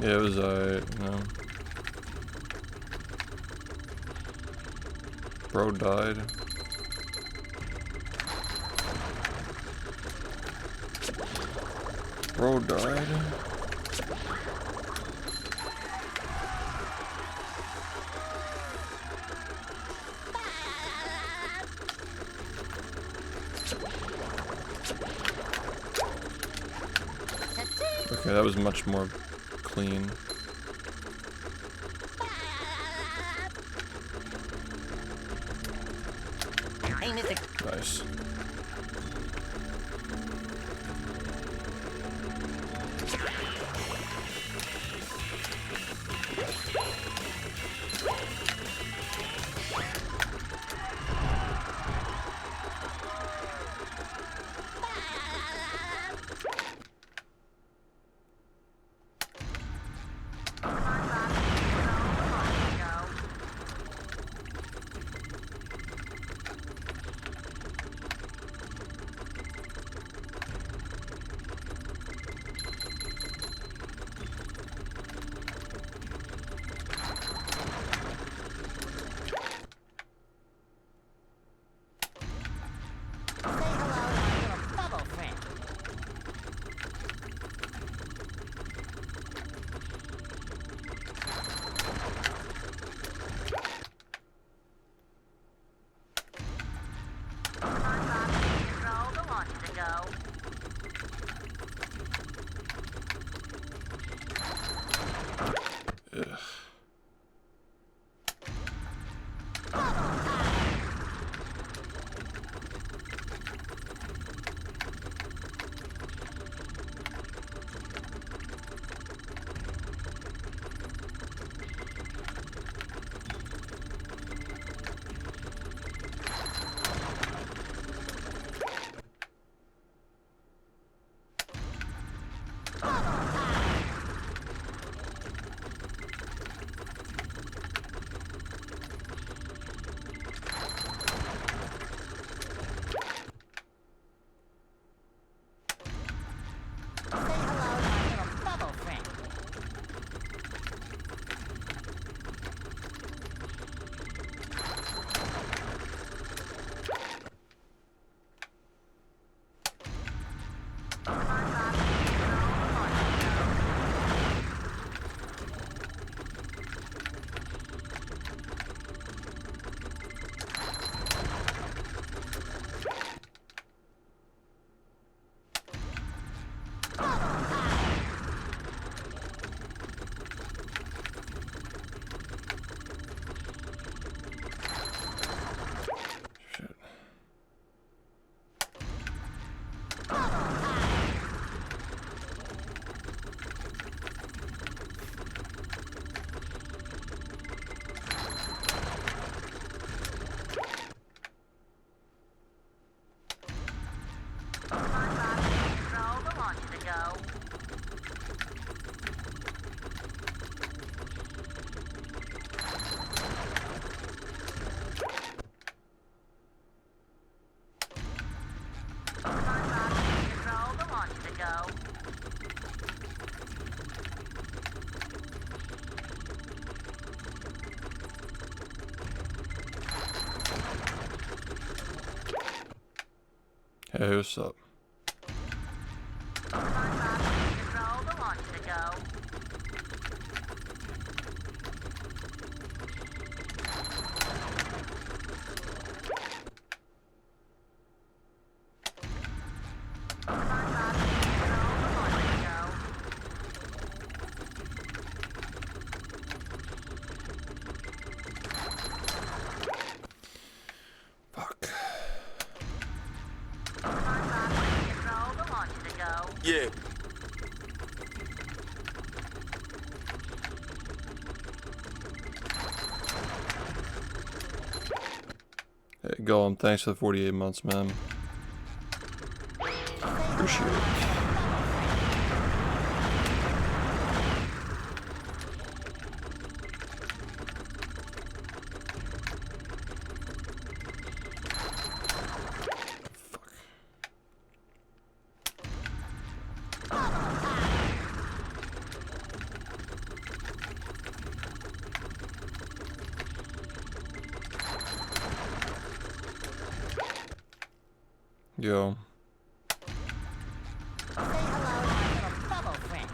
Yeah, it was alright, you know. Bro died. Bro died. Okay, that was much more clean. Nice. Hey, what's up? Yeah. Hey, Golem, thanks for the 48 months, man. Appreciate it. Yo. Say hello, my little bubble friend.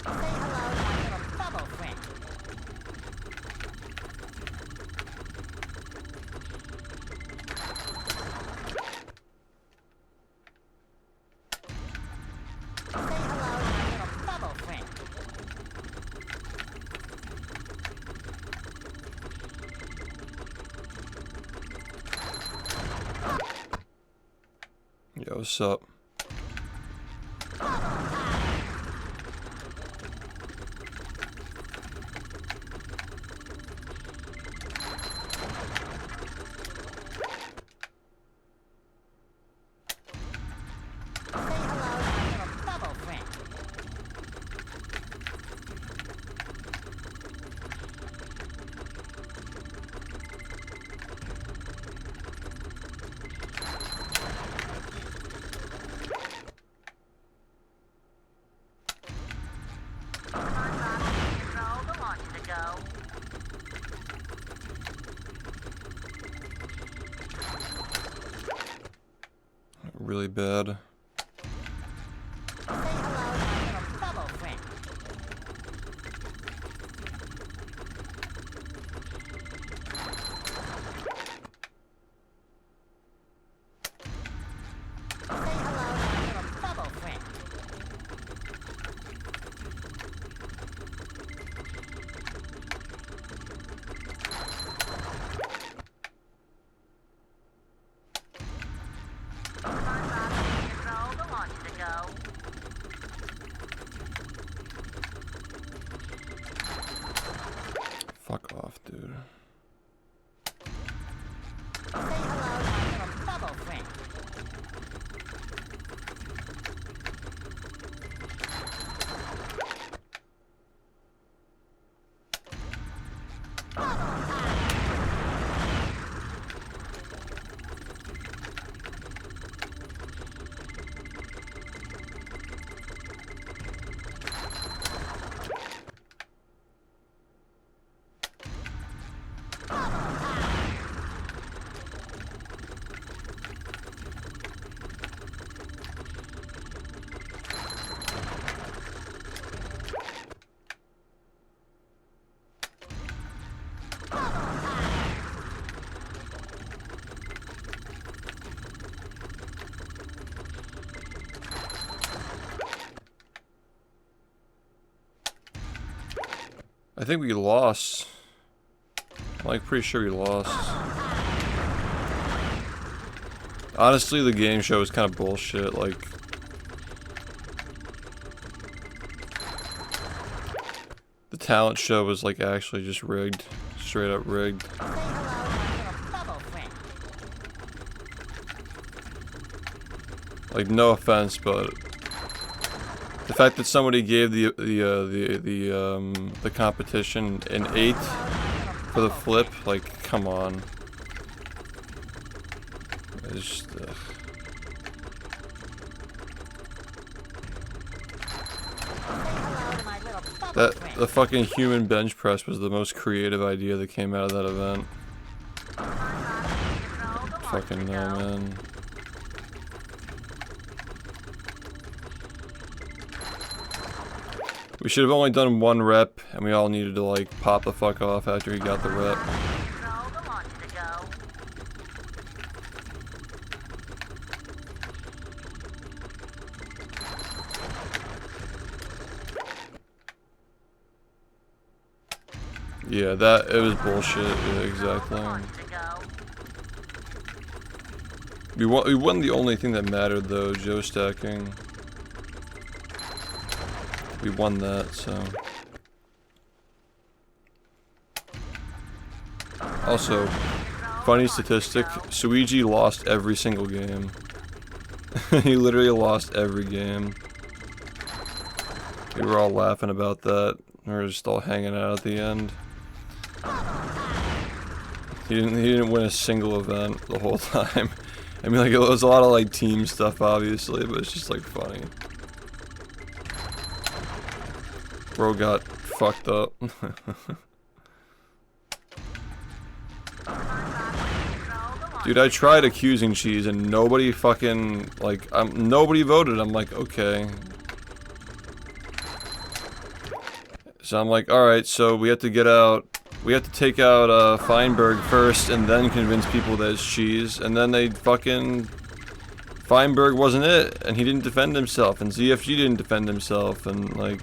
Say hello, my little bubble friend. Say hello, my little bubble friend. Yo, what's up? Say hello, my little bubble friend. Control the launch to go. Really bad. Say hello, my little bubble friend. Say hello, my little bubble friend. Control the launch to go. Fuck off, dude. Say hello, my little bubble friend. I think we lost. I'm like pretty sure we lost. Honestly, the game show is kind of bullshit. Like, the talent show was like actually just rigged, straight up rigged. Say hello, my little bubble friend. Like, no offense, but the fact that somebody gave the competition an 8 for the flip, like, come on. It's just, Hello, my little bubble that friend. the fucking human bench press was the most creative idea that came out of that event. Control the launch Fucking to no, go. man. We should have only done 1 rep, and we all needed to like pop the fuck off after he got the rep. Control the launch to go. Yeah, that it was bullshit. Yeah, exactly. Launch to go. We won the only thing that mattered though, Joe stacking. We won that, so. Also, funny statistic, Suigi lost every single game. He literally lost every game. We were all laughing about that. We were just all hanging out at the end. He didn't win a single event the whole time. I mean, like, it was a lot of like team stuff obviously, but it's just like funny. Bro got fucked up. Dude, I tried accusing Cheese and nobody fucking, like, nobody voted. I'm like, okay. So I'm like, alright, so we have to get out, we have to take out, Feinberg first and then convince people that it's Cheese. And then they fucking, Feinberg wasn't it, and he didn't defend himself, and ZFG didn't defend himself, and like,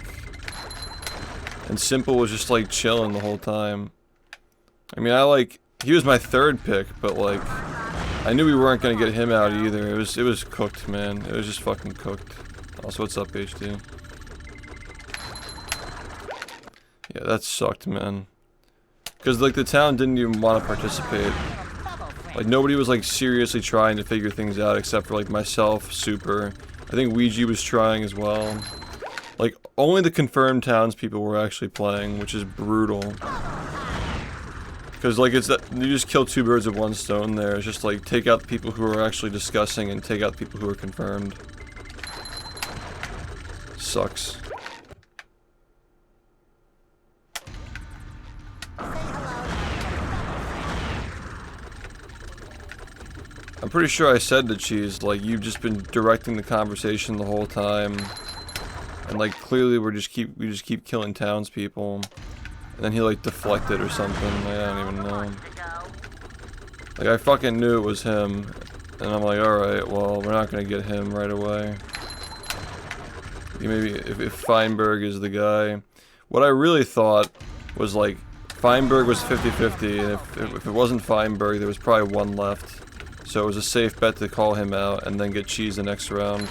and Simple was just like chilling the whole time. I mean, he was my third pick, but like, I knew we weren't gonna get him out either. It was cooked, man. It was just fucking cooked. Also, what's up, HD? Yeah, that sucked, man. Cause like the town didn't even want to participate. Like nobody was like seriously trying to figure things out except for like myself, Super. I think Ouija was trying as well. Like only the confirmed townspeople were actually playing, which is brutal. Cause like it's that you just kill two birds with one stone there. It's just like take out the people who are actually discussing and take out the people who are confirmed. Sucks. I'm pretty sure I said to Cheese, like, you've just been directing the conversation the whole time. And like, clearly we just keep killing townspeople. And then he like deflected or something, like, I don't even know. Like, I fucking knew it was him. And I'm like, alright, well, we're not gonna get him right away. Maybe if Feinberg is the guy. What I really thought was like, Feinberg was 50-50, and if it wasn't Feinberg, there was probably one left. So it was a safe bet to call him out and then get Cheese the next round.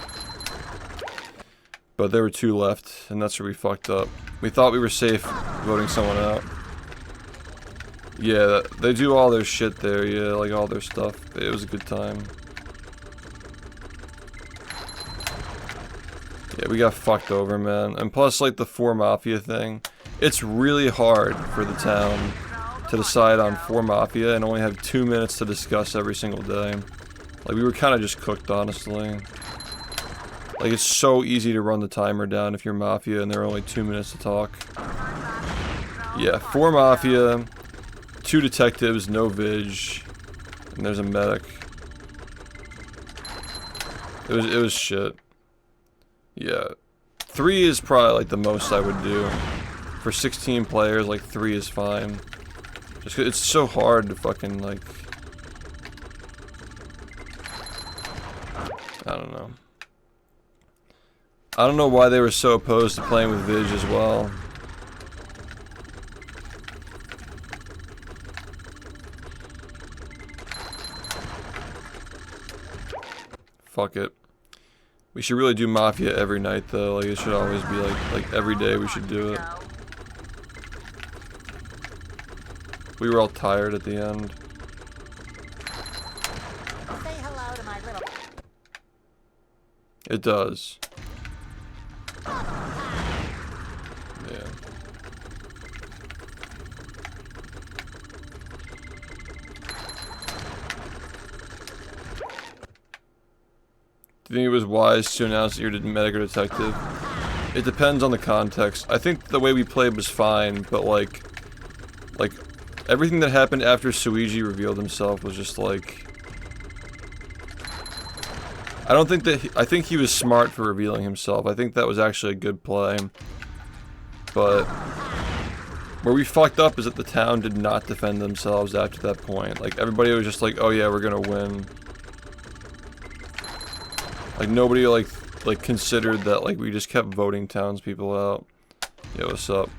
But there were two left, and that's where we fucked up. We thought we were safe voting someone out. Yeah, they do all their shit there, yeah, like all their stuff. It was a good time. Yeah, we got fucked over, man. And plus, like, the 4 Mafia thing. It's really hard for the town to decide on 4 Mafia and only have 2 minutes to discuss every single day. Like, we were kind of just cooked, honestly. Like, it's so easy to run the timer down if you're Mafia and there are only 2 minutes to talk. Yeah, 4 Mafia, 2 detectives, no Vig, and there's a medic. It was shit. Yeah. 3 is probably, like, the most I would do. For 16 players, like, 3 is fine. Just 'cause it's so hard to fucking, like... I don't know. I don't know why they were so opposed to playing with Vig as well. Fuck it. We should really do Mafia every night though, like it should always be like every day we should do it. We were all tired at the end. Say hello to my little... It does. Yeah. Do you think it was wise to announce that you're medic or detective? It depends on the context. I think the way we played was fine, but like everything that happened after Suiji revealed himself was just like... I don't think that... I think he was smart for revealing himself. I think that was actually a good play. But... where we fucked up is that the town did not defend themselves after that point. Like, everybody was just like, oh yeah, we're gonna win. Like, nobody, like considered that, like, we just kept voting townspeople out. Yo, what's up?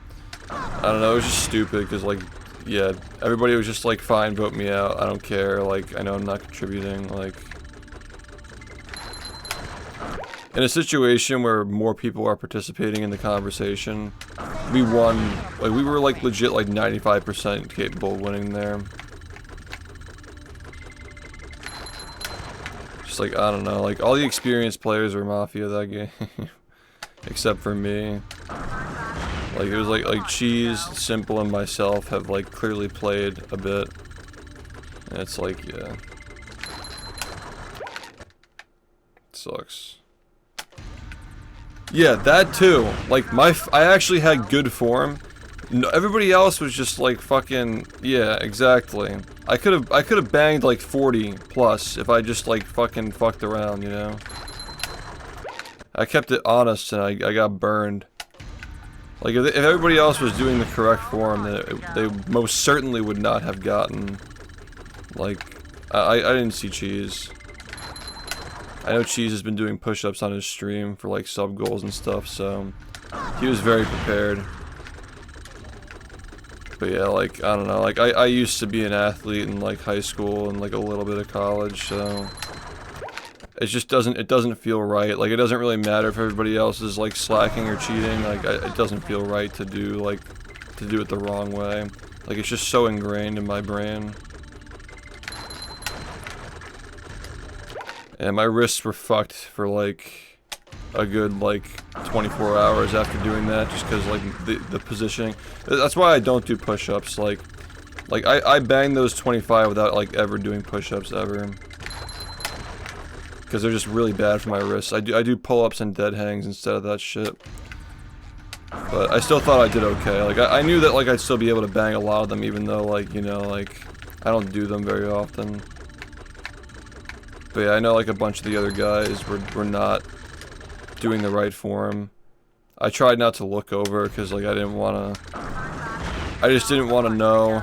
I don't know, it was just stupid, because, like, yeah, everybody was just like, fine, vote me out, I don't care, like, I know I'm not contributing, like... In a situation where more people are participating in the conversation, we won, like, we were, like, legit, like, 95% capable of winning there. Just, like, I don't know, like, all the experienced players were Mafia that game. Except for me. Like, it was like Cheese, Simple, and myself have, like, clearly played a bit. And it's like, yeah. It sucks. Yeah, that too. Like I actually had good form. No, everybody else was just like fucking, yeah, exactly. I could have banged like 40 plus if I just like fucking fucked around, you know. I kept it honest and I got burned. Like if everybody else was doing the correct form, then they most certainly would not have gotten. Like I didn't see Cheese. I know Cheese has been doing push-ups on his stream for like sub goals and stuff, so he was very prepared. But yeah, like I don't know, like I used to be an athlete in like high school and like a little bit of college, so it just doesn't feel right. Like it doesn't really matter if everybody else is like slacking or cheating. Like it doesn't feel right to do it the wrong way. Like it's just so ingrained in my brain. And my wrists were fucked for like a good like 24 hours after doing that, just because like the positioning. That's why I don't do push-ups. Like I bang those 25 without like ever doing push-ups ever, because they're just really bad for my wrists. I do pull-ups and dead hangs instead of that shit. But I still thought I did okay. Like I knew that like I'd still be able to bang a lot of them, even though like, you know, like I don't do them very often. But yeah, I know like a bunch of the other guys were not doing the right form. I tried not to look over because like I just didn't want to know.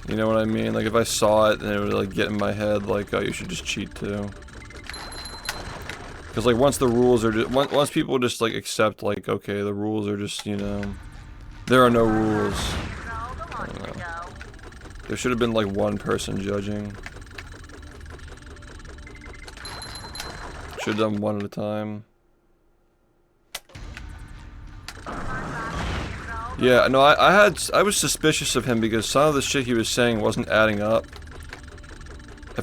You know what I mean? Like if I saw it, then it would like get in my head like, oh, you should just cheat too. Because like once the rules are once people just like accept like, okay, the rules are just, you know, there are no rules. I don't know. There should have been like one person judging. Should have done one at a time. Yeah, no, I was suspicious of him because some of the shit he was saying wasn't adding up.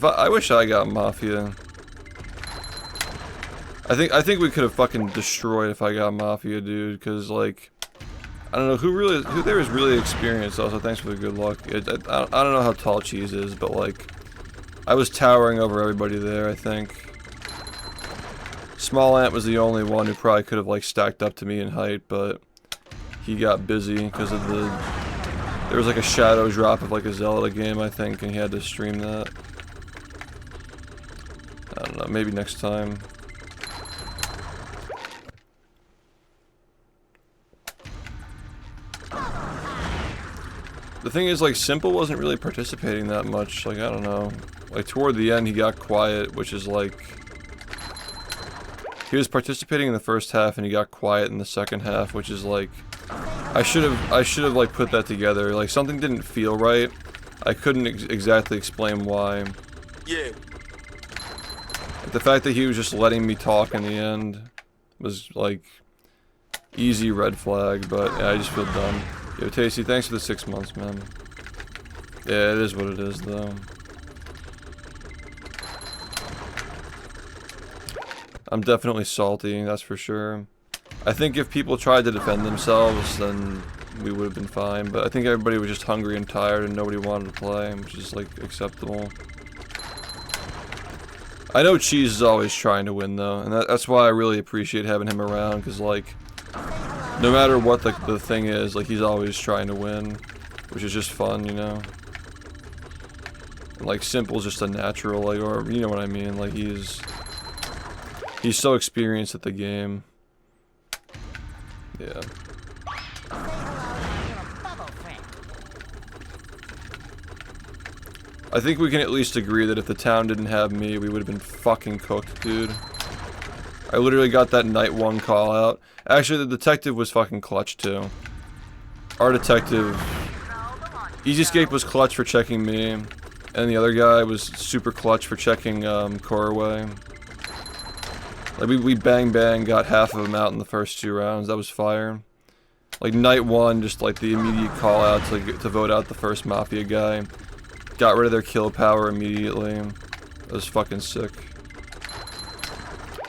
I wish I got Mafia. I think we could have fucking destroyed if I got Mafia, dude, because like I don't know who there is really experienced. Also, thanks for the good luck. I don't know how tall Cheese is, but like I was towering over everybody there, I think. Small Ant was the only one who probably could have like stacked up to me in height, but he got busy because of there was like a shadow drop of like a Zelda game, I think, and he had to stream that. I don't know, maybe next time. The thing is, like, Simple wasn't really participating that much. Like, I don't know. Like, toward the end, he got quiet, which is like... He was participating in the first half, and he got quiet in the second half, which is like... I should have, like, put that together. Like, something didn't feel right. I couldn't exactly explain why. Yeah. The fact that he was just letting me talk in the end was, like, easy red flag, but yeah, I just feel dumb. Yo, Tasty, thanks for the 6 months, man. Yeah, it is what it is, though. I'm definitely salty, that's for sure. I think if people tried to defend themselves, then we would have been fine, but I think everybody was just hungry and tired and nobody wanted to play, which is, like, acceptable. I know Cheese is always trying to win, though, and that's why I really appreciate having him around, because, like, no matter what the thing is, like, he's always trying to win, which is just fun, you know? And, like, Simple's just a natural, like, or, you know what I mean, like, he's so experienced at the game. Yeah. I think we can at least agree that if the town didn't have me, we would have been fucking cooked, dude. I literally got that night one call out. Actually, the detective was fucking clutch too. Our detective, Easy Escape was clutch for checking me, and the other guy was super clutch for checking Corway. Like we bang bang got half of them out in the first 2 rounds. That was fire. Like night one, just like the immediate call out to vote out the first Mafia guy. Got rid of their kill power immediately. That was fucking sick.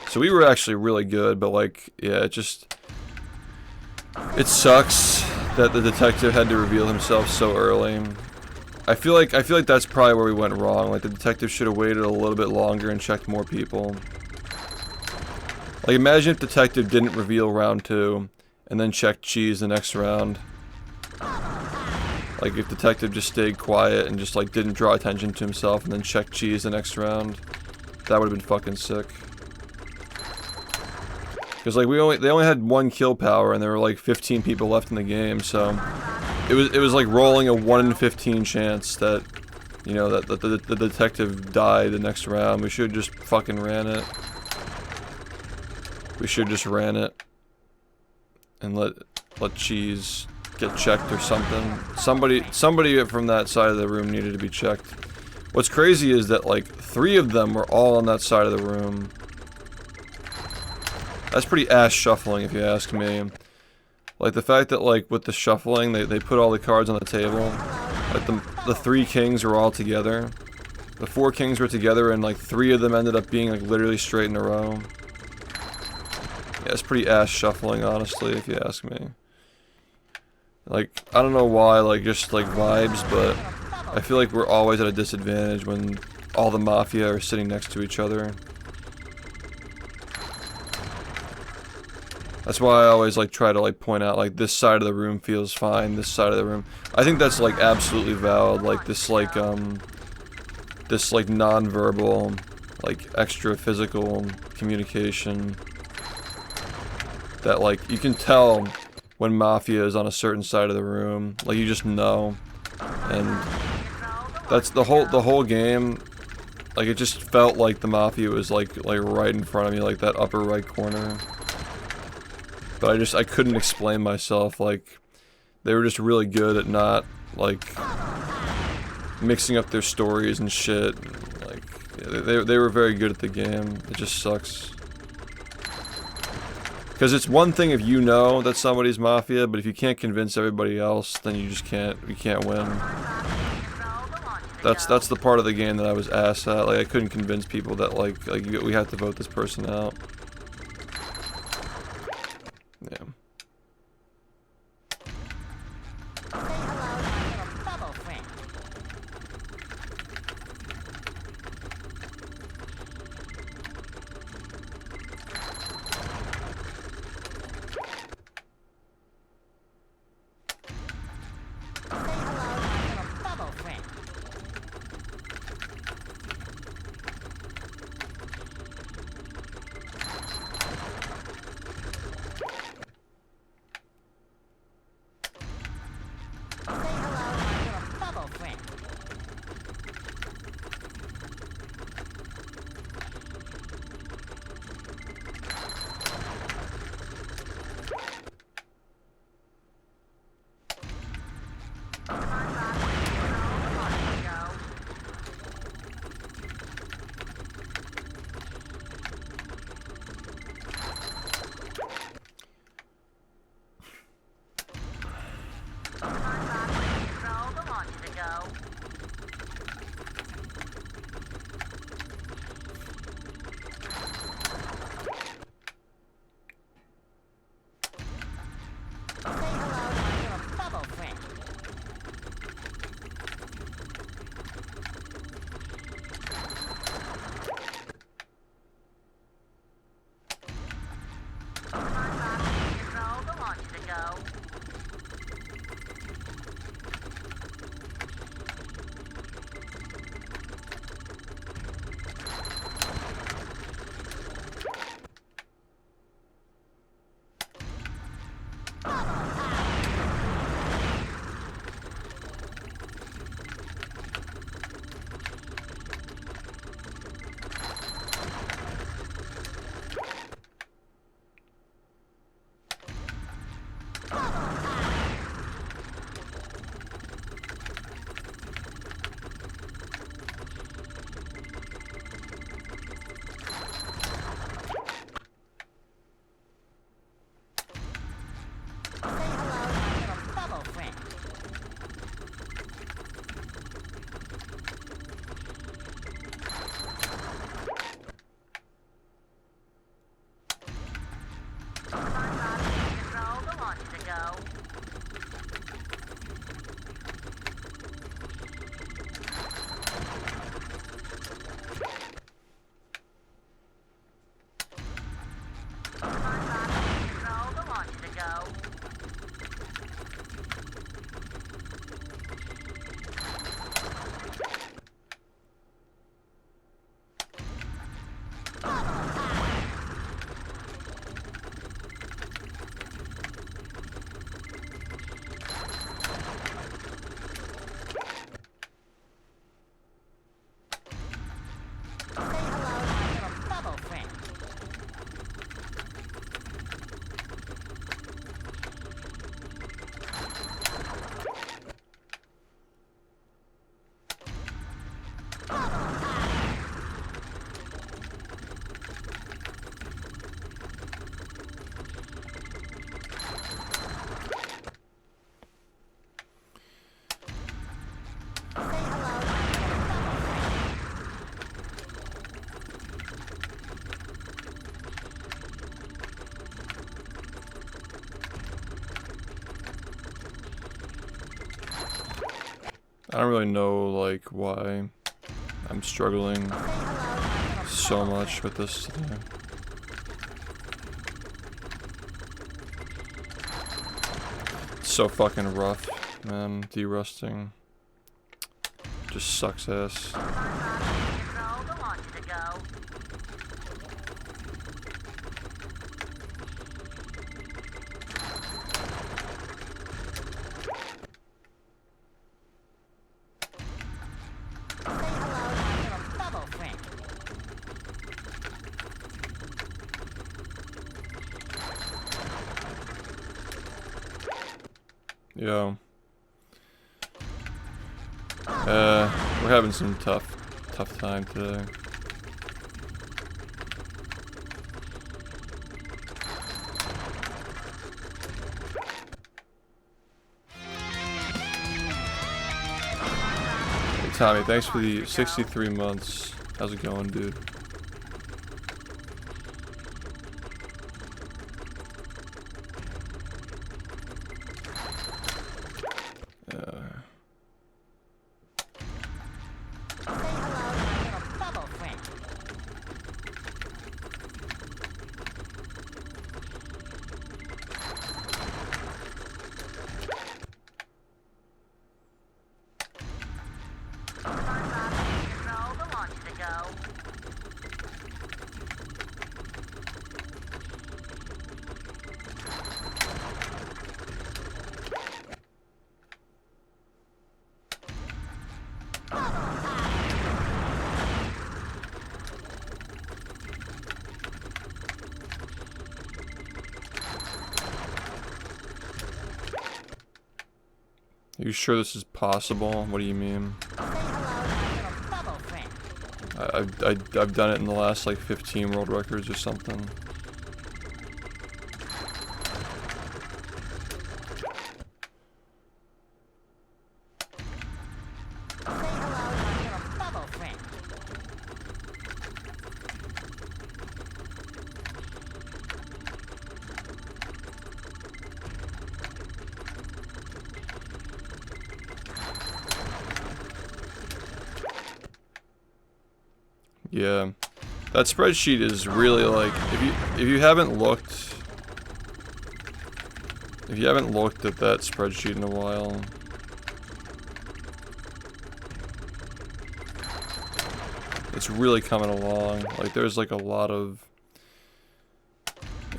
So we were actually really good, but like, yeah, it sucks that the detective had to reveal himself so early. I feel like that's probably where we went wrong. Like the detective should have waited a little bit longer and checked more people. Like, imagine if Detective didn't reveal round 2, and then checked cheese the next round. Like, if Detective just stayed quiet and just, like, didn't draw attention to himself, and then checked cheese the next round. That would've been fucking sick. Because, like, they only had 1 kill power, and there were, like, 15 people left in the game, so... It was like rolling a 1 in 15 chance that, you know, that the Detective died the next round. We should just fucking ran it. We should just ran it. And let cheese get checked or something. Somebody from that side of the room needed to be checked. What's crazy is that, like, 3 of them were all on that side of the room. That's pretty ass shuffling, if you ask me. Like, the fact that, like, with the shuffling, they put all the cards on the table. Like, the 3 kings were all together. The 4 kings were together, and, like, 3 of them ended up being, like, literally straight in a row. Yeah, it's pretty ass shuffling, honestly, if you ask me. Like, I don't know why, like, just, like, vibes, but I feel like we're always at a disadvantage when all the Mafia are sitting next to each other. That's why I always, like, try to, like, point out, like, this side of the room feels fine, this side of the room. I think that's, like, absolutely valid, like, this, like, non-verbal, like, extra physical communication. That, like, you can tell when Mafia is on a certain side of the room. Like, you just know. And that's the whole game. Like, it just felt like the Mafia was, like right in front of me, like, that upper right corner. But I couldn't explain myself, like, they were just really good at not, like, mixing up their stories and shit. Like, they were very good at the game. It just sucks. Because it's one thing if you know that somebody's Mafia, but if you can't convince everybody else, then you can't win. That's the part of the game that I was ass at. Like, I couldn't convince people that, like we have to vote this person out. Yeah. I don't really know, like, why I'm struggling so much with this today. It's so fucking rough, man. Derusting just sucks ass. Yo. We're having some tough time today. Hey Tommy, thanks for the 63 months. How's it going, dude? Are you sure this is possible? What do you mean? I've done it in the last like 15 world records or something. Yeah, that spreadsheet is really like, if you haven't looked at that spreadsheet in a while, it's really coming along. Like there's like a lot of,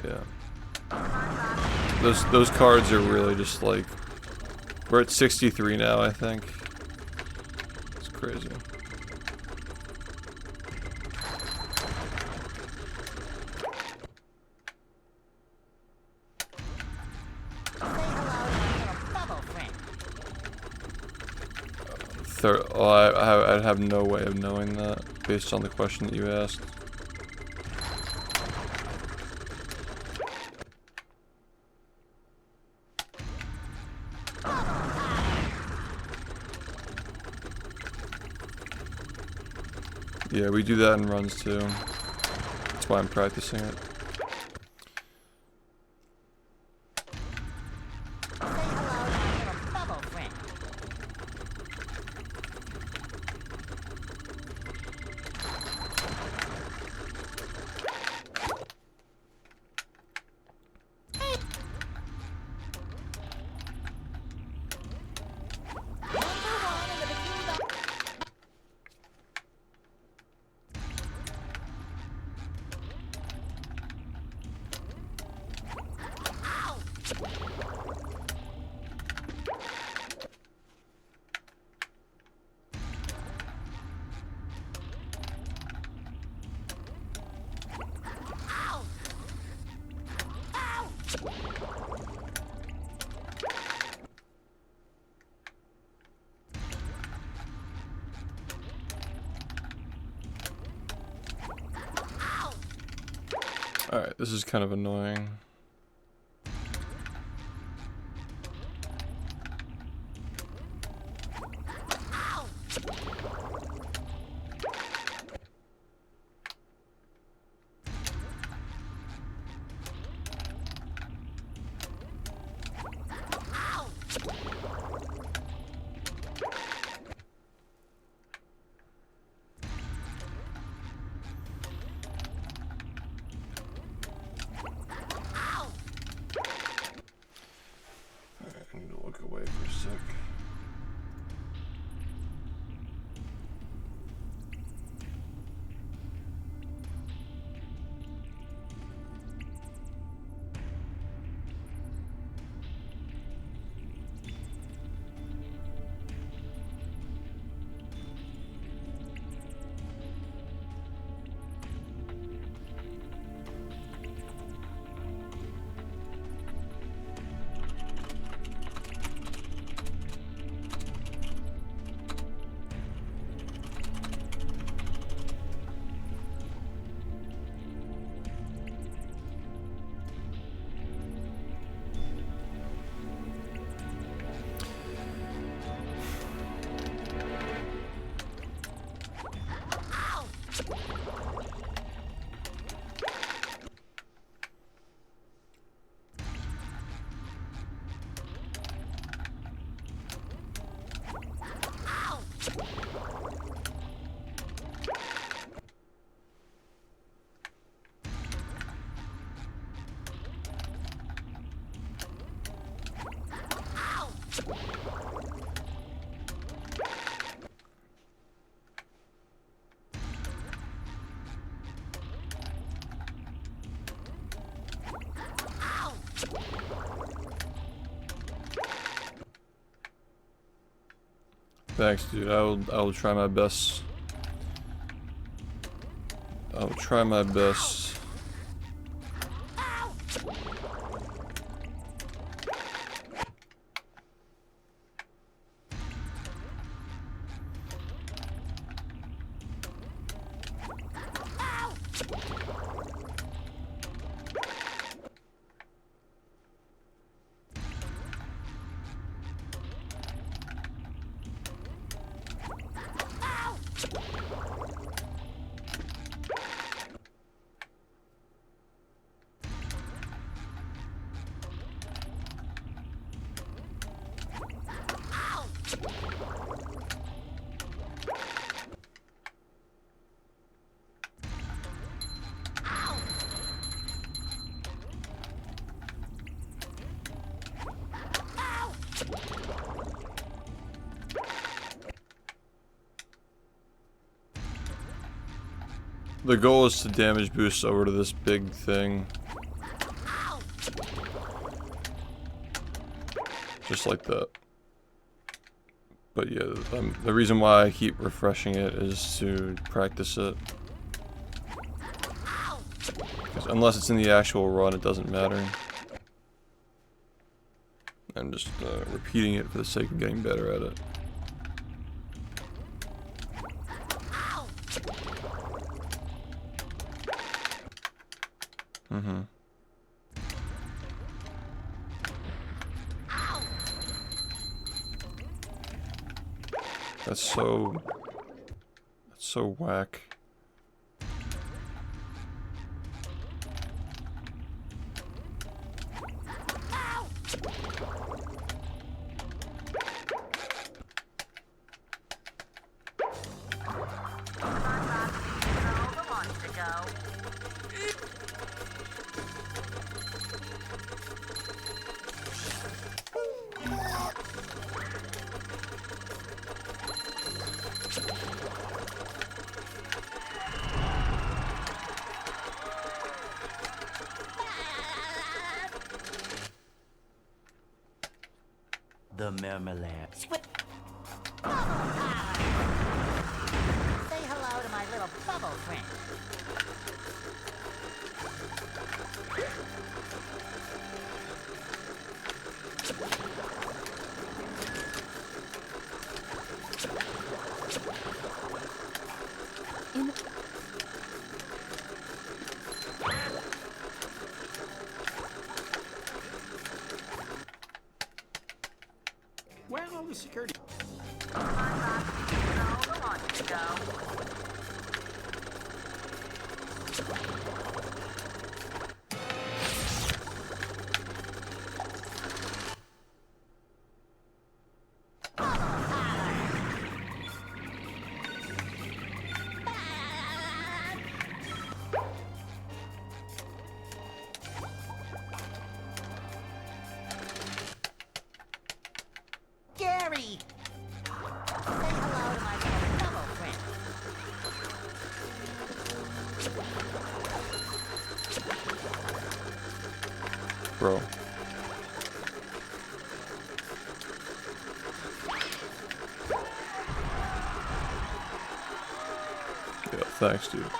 yeah, those cards are really just like, we're at 63 now, I think. It's crazy. Oh, I have no way of knowing that based on the question that you asked. Yeah, we do that in runs too. That's why I'm practicing it. Alright, this is kind of annoying. Thanks, dude. I will try my best. I will try my best. The goal is to damage boost over to this big thing. Just like that. But yeah, the reason why I keep refreshing it is to practice it. Because unless it's in the actual run, it doesn't matter. I'm just repeating it for the sake of getting better at it. Mm-hmm. That's so whack. The marmalade. Say hello to my little bubble friend. Where are all the security? Gary! Say hello to my little bubble friend. Bro. Yeah, thanks, dude.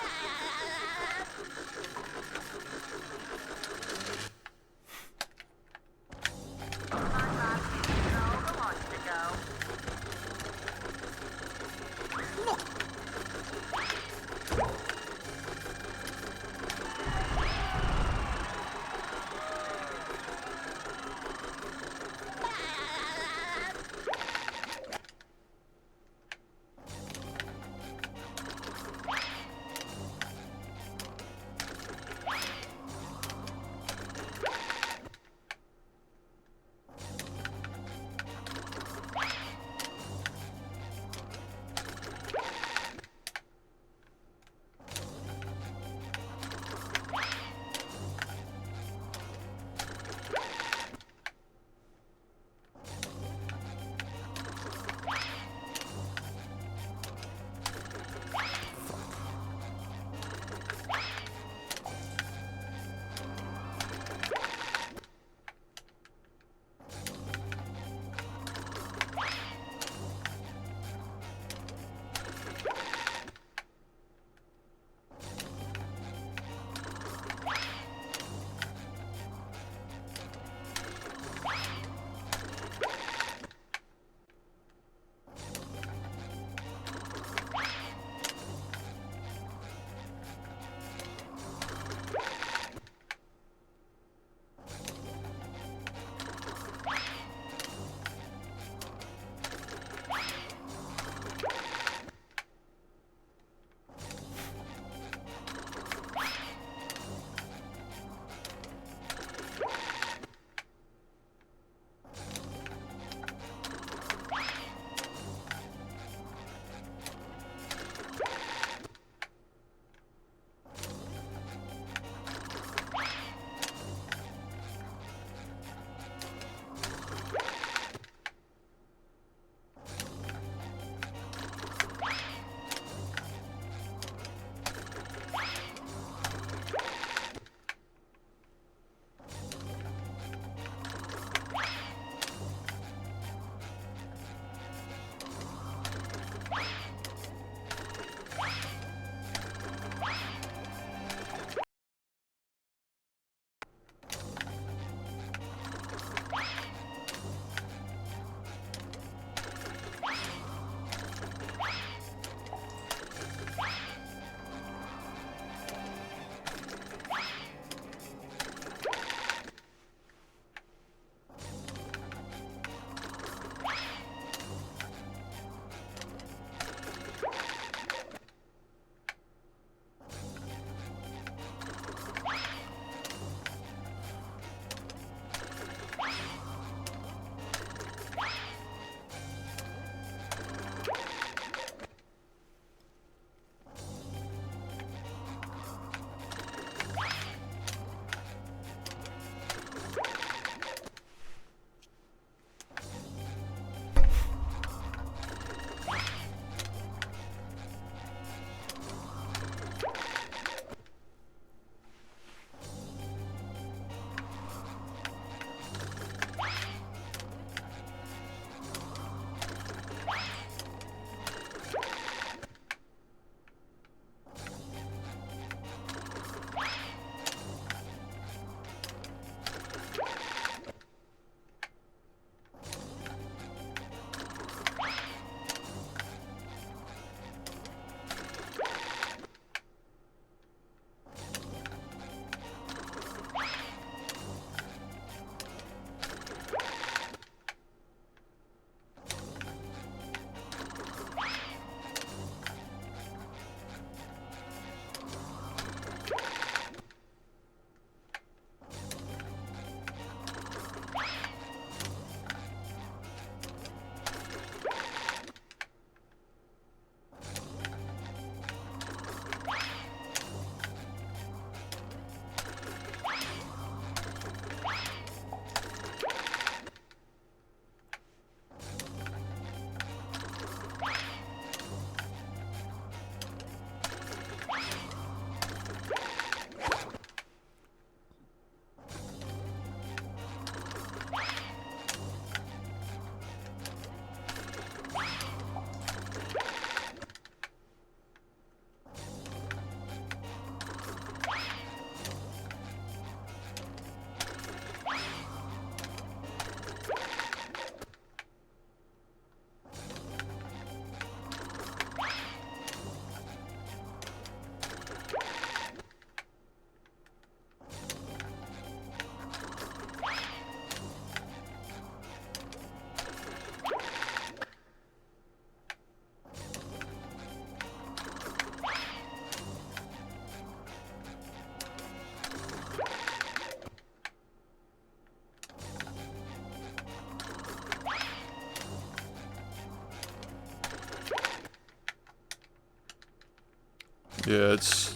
Yeah, it's...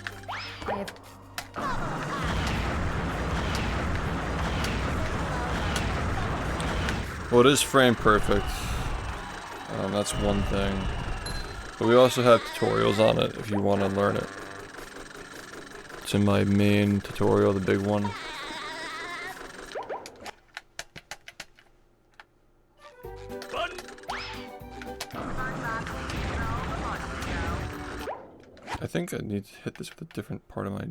I have Well, it is frame perfect. That's one thing. But we also have tutorials on it if you want to learn it. It's in my main tutorial, the big one. I think I need to hit this with a different part of my...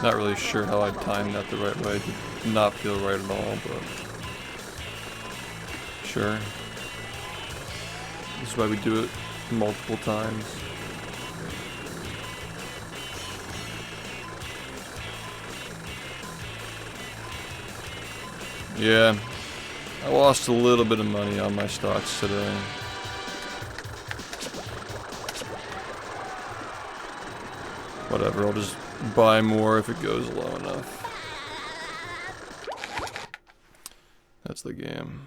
Not really sure how I timed that the right way. It did not feel right at all, but... Sure. This is why we do it multiple times. Yeah. I lost a little bit of money on my stocks today. Whatever, I'll just buy more if it goes low enough. That's the game.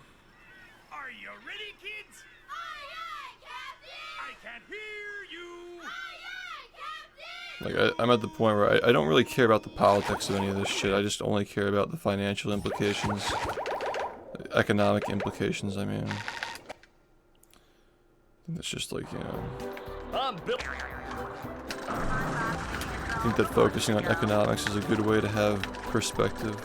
Are you ready, kids? Aye, aye, Captain! I can hear you! Aye, aye, Captain! Like, I'm at the point where I don't really care about the politics of any of this shit. I just only care about the financial implications. The economic implications, I mean. It's just like, you know... I think that focusing on economics is a good way to have perspective.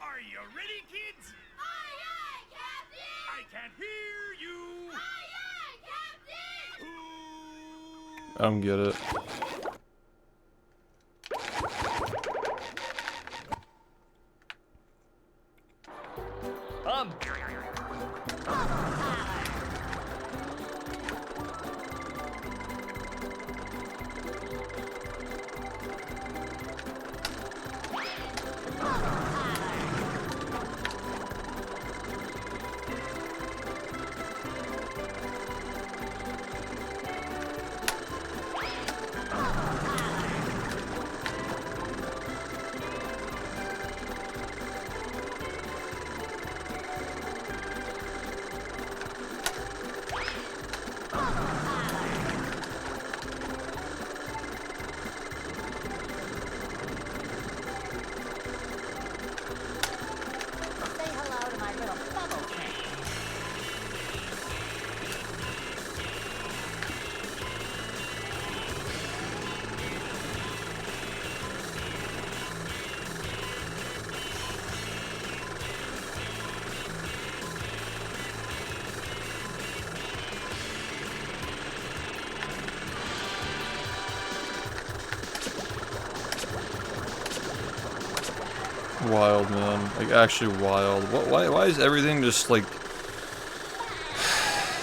Are you ready, kids? Aye, aye, Captain! I can hear you! Aye, aye, Captain! I don't get it. wild, man. Like, actually wild. Why is everything just, like...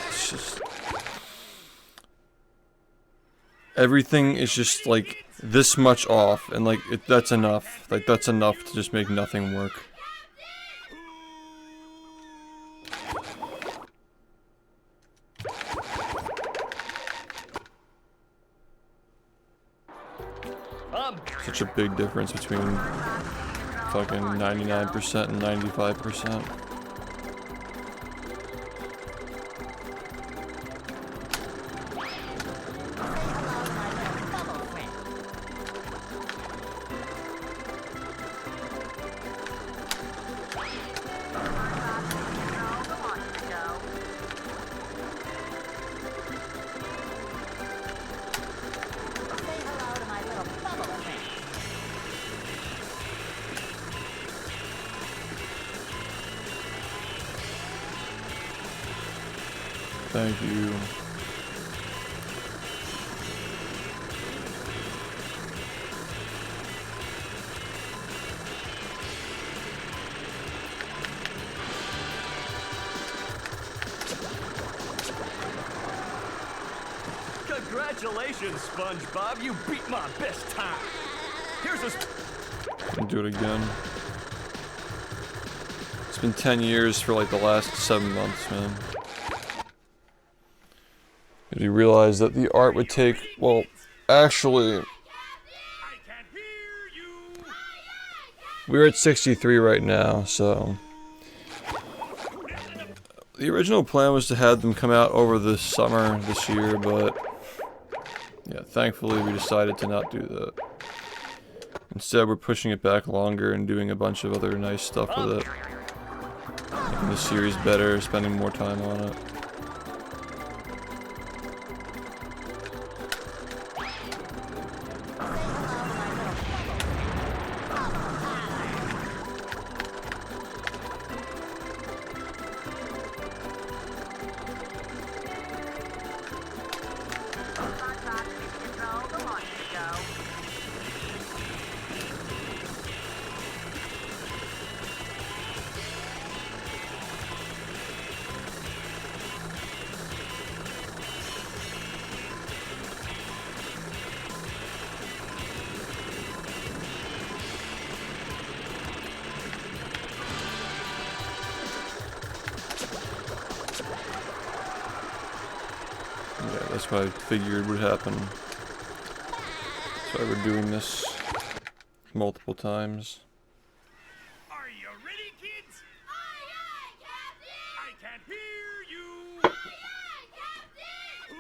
It's just... Everything is just, like, this much off, and, like, that's enough. Like, that's enough to just make nothing work. Such a big difference between fucking 99% and 95%. Thank you. Congratulations, SpongeBob. You beat my best time. Here's a... Do it again. It's been 10 years for like the last 7 months, man. Did you realize that the art would take, well, actually, I can hear you. we're at 63 right now, so. The original plan was to have them come out over the summer this year, but yeah, thankfully we decided to not do that. Instead, we're pushing it back longer and doing a bunch of other nice stuff with it. Making the series better, spending more time on it. Yeah, that's what I figured would happen. That's why we're doing this multiple times. Are you ready, kids? Aye, aye, Captain! I can hear you. Aye, aye, Captain!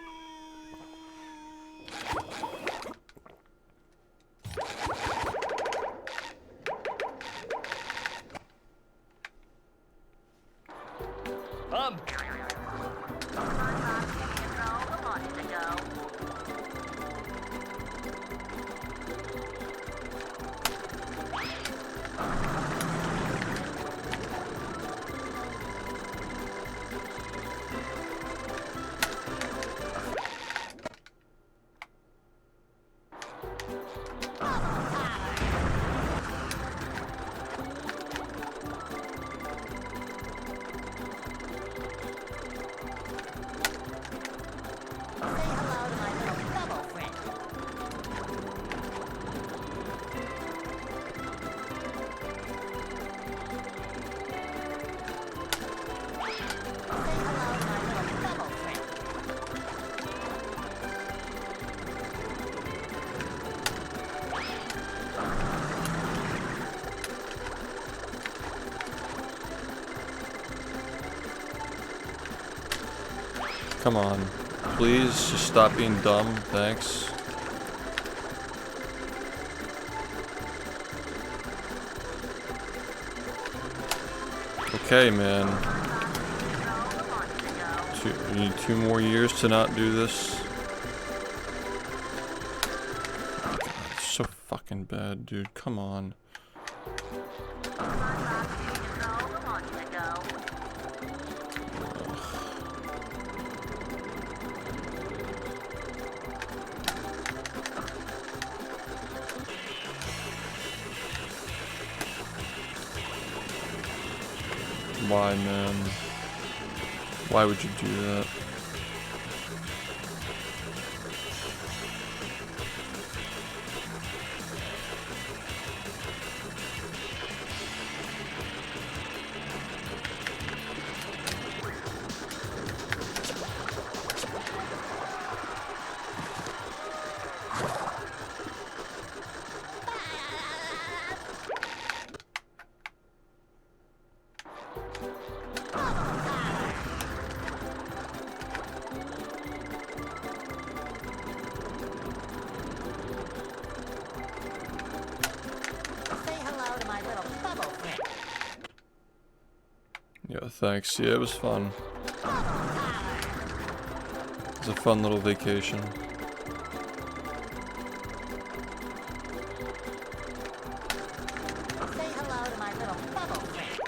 Come on. Please, just stop being dumb. Thanks. Okay, man. You need 2 more years to not do this. Oh, God, it's so fucking bad, dude. Come on. Why, man? Why would you do that? Say hello to my little bubble friend. Yeah, thanks. Yeah, it was fun. It was a fun little vacation. Say hello to my little bubble friend.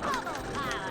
Bubble power.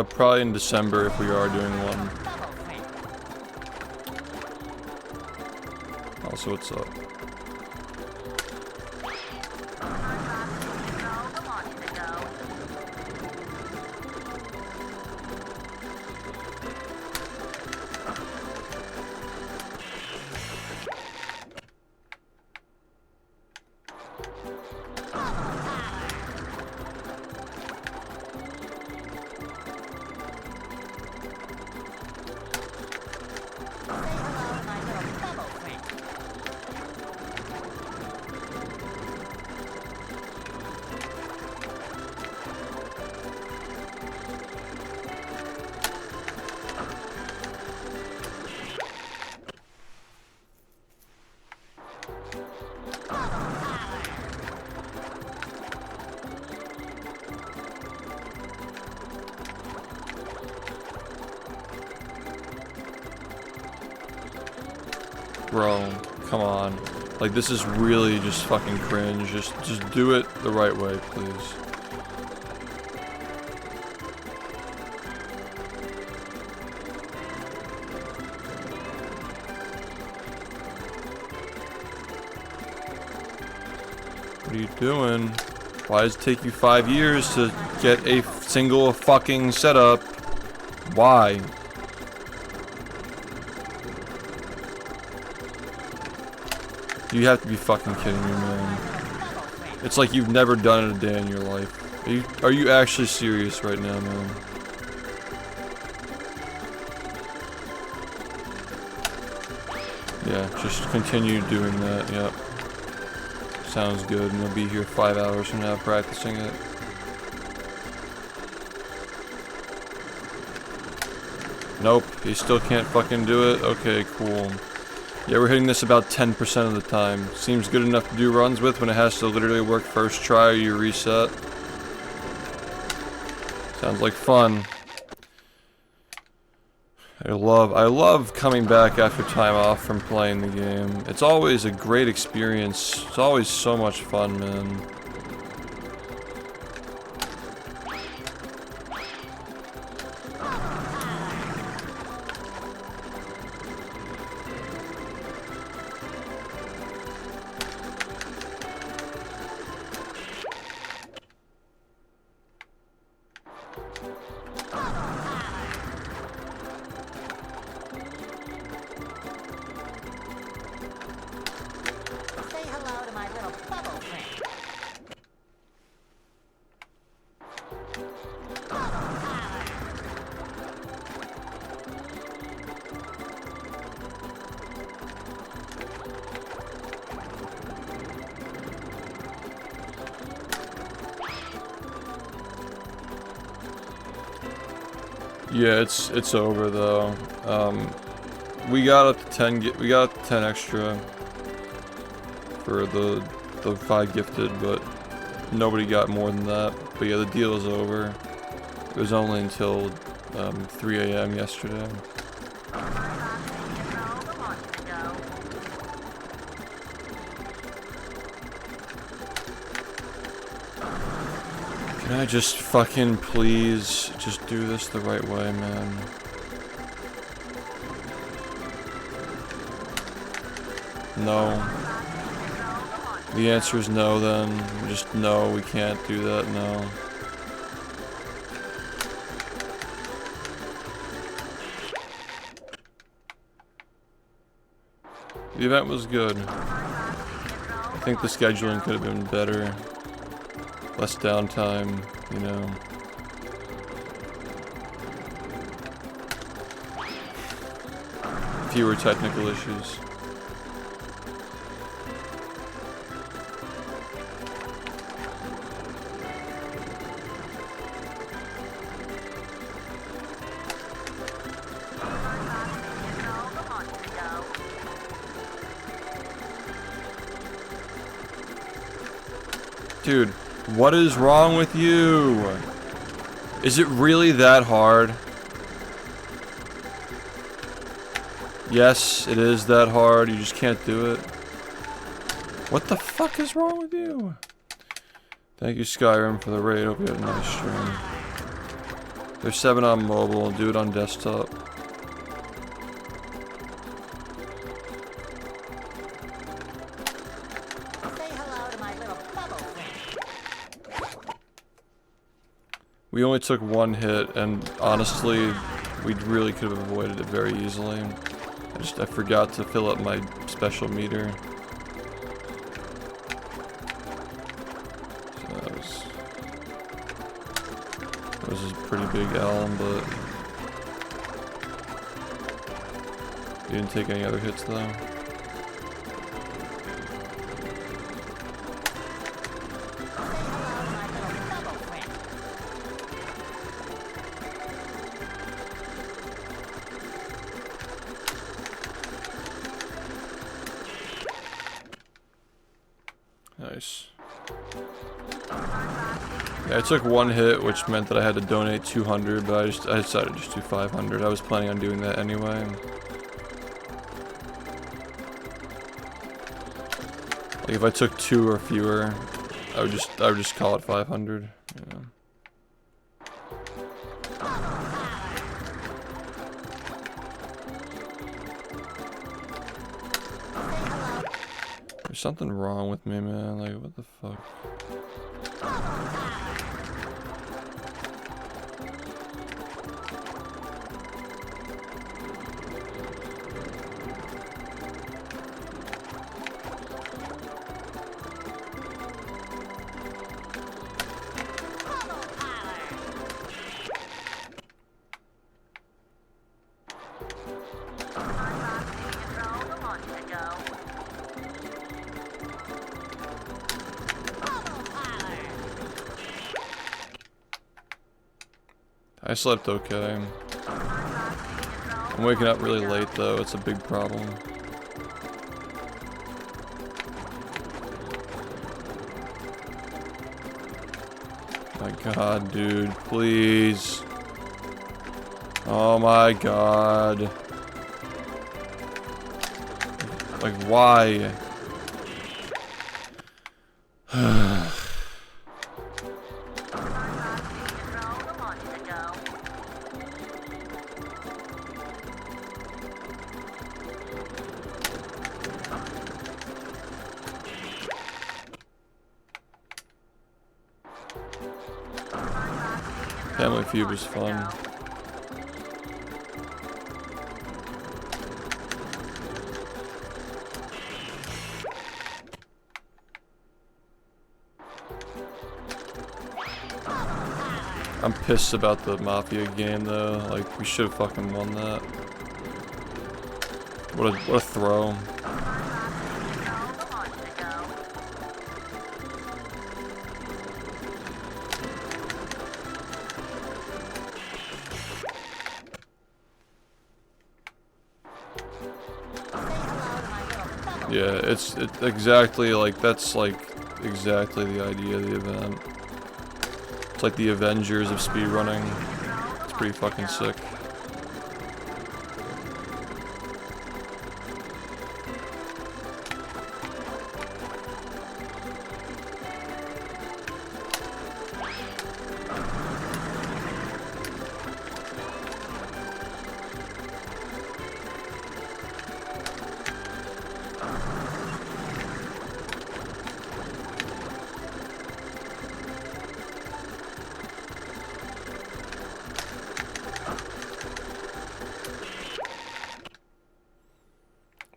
Probably in December if we are doing one. Also, what's up? Bro, come on. Like, this is really just fucking cringe. Just do it the right way, please. What are you doing? Why does it take you 5 years to get a single fucking setup? Why? You have to be fucking kidding me, man. It's like you've never done it a day in your life. Are you actually serious right now, man? Yeah, just continue doing that, yep. Sounds good, and you'll be here 5 hours from now practicing it. Nope, he still can't fucking do it? Okay, cool. Yeah, we're hitting this about 10% of the time. Seems good enough to do runs with when it has to literally work first try or you reset. Sounds like fun. I love coming back after time off from playing the game. It's always a great experience. It's always so much fun, man. Say hello to my little bubble friend. Yeah, it's over though. We got up to 10. We got up to 10 extra for the 5 gifted, but nobody got more than that. But yeah, the deal is over. It was only until 3 a.m. yesterday. Can I just fucking please just do this the right way, man? No. The answer is no then. Just no, we can't do that, no. The event was good. I think the scheduling could have been better. Less downtime, you know. Fewer technical issues. Dude, what is wrong with you? Is it really that hard? Yes, it is that hard. You just can't do it. What the fuck is wrong with you? Thank you, Skyrim, for the raid. Hope you had a nice stream. There's 7 on mobile. Do it on desktop. We only took 1 hit, and honestly, we really could have avoided it very easily. I forgot to fill up my special meter. So that was a pretty big L, but you didn't take any other hits though. Nice. Yeah, I took 1 hit, which meant that I had to donate 200, but I decided to just do 500. I was planning on doing that anyway. Like if I took 2 or fewer, I would just call it 500. Yeah. There's something wrong with me, man. Like, what the fuck? I slept okay. I'm waking up really late though, it's a big problem. My god, dude, please. Oh my god. Like, why? Family Feud was fun. I'm pissed about the Mafia game though, like we should have fucking won that. What a throw. Yeah, it's exactly like, that's like exactly the idea of the event. It's like the Avengers of speedrunning. It's pretty fucking sick.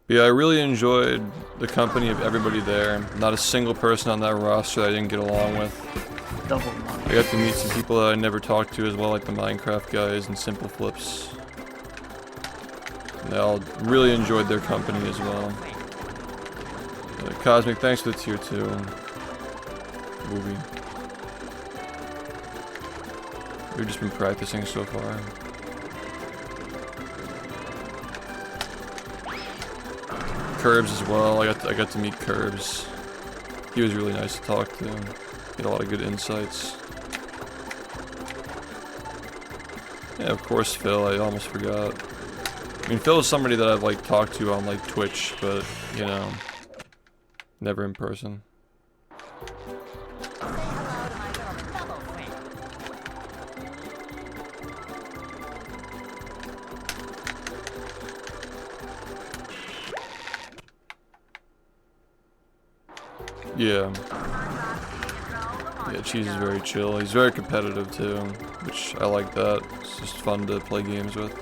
Yeah, I really enjoyed the company of everybody there. Not a single person on that roster that I didn't get along with. I got to meet some people that I never talked to as well, like the Minecraft guys and Simple Flips. And they all really enjoyed their company as well. Cosmic, thanks for the tier 2 movie. We've just been practicing so far. Curbs as well. I got to meet Curbs. He was really nice to talk to. He had a lot of good insights. Yeah, of course Phil. I almost forgot. I mean, Phil is somebody that I've like talked to on like Twitch, but you know, never in person. Yeah. Yeah, Cheese is very chill. He's very competitive too, which I like that. It's just fun to play games with.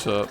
What's up?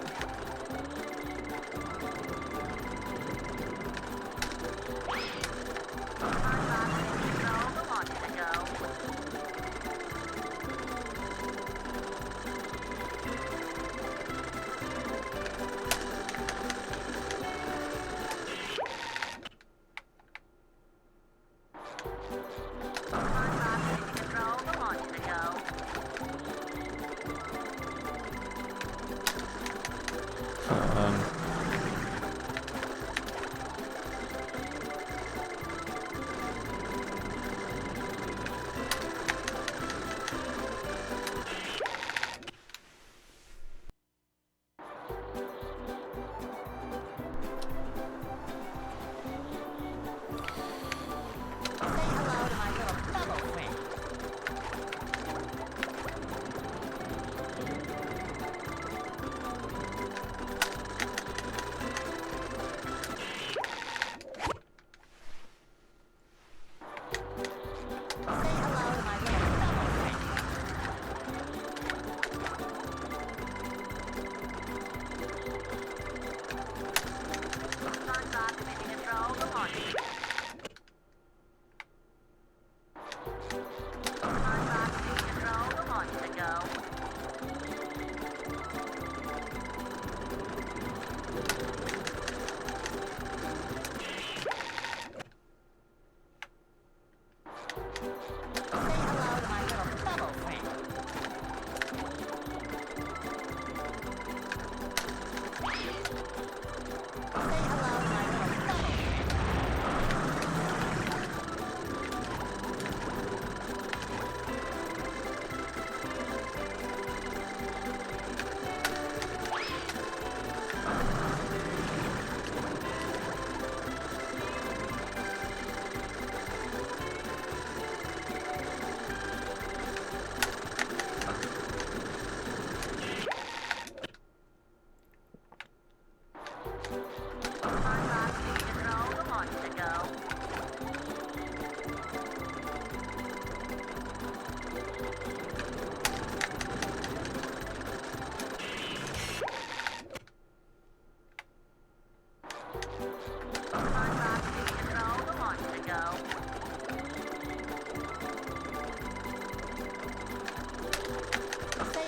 Say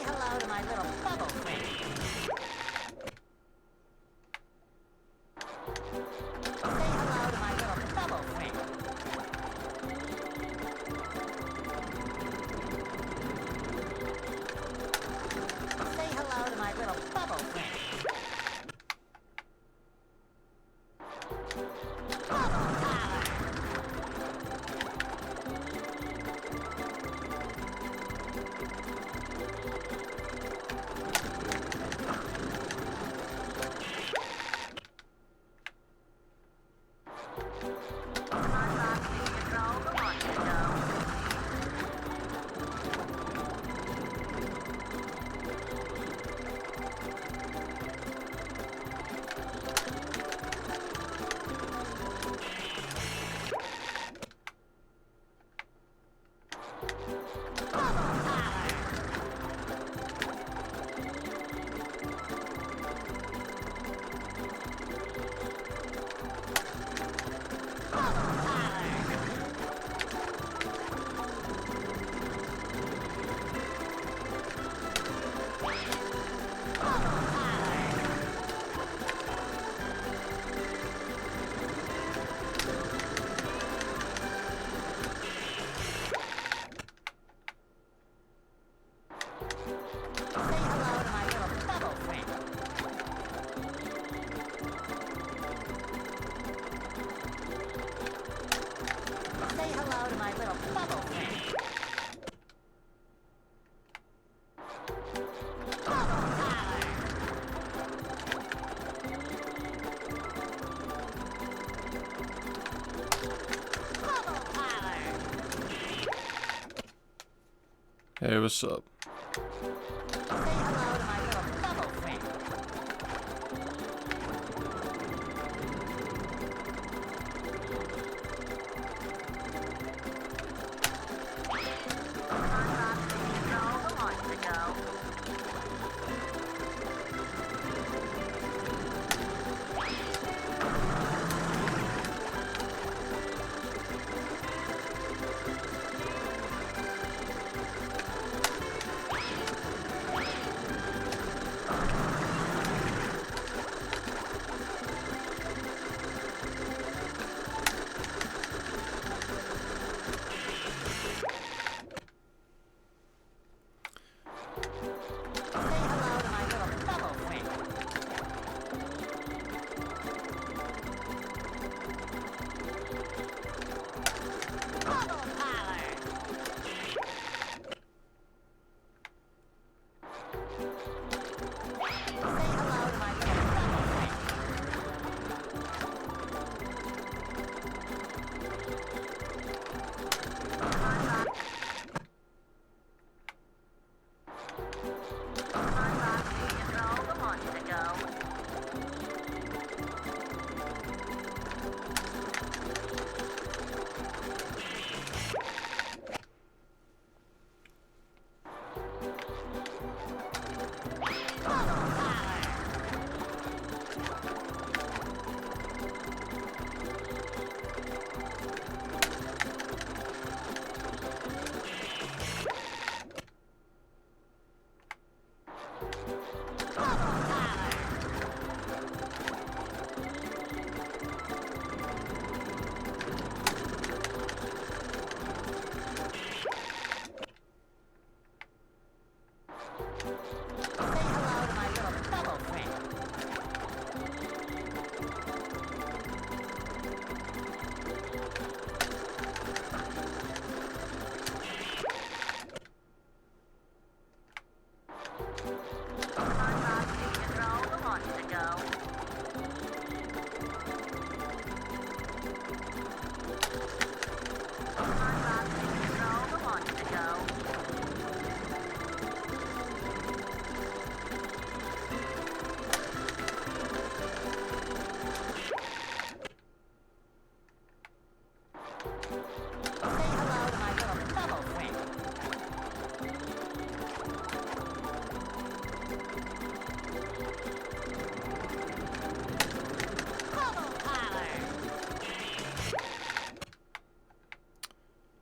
hello to my little bubble friend. Say hello to my little bubble friend. Say hello to my little bubble friend. Bubble power. Say hello to my little bubble friend. Bubble power. Bubble power. Hey, what's up? Say hello to my little bubble friend.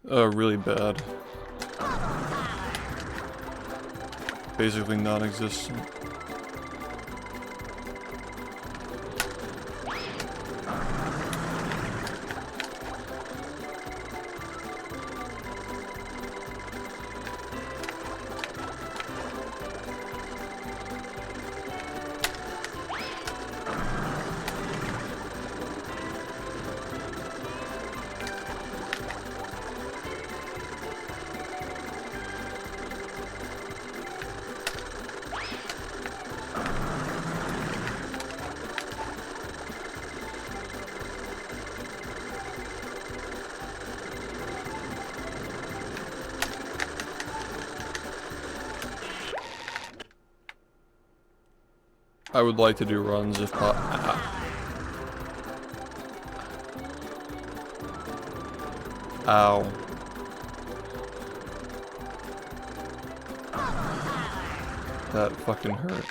Really bad. Basically non-existent. I would like to do runs if Ow. That fucking hurt.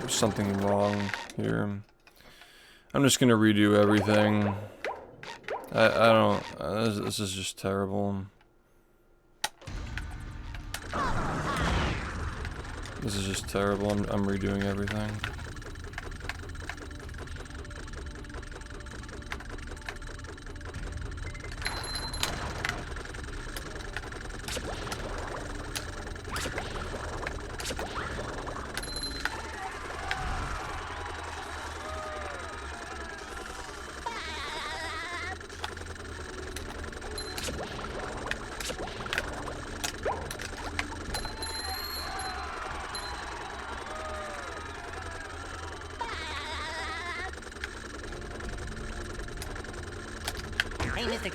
There's something wrong here. I'm just gonna redo everything. I don't. This is just terrible. This is just terrible. I'm redoing everything. Hey, Mr.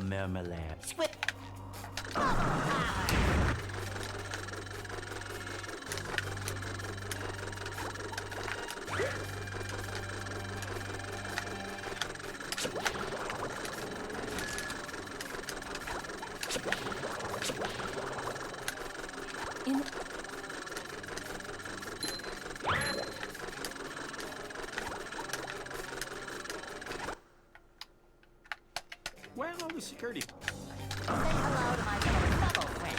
marmalade. Squid. In Well, the security. Say hello to my little bubble friend.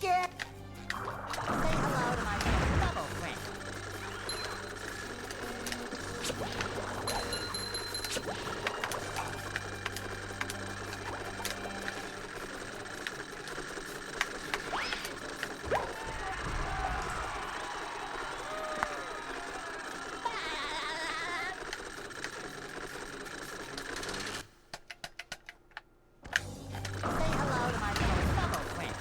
Get. Say hello to my little bubble friend. Say hello to my little bubble friend.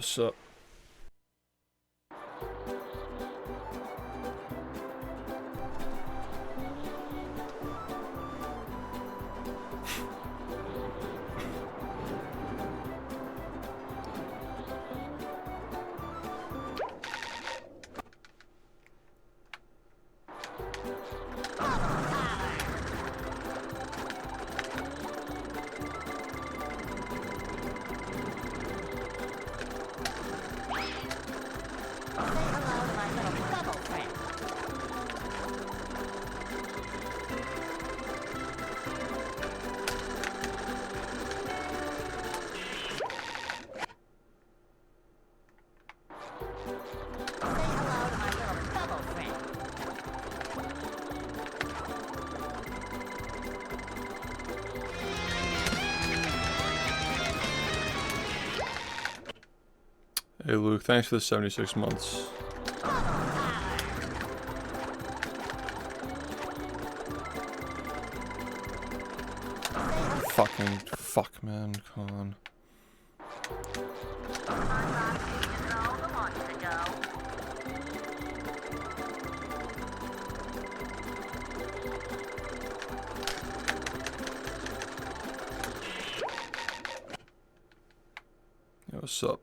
What's up? Hey Luke, thanks for the 76 months. Fucking fuck, man, con. Yo, what's up?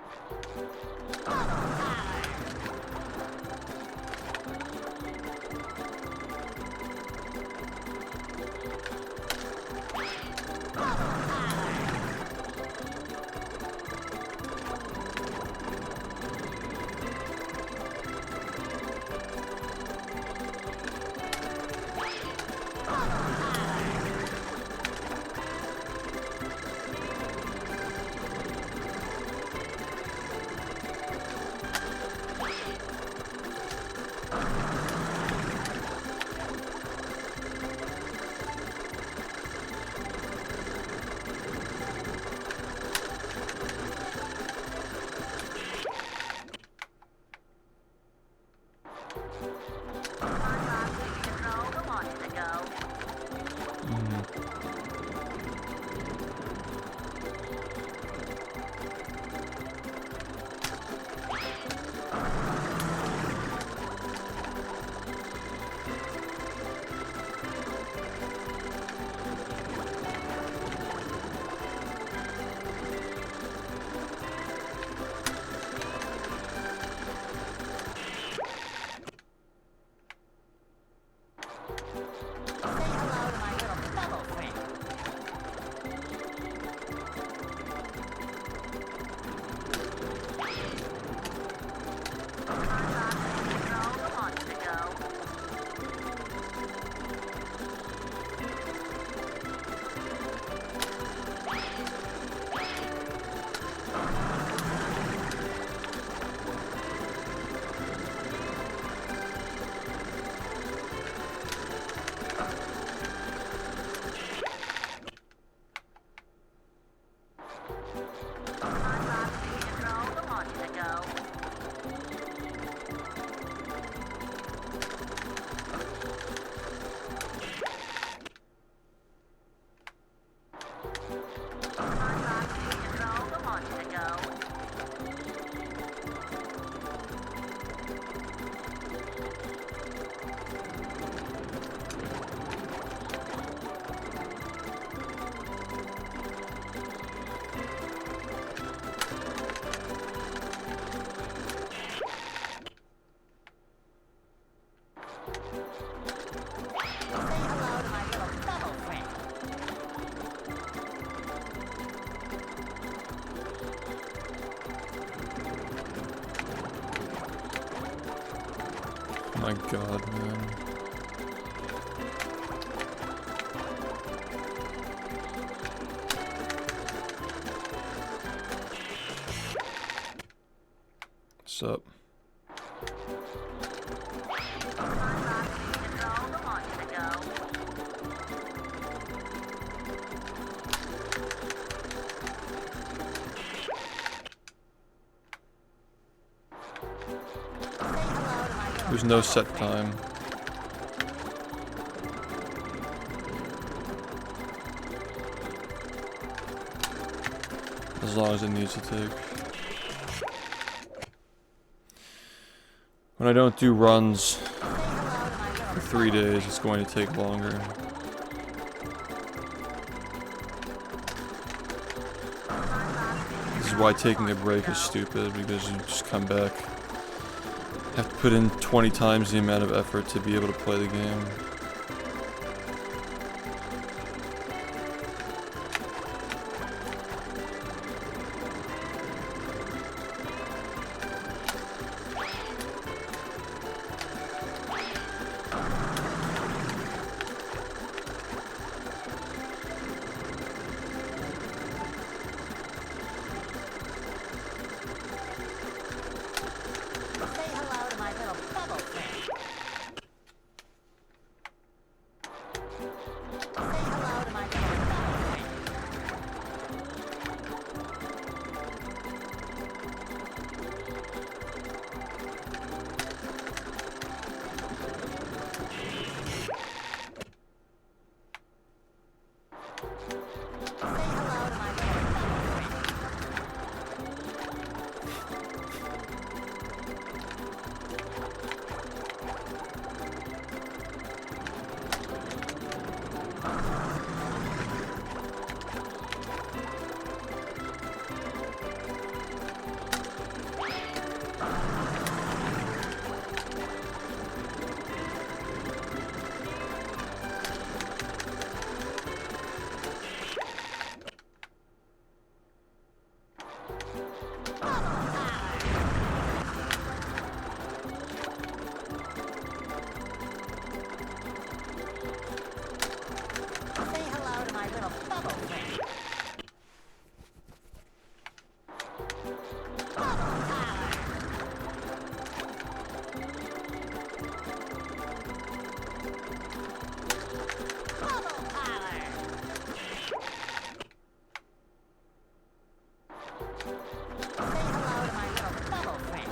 My god, man. What's up? There's no set time. As long as it needs to take. When I don't do runs for 3 days, it's going to take longer. This is why taking a break is stupid, because you just come back. Have to put in 20 times the amount of effort to be able to play the game. Say hello to my little bubble friend. Say hello to my little bubble friend. Say hello to my little bubble friend. Say hello to my little bubble friend. Bubble power. Bubble power. Say hello to my little bubble friend.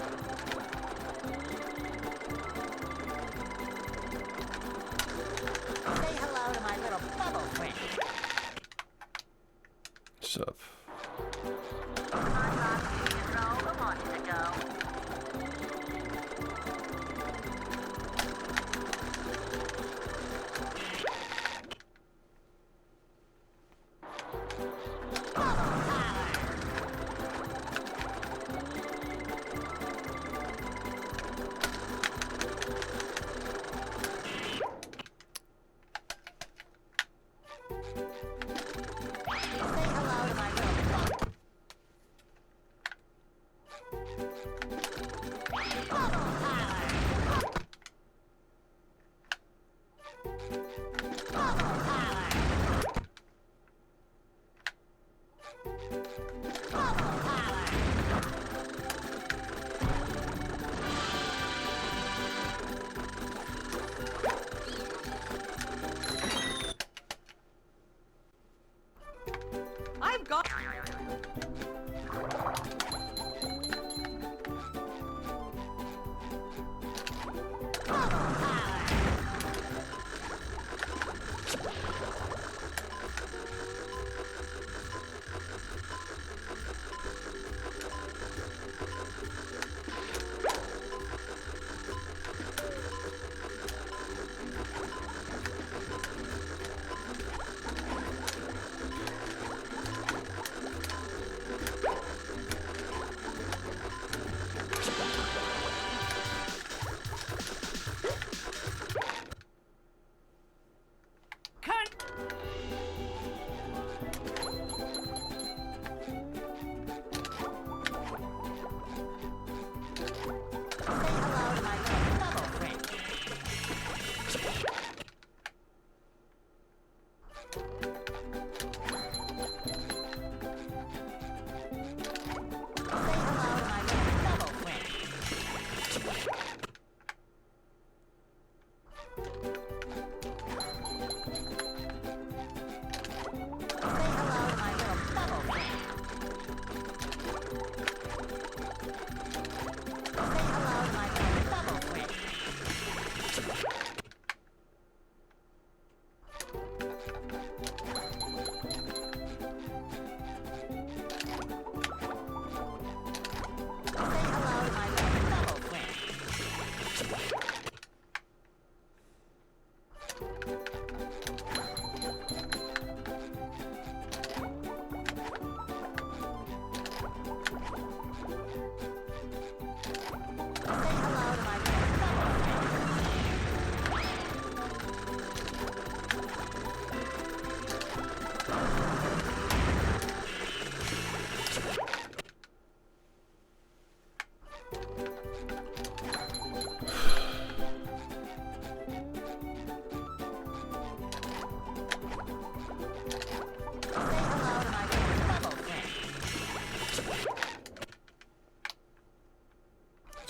Say hello to my little bubble friend. What's up? Say hello to my little bubble. Bubble power. Bubble power. Bubble power. I've got. Bubble power.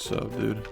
What's up, dude?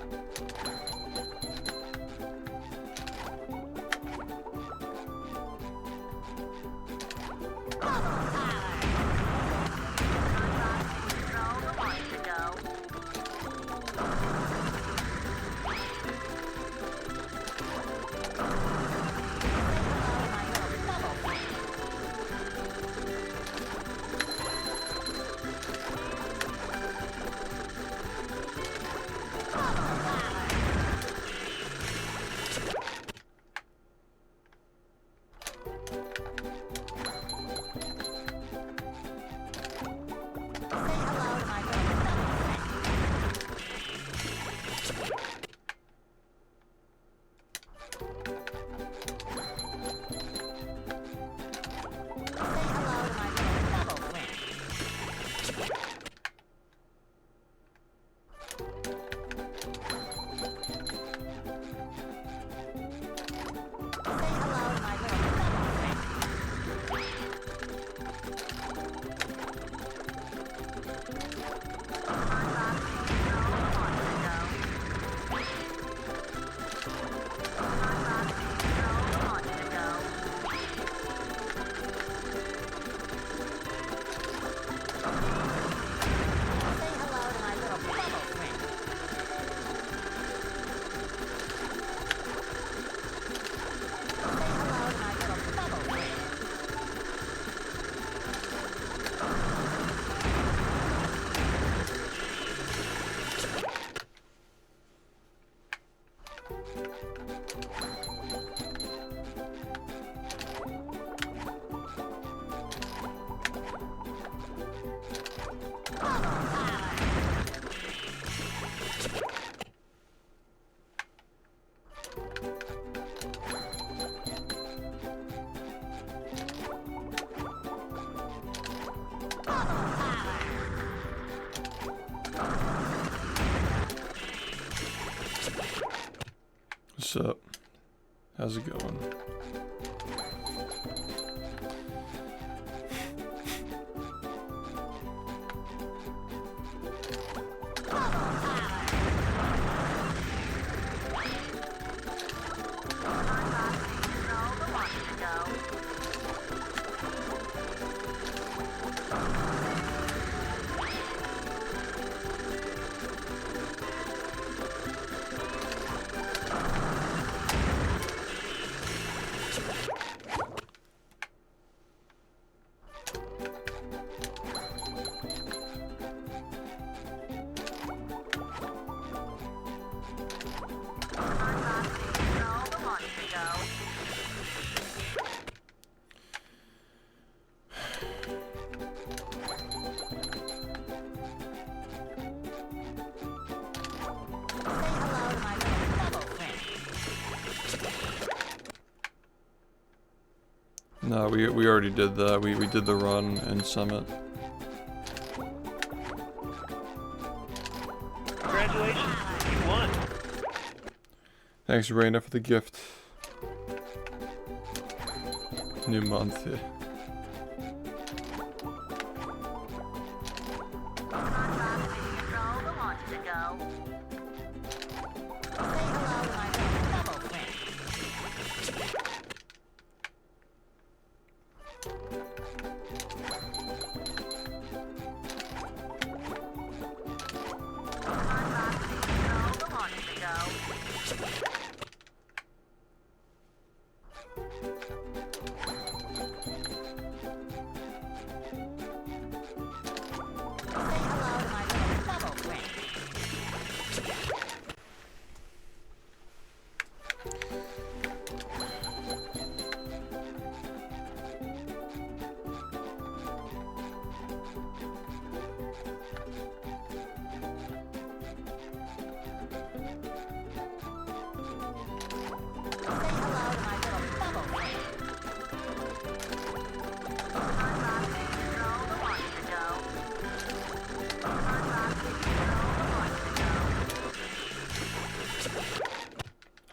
What's up? How's it going? No, we already did that. We did the run in Summit. Congratulations, you won. Thanks, Raina, for the gift. New month, yeah.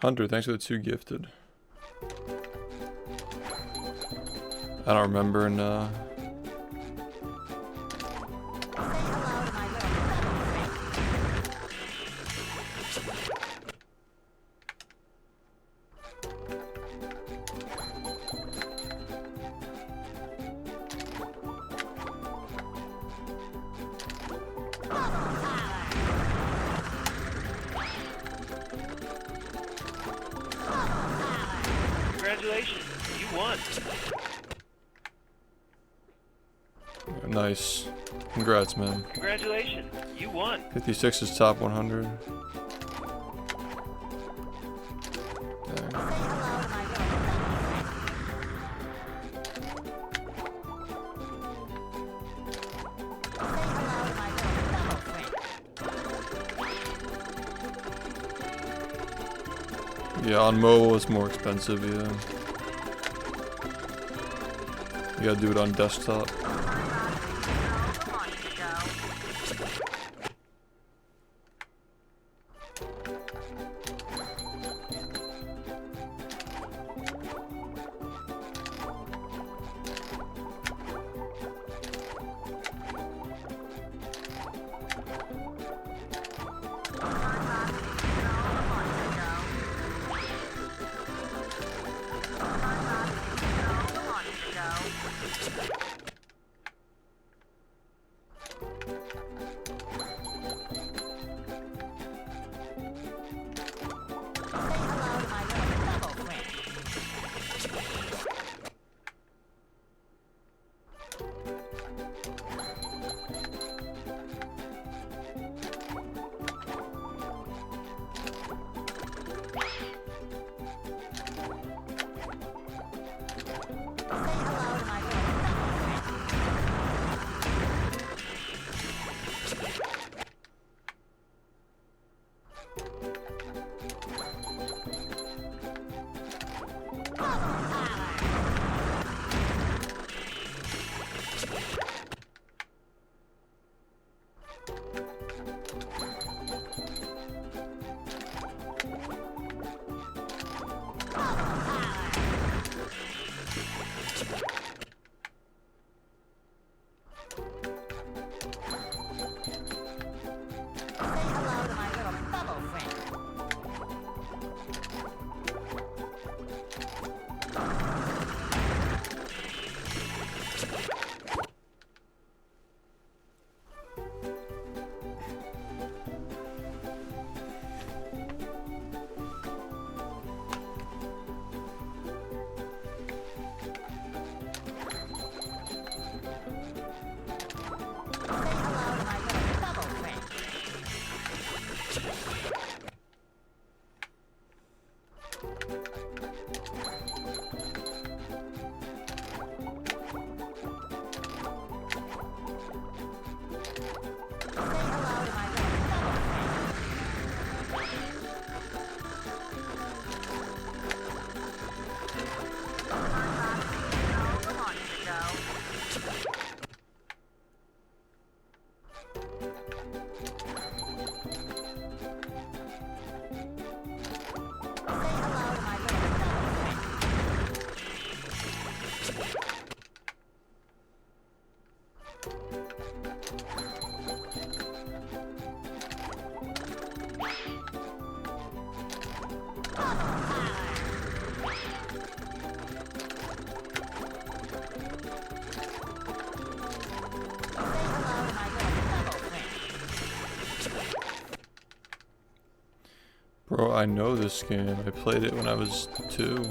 Hunter, thanks for the 2 gifted. I don't remember, no. Nice. Congrats, man. Congratulations, you won. 56 is top 100. Dang. Yeah, on mobile it's more expensive, yeah. You gotta do it on desktop. Bro, I know this game. I played it when I was 2.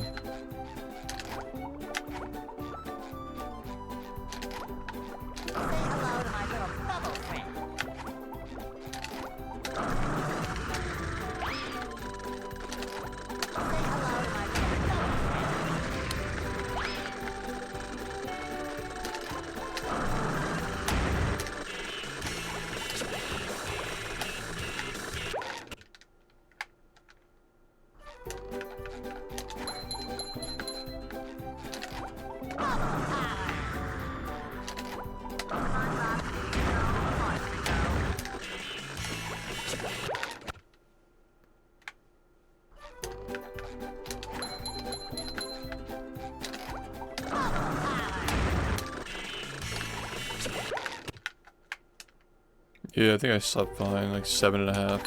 Yeah, I think I slept fine, like 7.5.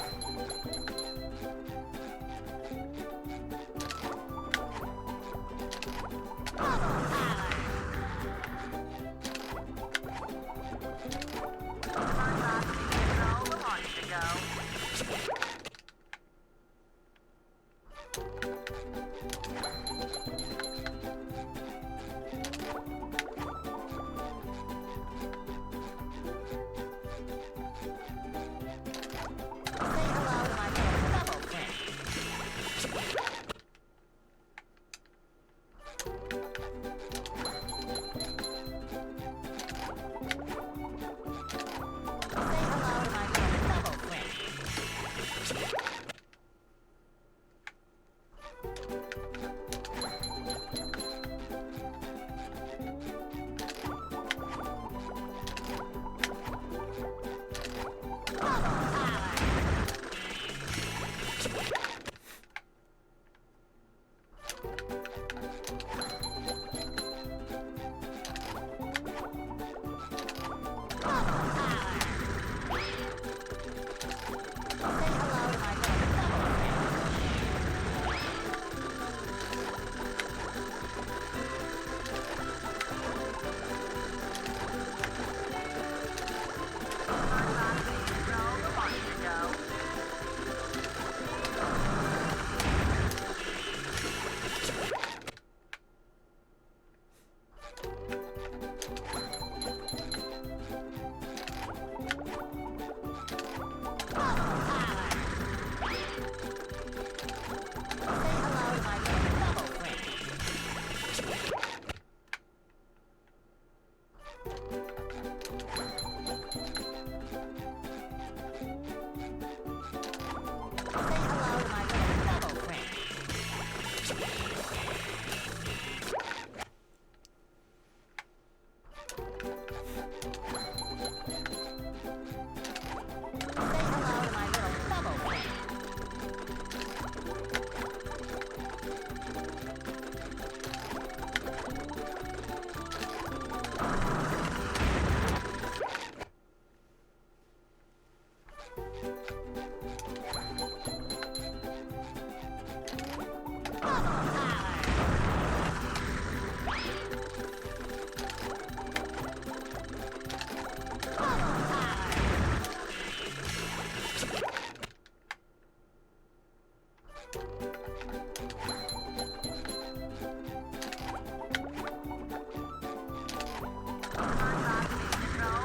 hello to my little double friend. Say hello to my little double friend. Say hello to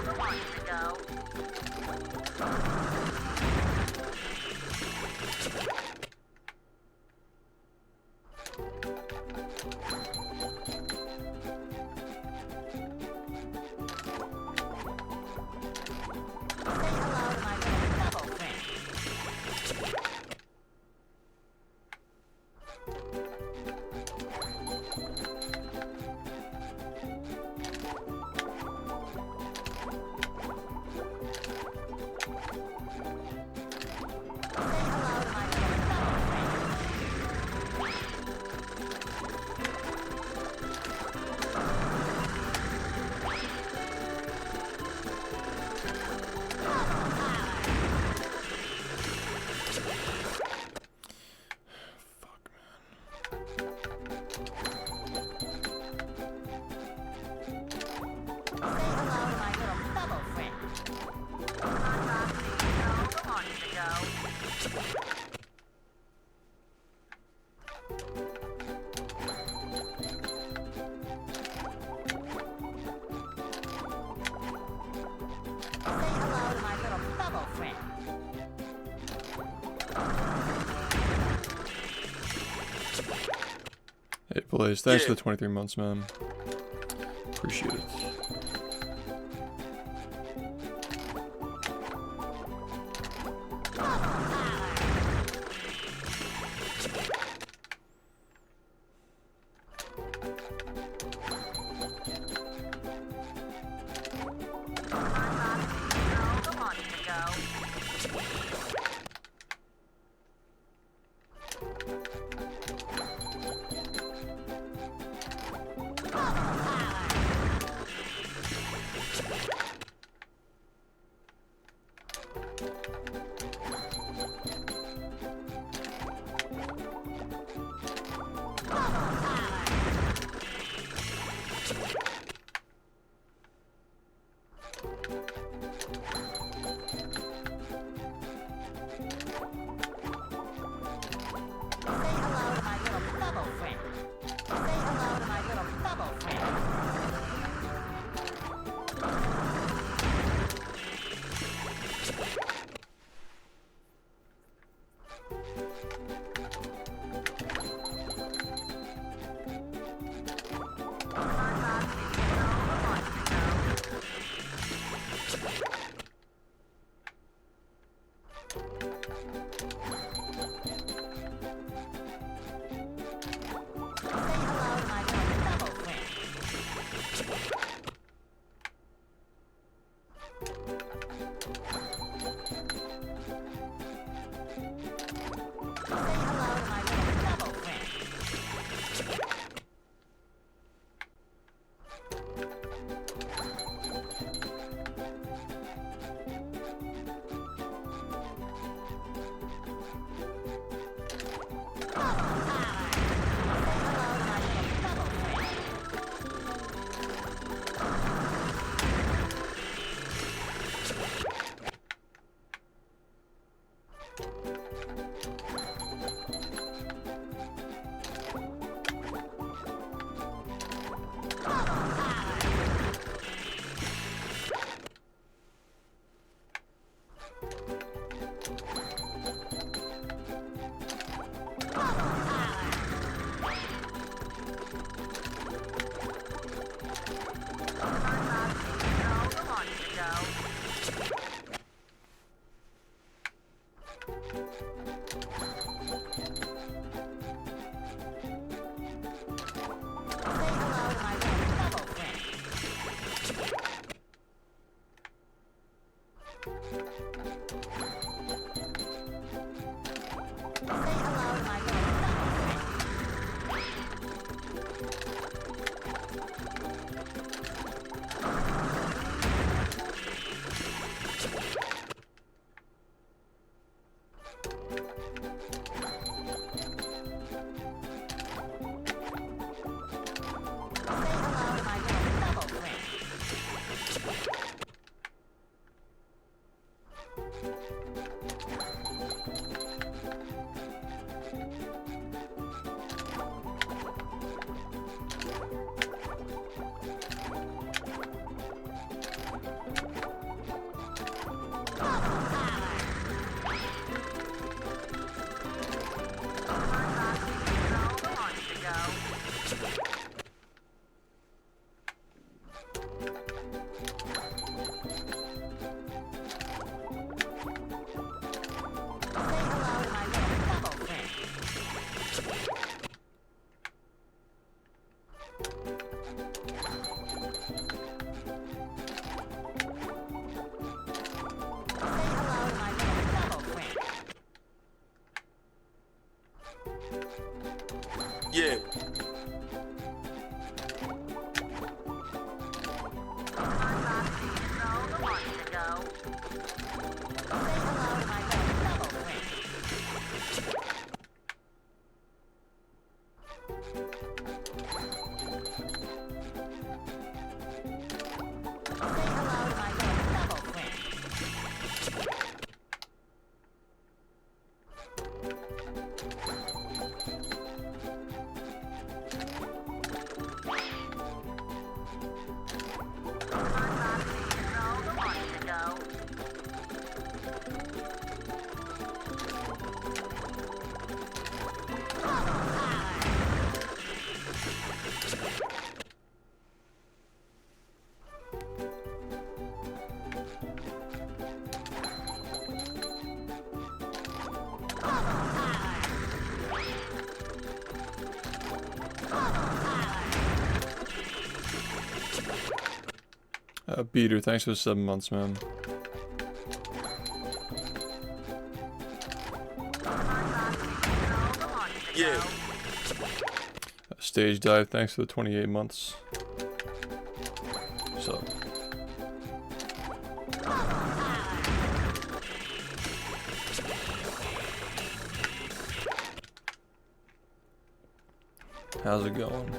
my little double friend. Say hello to my little double friend. Fuck, man. Say hello to my little double friend. Say hello to my little double friend. Hey, Blaze, thanks for the 23 months, man. Appreciate it. Beater, thanks for the 7 months, man. Yeah. Stage Dive, thanks for the 28 months. So. How's it going?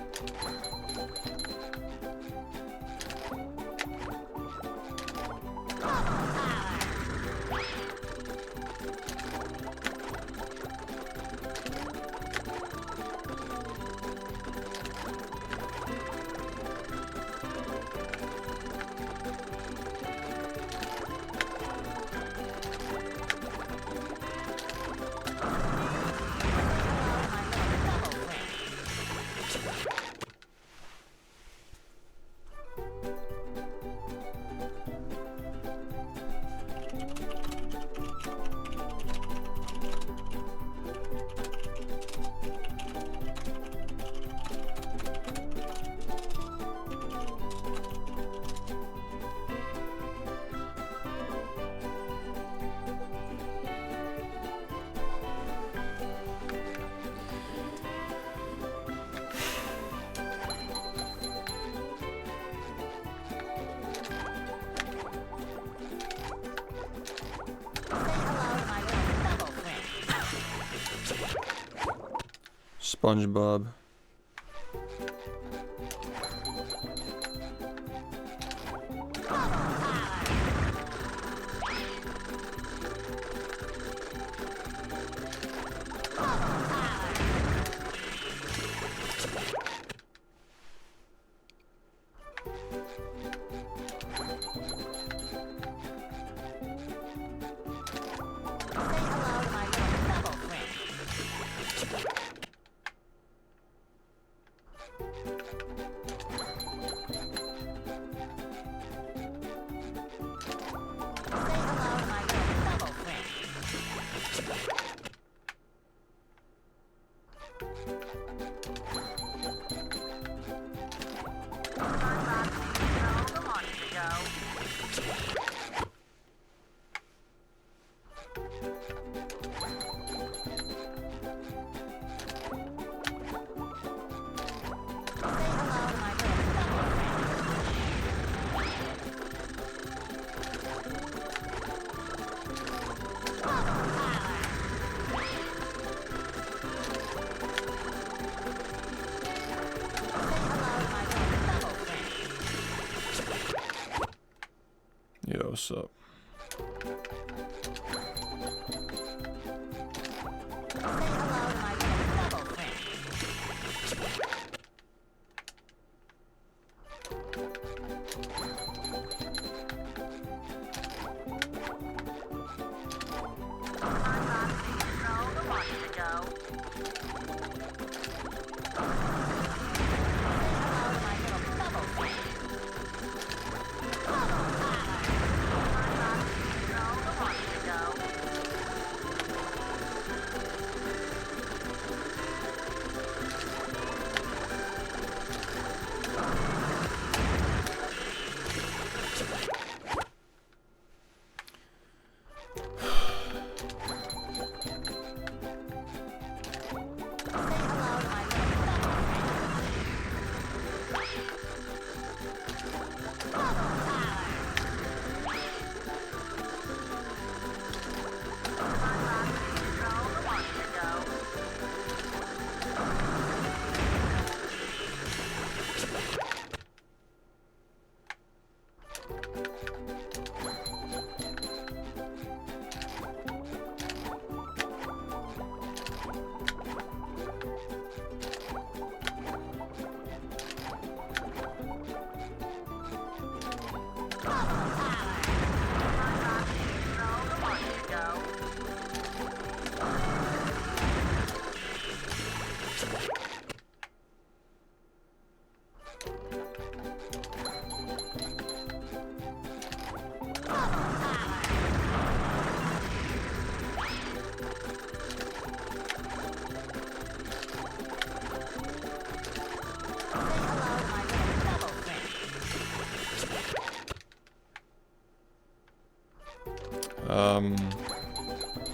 SpongeBob. Yo, what's up?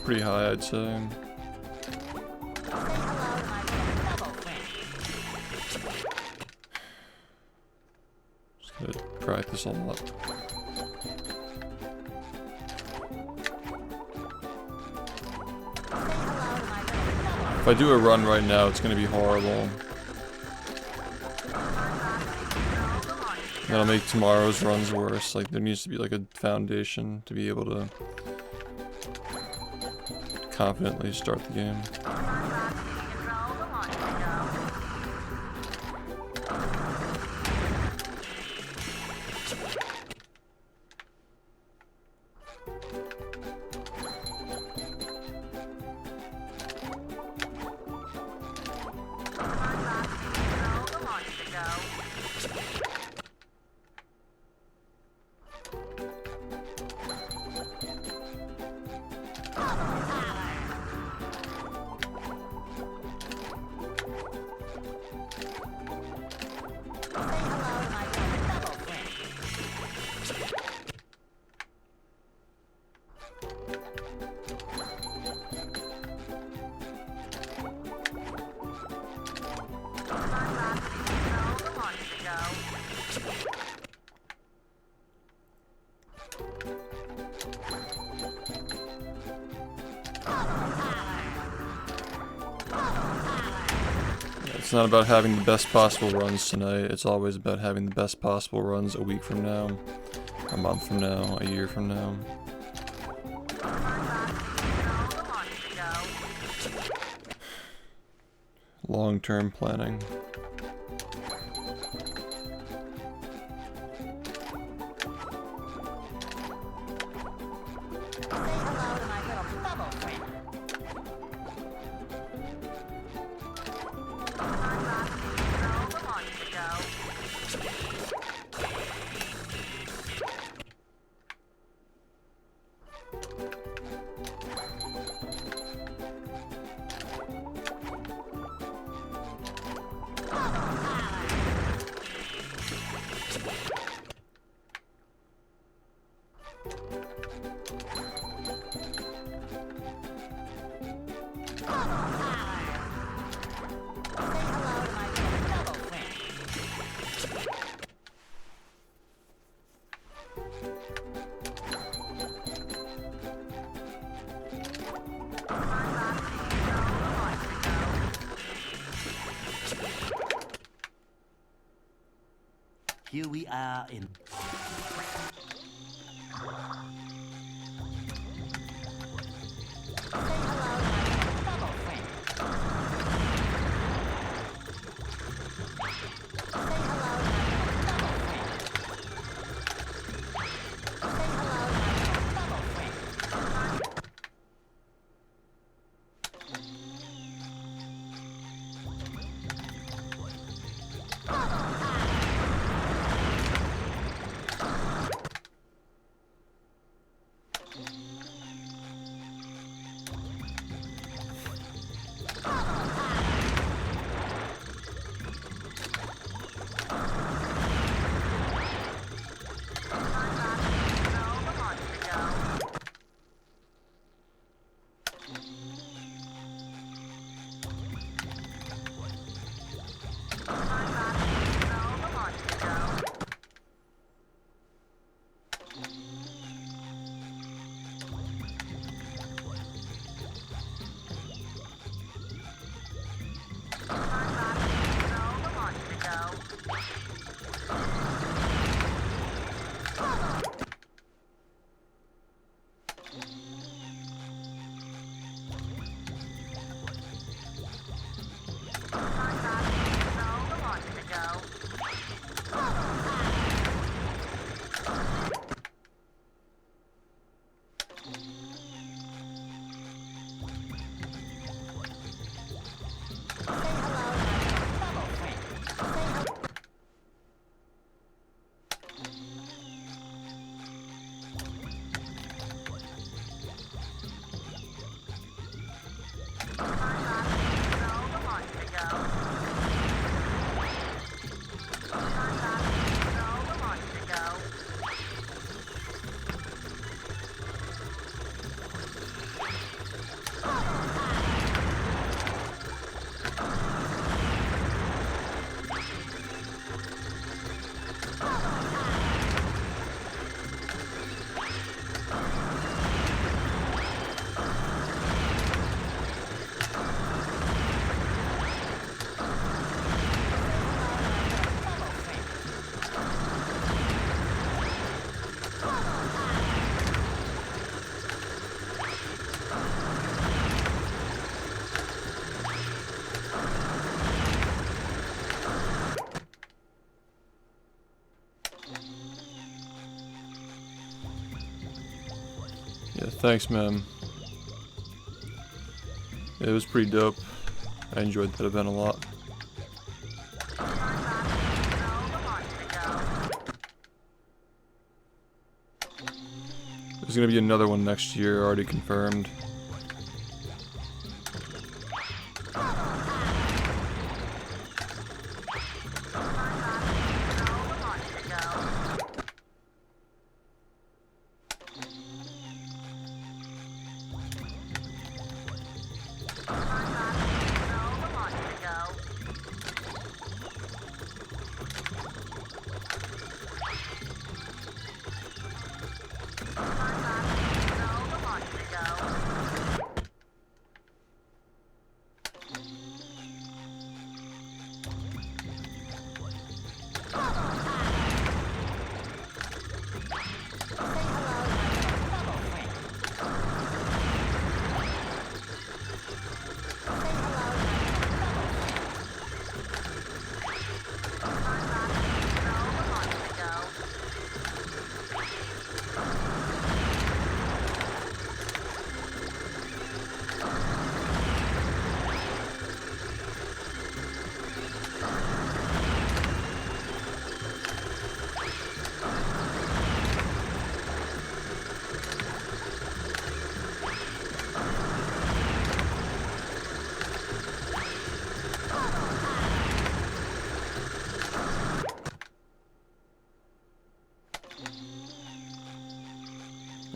Pretty high, I'd say. Say hello to my little double friend. Just gonna practice a lot. Say hello to my little double. If I do a run right now, it's gonna be horrible. That'll make tomorrow's runs worse. Like, there needs to be like a foundation to be able to confidently start the game. It's not about having the best possible runs tonight, it's always about having the best possible runs a week from now, a month from now, a year from now. Long-term planning. Here we are in. Yeah, thanks, man. It was pretty dope. I enjoyed that event a lot. There's gonna be another one next year, already confirmed.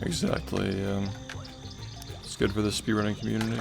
Exactly, it's good for the speedrunning community.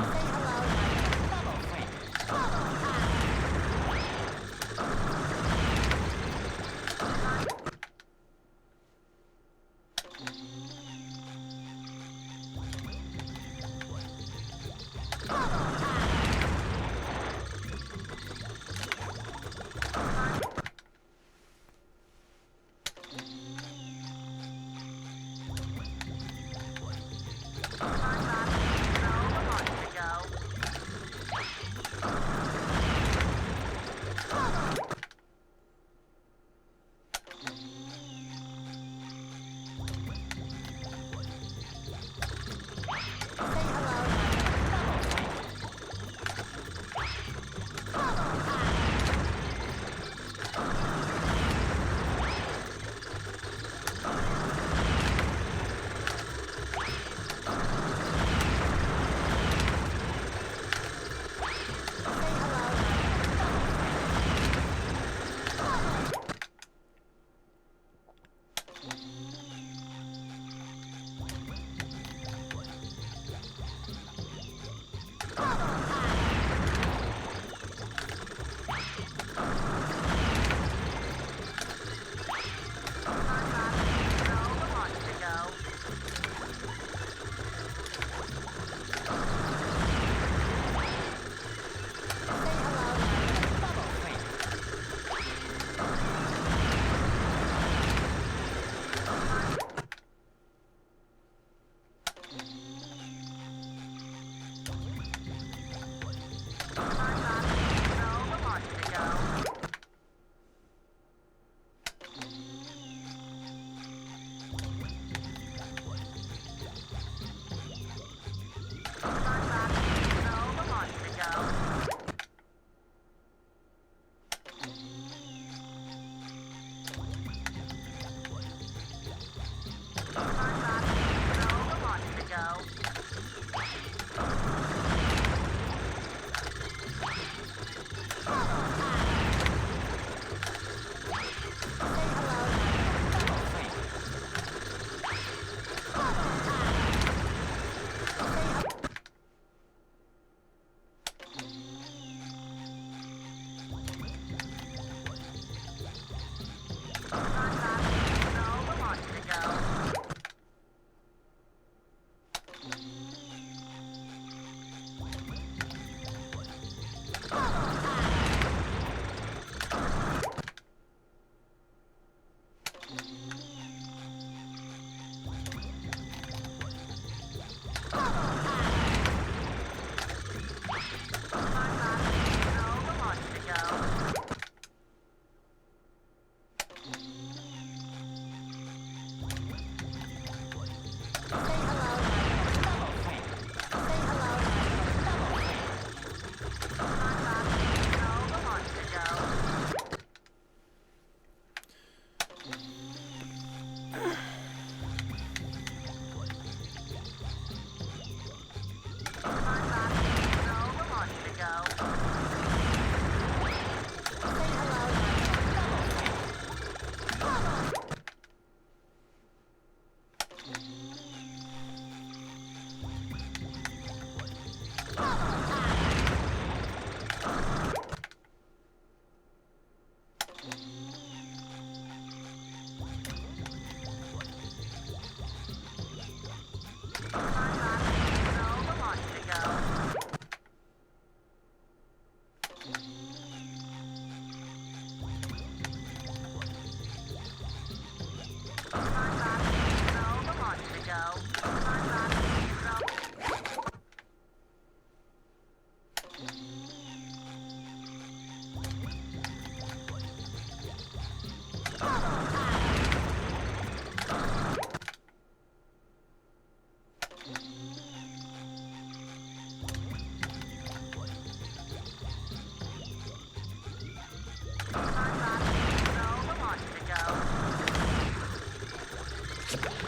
Huh?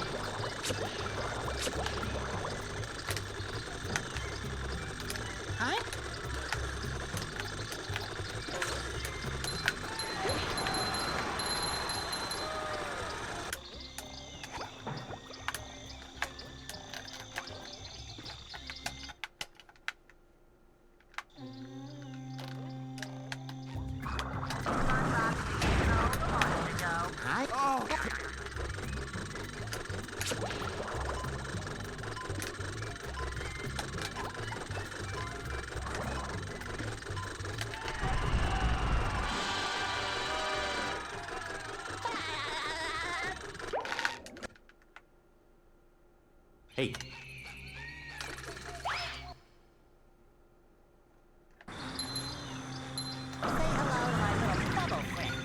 Hey. Say hello to my little bubble friend.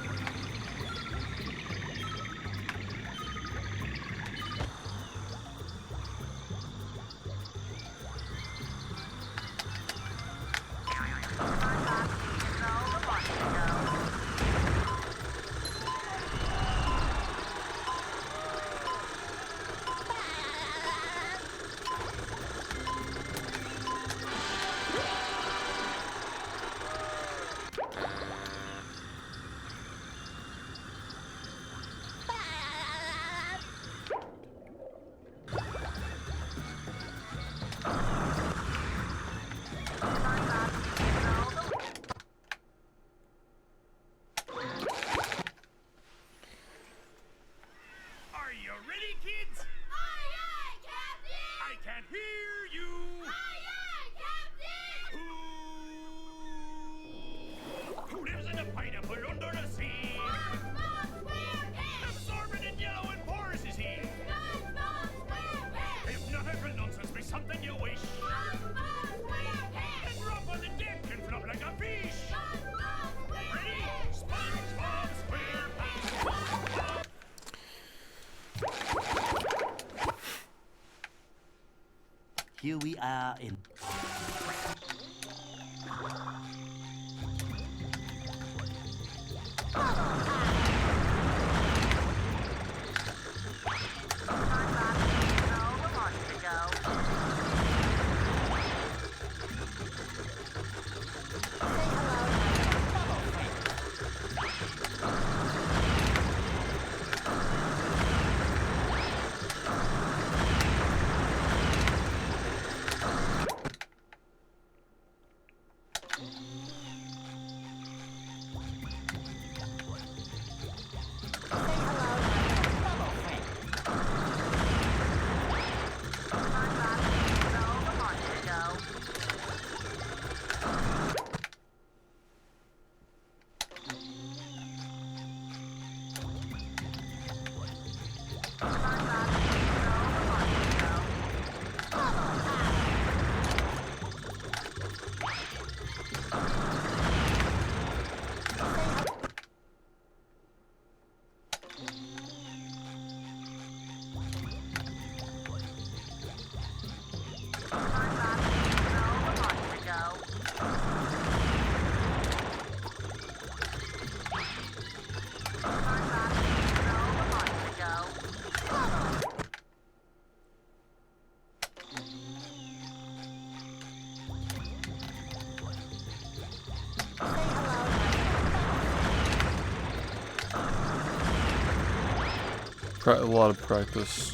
Are you ready, kids? Aye, aye, Captain! I can hear you. Aye, aye, Captain! Who lives in a pineapple under the sea? SpongeBob SquarePants! Absorbent and yellow and porous is he. SpongeBob SquarePants! Hypnotical nonsense be something you wish. SpongeBob SquarePants! And drop on the deck and flop like a fish. SpongeBob Ready? SquarePants! SpongeBob SquarePants. SpongeBob. Here we are in. A lot of practice.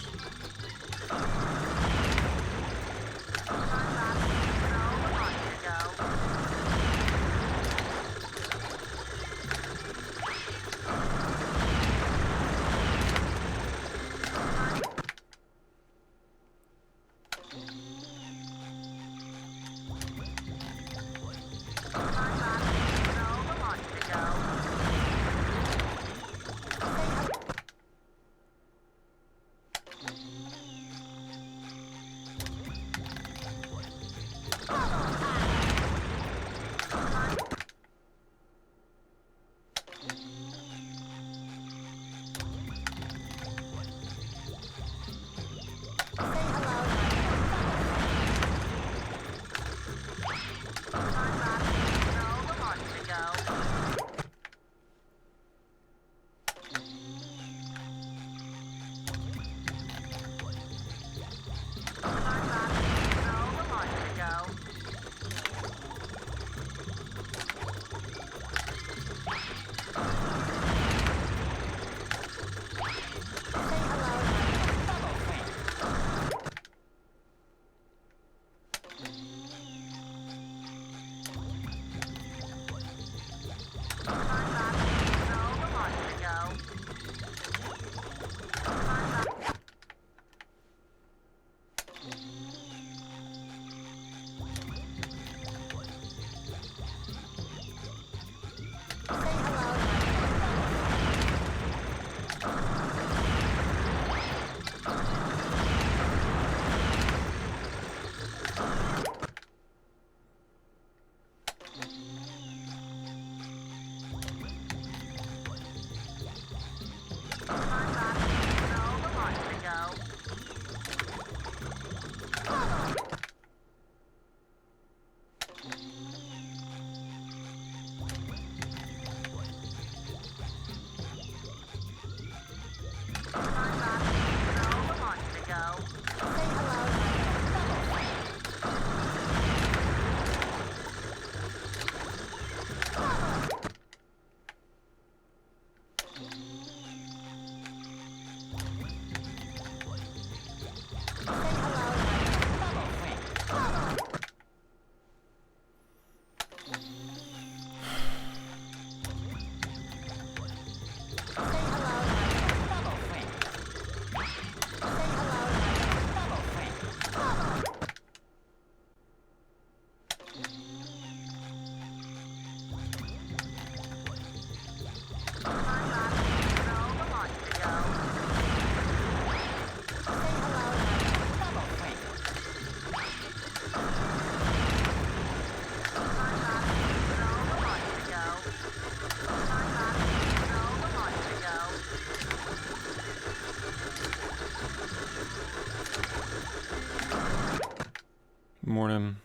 Morning.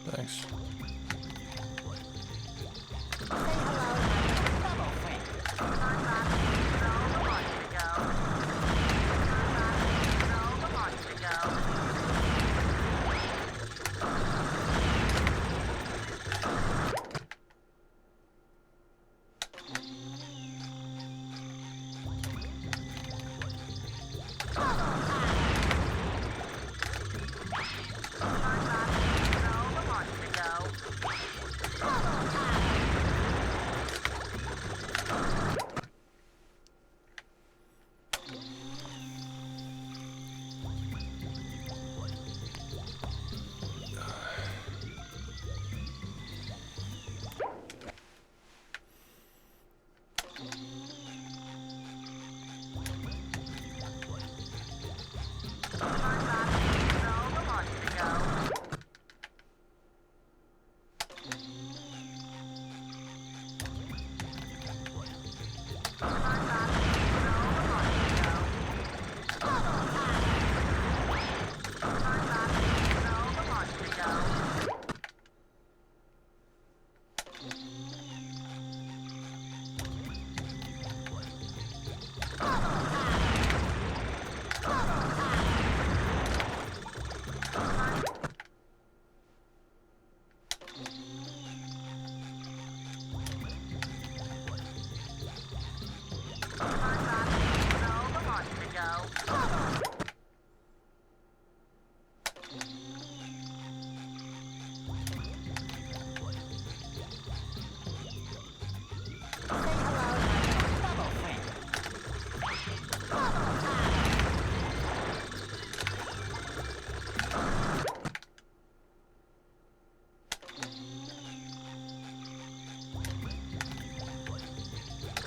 Thanks.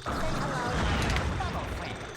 Say hello to my bubble friend.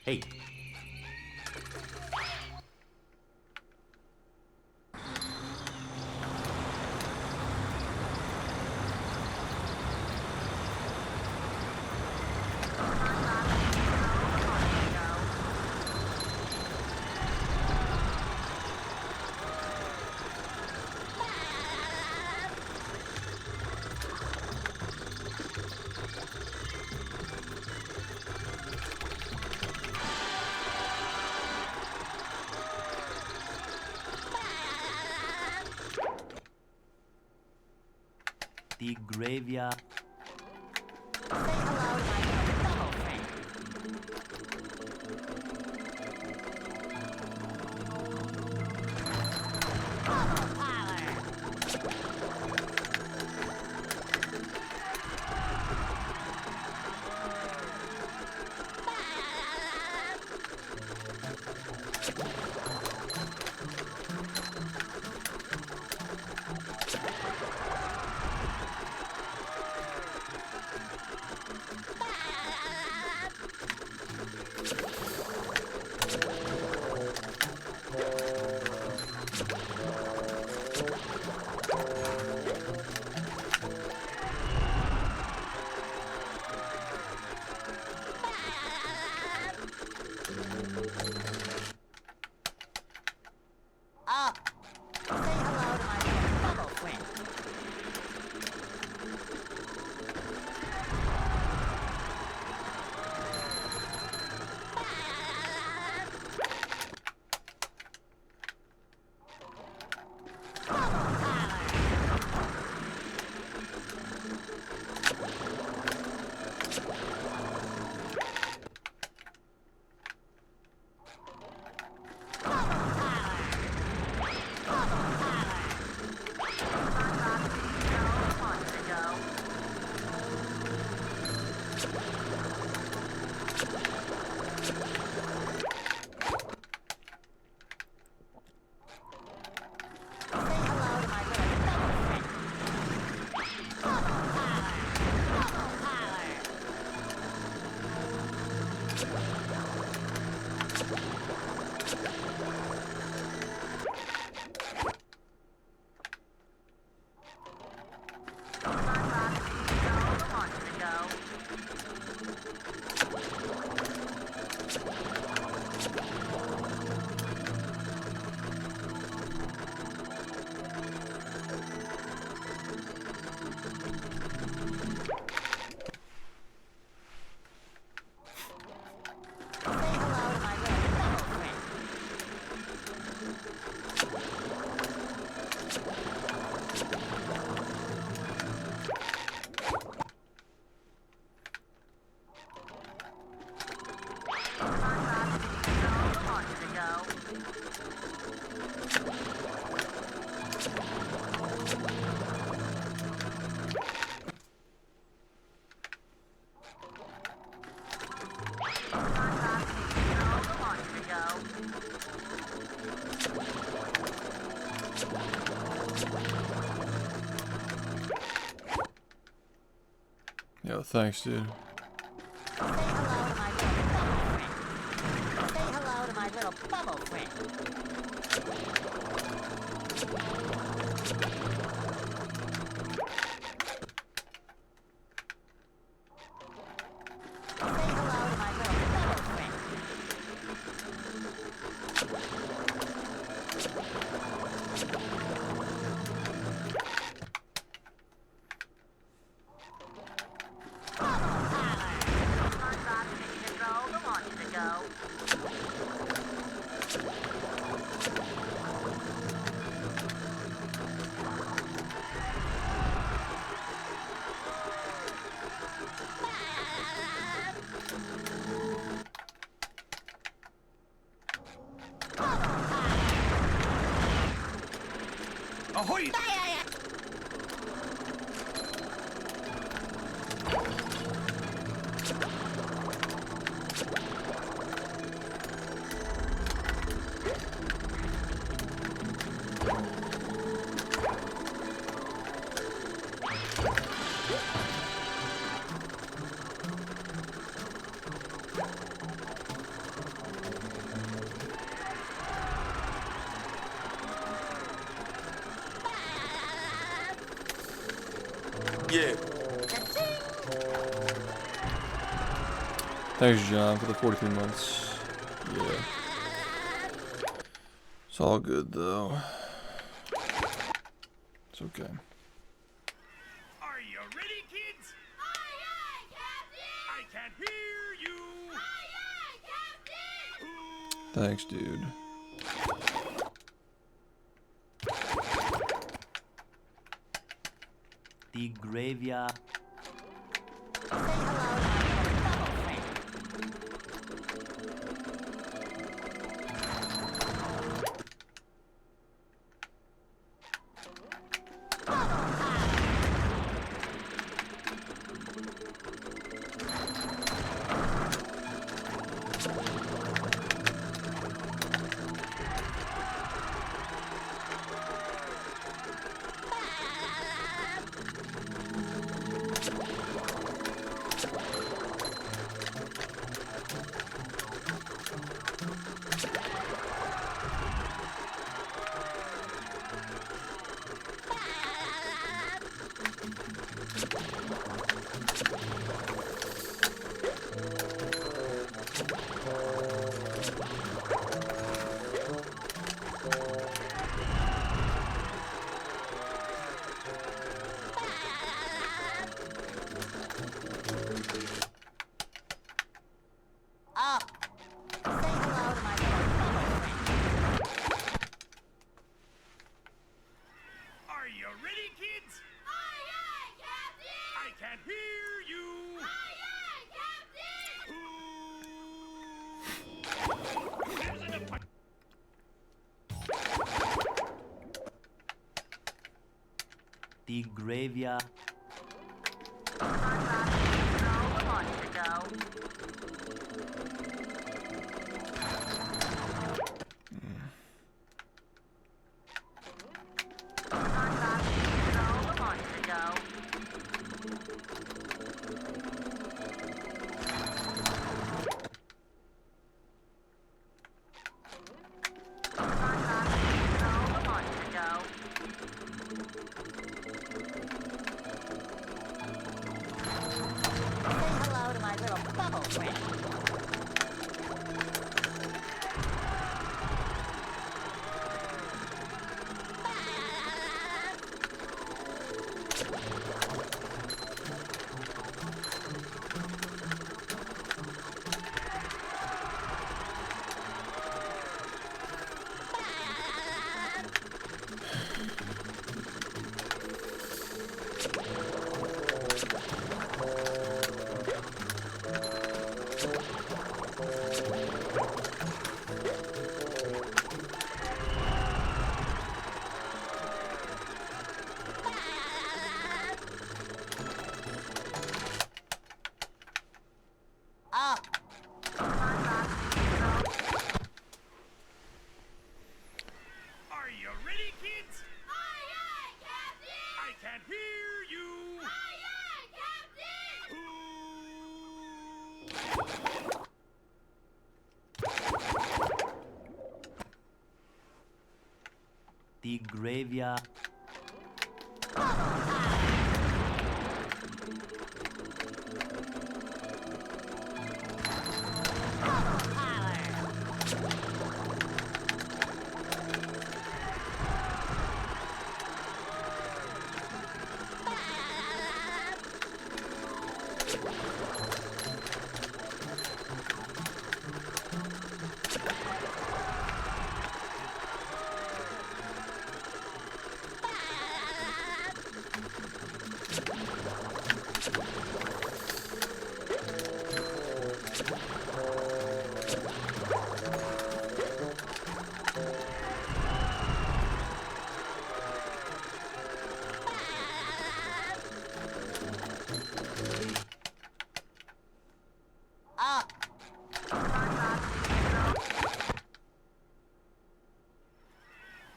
Hey. The graveyard. Say hello to my little bubble friend. Bubble parlor. Say hello to my little bubble friend. Bubble parlor. Yo, thanks, dude. Say hello to my little bubble friend. Ahoy! Yeah. Thanks, John, for the 43 months. Yeah. It's all good, though. It's okay. Are you ready, kids? Aye, aye, Captain! I can't hear you. Aye, aye, Captain! Thanks, dude. The graveyard. Say hello to my little bubble friend. Up. Say hello to my little bubble friend. Are you ready, kids? Aye, aye, Captain! I can't hear you. Aye, aye, Captain! Who lives in a pipe? The graveyard. Say hello to my little bubble friend. Up. Are you ready, kids? Aye, aye, Captain! I can't hear you. Aye, aye, Captain! The graveyard. Up.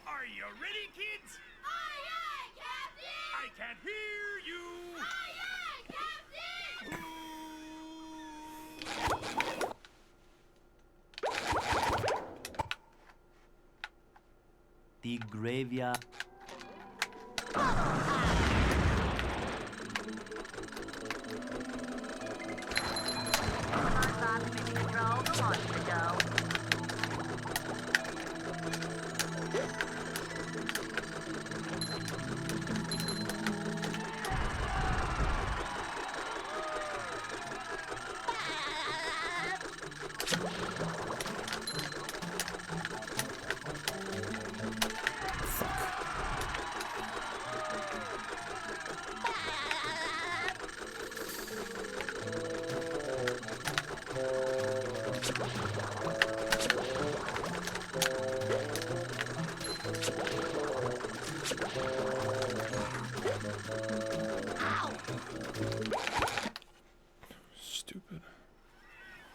Are you ready, kids? Aye, aye, Captain! I can't hear you. Aye, aye, Captain! The graveyard. Stupid.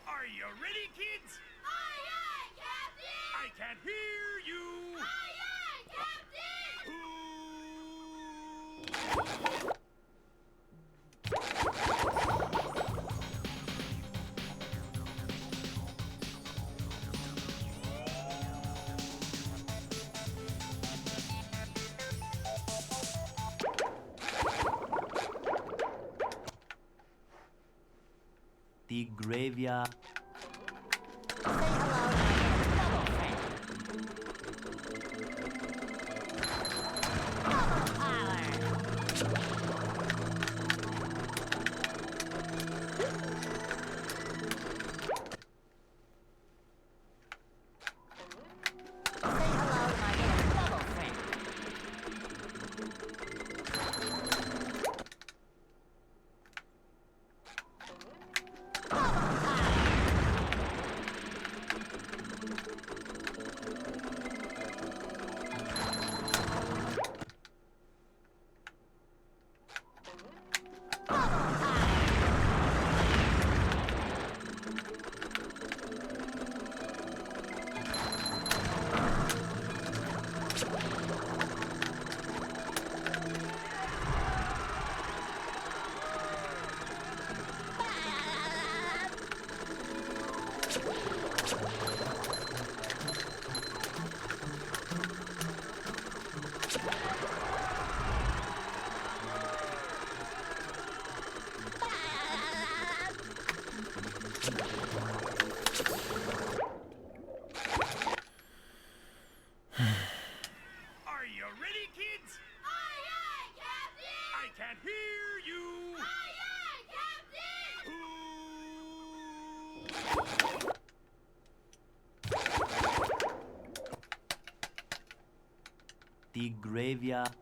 Are you ready, kids? Aye, aye, Captain! I can't hear you. Aye, aye, Captain! The graveyard. Say hello to my little friend. Are you ready, kids? Aye, aye, Captain! I can't hear you. Aye, aye, Captain! The graveyard.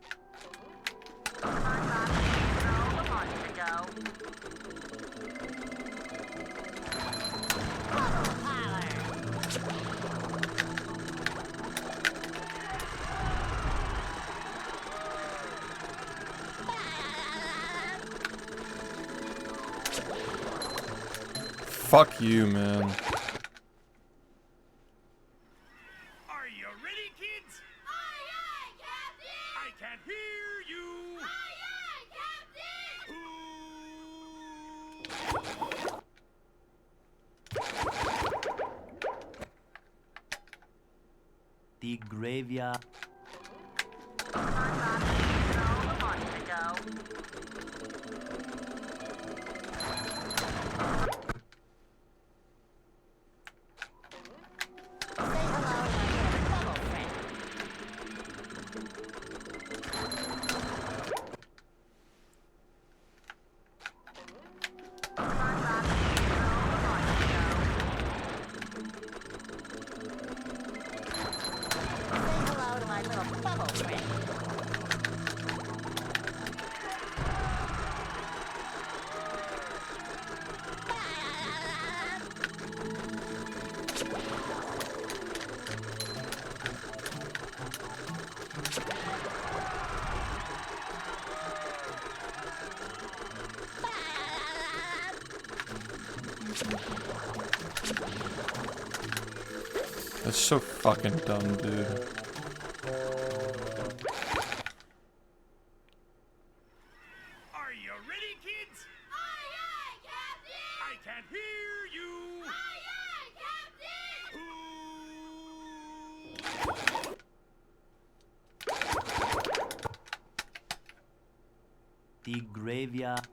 Fuck you, man. Are you ready, kids? Aye, aye, Captain! I can't hear you. Aye, aye, Captain! The graveyard. That's so fucking dumb, dude. Are you ready, kids? Aye, aye, Captain! I can't hear you. Aye, aye, Captain! The graveyard.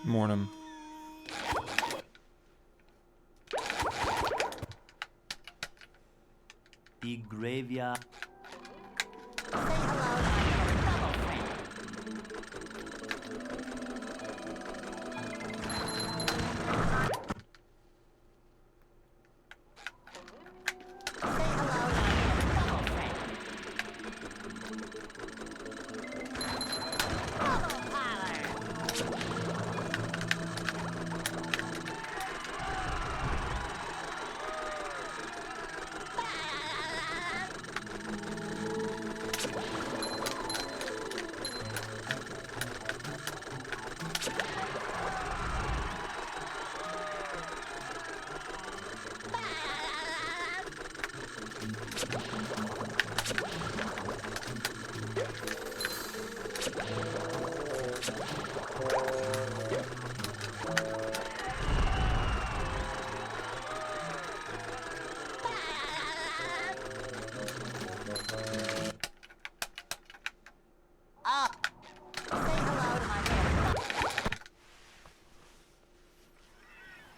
Mourn him. The graveyard. Say hello to my little bubble friend. Say hello to my little bubble friend. Bubble parlor.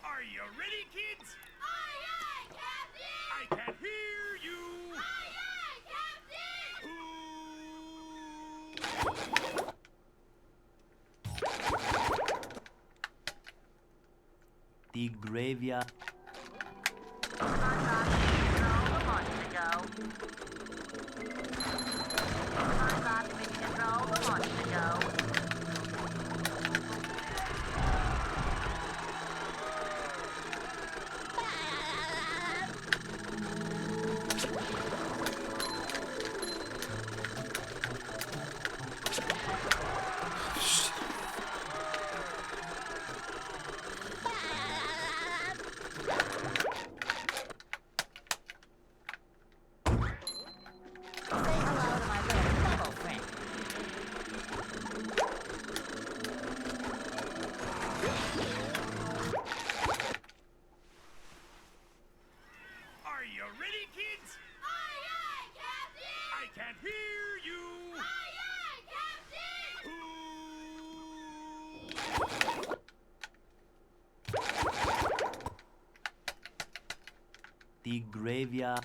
Are you ready, kids? Aye, aye, Captain! I can't hear you. Aye, aye, Captain! The graveyard. Are you ready, kids? Aye, aye, Captain! I can't hear you. Aye, aye, Captain! The graveyard.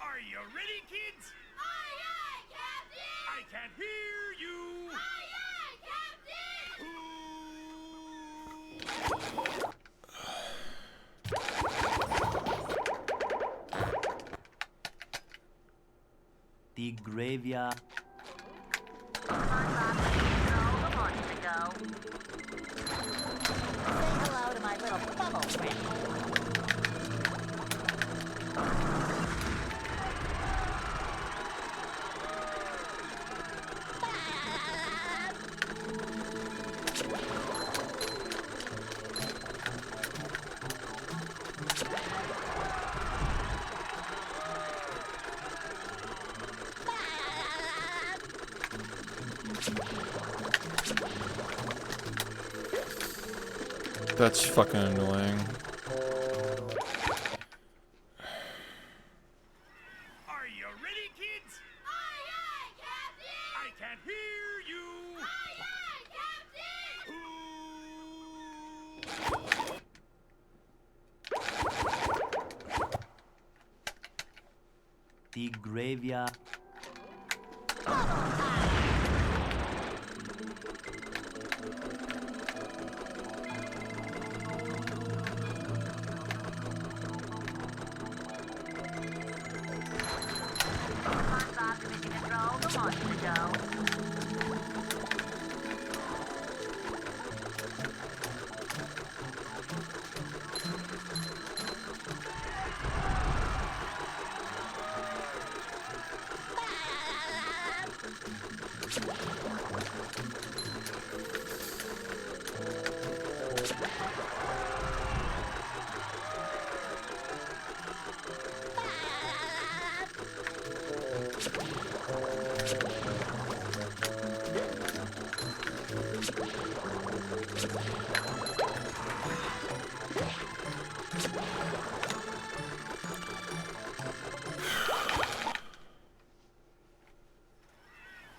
Are you ready, kids? Aye, aye, Captain! I can't hear you. Aye, aye, Captain! The graveyard. Hello to my little bubble friend. That's fucking annoying. Are you ready, kids? Aye, aye, Captain! I can't hear you. Aye, aye, Captain! The graveyard.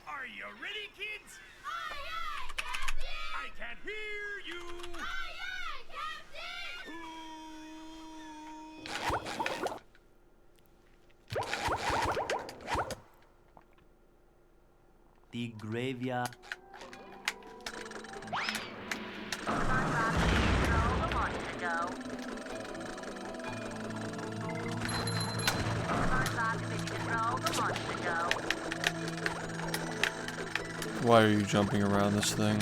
Are you ready, kids? Aye, aye, Captain! I can't hear you. Aye, aye, Captain! The graveyard. Why are you jumping around this thing?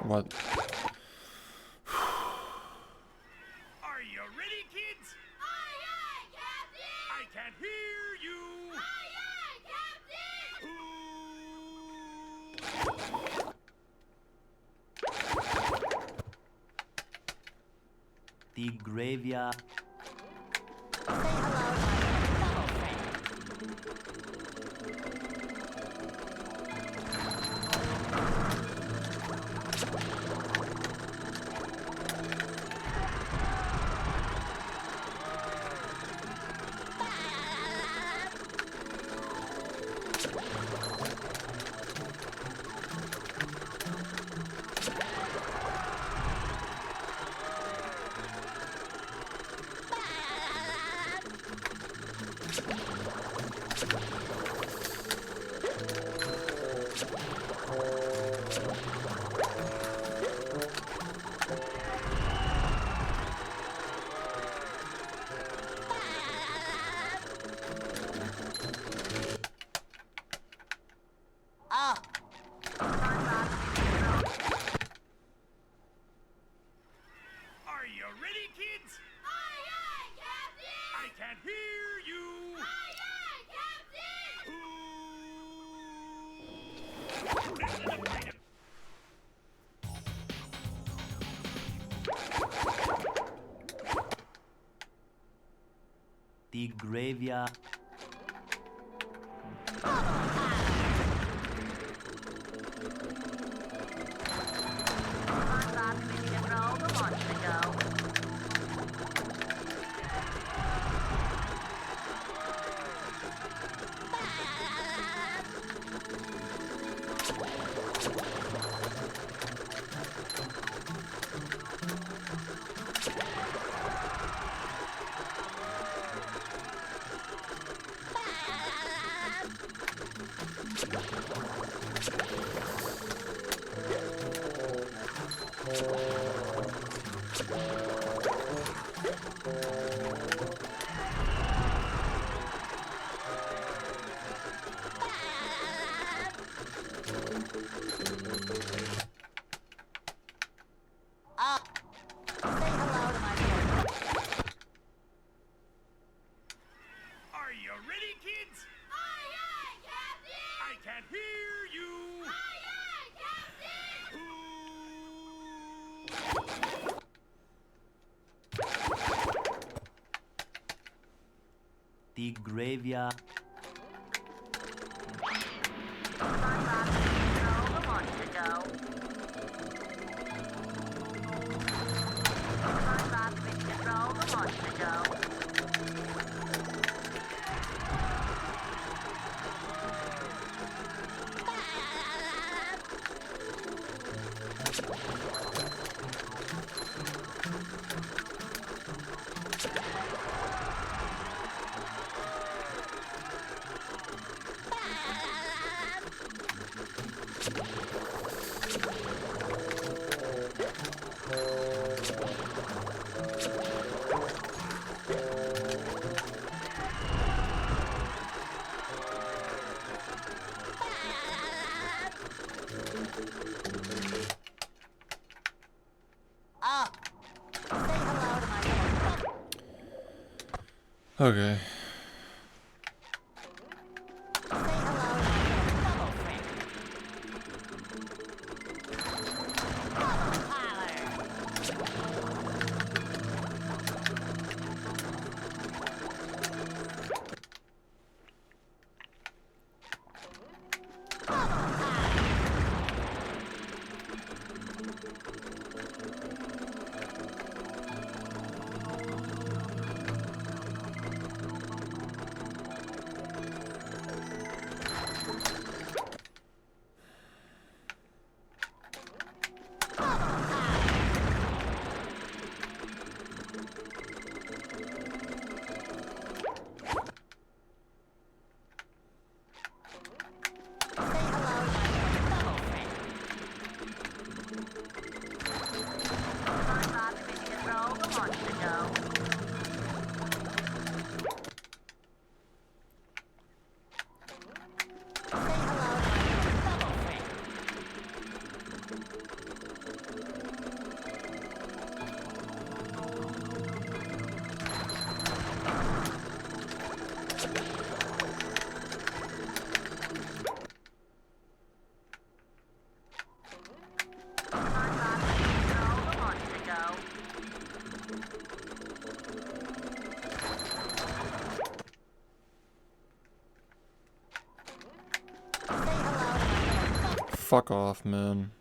What? Are you ready, kids? Aye, aye, Captain! I can't hear you. Aye, aye, Captain! The graveyard. Say hello to my fellow friend. Oh, Are you ready, kids? Aye, aye, Captain! I can't hear you. Aye, aye, Captain! This is a fight. The graveyard. oh. Say hello to my friend. Are you ready, kids? Aye, aye, Captain! I can't hear you. Aye, aye, Captain! The graveyard. Oh, say hello to my little Okay. bubble friend. Bubble parlor. Fuck off, man.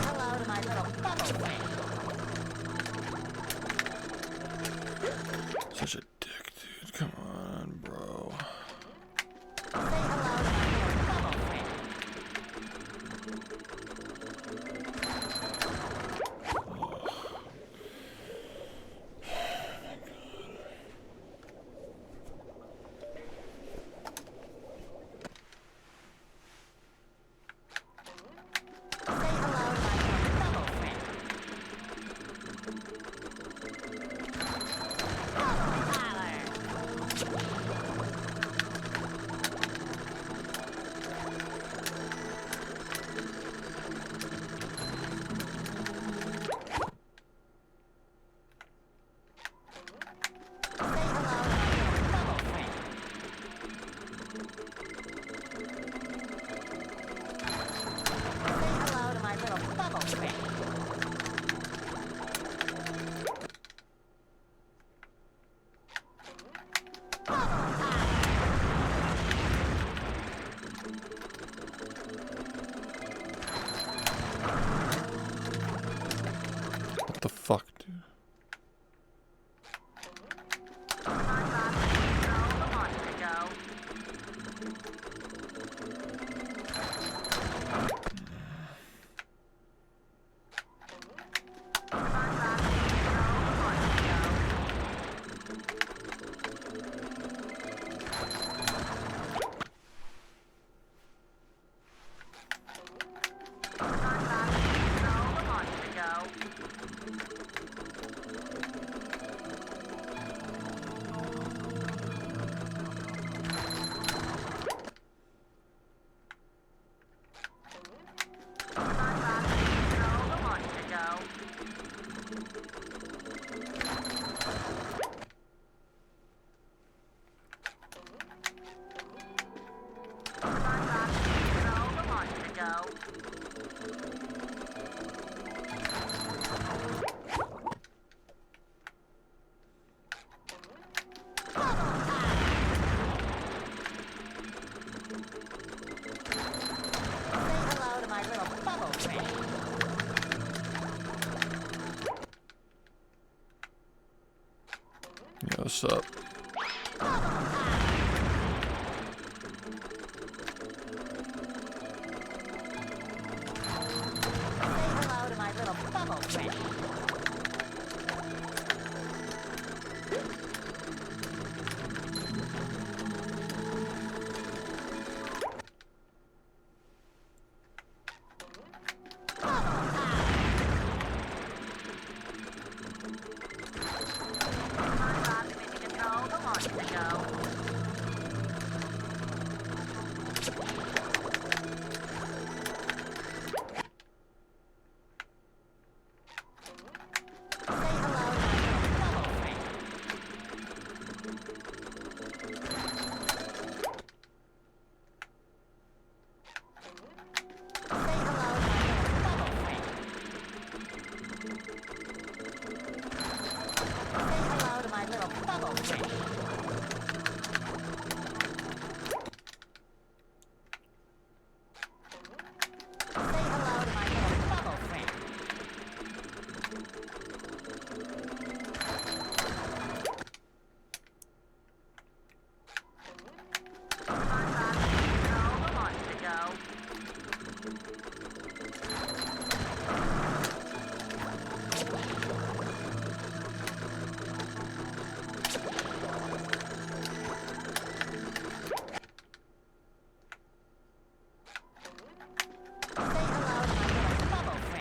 Hello to my little bubble friend. Such a dick, dude. Come on, bro. Say hello to my little bubble friend. Say hello to my little bubble friend. Bubble parlor. Say hello to my little bubble friend. Say hello to my little bubble friend. What the fuck, dude? What's up? Hello to my little bubble friend.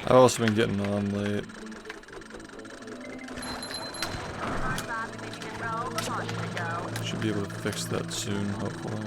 I've also been getting on late. Should be able to fix that soon, hopefully.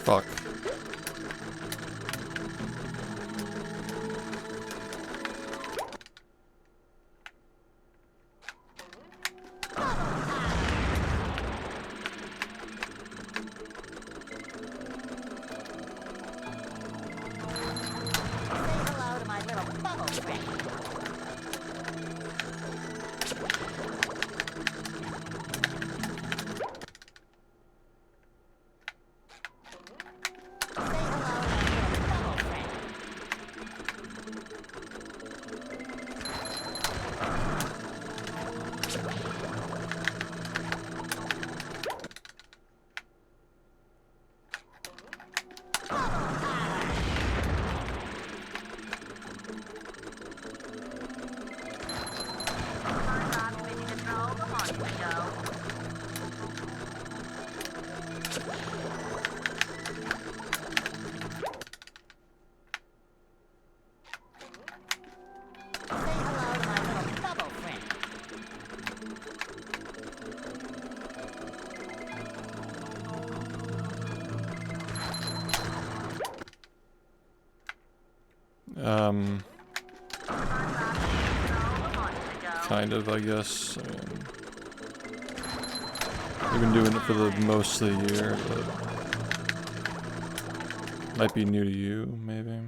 Fuck. Hello to my little bubble friend. Kind of, I guess. I mean, we've been doing it for the most of the year, but might be new to you, maybe.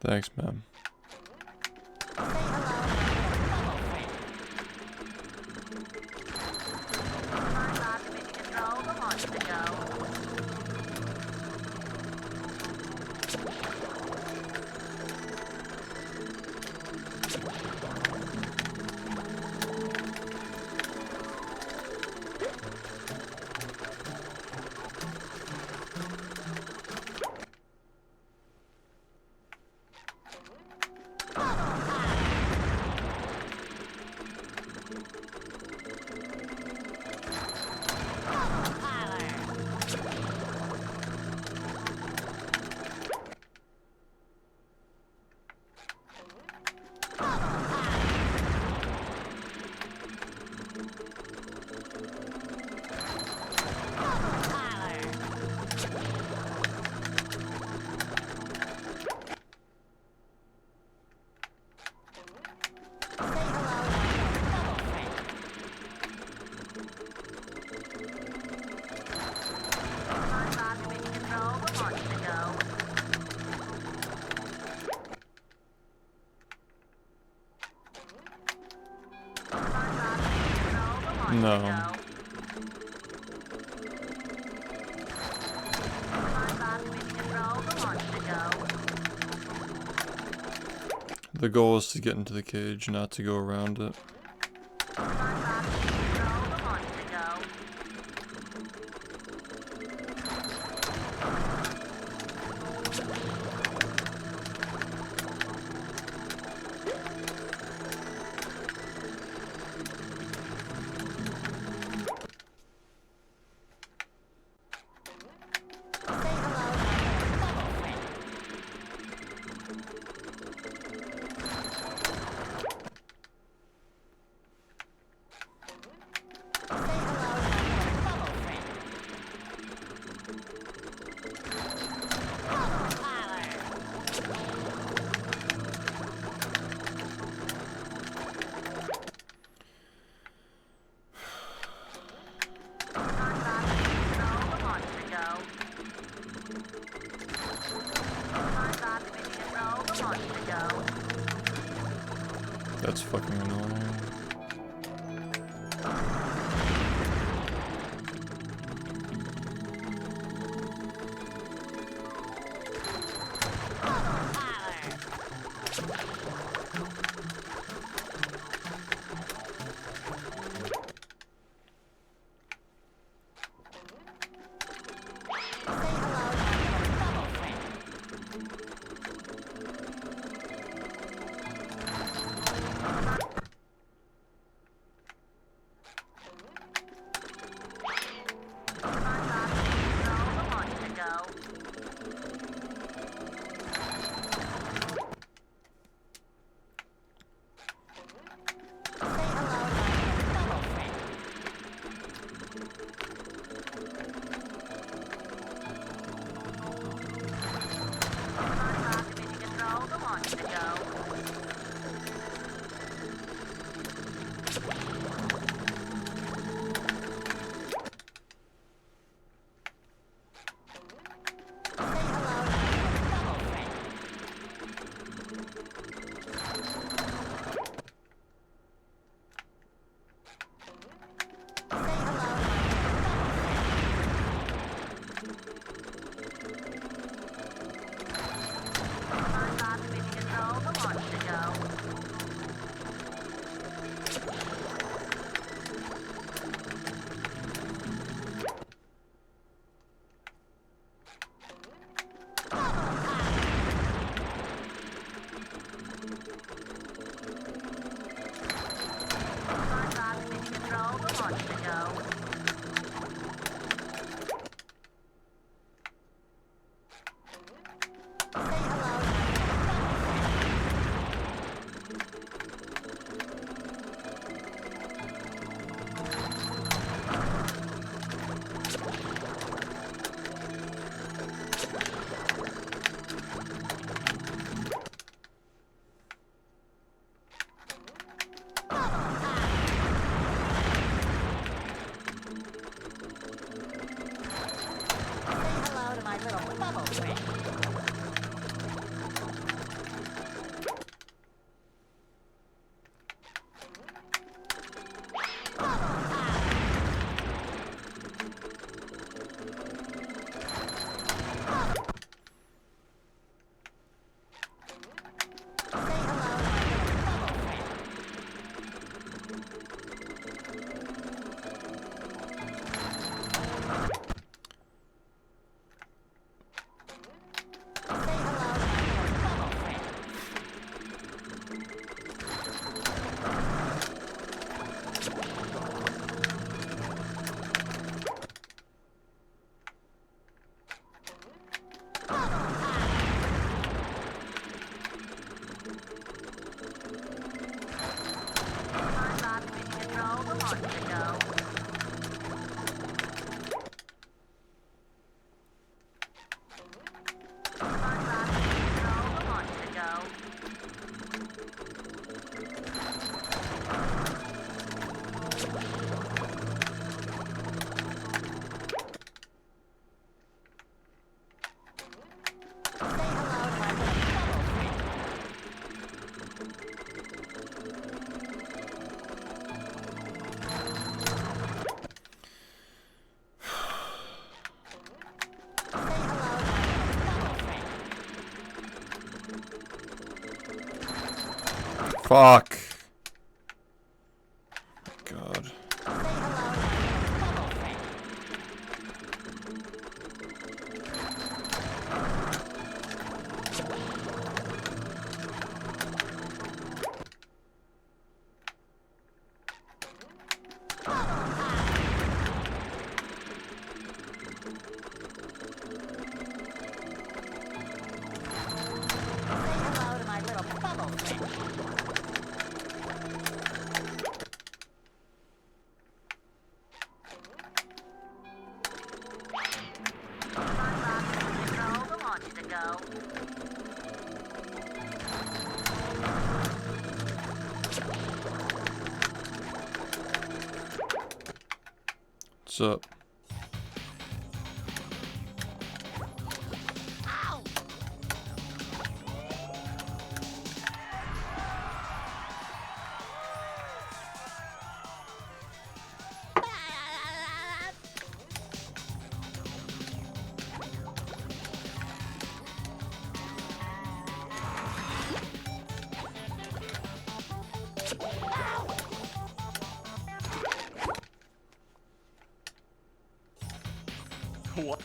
Thanks, man. Say hello to my double friend. SpongeBob committee control, the launch to go. No. The goal is to get into the cage, not to go around it. That's fucking annoying. Fuck. God. Hello to my little bubble friend. What's up? What?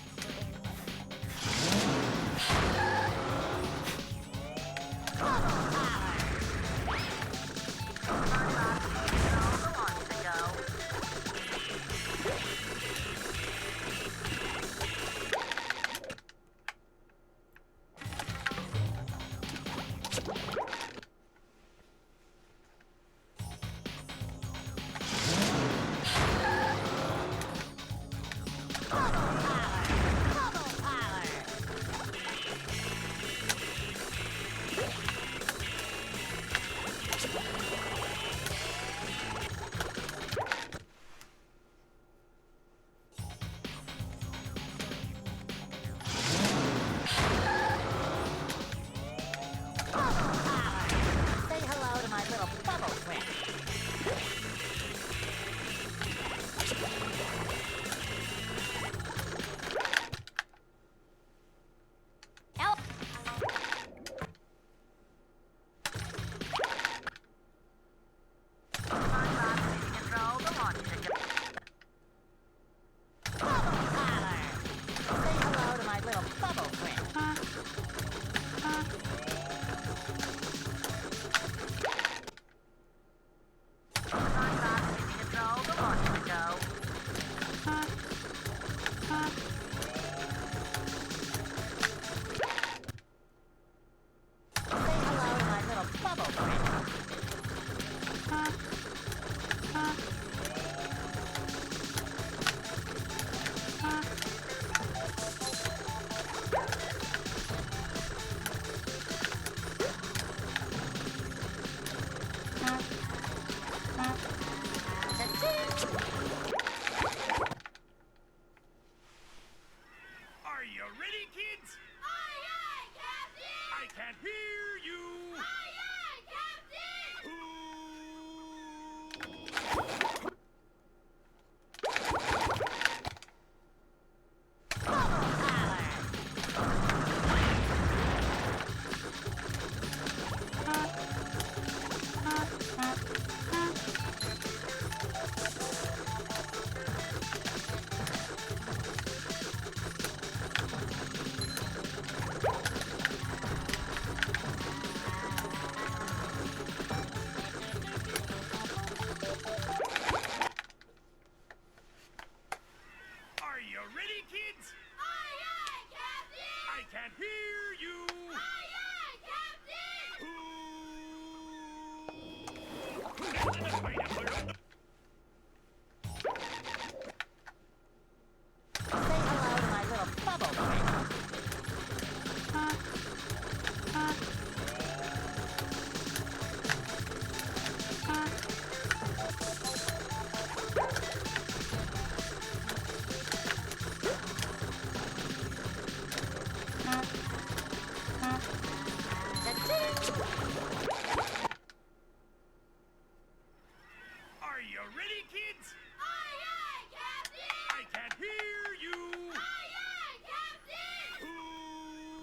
ready, kids? Aye, aye, Captain! I can't hear you. Aye, aye, Captain!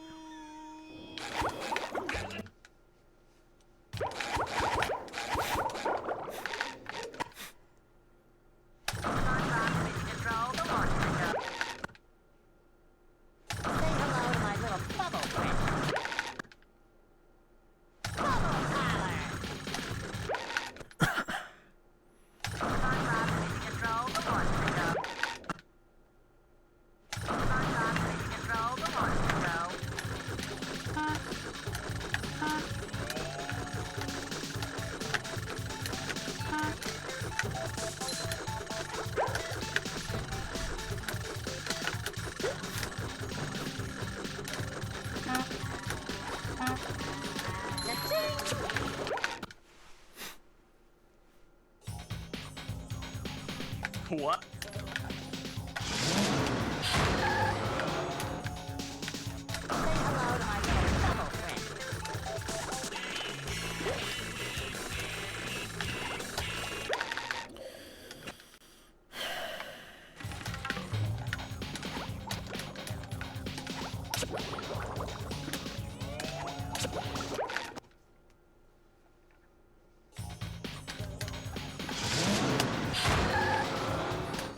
Control the launch window. Say hello to my little bubble friend. Bubble power. Control the launch window. Control the launch window. What? Say hello to my little bubble friend.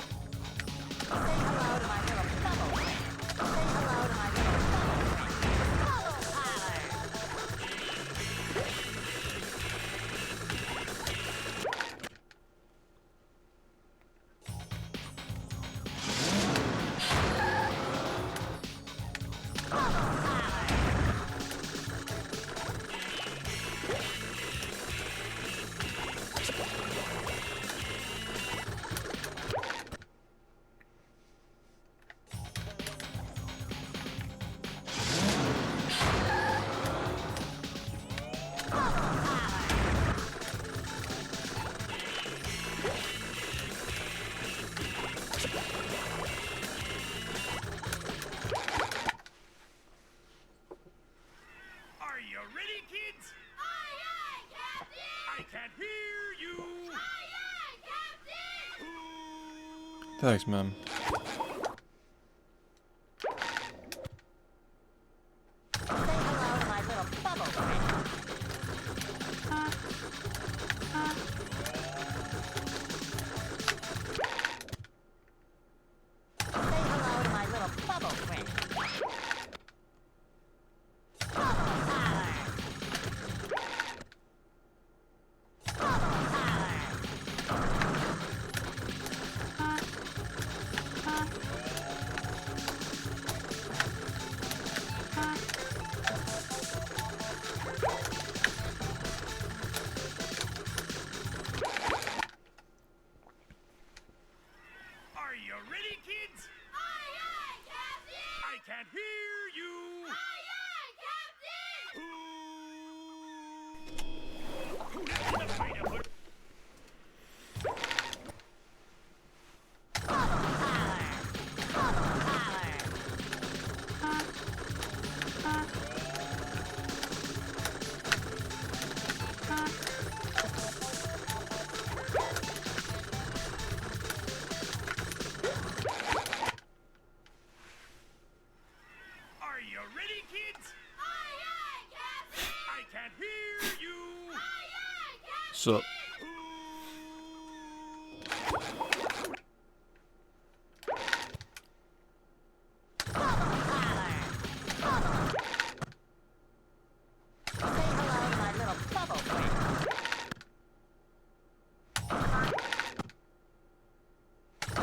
Say hello to my little bubble friend. Say hello to my little bubble friend. Bubble power. Are you ready, kids? Aye, aye, Captain! I can't hear you. Aye, aye, Captain! Thanks, man. Say hello to my little bubble friend. Say hello to my little bubble friend. Bubble power. Bubble power. Are you ready, kids? Aye, aye, Captain! I can't hear you. Aye, aye, Captain! Who lives in a pineapple? Bubble power. Bubble power. Are you ready, kids? Aye, aye, Captain! I can't hear you. Aye, aye, Captain! So, Say hello to my little bubble friend.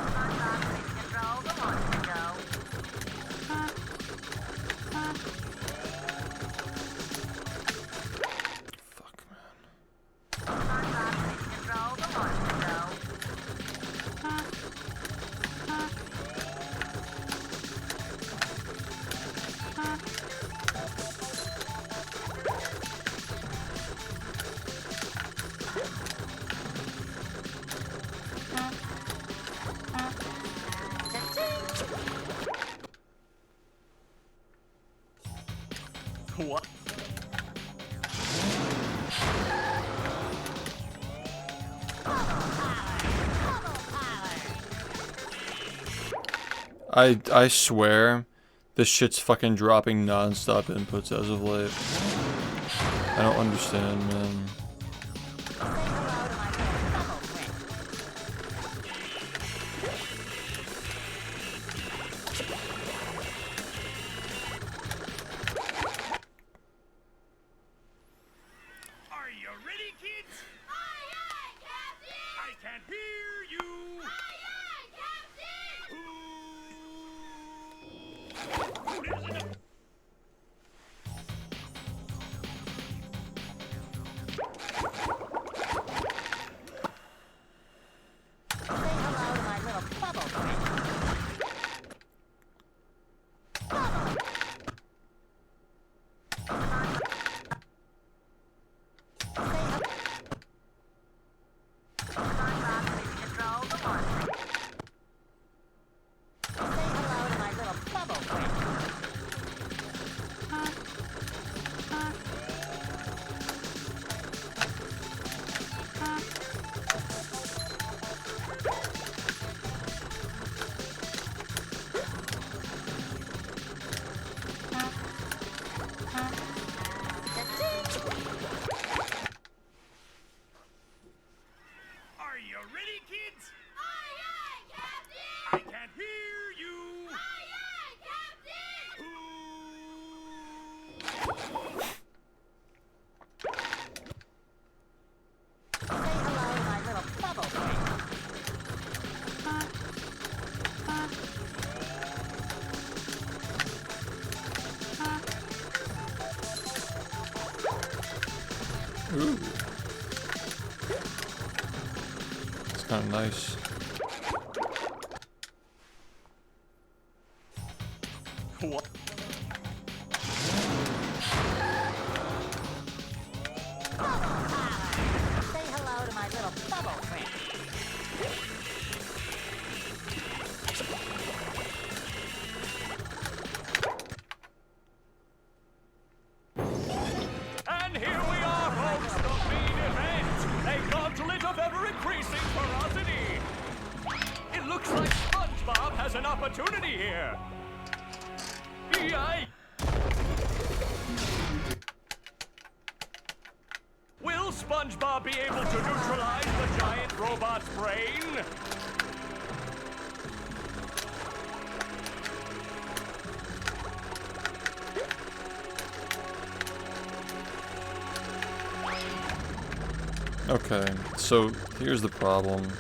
Control the launch window. fuck, man. Control the launch window. What? Bubble power. I swear, this shit's fucking dropping non-stop inputs as of late. I don't understand, man. Are you ready, kids? Aye, aye, Captain! I can't hear you. Aye, aye, Captain! Who lives in a Say hello to my little bubble friend. Say hello to my little bubble friend. Are you ready, kids? Aye, aye, Captain! I can't hear you. Aye, aye, Captain! Say hello to my little bubble friend. Ooh. It's kind of nice. What? Say hello to my little bubble friend. And here we are, folks, the main event. A gauntlet of ever-increasing ferocity. It looks like SpongeBob has an opportunity here. Yikes. Will SpongeBob be able to neutralize the giant robot's brain? Okay, so here's the problem.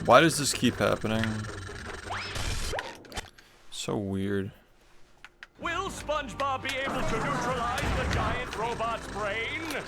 Why does this keep happening? So weird. Will SpongeBob be able to neutralize the giant robot's brain?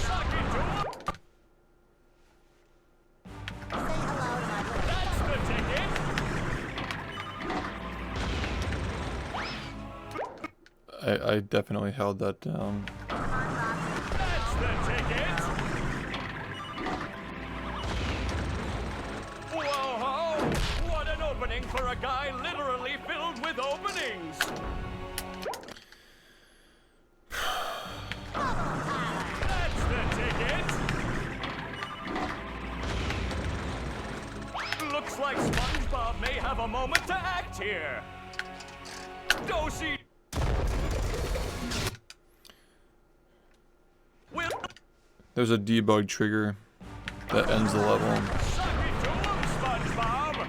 Suck it to him! Say hello to my little That's the ticket! I definitely held that down. That's the ticket! Whoa-ho! What an opening for a guy literally filled with openings! That's the ticket! Looks like SpongeBob may have a moment to act here! Go see... Will... There's a debug trigger that ends the level. Suck it to him, SpongeBob!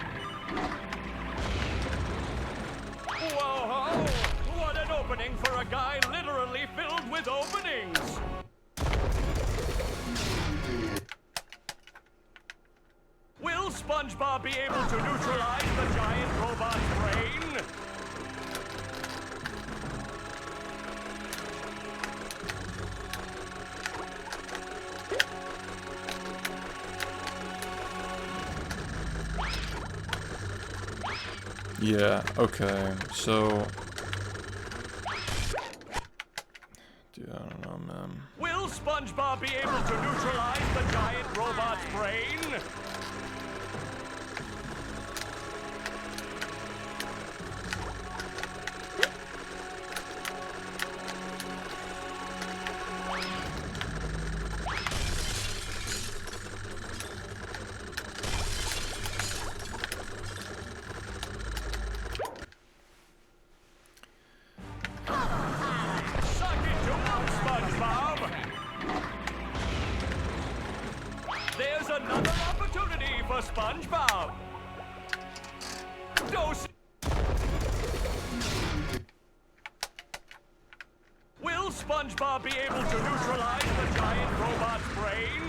Whoa-ho! What an opening for a guy literally filled with openings! Will SpongeBob be able to neutralize the giant robot's brain? Yeah, okay, so... Dude, I don't know, man. Will SpongeBob be able to neutralize the giant robot's brain? Suck it to him, SpongeBob! There's another opportunity for SpongeBob! Dose. Will SpongeBob be able to neutralize the giant robot's brain?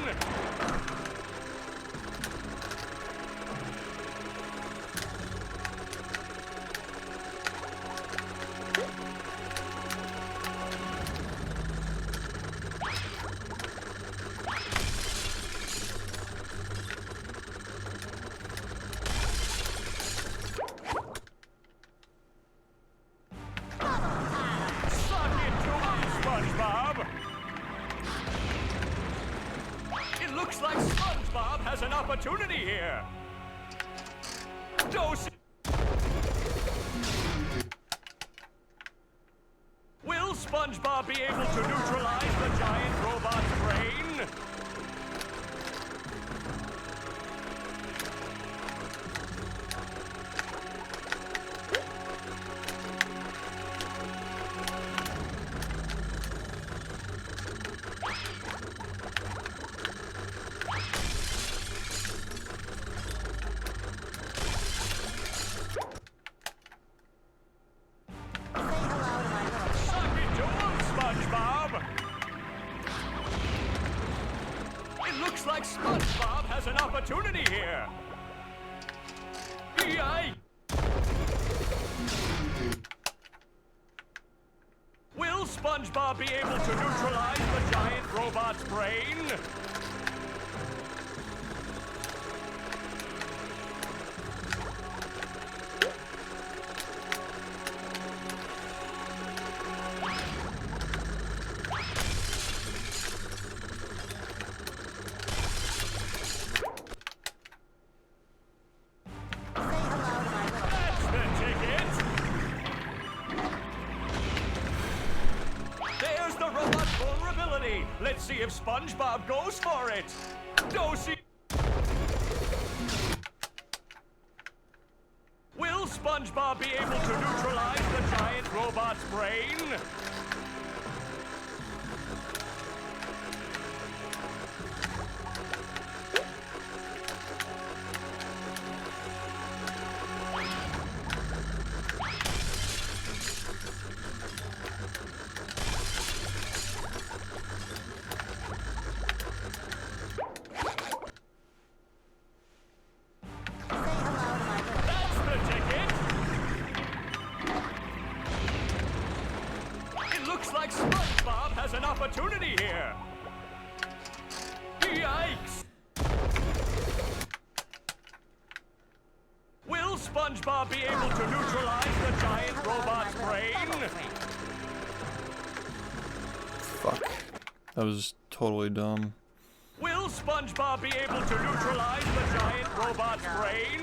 Suck it to him, SpongeBob! It looks like SpongeBob has an opportunity here. Dose. Will SpongeBob be able to neutralize the giant robot's brain? Suck it to him, SpongeBob! It looks like SpongeBob has an opportunity here. Yikes! Will SpongeBob be able to neutralize the giant robot's brain? That's the ticket! There's the robot's vulnerability. Let's see if SpongeBob goes for it. Dosey. Will SpongeBob be able to neutralize the giant robot's brain? That's the ticket! It looks like SpongeBob has an opportunity here. Yikes! Will SpongeBob be able to neutralize the giant robot's brain? Fuck. That was totally dumb. Will SpongeBob be able to neutralize the giant robot's brain?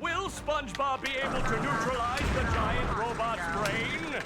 Will SpongeBob be able to neutralize the giant robot's brain?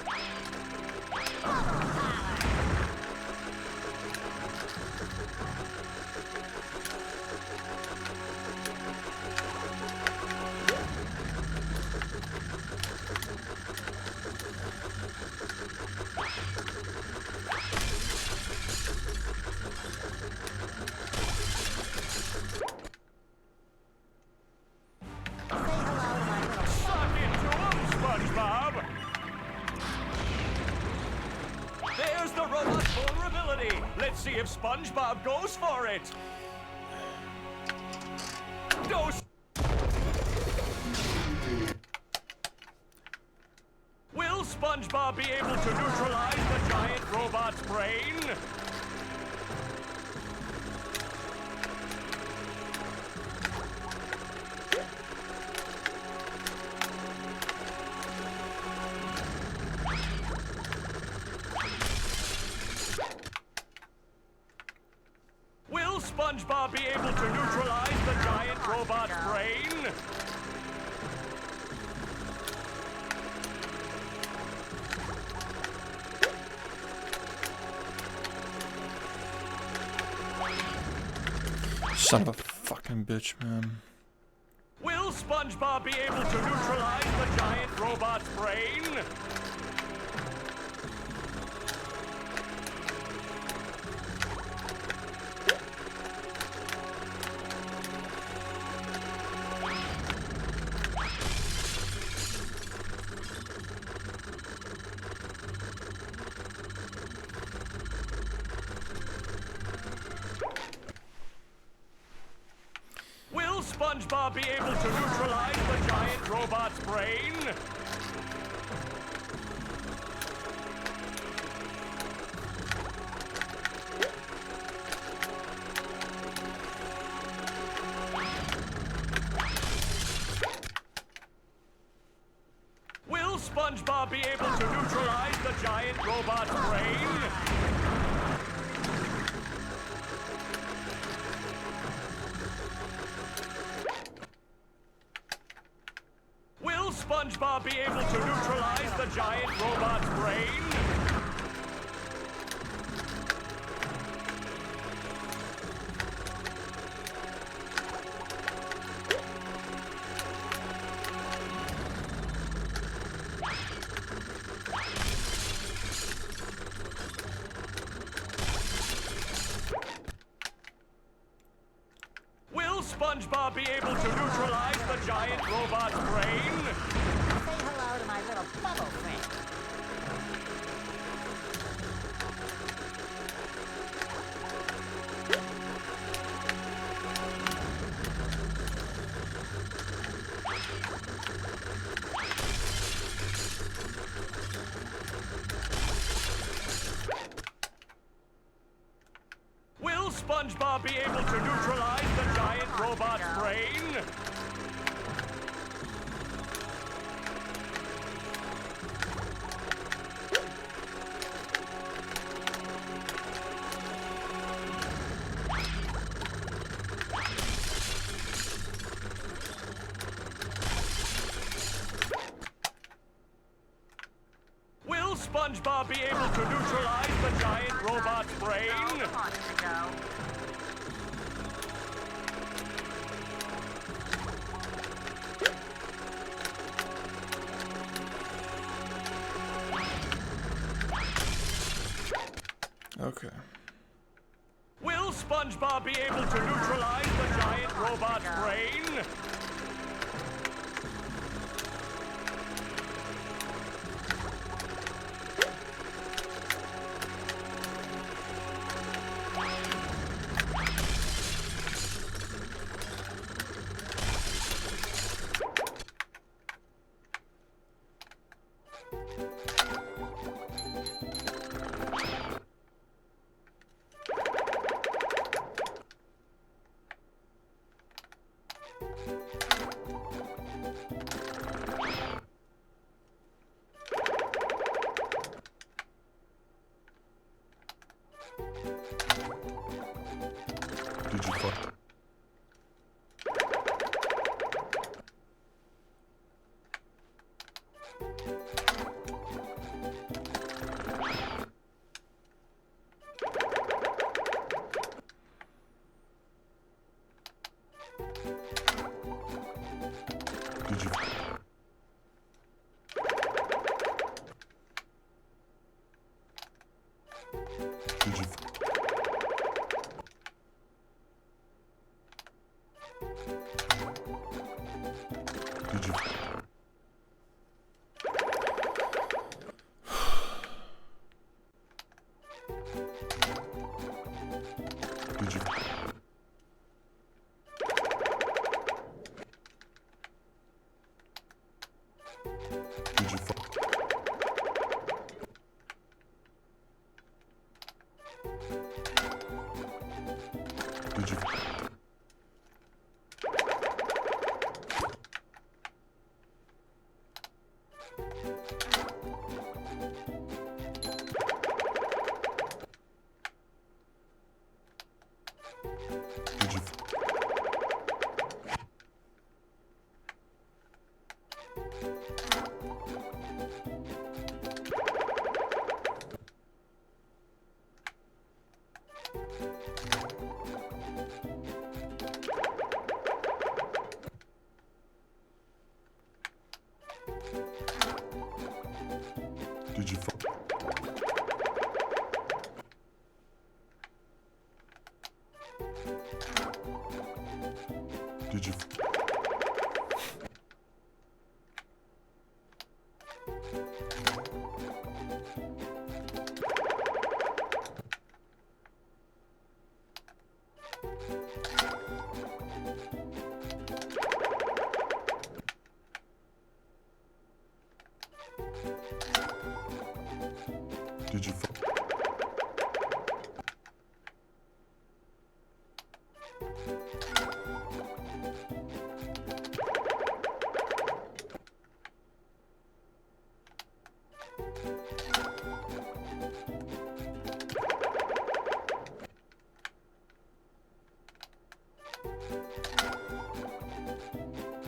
Suck it to him, SpongeBob! There's the robot's vulnerability. Let's see if SpongeBob goes for it. Dose. Will SpongeBob be able to neutralize the giant robot's brain? Will SpongeBob be able to neutralize the giant robot's brain? Son of a fucking bitch, man. Will SpongeBob be able to neutralize the giant robot's brain? Will SpongeBob be able to neutralize the giant robot's brain? Will SpongeBob be able to neutralize the giant robot's brain? Will SpongeBob be able to neutralize the giant robot's brain? Will SpongeBob be able to neutralize the giant robot's brain? Say hello to my little bubble friend. Will SpongeBob be able to neutralize the giant robot's brain? Will SpongeBob be able to neutralize the giant robot's brain? Okay. Will SpongeBob be able to neutralize the giant robot's brain? Did you fuck? Did you? Did you? Did you? Did you? Did you fuck? Did you Did you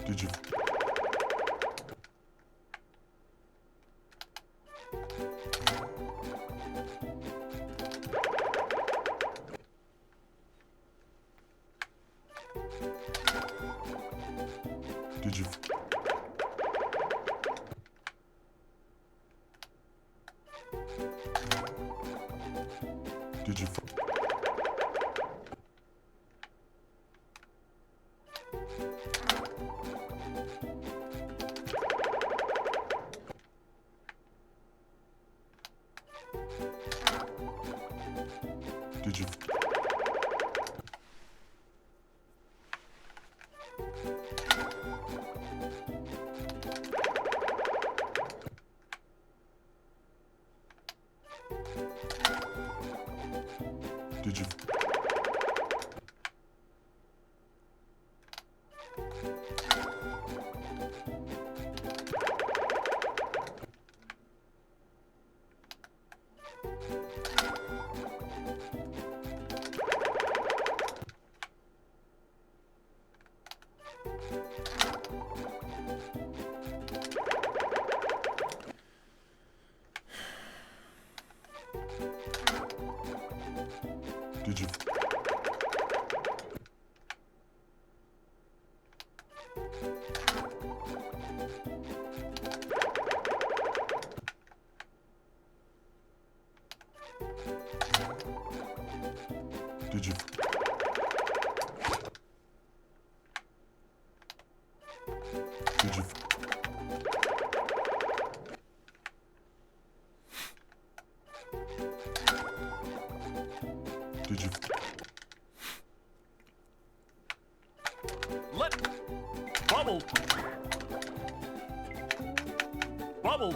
Did you Did you Did you Did you Did you Did you Did you Did you Did you Did you Let bubble. Bubble.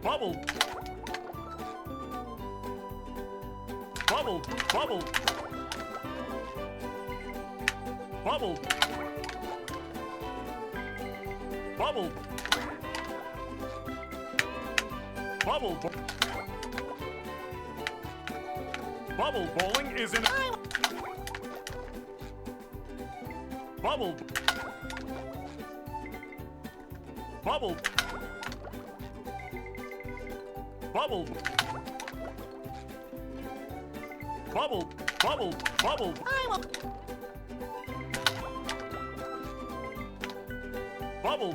Bubble. Bubble. Bubble. Bubble. Bubble. Bubble. Bubble bowling is in. Bubble. Bubble. Bubble. Bubble. Bubble. Bubble. Bubble.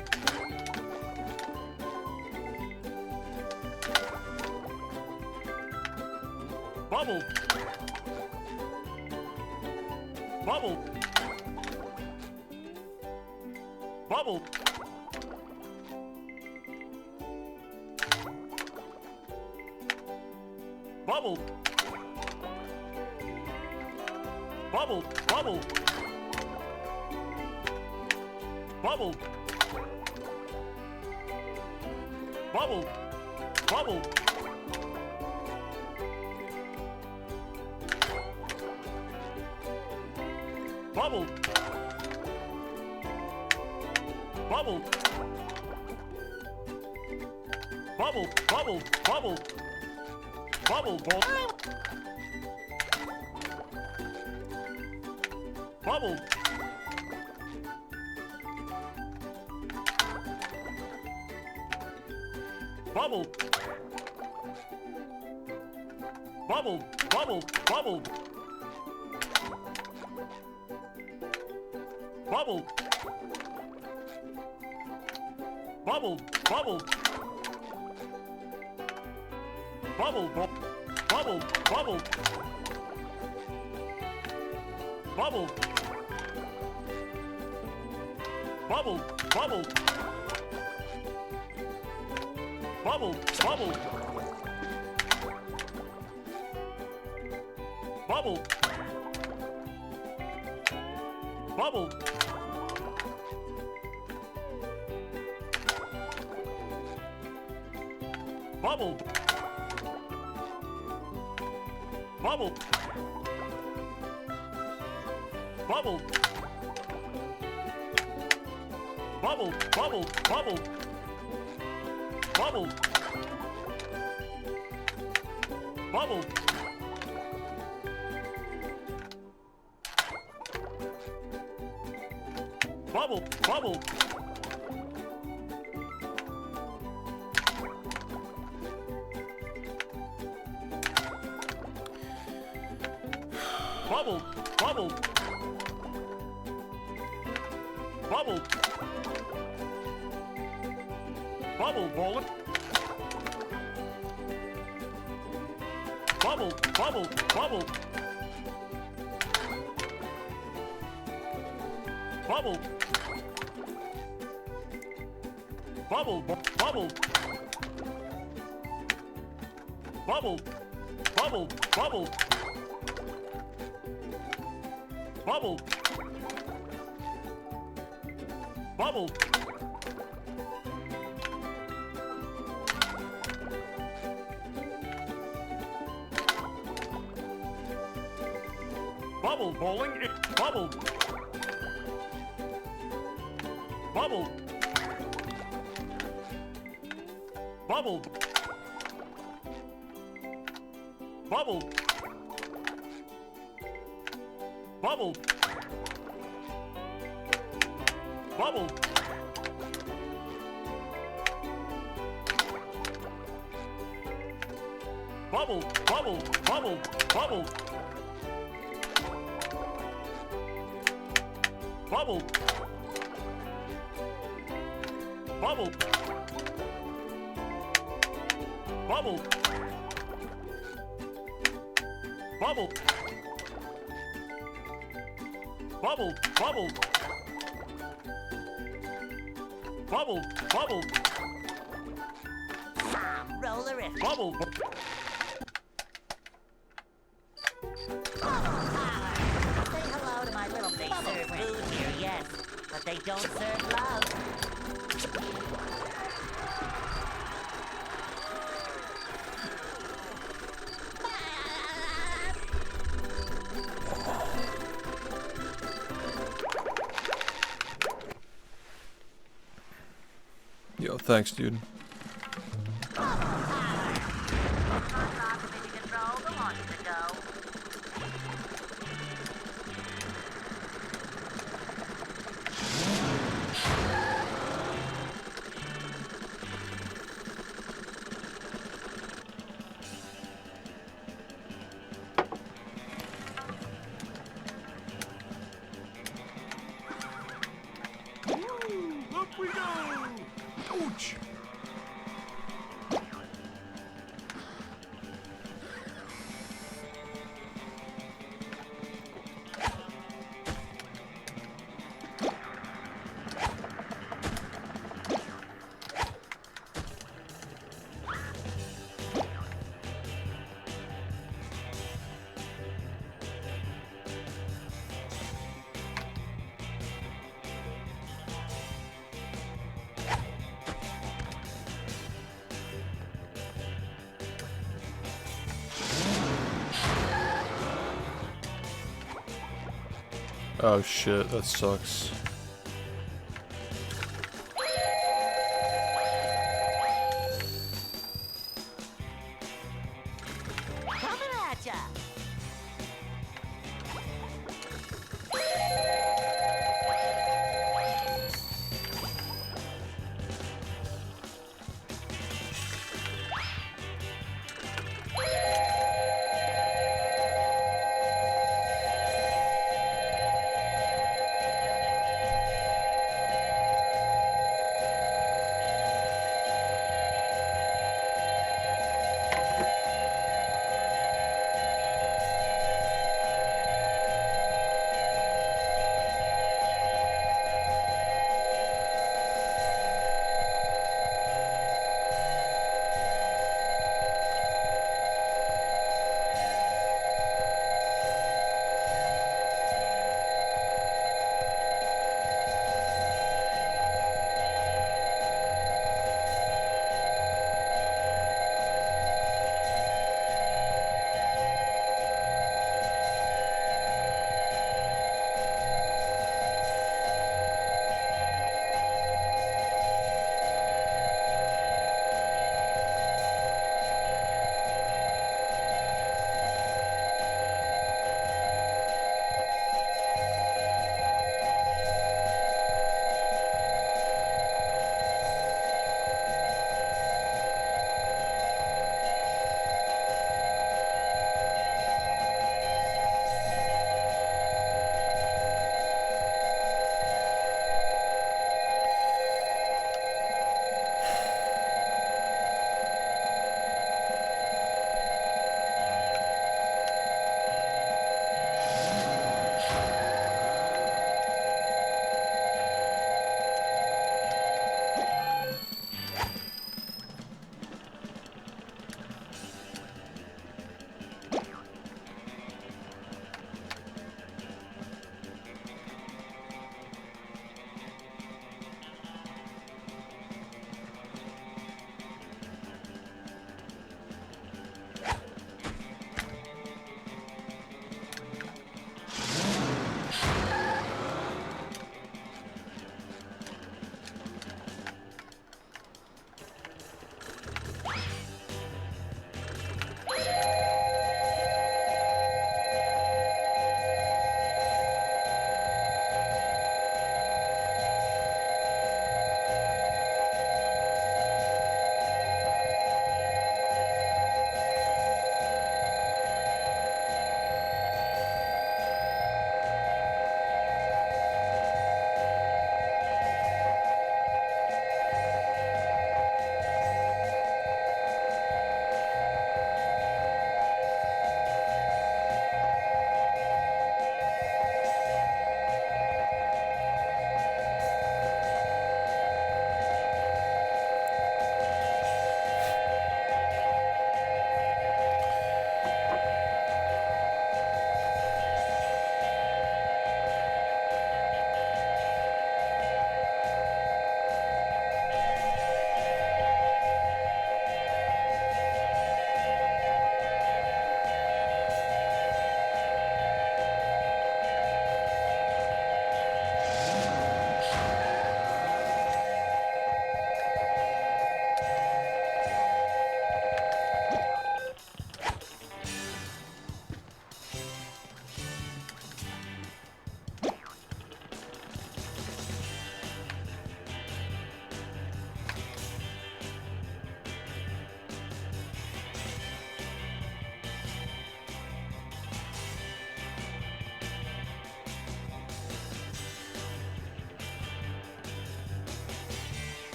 Bubble. Bubble. Bubble. Bubble. Bubble. Bubble. Bubble. Bubble. Bubble. Bubble. Bubble. Bubble, bubble, bubble. Bubble, bubble. Bubble. Bubble. Bubble, bubble, bubble. Bubble. Bubble, bubble. Bubble, bubble, bubble, bubble. Bubble. Bubble, bubble. Bubble, bubble. Bubble. Bubble. Bubble. Bubble. Bubble. Bubble, bubble, bubble. Bubble. Bubble. Bubble, bubble. Bubble, bubble. Bubble. Bubble, bullet. Bubble, bubble, bubble. Bubble. Bubble, bubble. Bubble, bubble, bubble. Bubble. Bubble. Bubble bowling. Bubble. Bubble. Bubble. Bubble. Bubble. Bubble. Bubble, bubble, bubble, bubble. Bubble. Bubble. Bubble. Bubble. Bubble, bubble. Bubble, bubble. Rollerific. Bubble. Say hello to my little they serve food here, yes, but they don't serve love. Yo, thanks, dude. Up we go! Ouch! Oh shit, that sucks. Coming at ya.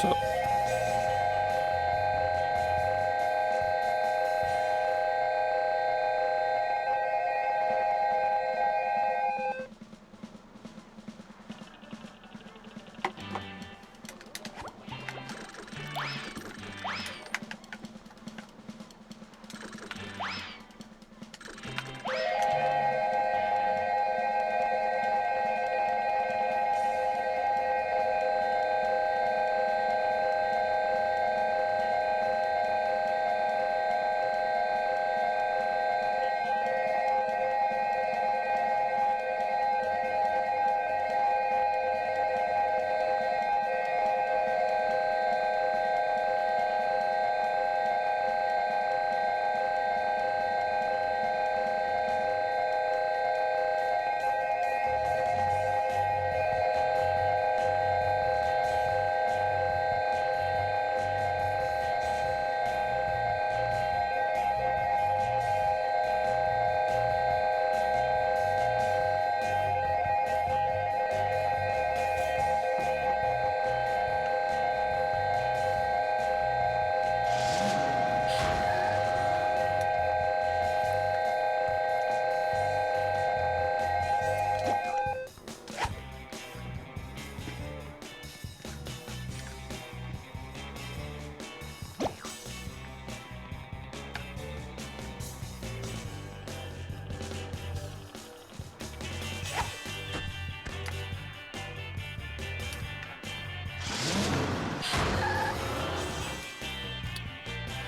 So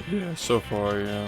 Yeah, so far, yeah.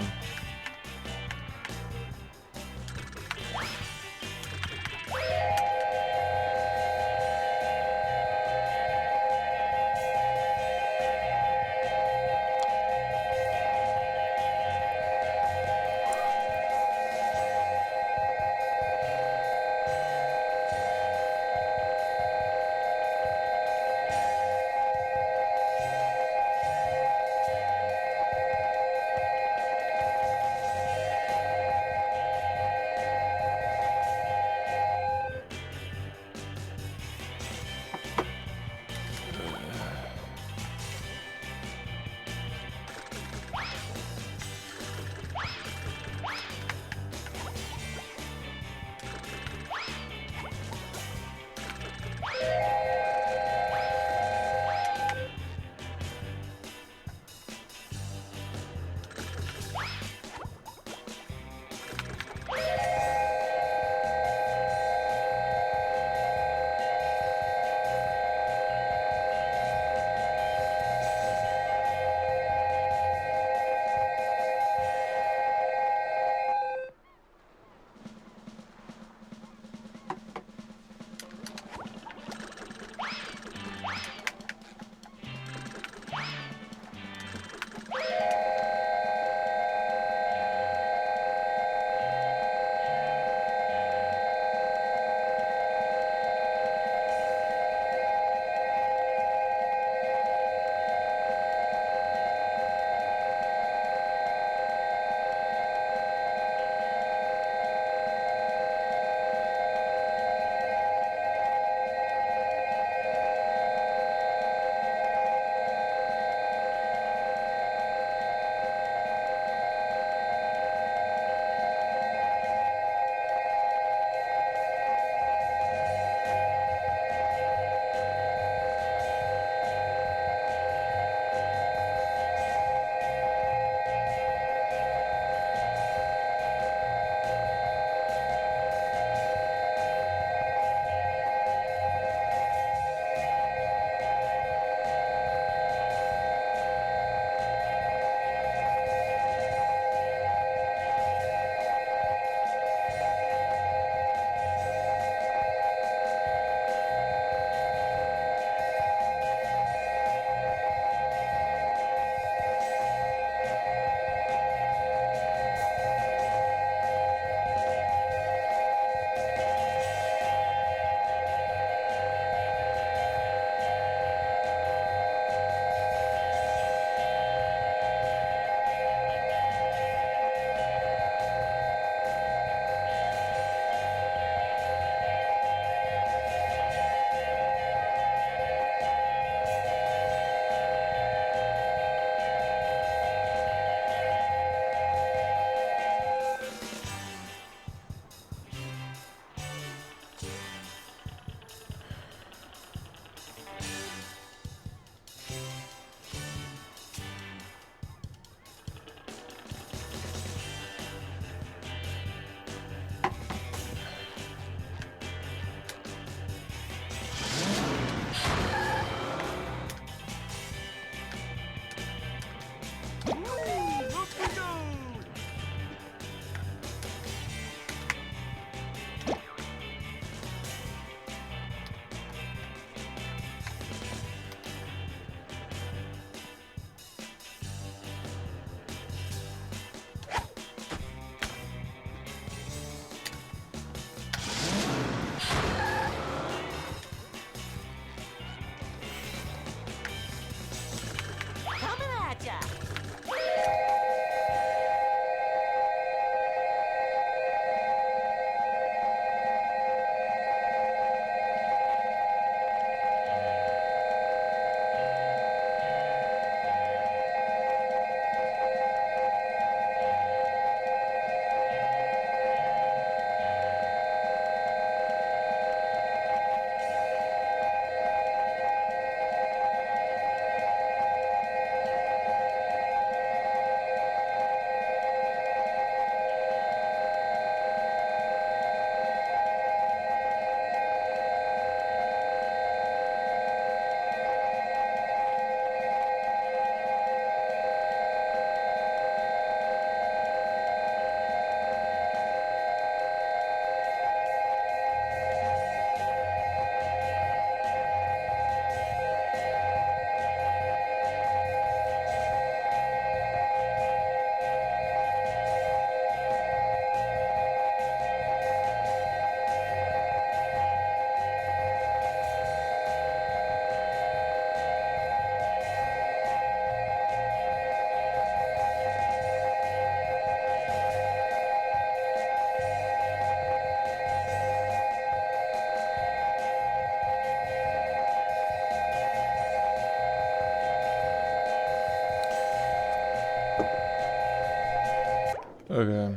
Okay.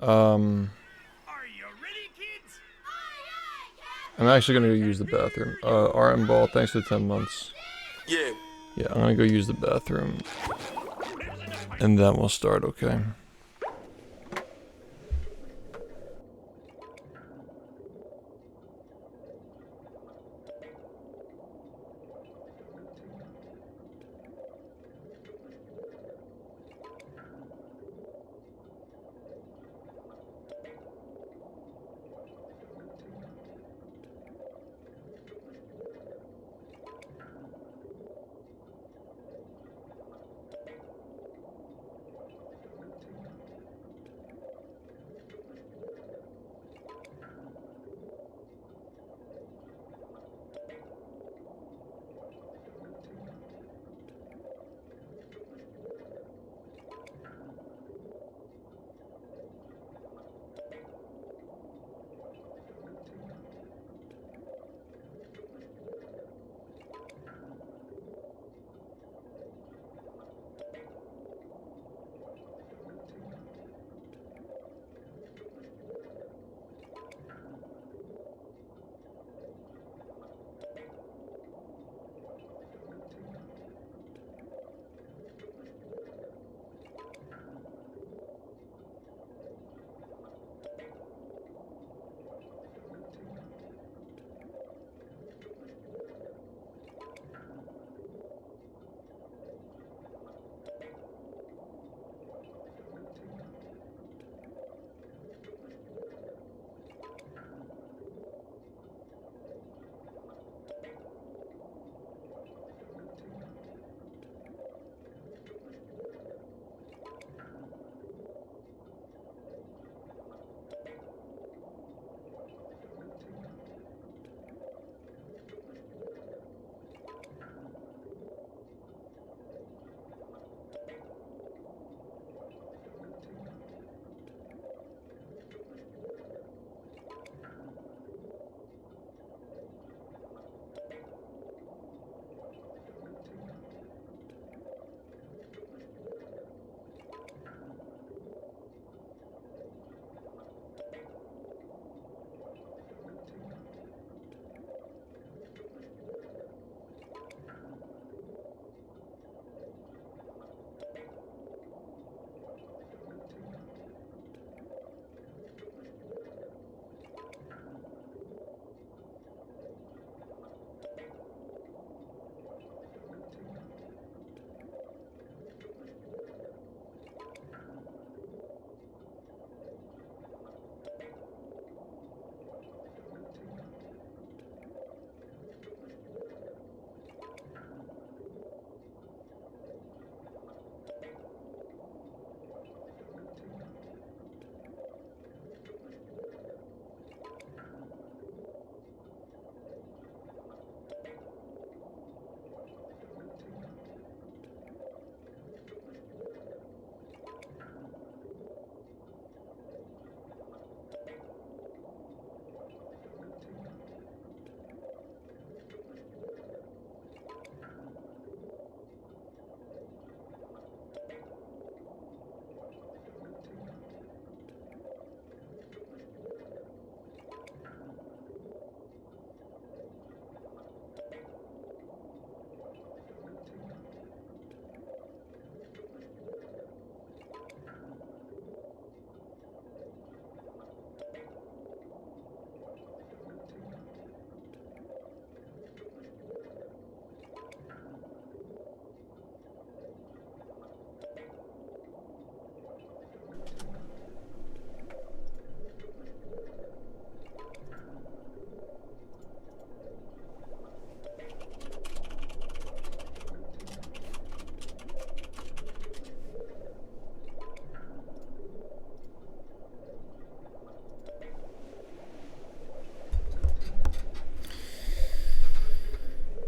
Are you ready, kids? I'm actually gonna go use the bathroom. RM Ball, thanks for 10 months. Yeah. Yeah, I'm gonna go use the bathroom. And then we'll start, okay?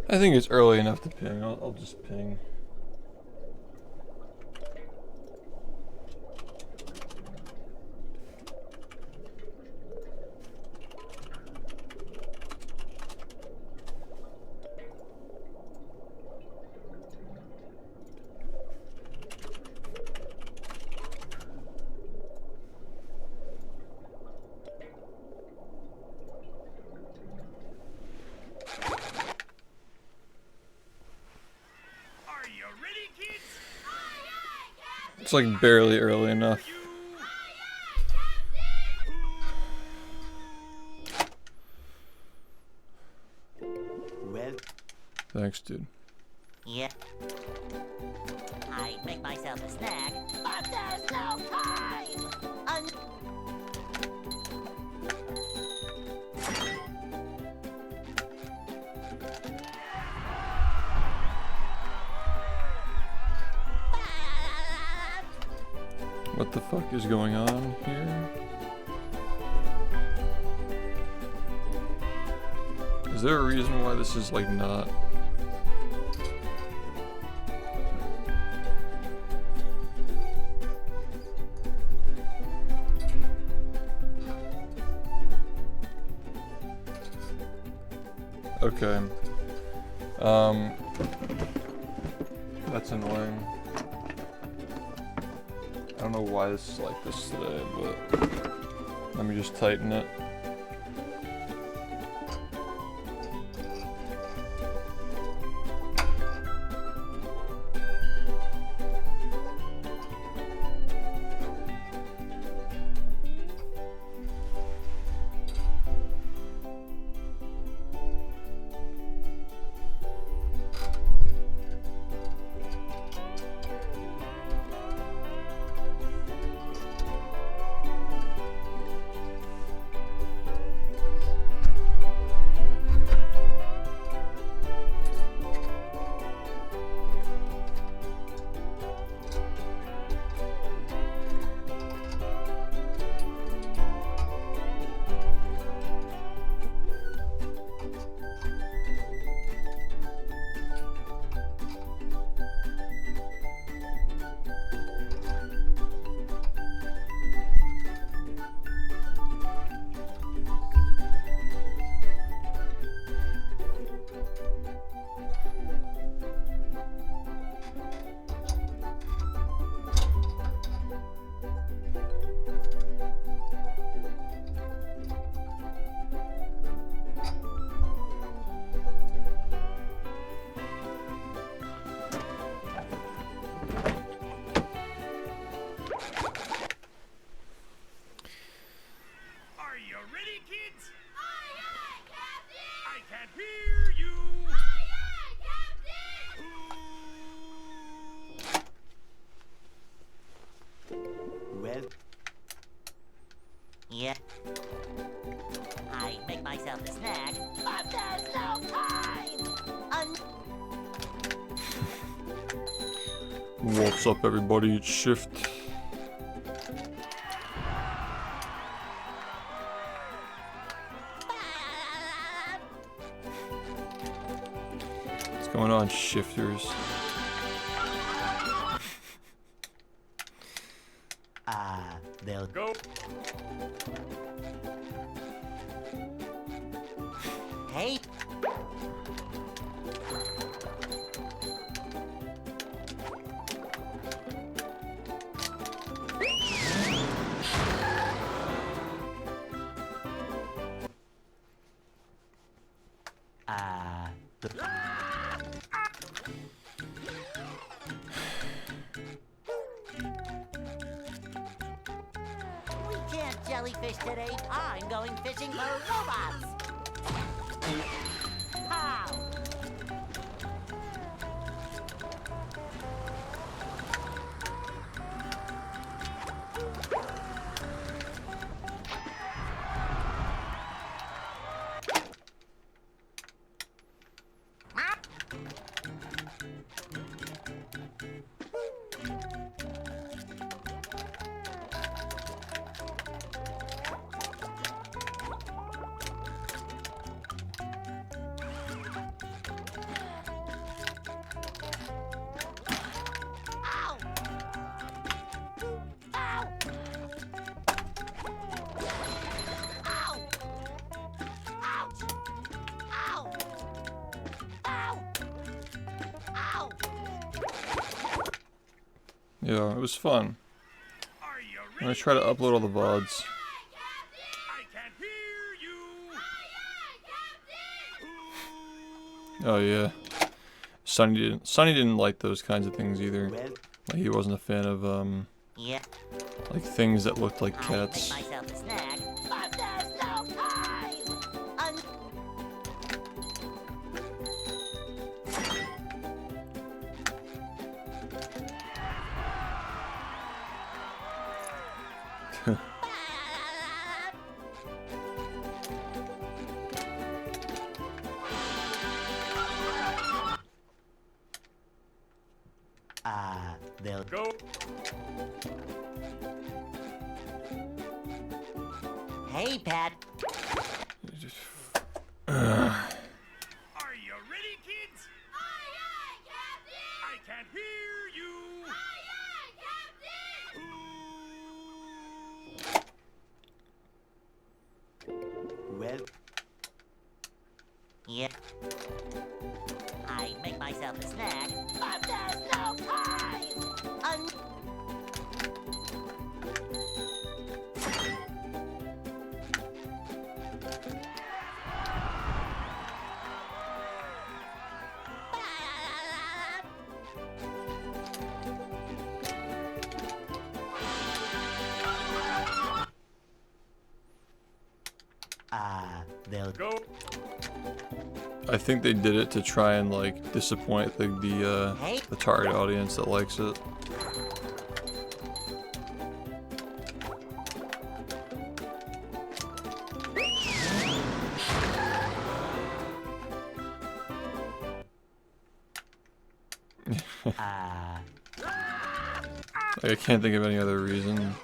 I think it's early enough to ping. I'll just ping. It's like barely early enough. Well, Thanks, dude. Yeah. I make myself a snack, but there's no time! What the fuck is going on here? Is there a reason why this is like not? Okay. That's annoying. I don't know why this is like this today, but let me just tighten it. Are you ready, kids? Aye, aye, Captain! I can't hear you. Aye, aye, Captain! well, Yeah. I make myself a snack, but there's no time! What's up, everybody? It's SHiFT. What's going on, shifters? they'll Go. Hey! We can't jellyfish today. I'm going fishing for robots. How? Ow! Ow! Ow! Ouch! Ow! Ow! Ow! Yeah, it was fun. Are you I'm ready? gonna try to upload all the VODs. I can't hear you. Oh yeah. Sonny didn't like those kinds of things either. well, Hey, Like he wasn't a fan of yeah. like things that looked like I cats. make myself a snack, but there's no time. They'll Go. Hey, Pat. Are you ready, kids? Aye, aye, Captain! I can't hear you. Aye, aye, Captain! well. Yeah. I make myself a snack, but there's no time. They'll Go. I think they did it to try and like disappoint the target audience that likes it. Like, I can't think of any other reason.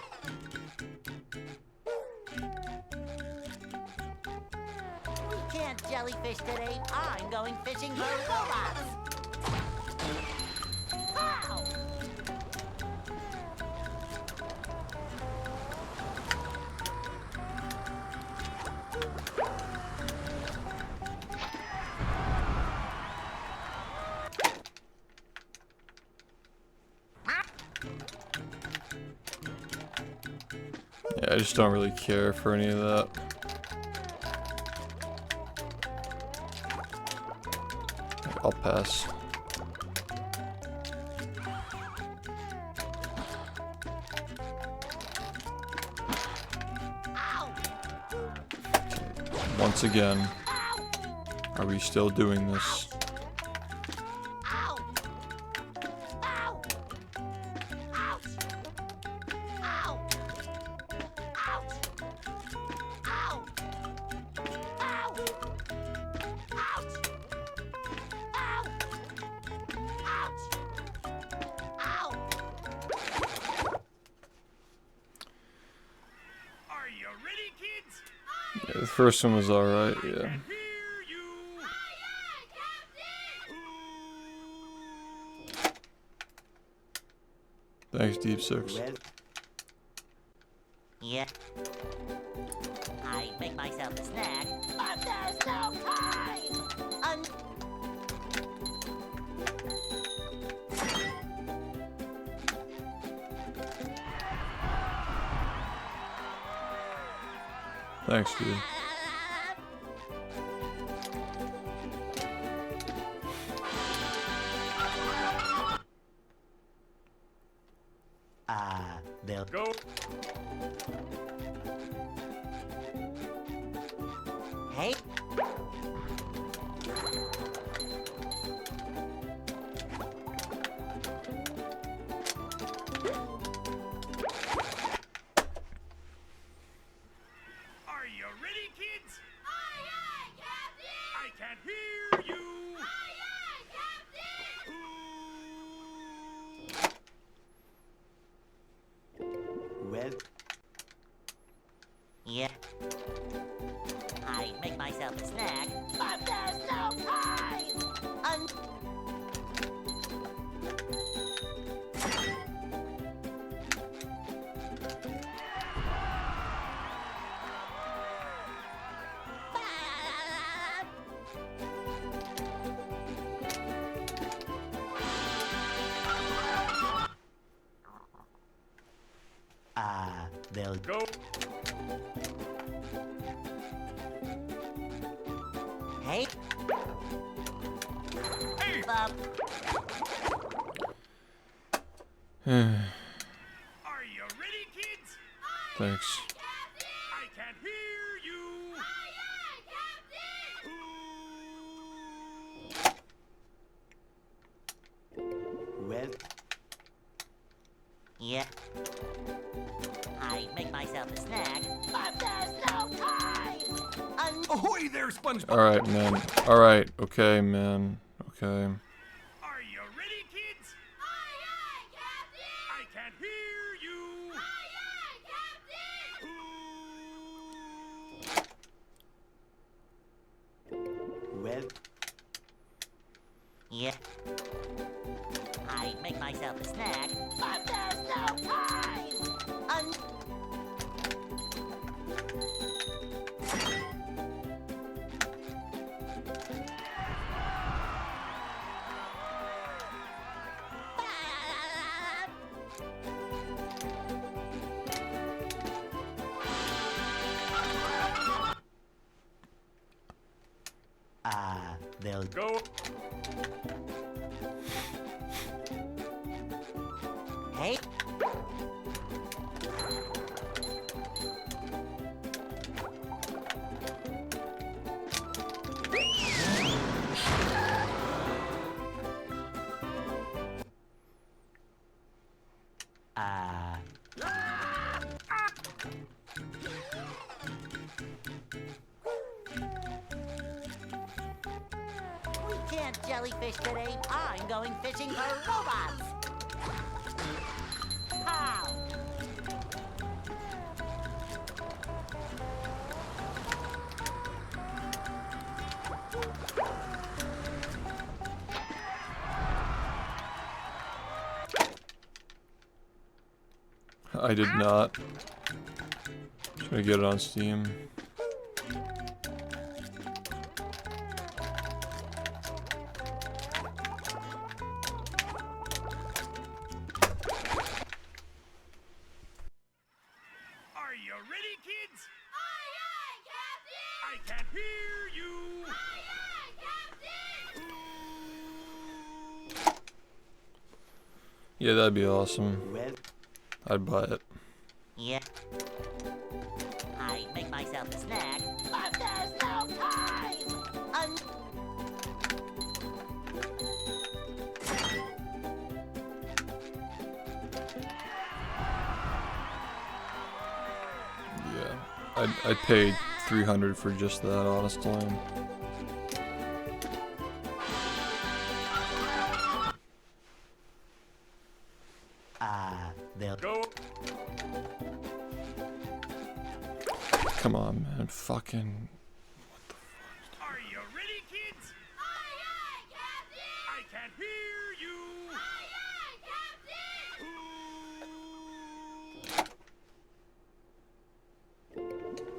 We can't jellyfish today. I'm going fishing for robots. How? Yeah, I just don't really care for any of that. I'll pass. Once again, are we still doing this? Ow! Ow! Ouch! Ow! Ouch! Ow! Ow! Ouch! Ow! Ouch! Ow! Are you ready, kids? Yeah, the first one was alright, yeah. Hear you. Aye, aye, Captain! Thanks, Deep Six. well. Yeah. I make myself a snack, but there's no time. Thanks, dude. They'll Go. Hey. Are you ready, kids? Aye, aye, Captain! I can't hear you. Aye, aye, Captain! well. Yeah. I make myself a snack, but there's no time. They'll Go. Hey. Hey. Bob. Are you ready, kids? Thanks. I can't hear you. Well. Yeah. I make myself a snack, but there's no time! Ahoy there, SpongeBob! Alright, man. Alright, okay, man. Okay. Are you ready, kids? I can't hear you. Well. Yeah. I make myself a snack, but there's no time! They'll Go. Hey, we can't jellyfish today. I'm going fishing for robots. How? I did not. Just gonna get it on Steam. Are you ready, kids? I can't hear you. Yeah, that'd be awesome. well. I'd buy it. Yeah. I make myself a snack, but there's no time! Yeah. I'd pay 300 for just that, honestly. They'll Go. Come on, man. Fucking. Are you ready, kids? I can't hear you.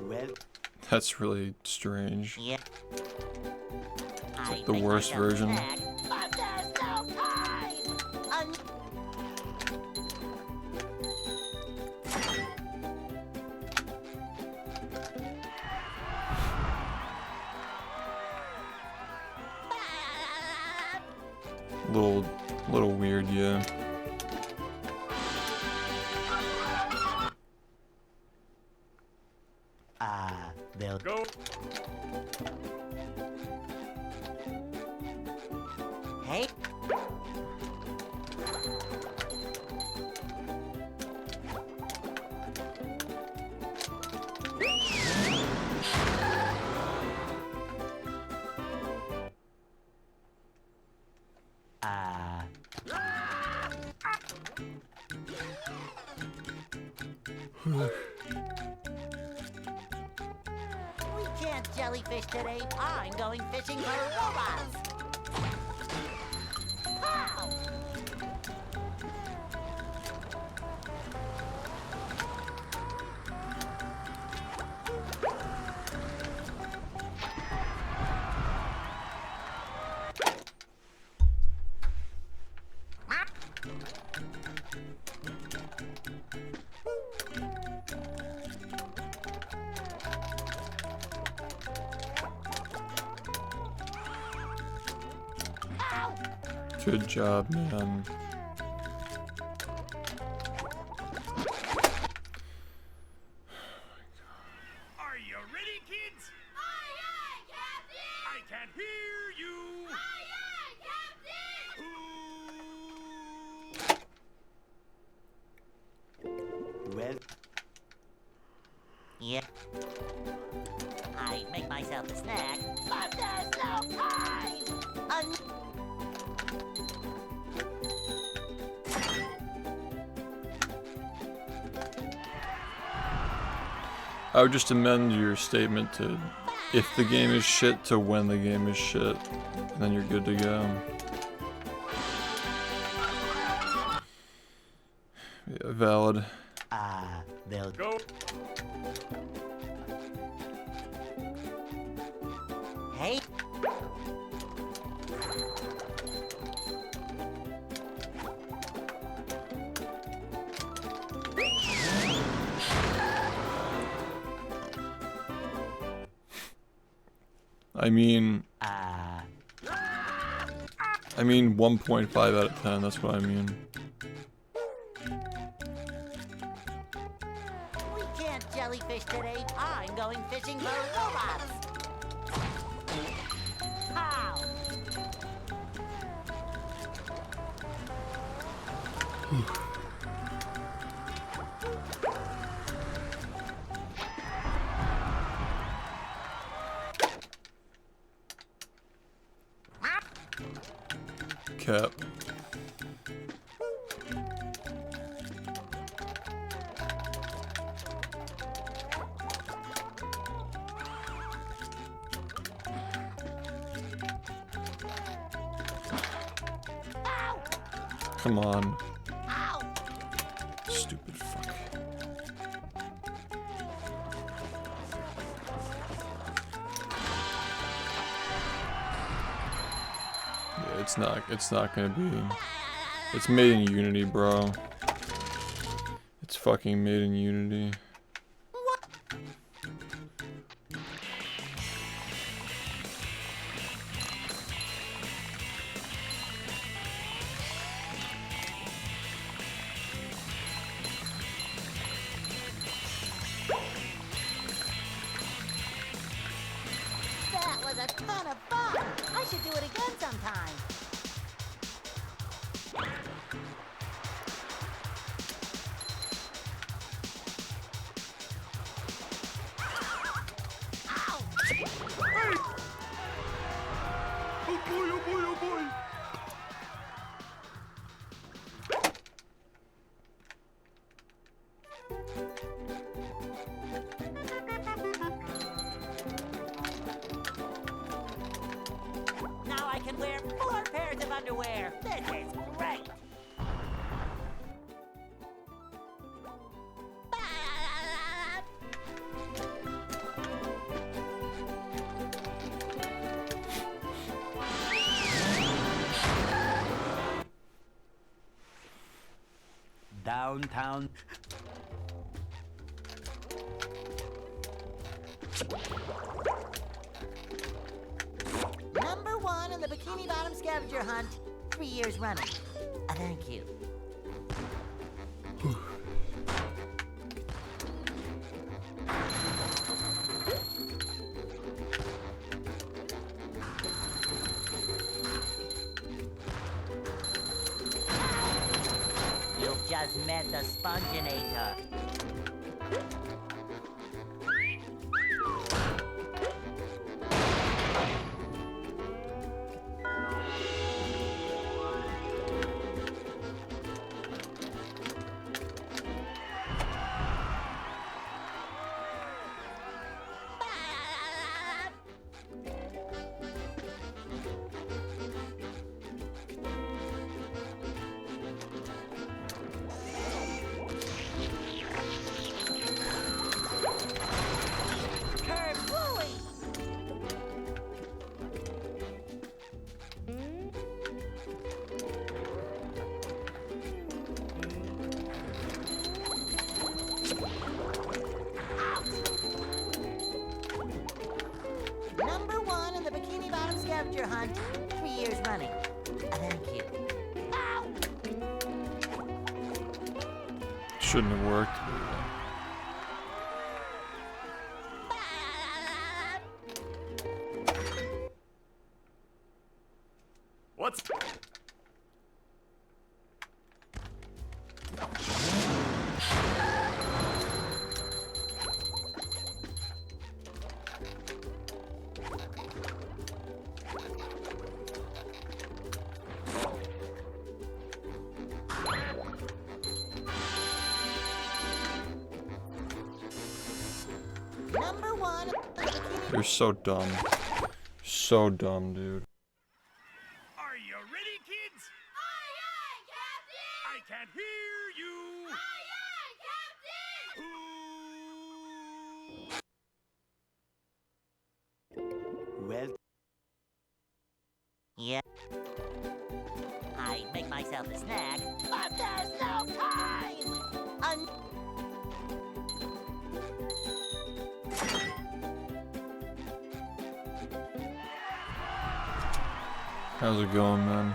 well. That's really strange. Yeah. I the make worst myself a version. snack, but there's no time! Little weird, yeah. They'll Go. Hey, we can't jellyfish today. I'm going fishing for robots. How? Good job, man. Well, Yeah. I make myself a snack, but there's no time! I would just amend your statement to if the game is shit to when the game is shit. And then you're good to go. Yeah, valid. they'll Go. Hey! I mean 1.5 out of 10, that's what I mean. We can't jellyfish today. I'm going fishing for robots. How? Cap. Come on. Ow! Stupid fuck. Yeah, it's not gonna be. It's made in Unity, bro. It's fucking made in Unity. That was a ton of fun. I should do it again sometime. Oh boy, oh boy, oh boy. Now I can wear 4 pairs of underwear. This is great. downtown. Number 1 in the Bikini Bottom scavenger hunt, 3 years running. Thank you. You've just met the Sponginator. Number 1 in the Bikini Bottom scavenger hunt, 3 years running. Thank you. Ow! Shouldn't have worked. What's... You're so dumb. So dumb, dude. Are you ready, kids? Aye, aye, Captain! I can't hear you. Aye, aye, Captain! Well. Yeah. I make myself a snack, but there's no time. How's it going, man?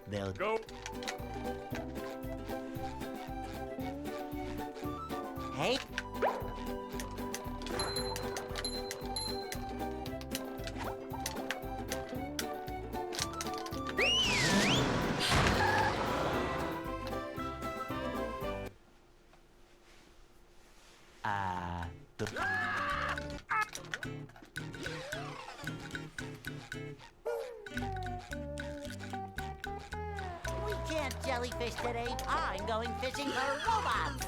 They'll Go. Hey. We can't jellyfish today. I'm going fishing for robots.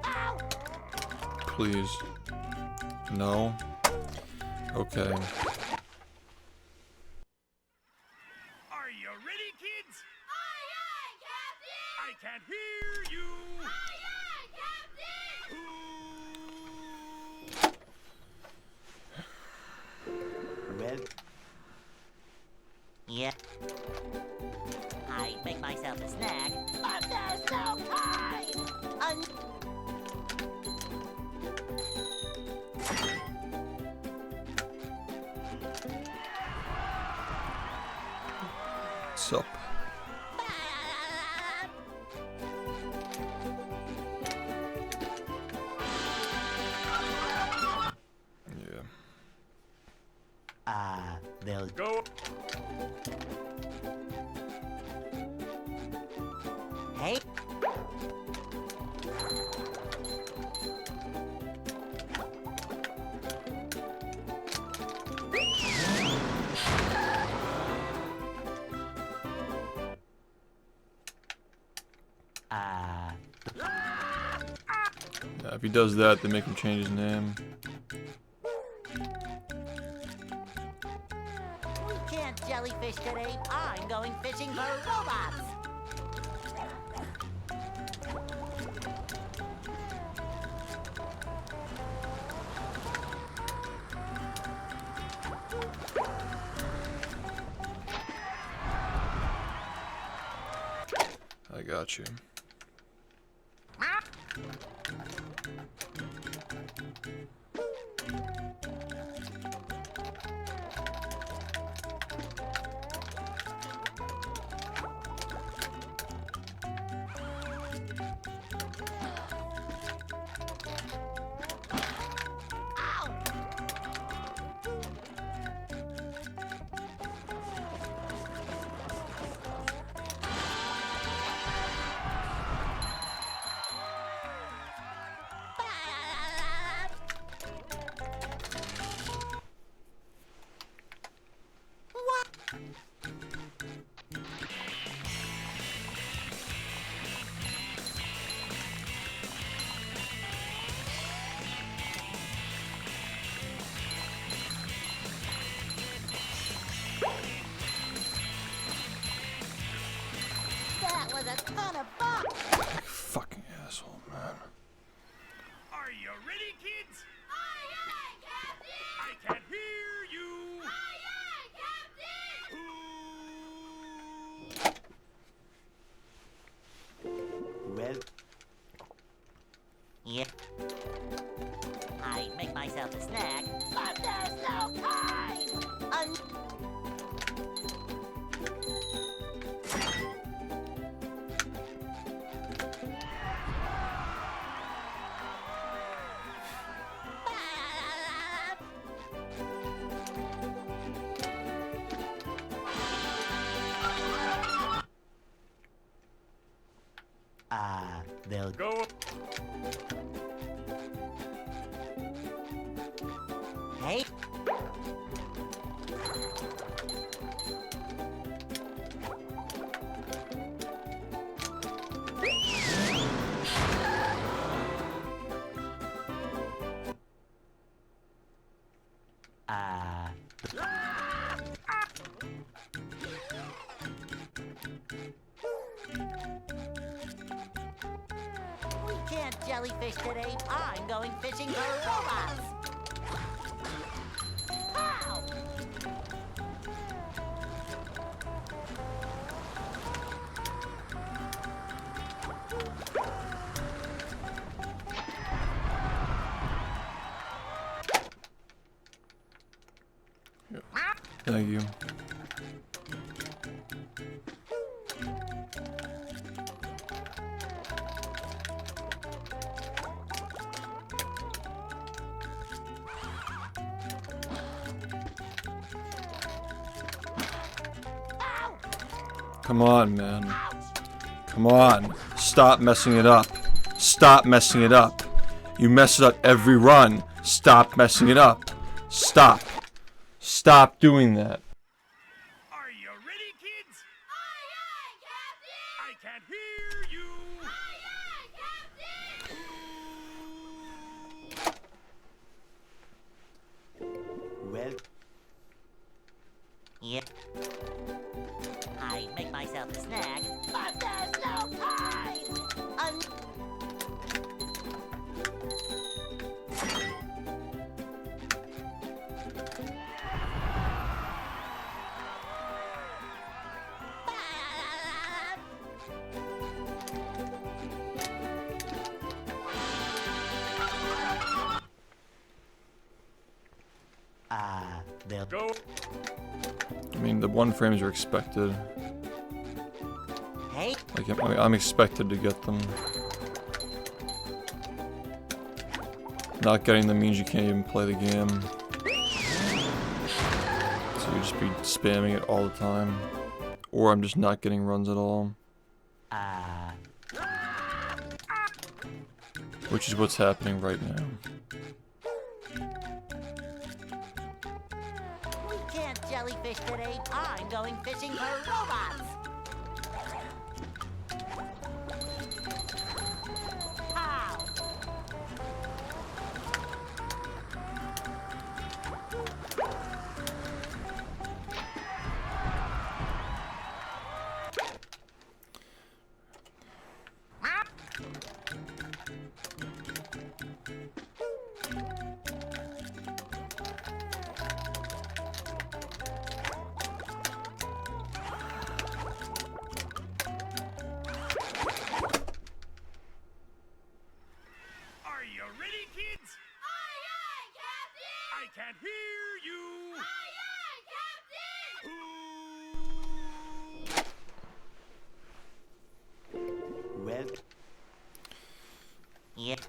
Ow. Please. No? Okay. Are you ready, kids? Aye, aye, Captain! I can't hear you. Aye, aye, Captain! Well. Yeah. I make myself a snack, but there's no time. What's up? Yeah. They'll Go. Hey. Yeah, if he does that, they make him change his name. We can't jellyfish today. I'm going fishing for robots. I got you. That was a ton of fun! Fucking asshole, man. Are you ready, kids? Aye, aye, Captain! I can't hear you. Aye, aye, Captain! Well. Yeah. I I make myself a snack. But there's no time! They'll Go. Hey. We can't jellyfish today. I'm going fishing for robots. How? Thank you. Come on, man. Come on. Stop messing it up. Stop messing it up. You mess it up every run. Stop messing it up. Stop. Stop doing that. Are you ready, kids? Aye, aye, Captain! I can't hear you. Aye, aye, Captain! Well. Yeah. I make myself a snack. But there's no time! They'll Go. I mean, the 1 frames are expected. Hey. Like, I'm expected to get them. Not getting them means you can't even play the game. So you just be spamming it all the time. Or I'm just not getting runs at all. Which is what's happening right now. We can't jellyfish today. I'm going fishing for robots. How? Are you ready, kids? Aye, aye, Captain! I can't hear you. Aye, aye, Captain! Well. Yep.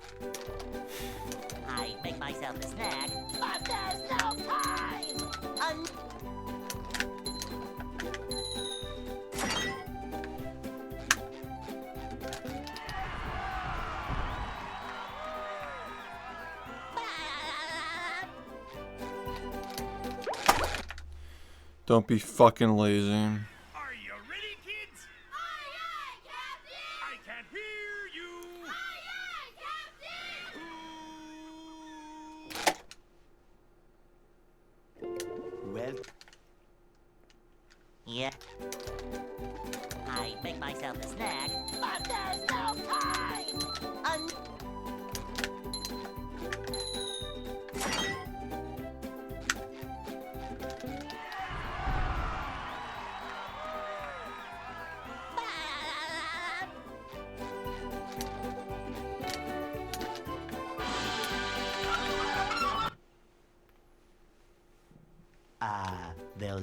I make myself a snack. But there's no time! Don't be fucking lazy. Are you ready, kids? Aye, aye, Captain! I can't hear you. Aye, aye, Captain! Well. Yeah. I make myself a snack. But there's no time!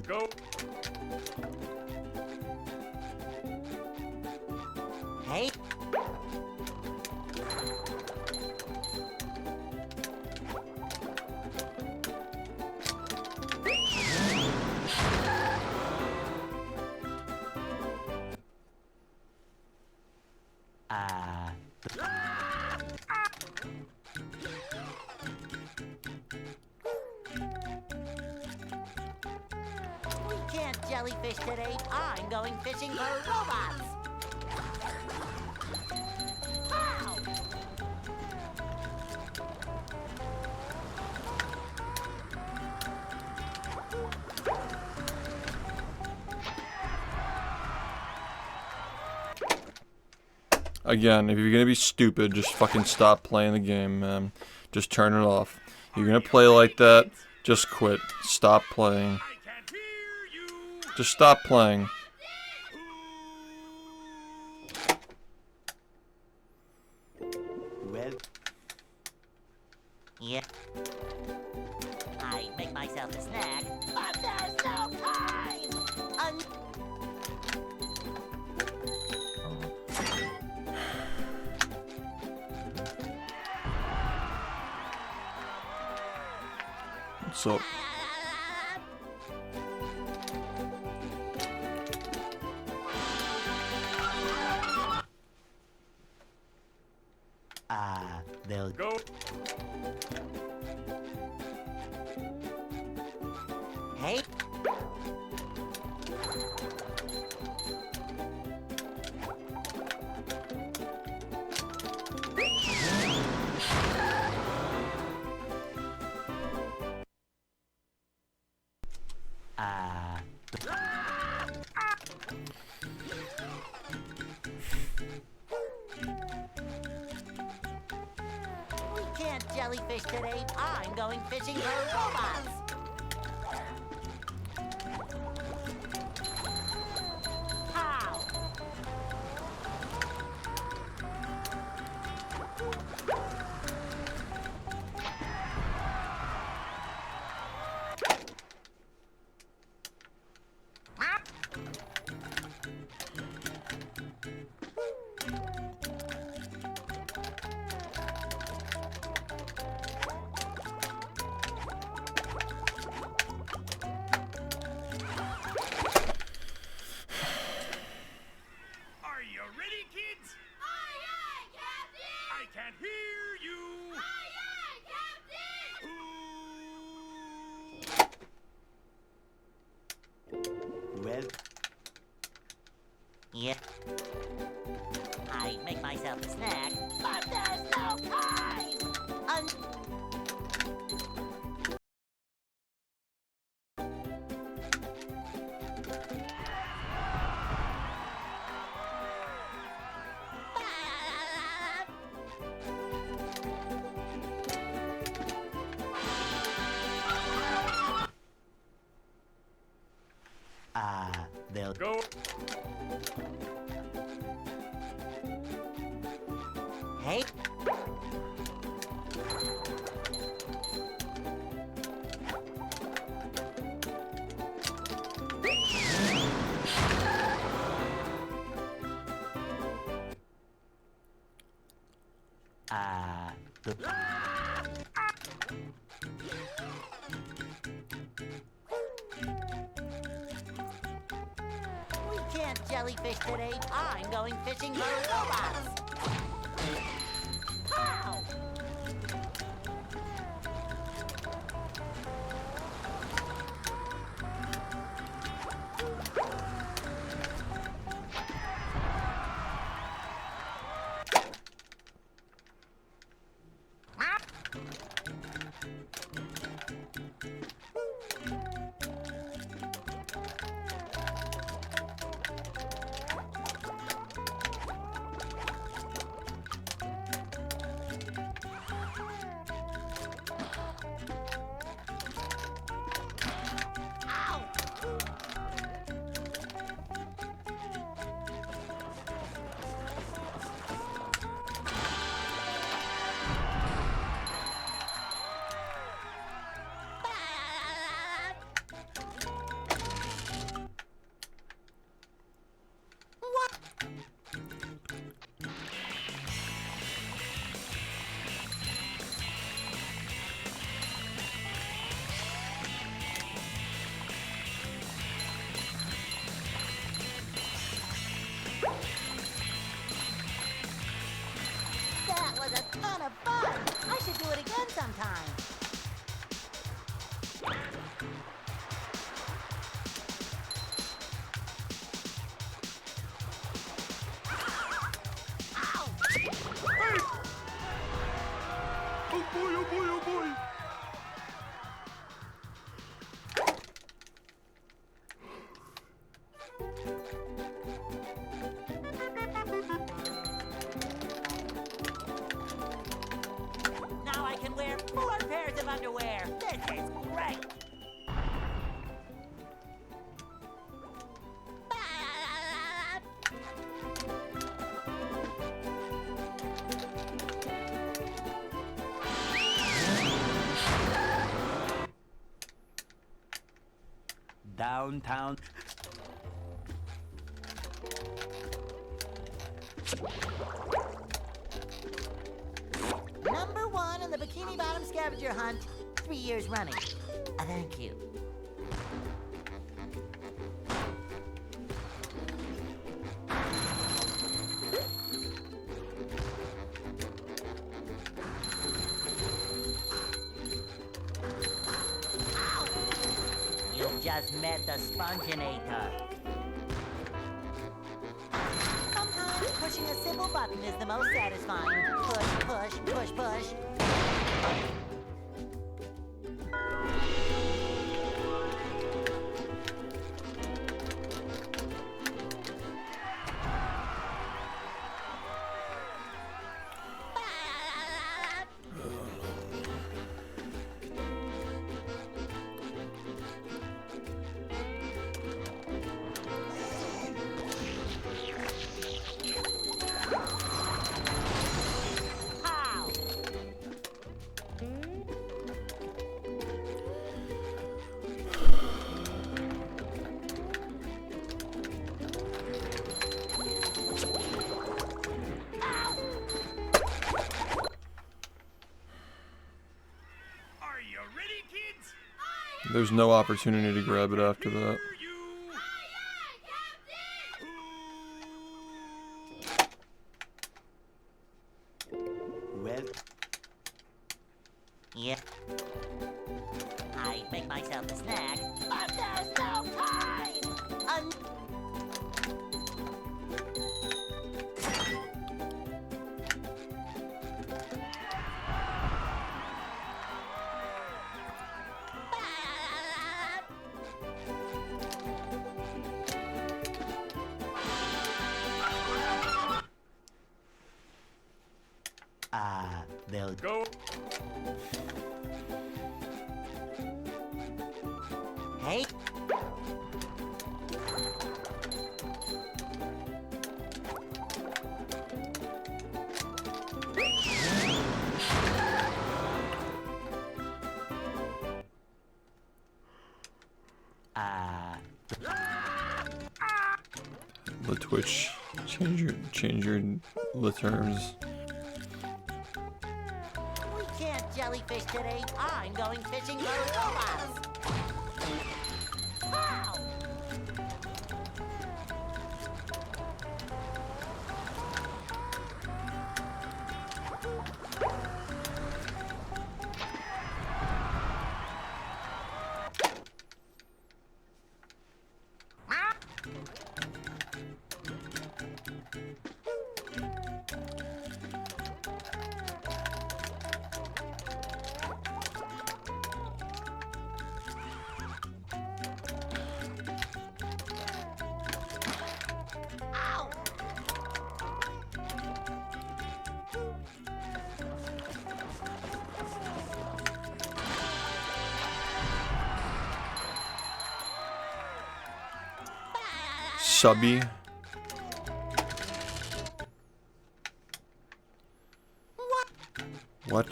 Go. Hey. We can't jellyfish today. I'm going fishing for robots. Pow! Again, if you're gonna be stupid, just fucking stop playing the game, man. Just turn it off. You're gonna play like that, just quit. Stop playing. I can't hear you. Just stop playing. Well. Yeah. I make myself a snack. But there's no time! So, They'll Go. Hey. We can't jellyfish today. I'm going fishing for robots. Pow! Are you ready, kids? Aye, aye, Captain! I can't hear you. Aye, aye, Captain! Well. Yeah. I make myself a snack. But there's no time! They'll Go. Hey. We can't jellyfish today. I'm going fishing for robots. Pow! Oh boy, oh boy, oh boy. Now I can wear 4 pairs of underwear. This is great. Downtown. Number 1 in the Bikini Bottom scavenger hunt. 3 years running. Thank you. You've just met the Sponginator. Sometimes pushing a simple button is the most satisfying. Push, push, push, push. How? Are you ready, kids? There's no opportunity to grab it after that. Here you. Well, Yeah. I make myself a snack. But there's no time! they'll Go. Hey. The Twitch, change your terms. We can't jellyfish today. I'm going fishing for robots. How? Subby. What?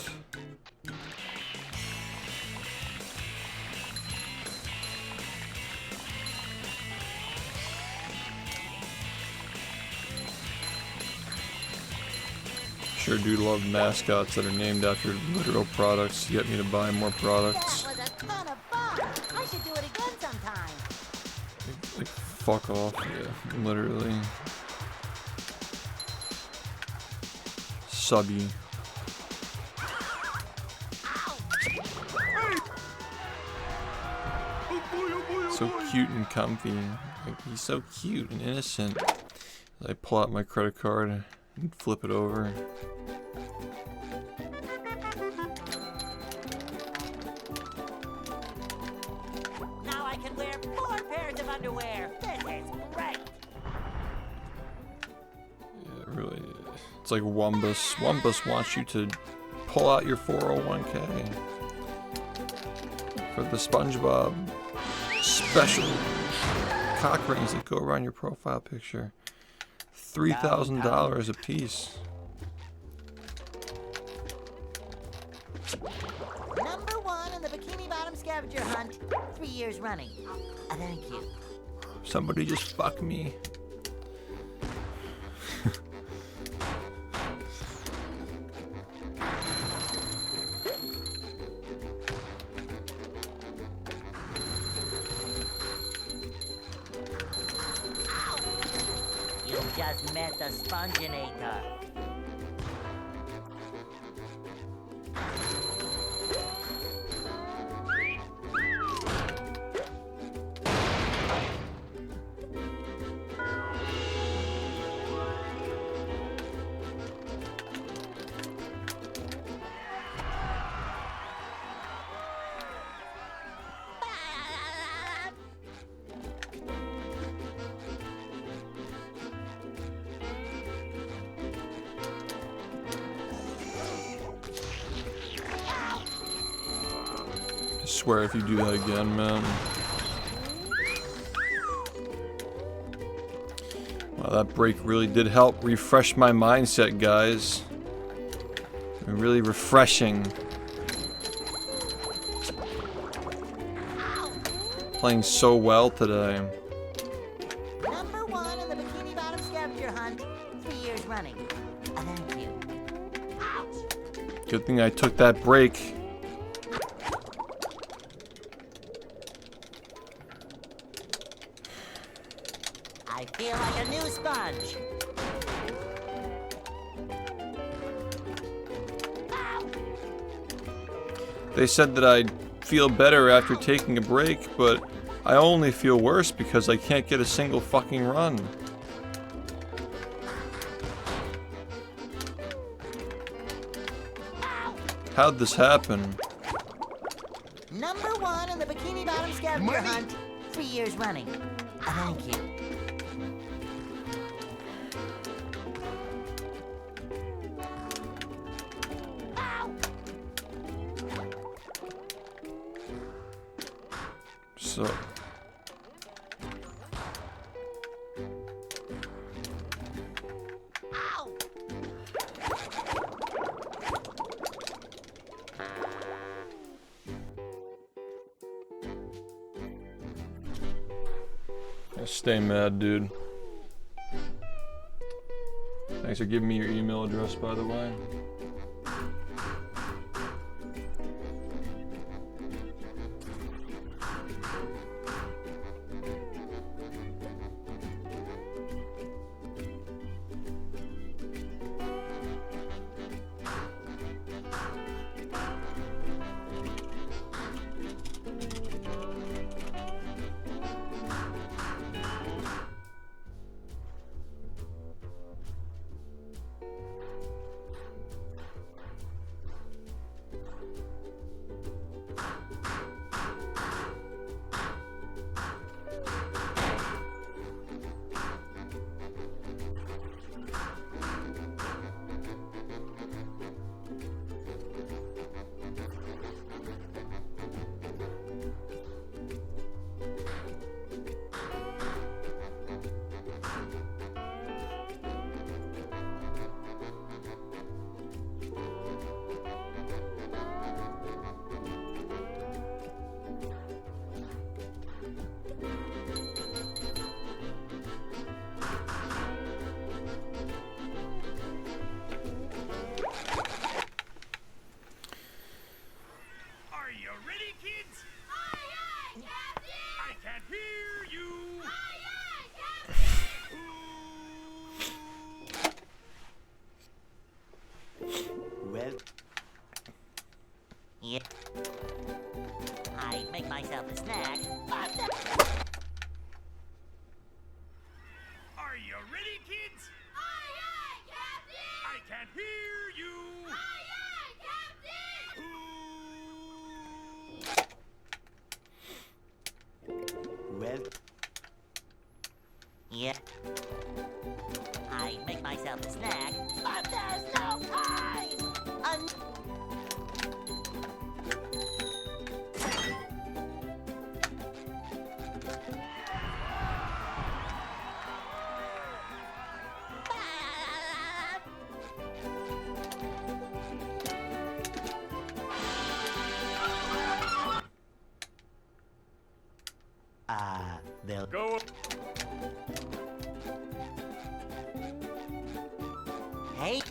Sure do love mascots that are named after literal products to get me to buy more products. That was a ton of fun. I should do it again sometime. Like, fuck off, yeah, literally. Subby. So cute and comfy. Like, he's so cute and innocent. I pull out my credit card and flip it over. It's like Wumbus. Wumbus wants you to pull out your 401k for the SpongeBob special cock rings that go around your profile picture. $3,000 a piece. Number 1 in the Bikini Bottom scavenger hunt, 3 years running. Thank you. Somebody just fuck me. You just met the Sponginator. I swear if you do that again, man. Wow, that break really did help refresh my mindset, guys. Really refreshing. Playing so well today. Number 1 in the Bikini Bottom scavenger hunt, 3 years running. Thank you. Good thing I took that break. I feel like a new sponge. They said that I'd feel better after taking a break, but I only feel worse because I can't get a single fucking run. How'd this happen? Number 1 in the Bikini Bottom scavenger hunt, 3 years running. Thank you. So... Stay mad, dude. Thanks for giving me your email address, by the way. Are you ready, kids? Aye, aye, Captain! I can't hear you. Aye, aye, Captain! Well, Yeah. I make myself a snack. Are you ready, kids? Aye, aye, Captain! I can't hear you. Aye, aye, Captain! well, Yeah. I make myself a snack. They'll Go. Hey,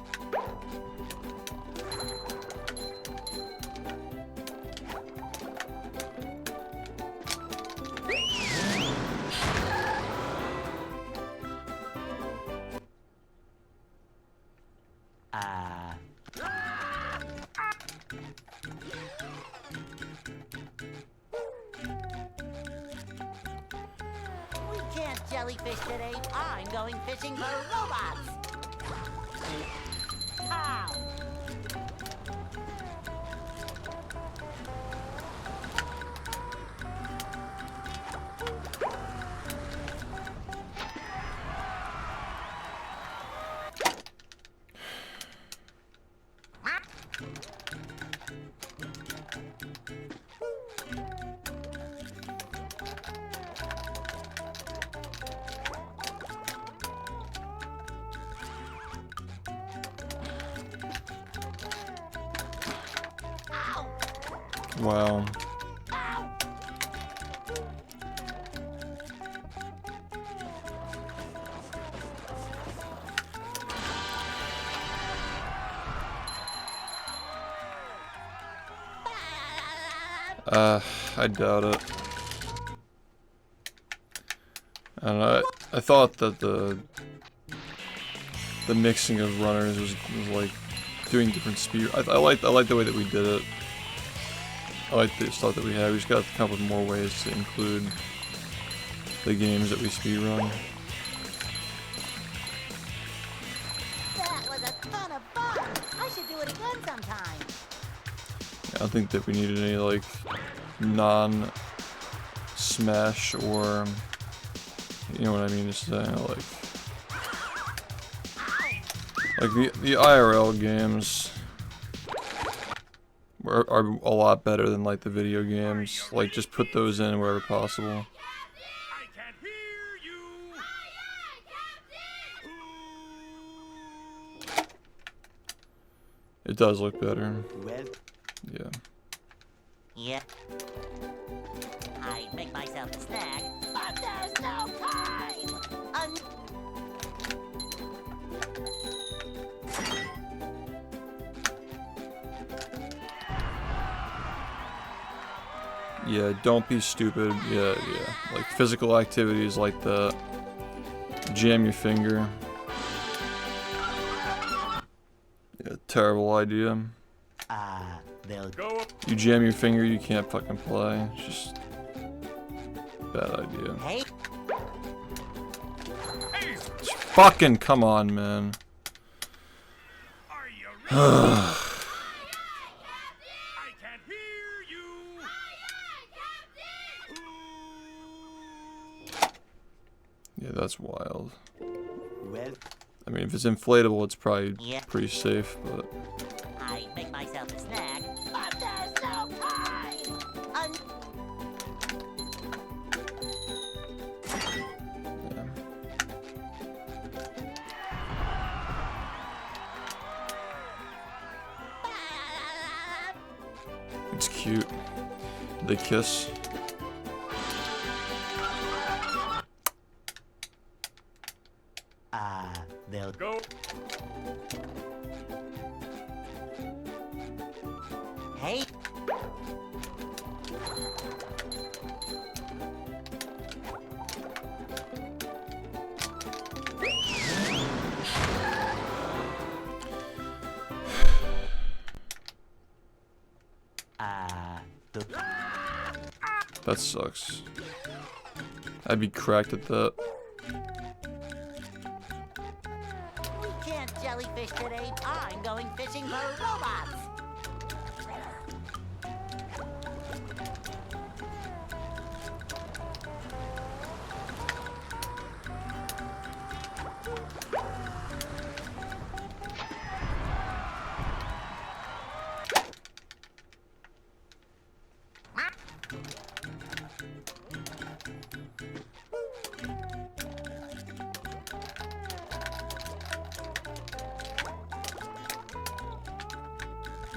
we can't jellyfish today. I'm going fishing for robots. Ow. Wow. I doubt it. And I thought that the mixing of runners was like doing different speed. I like the way that we did it. I like the stuff that we had. We just got to come up with more ways to include the games that we speedrun. That was a ton of fun. I should do it again sometime. I don't think that we needed any like non-smash or you know what I mean to say, like the IRL games are a lot better than like the video games. Like just put those in wherever possible. I can't hear you. It does look better. well. Yeah. Yeah. I'd make myself a snack, but there's no time. Yeah, don't be stupid. Yeah. Like physical activities like the jam your finger. Yeah, terrible idea. They'll Go. You jam your finger, you can't fucking play. It's just bad idea. Hey, Hey, Fucking come on, man. Are you ready? I can't hear you. Yeah, that's wild. well. I mean, if it's inflatable, it's probably Yeah. pretty safe, but I'd make myself a snack, but there's no time. yeah. It's cute. They kiss. They'll go. Hey, That sucks. I'd be cracked at that. we can't jellyfish today. I'm going fishing for robots.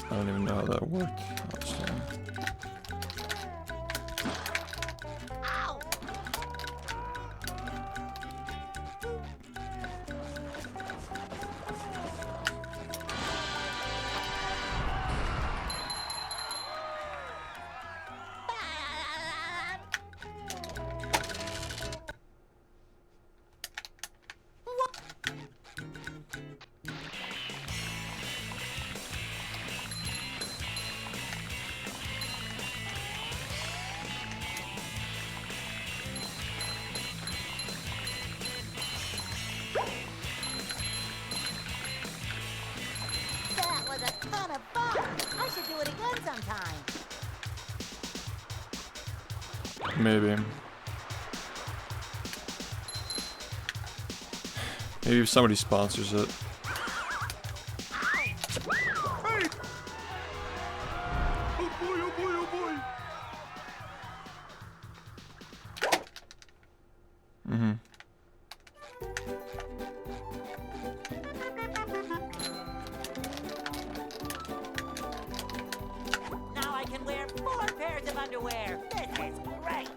I don't even know how that worked. Honestly. Ow! Maybe. Maybe if somebody sponsors it. Hey! Oh boy, oh boy, oh boy! Mm-hmm. Now I can wear 4 pairs of underwear. This is great.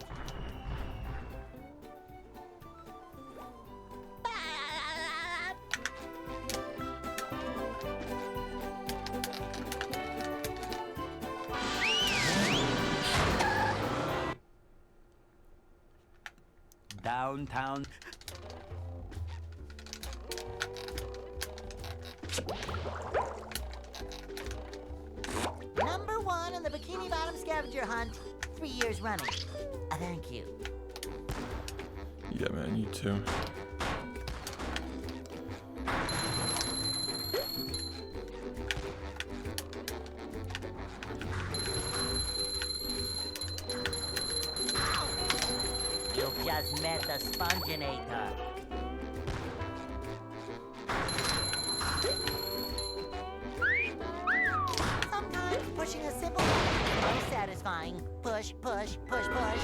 Downtown. Number 1 in the Bikini Bottom scavenger hunt, 3 years running. Thank you. Yeah, man, you too. You've just met the Sponginator. Sometimes pushing a simple button is most satisfying. Push, push, push, push.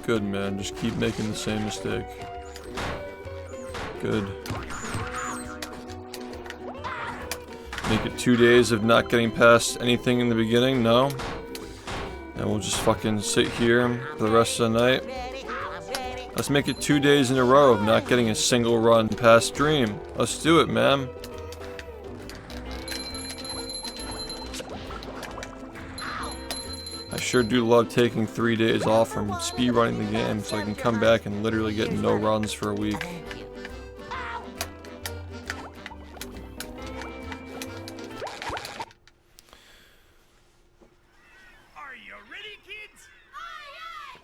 Good, man. Just keep making the same mistake. Good. Make it 2 days of not getting past anything in the beginning? No? And we'll just fucking sit here for the rest of the night. Ready? I'm ready. Let's make it 2 days in a row of not getting a single run past Dream. Let's do it, man. I sure do love taking 3 days off from speedrunning the game so I can come back and literally get no runs for a week. Thank you. Are you ready, kids? Aye, aye,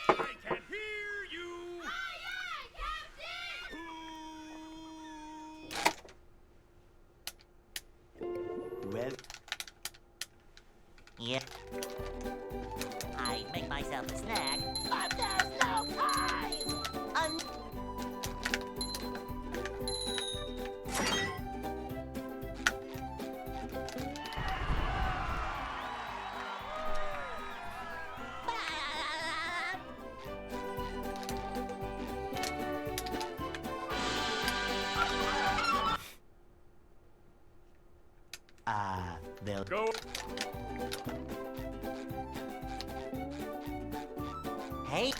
Captain! I can hear you. Aye, aye, Captain! Well, Yeah. I make myself a snack, but there's no time. they'll Go. Hey.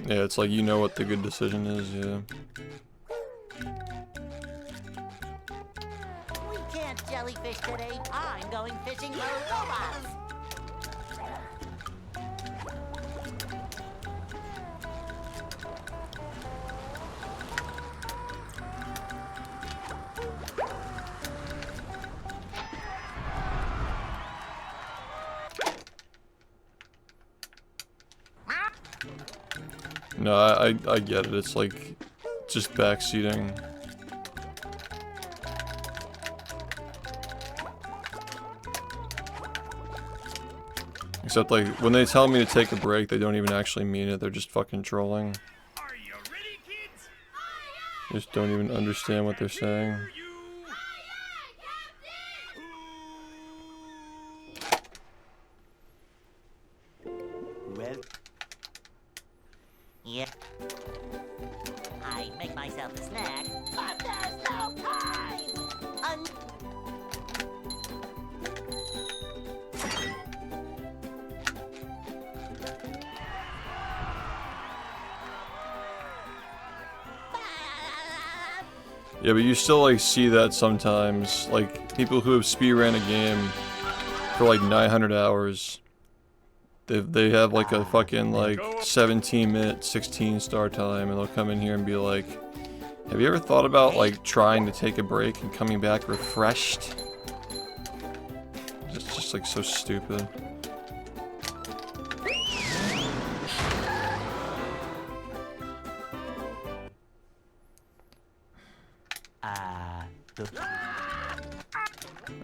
Yeah, it's like you know what the good decision is, yeah. We can't jellyfish today. I'm going fishing for robots. No, I get it. It's like just backseating. Except like when they tell me to take a break, they don't even actually mean it. They're just fucking trolling. Are you ready, kids? Just don't even understand what they're saying. Hear you. well, Yeah. yourself a snack. But there's no time! Yeah, but you still like see that sometimes, like people who have speedrun a game for like 900 hours. They have like a fucking like 17-minute 16 star time, and they'll come in here and be like, have you ever thought about like trying to take a break and coming back refreshed? It's just like so stupid.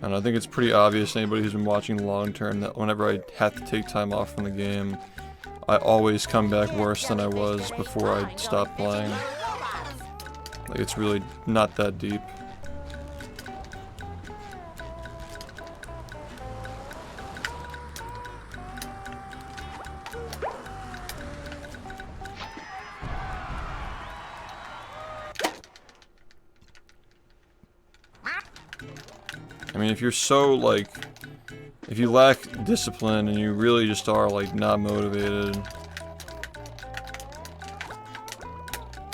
And I think it's pretty obvious to anybody who's been watching long term that whenever I have to take time off from the game, I always come back worse than I was before I stopped playing. Like, it's really not that deep. I mean, if you're so, like, if you lack discipline and you really just are, like, not motivated,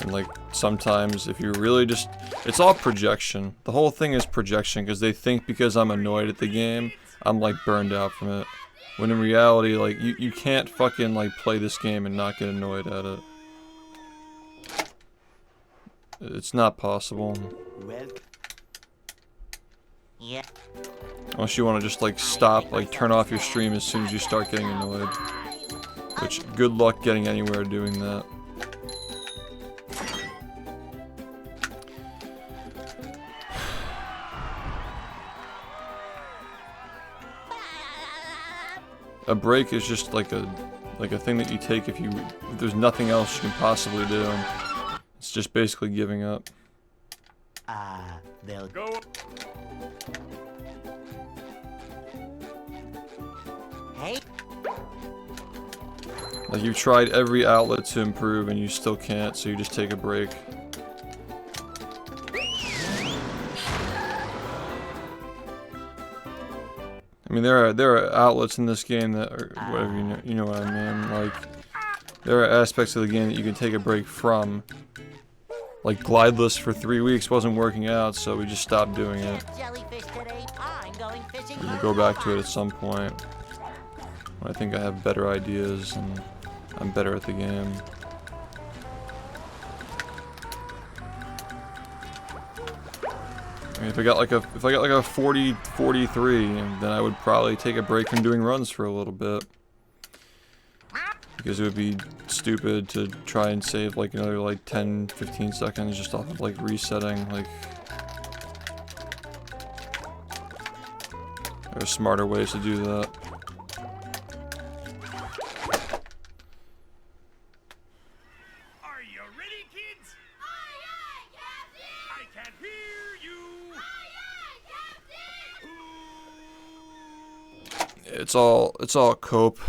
and, like, sometimes if you're really just, it's all projection. The whole thing is projection, because they think because I'm annoyed at the game, I'm, like, burned out from it. When in reality, like, you can't fucking, like, play this game and not get annoyed at it. It's not possible. Well. Yeah. Unless you want to just like stop, like turn off your stream as soon as you start getting annoyed. Which, good luck getting anywhere doing that. A break is just like a thing that you take if there's nothing else you can possibly do. It's just basically giving up. They'll Go. Hey. Like, you've tried every outlet to improve and you still can't, so you just take a break. I mean, there are outlets in this game that are whatever, you know what I mean. Like, there are aspects of the game that you can take a break from. Like, glideless for 3 weeks wasn't working out, so we just stopped doing it. Jellyfish today. I'm going fishing. We'll go back to it at some point. When I think I have better ideas and I'm better at the game. I mean, if I got like a 40-43, then I would probably take a break from doing runs for a little bit. Because it would be stupid to try and save like another like 10-15 seconds just off of like resetting. Like, there are smarter ways to do that. Are you ready, kids? Aye, aye, Captain! I can hear you. Aye, aye, Captain! It's all cope.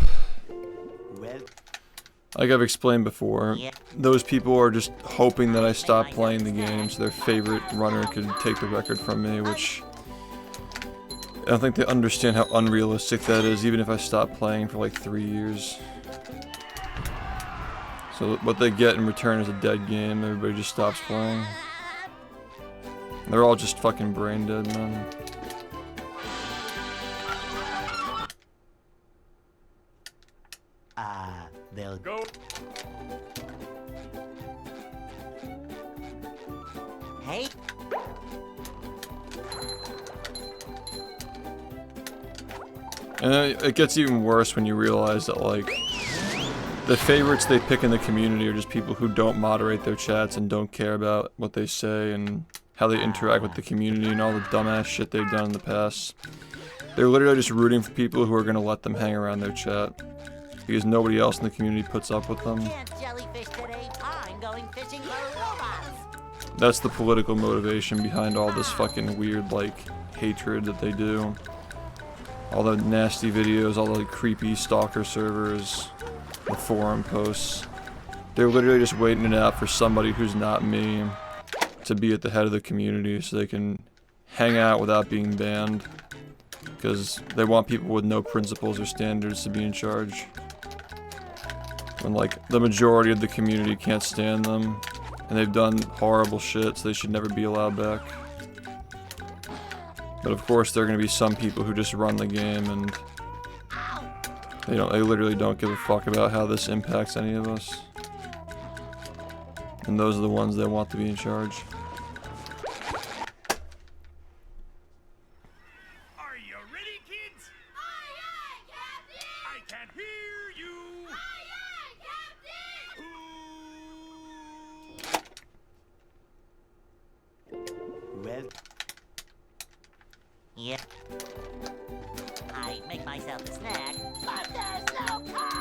well. Like I've explained before, those people are just hoping that I stop playing the game so their favorite runner could take the record from me, which I don't think they understand how unrealistic that is, even if I stop playing for like 3 years. So what they get in return is a dead game. Everybody just stops playing. They're all just fucking brain dead, man. They'll Go. Hey. And it gets even worse when you realize that, like, the favorites they pick in the community are just people who don't moderate their chats and don't care about what they say and how they interact with the community and all the dumbass shit they've done in the past. They're literally just rooting for people who are going to let them hang around their chat. Because nobody else in the community puts up with them. Can't jellyfish today. I'm going fishing for robots. That's the political motivation behind all this fucking weird, like, hatred that they do. All the nasty videos, all the like, creepy stalker servers, the forum posts. They're literally just waiting it out for somebody who's not me to be at the head of the community so they can hang out without being banned. Because they want people with no principles or standards to be in charge. When like the majority of the community can't stand them. And they've done horrible shit, so they should never be allowed back. But of course there are gonna be some people who just run the game and they literally don't give a fuck about how this impacts any of us. And those are the ones they want to be in charge. Are you ready, kids? Aye, aye, Captain! I can hear you. Aye, aye, Captain! Well, Yep. I make myself a snack. But there's no kind!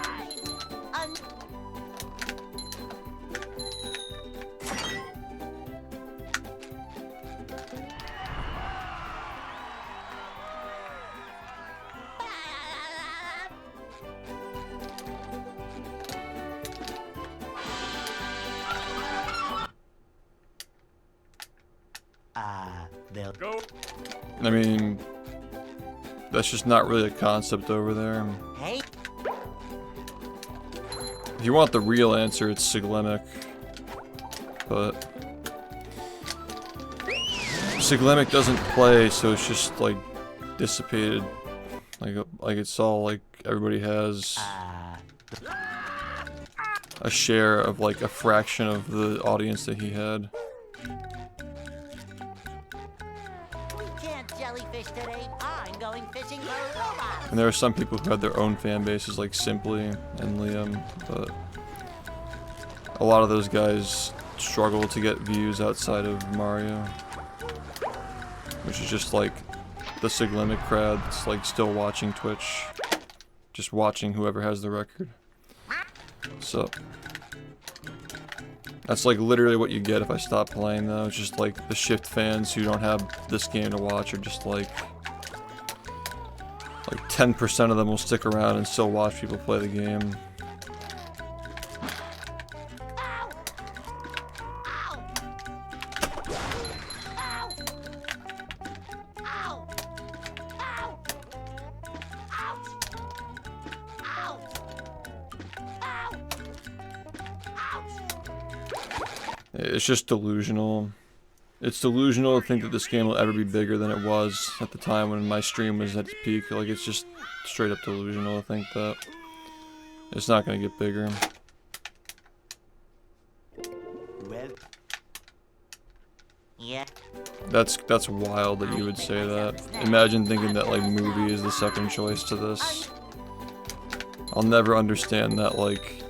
they'll Go. I mean, that's just not really a concept over there. Hey, If you want the real answer, it's Siglemic. But Siglemic doesn't play, so it's just like dissipated. Like it's all like everybody has a share of like a fraction of the audience that he had. we can't jellyfish today. I'm going fishing for robots. And there are some people who had their own fan bases, like Simply and Liam, but a lot of those guys struggle to get views outside of Mario, which is just like the Siglemic crowd that's like still watching Twitch, just watching whoever has the record. So that's like literally what you get if I stop playing though. It's just like the SHiFT fans who don't have this game to watch are just like 10% of them will stick around and still watch people play the game. It's just delusional. It's delusional to think that this game will ever be bigger than it was at the time when my stream was at its peak. Like, it's just straight up delusional to think that. It's not gonna get bigger. well, Yeah. That's wild that you would say that. Imagine thinking that like movie is the second choice to this. I'll never understand that like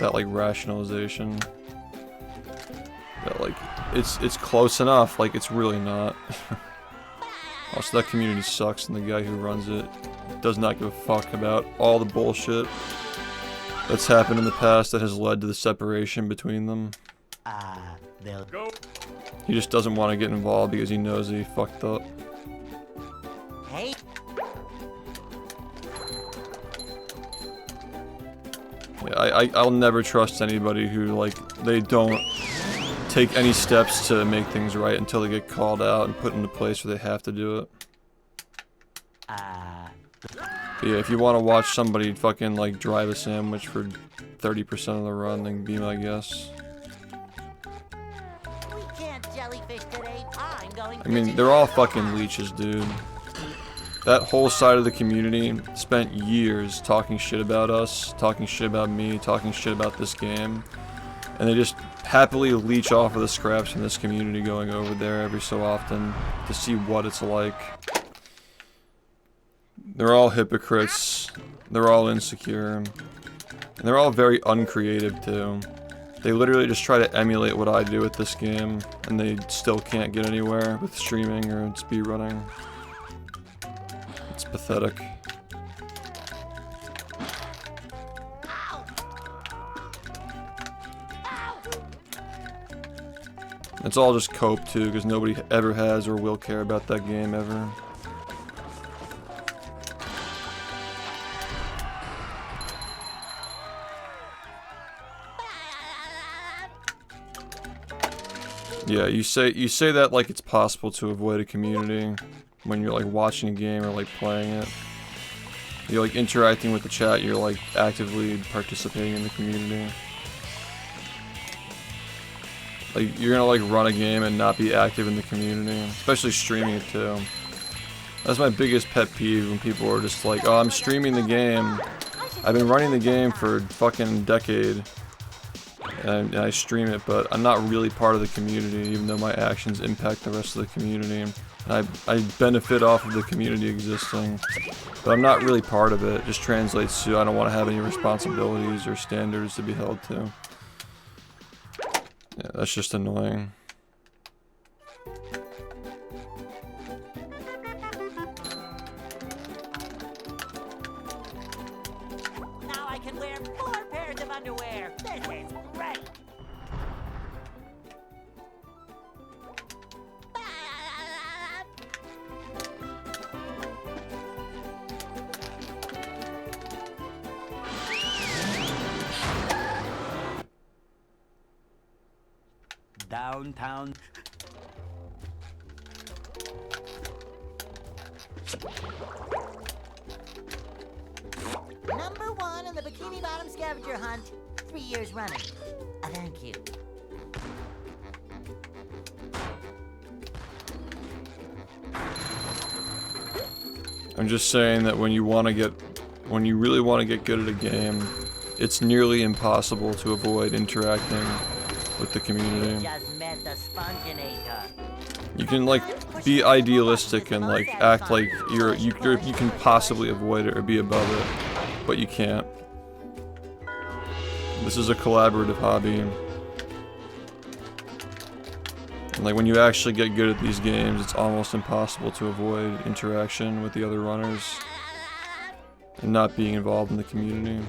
rationalization. That like it's close enough, like it's really not. Also, that community sucks, and the guy who runs it does not give a fuck about all the bullshit that's happened in the past that has led to the separation between them. they'll Go. He just doesn't want to get involved because he knows that he fucked up. Hey, Yeah, I'll never trust anybody who like they don't take any steps to make things right until they get called out and put in a place where they have to do it. But yeah, if you want to watch somebody fucking like drive a sandwich for 30% of the run, then be my guest. we can't jellyfish today. I'm going I mean, fishing they're all for fucking robots. leeches, dude. That whole side of the community spent years talking shit about us, talking shit about me, talking shit about this game. And they just happily leech off of the scraps from this community going over there every so often to see what it's like. They're all hypocrites. They're all insecure. And they're all very uncreative too. They literally just try to emulate what I do with this game, and they still can't get anywhere with streaming or speedrunning. It's pathetic. It's all just cope too, because nobody ever has or will care about that game ever. Yeah, you say that like it's possible to avoid a community when you're like watching a game or like playing it. You're like interacting with the chat, you're like actively participating in the community. Like you're gonna like run a game and not be active in the community, especially streaming it too. That's my biggest pet peeve, when people are just like, oh, I'm streaming the game. I've been running the game for a fucking decade. And I stream it, but I'm not really part of the community, even though my actions impact the rest of the community. And I benefit off of the community existing, but I'm not really part of it. It just translates to I don't want to have any responsibilities or standards to be held to. Yeah, that's just annoying. Now I can wear 4 pairs of underwear. This is great. Downtown. Number 1 in the Bikini Bottom scavenger hunt, 3 years running. Thank you. I'm just saying that when you really want to get good at a game, it's nearly impossible to avoid interacting with the community. Just met the Sponginator. You can like be idealistic and like act like you can possibly avoid it or be above it, but you can't. This is a collaborative hobby. And like when you actually get good at these games, it's almost impossible to avoid interaction with the other runners and not being involved in the community.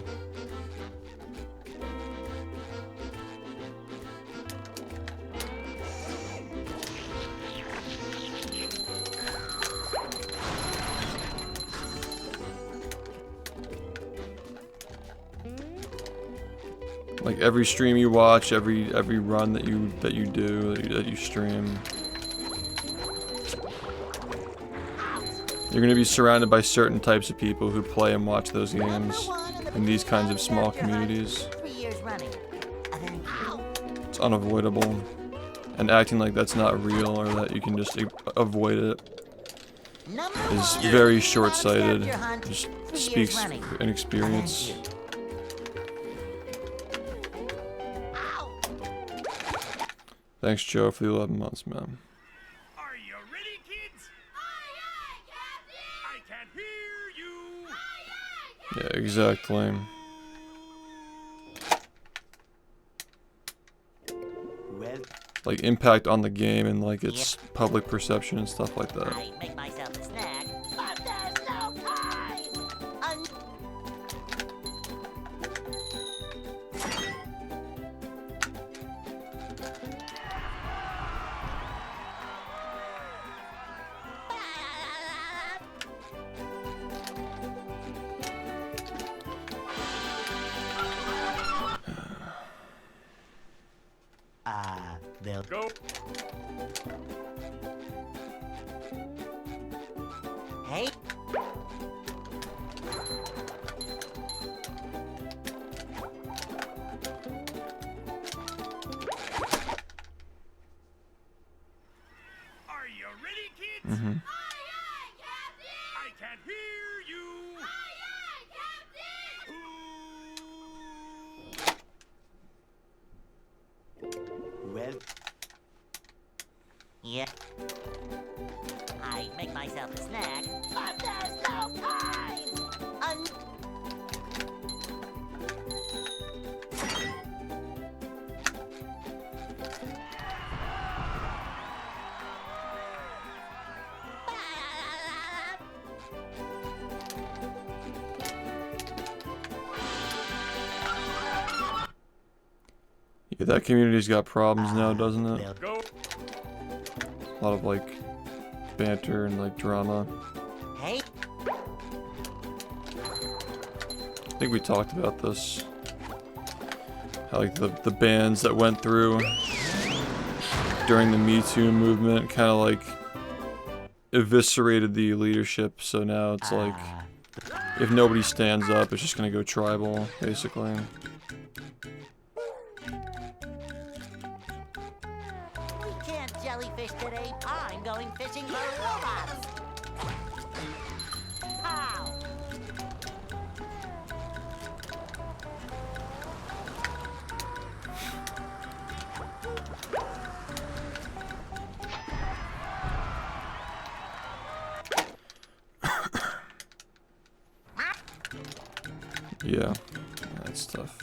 Like every stream you watch, every run that you stream, you're gonna be surrounded by certain types of people who play and watch those games in these kinds of small communities. 3 years running. Thank you. It's unavoidable, and acting like that's not real or that you can just avoid it is very short-sighted. Just speaks inexperience. Thanks, Joe, for the 11 months, man. Are you ready, kids? Aye, aye, Captain! I can hear you. Aye, aye, Yeah, exactly. Well, Like impact on the game and like its public perception and stuff like that. I make myself a snack. but there's no time! they'll Go. Hey, Are you ready, kids? Aye, aye, Captain! I can hear you. Aye, aye, Captain! well, yeah. I make myself a snack. But there's no time! Yeah, that community's got problems now, doesn't it? they'll Go. A lot of like banter and like drama. Hey, I think we talked about this. How like the bans that went through during the Me Too movement kind of like eviscerated the leadership, so now it's like if nobody stands up, it's just gonna go tribal, basically. We can't jellyfish today. I'm going fishing for robots. How? Yeah, that's tough.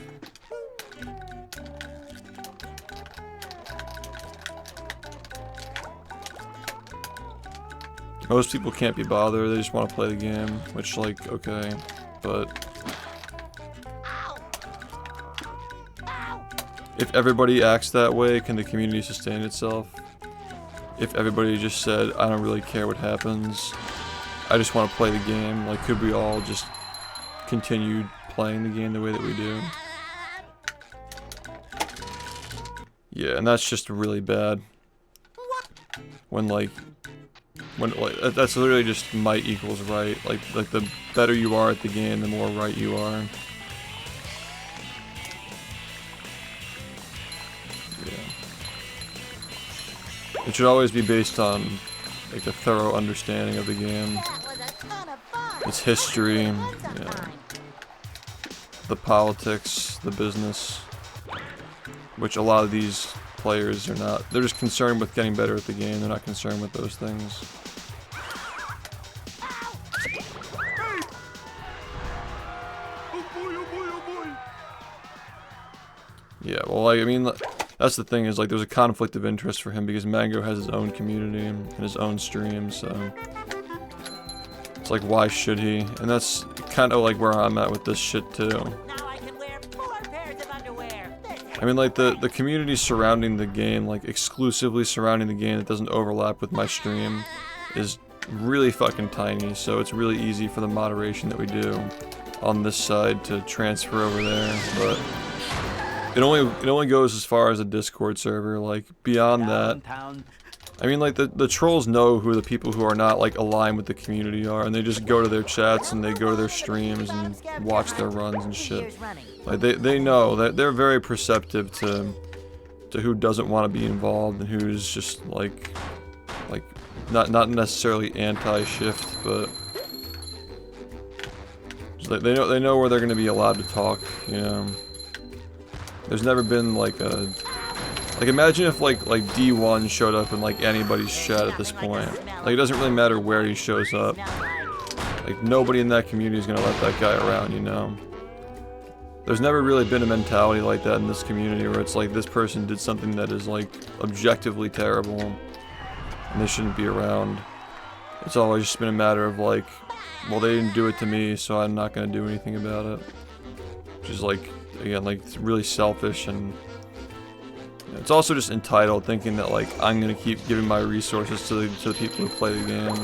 Most people can't be bothered, they just want to play the game, which, like, okay, but if everybody acts that way, can the community sustain itself? If everybody just said, I don't really care what happens, I just want to play the game, like, could we all just continue playing the game the way that we do? Yeah, and that's just really bad. When that's literally just might equals right. Like the better you are at the game, the more right you are. Yeah. It should always be based on like a thorough understanding of the game, That was a ton of fun. its history, Fun yeah, sometime. the politics, the business, which a lot of these players are not. They're just concerned with getting better at the game. They're not concerned with those things. Oh boy, oh boy, oh boy. Yeah, well, like, I mean, that's the thing is, like, there's a conflict of interest for him because Mango has his own community and his own stream, so it's like, why should he? And that's kind of like where I'm at with this shit too. Now I can wear 4 pairs of underwear. I mean, like, the community surrounding the game, like, exclusively surrounding the game that doesn't overlap with my stream is really fucking tiny, so it's really easy for the moderation that we do on this side to transfer over there, but it only goes as far as a Discord server. Like, beyond that, Downtown. I mean, like, the trolls know who the people who are not, like, aligned with the community are, and they just go to their chats and they go to their streams and watch their runs and shit. Like, they know that they're very perceptive to who doesn't want to be involved and who's just, like not necessarily anti-SHiFT, but just, they know where they're going to be allowed to talk, you know. There's never been like a imagine if like D1 showed up in like anybody's chat at this point. Like, it doesn't really matter where he shows up. Like, nobody in that community is going to let that guy around, you know. There's never really been a mentality like that in this community where it's like this person did something that is like objectively terrible and they shouldn't be around. It's always just been a matter of like, well, they didn't do it to me, so I'm not going to do anything about it. Which is like, again, like, it's really selfish, and it's also just entitled, thinking that like I'm going to keep giving my resources to the people who play the game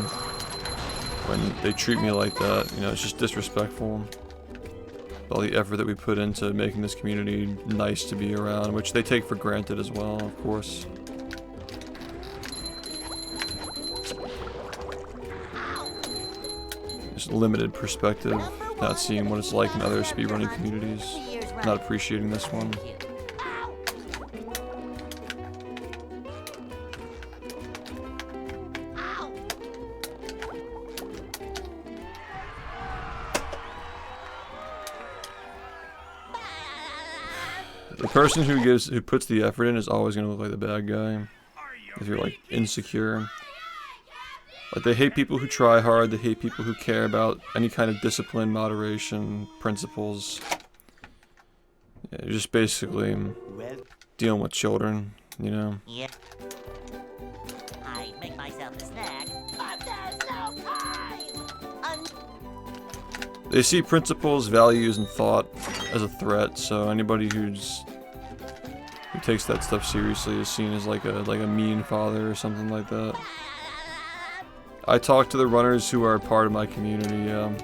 when they treat me like that. You know, it's just disrespectful. All the effort that we put into making this community nice to be around, which they take for granted as well, of course. Just limited perspective, not seeing what it's like in other speedrunning communities, not appreciating this one. The person who puts the effort in is always gonna look like the bad guy. If you're like insecure. Like, they hate people who try hard, they hate people who care about any kind of discipline, moderation, principles. Yeah, you're just basically Well, dealing with children, you know? Yeah. I make myself a snack. But there's no time! They see principles, values, and thought as a threat, so anybody who takes that stuff seriously is seen as like a mean father or something like that. I talk to the runners who are part of my community, and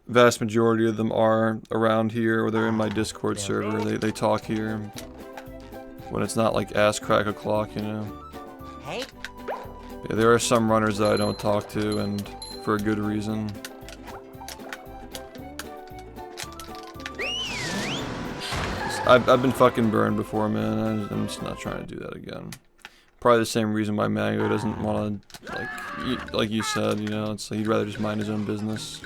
vast majority of them are around here, or they're in my Discord server. They talk here. when it's not like ass crack o'clock, you know. Hey, Yeah, there are some runners that I don't talk to, and for a good reason. I've been fucking burned before, man. I'm just not trying to do that again. Probably the same reason why Mango doesn't want to, like you said, you know, it's like he'd rather just mind his own business.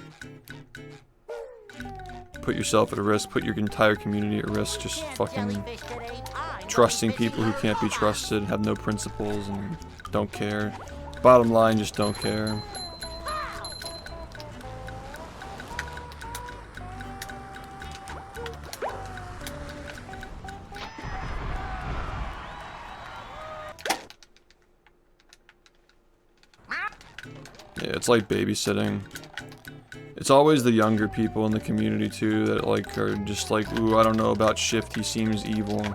Put yourself at risk, put your entire community at risk, just fucking jellyfish that ate I know trusting fishy people who out can't be of the trusted, have no principles, and don't care. Bottom line, just don't care. Yeah, it's like babysitting. It's always the younger people in the community too that like are just like, ooh, I don't know about SHiFT, he seems evil.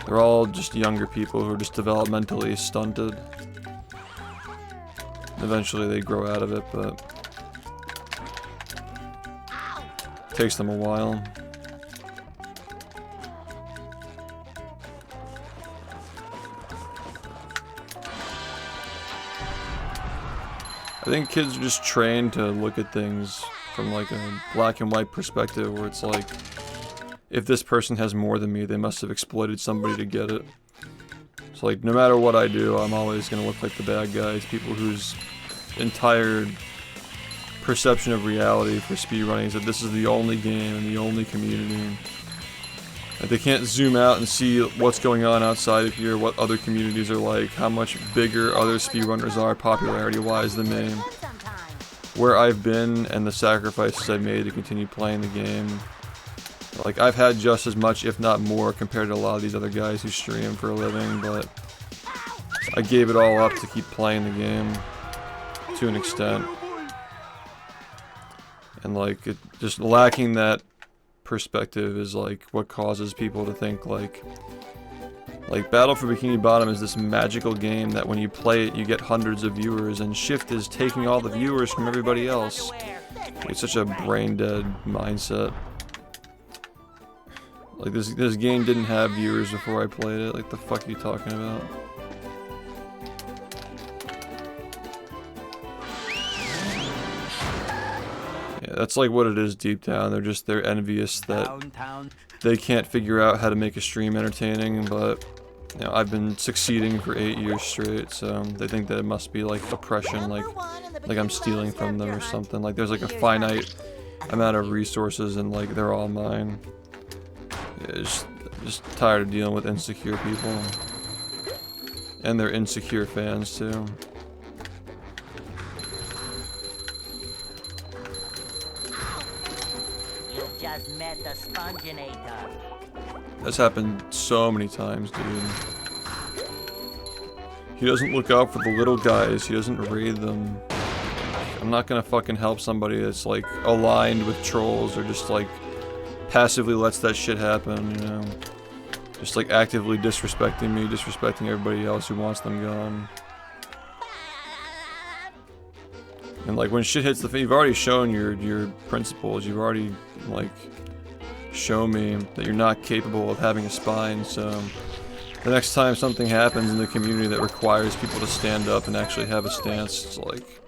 They're all just younger people who are just developmentally stunted. Eventually they grow out of it, but it takes them a while. I think kids are just trained to look at things from like a black and white perspective where it's like, if this person has more than me, they must have exploited somebody to get it. So like, no matter what I do, I'm always gonna look like the bad guys, people whose entire perception of reality for speedrunning is that this is the only game and the only community. Like, they can't zoom out and see what's going on outside of here, what other communities are like, how much bigger other speedrunners are popularity-wise than me, where I've been and the sacrifices I've made to continue playing the game. Like, I've had just as much, if not more, compared to a lot of these other guys who stream for a living, but I gave it all up to keep playing the game to an extent. And like, just lacking that perspective is like what causes people to think like Battle for Bikini Bottom is this magical game that when you play it you get hundreds of viewers, and SHiFT is taking all the viewers from everybody else. It's such a brain dead mindset. Like, this game didn't have viewers before I played it. Like, the fuck are you talking about? Yeah, that's like what it is deep down. They're envious that they can't figure out how to make a stream entertaining, but you know, I've been succeeding for 8 years straight, so they think that it must be like oppression, like I'm stealing from them or something. Like, there's like a finite amount of resources and like they're all mine. Yeah, just tired of dealing with insecure people. And they're insecure fans too. You've just met the Sponginator. That's happened so many times, dude. He doesn't look out for the little guys, he doesn't raid them. I'm not gonna fucking help somebody that's like aligned with trolls or just like passively lets that shit happen, you know. Just like actively disrespecting me, disrespecting everybody else who wants them gone. And like when shit hits the fan, you've already shown your principles, you've already like shown me that you're not capable of having a spine, so the next time something happens in the community that requires people to stand up and actually have a stance, it's like,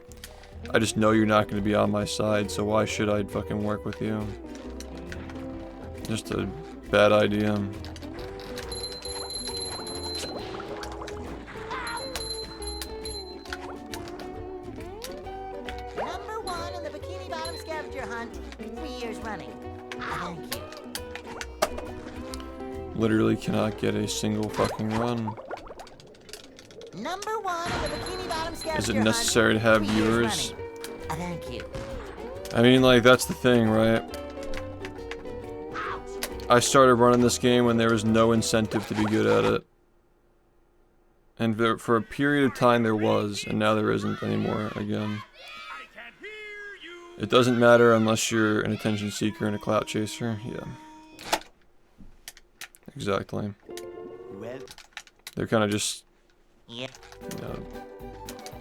I just know you're not going to be on my side, so why should I fucking work with you? Just a bad idea. Number 1 in the Bikini Bottom scavenger hunt, 3 years running. Thank you. Literally cannot get a single fucking run. Number 1 in the Bikini Bottom scavenger Is it necessary to have viewers? Thank you. I mean, like, that's the thing, right? I started running this game when there was no incentive to be good at it. And for a period of time there was, and now there isn't anymore, again. It doesn't matter unless you're an attention seeker and a clout chaser, yeah. Exactly. They're kind of just, you know,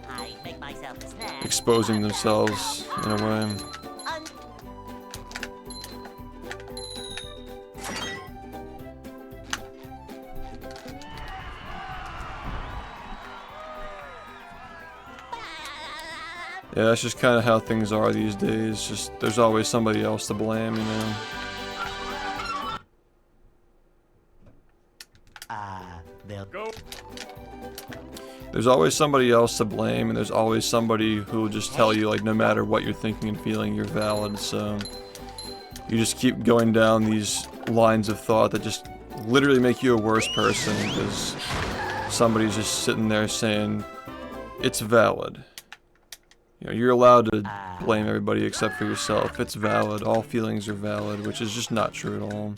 I make myself a snack. exposing themselves in a way. Yeah, that's just kind of how things are these days. Just there's always somebody else to blame, you know. They'll Go. There's always somebody else to blame, and there's always somebody who will just tell you, like, no matter what you're thinking and feeling, you're valid. So you just keep going down these lines of thought that just literally make you a worse person because somebody's just sitting there saying it's valid. You know, you're allowed to blame everybody except for yourself. It's valid. All feelings are valid, which is just not true at all.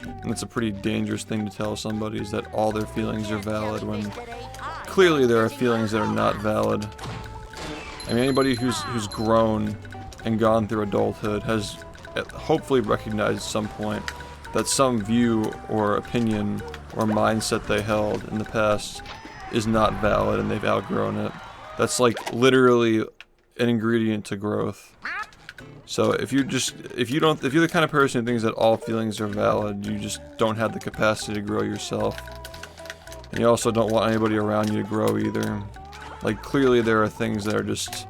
And it's a pretty dangerous thing to tell somebody, is that all their feelings are valid when clearly there are feelings that are not valid. I mean, anybody who's grown and gone through adulthood has hopefully recognized at some point that some view or opinion or mindset they held in the past is not valid and they've outgrown it. That's like literally an ingredient to growth. So if you're the kind of person who thinks that all feelings are valid, you just don't have the capacity to grow yourself. And you also don't want anybody around you to grow either. Like, clearly there are things that are just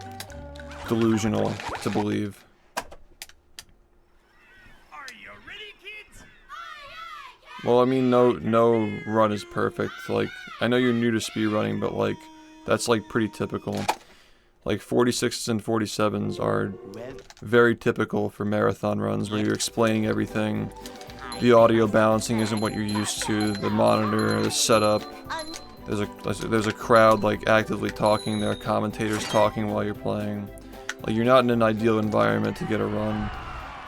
delusional to believe. Are you ready, kids? Well, I mean, no run is perfect. Like, I know you're new to speedrunning, but like, that's like pretty typical. Like 46s and 47s are very typical for marathon runs where you're explaining everything. The audio balancing isn't what you're used to. The monitor, the setup. There's a crowd like actively talking. There are commentators talking while you're playing. Like, you're not in an ideal environment to get a run,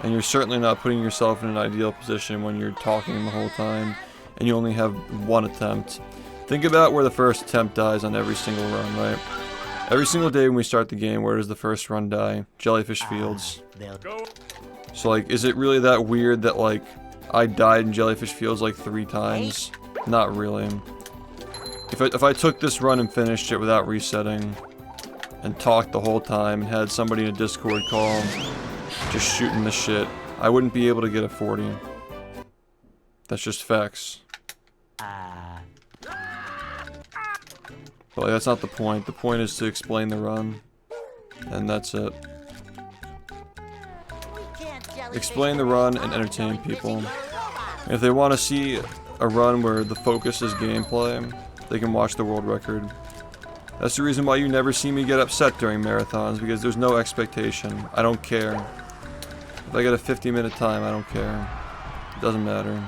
and you're certainly not putting yourself in an ideal position when you're talking the whole time and you only have one attempt. Think about where the first attempt dies on every single run, right? Every single day when we start the game, where does the first run die? Jellyfish Fields. Go. So like, is it really that weird that like, I died in Jellyfish Fields like 3 times? Not really. If I took this run and finished it without resetting, and talked the whole time, and had somebody in a Discord call, just shooting the shit, I wouldn't be able to get a 40. That's just facts. But like, that's not the point. The point is to explain the run, and that's it. Explain the run and entertain people. If they want to see a run where the focus is gameplay, they can watch the world record. That's the reason why you never see me get upset during marathons, because there's no expectation. I don't care. If I get a 50-minute time, I don't care. It doesn't matter.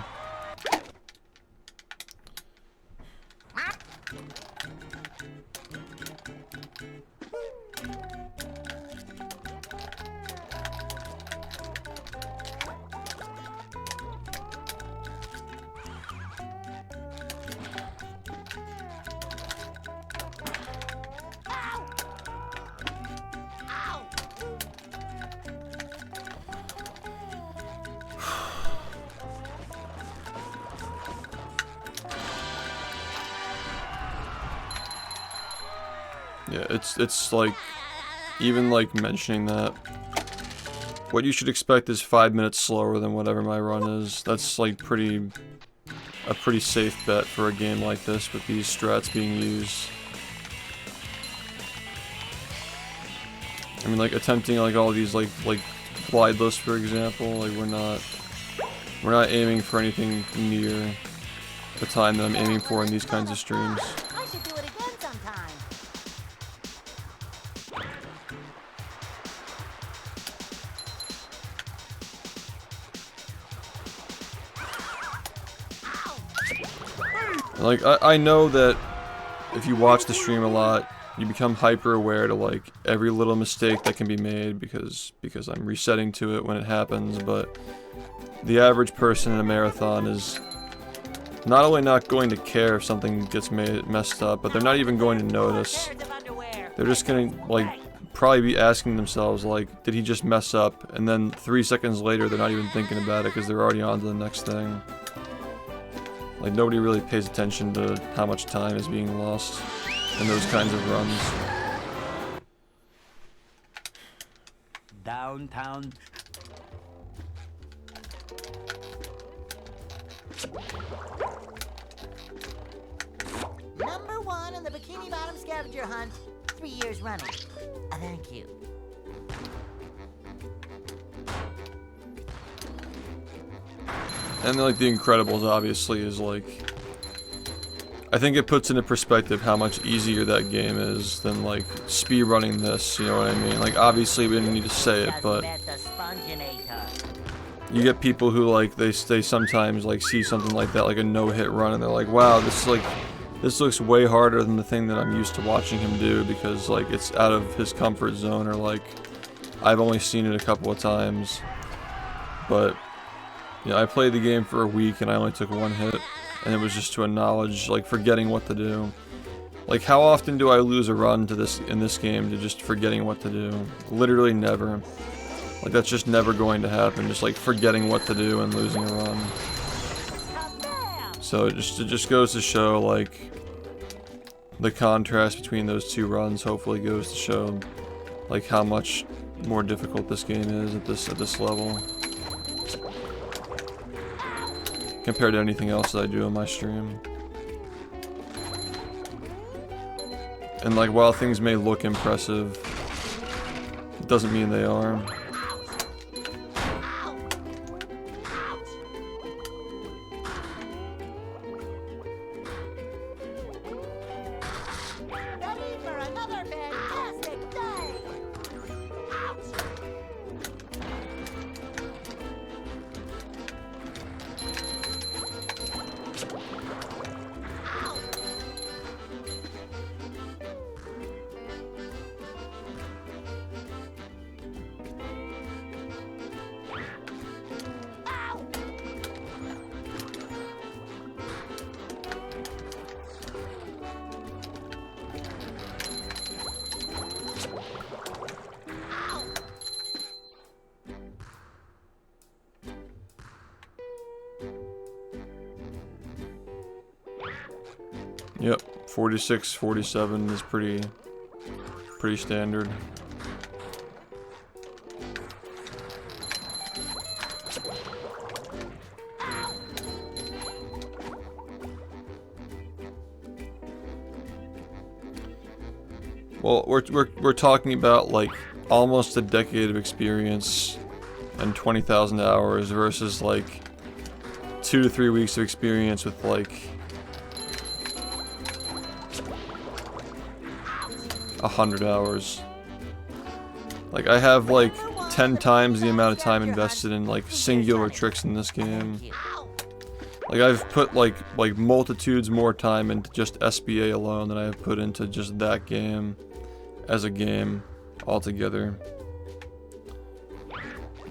Yeah, it's like, even like mentioning that, what you should expect is 5 minutes slower than whatever my run is. That's like a pretty safe bet for a game like this with these strats being used. I mean, like attempting like all these like glide lists, for example, like we're not aiming for anything near the time that I'm aiming for in these kinds of streams. I should do it again sometime. Like, I know that if you watch the stream a lot, you become hyper aware to like every little mistake that can be made because I'm resetting to it when it happens, but the average person in a marathon is not only not going to care if something gets messed up, but they're not even going to notice. They're just gonna like probably be asking themselves like, did he just mess up? And then 3 seconds later they're not even thinking about it because they're already on to the next thing. Like, nobody really pays attention to how much time is being lost in those kinds of runs. Downtown. Number 1 in the Bikini Bottom scavenger hunt, 3 years running. Thank you. And like The Incredibles obviously is like, I think it puts into perspective how much easier that game is than like speedrunning this, you know what I mean? Like obviously we didn't need to say it, Just but met the Sponginator. you get people who like, they sometimes like see something like that, like a no-hit run, and they're like, wow, this looks way harder than the thing that I'm used to watching him do, because like it's out of his comfort zone, or like I've only seen it a couple of times. But yeah, I played the game for a week and I only took one hit, and it was just to acknowledge, like, forgetting what to do. Like, how often do I lose a run to this in this game to just forgetting what to do? Literally never. Like, that's just never going to happen, just like forgetting what to do and losing a run. So it just goes to show, like, the contrast between those two runs hopefully goes to show like how much more difficult this game is at this level compared to anything else that I do on my stream. And like, while things may look impressive, it doesn't mean they are. Ready for another fantastic day. Yep, 46, 47 is pretty standard. Well, we're talking about like almost a decade of experience and 20,000 hours versus like 2 to 3 weeks of experience with like 100 hours. Like, I have like 10 times the amount of time invested in like singular tricks in this game. Like, I've put like multitudes more time into just SBA alone than I have put into just that game as a game altogether.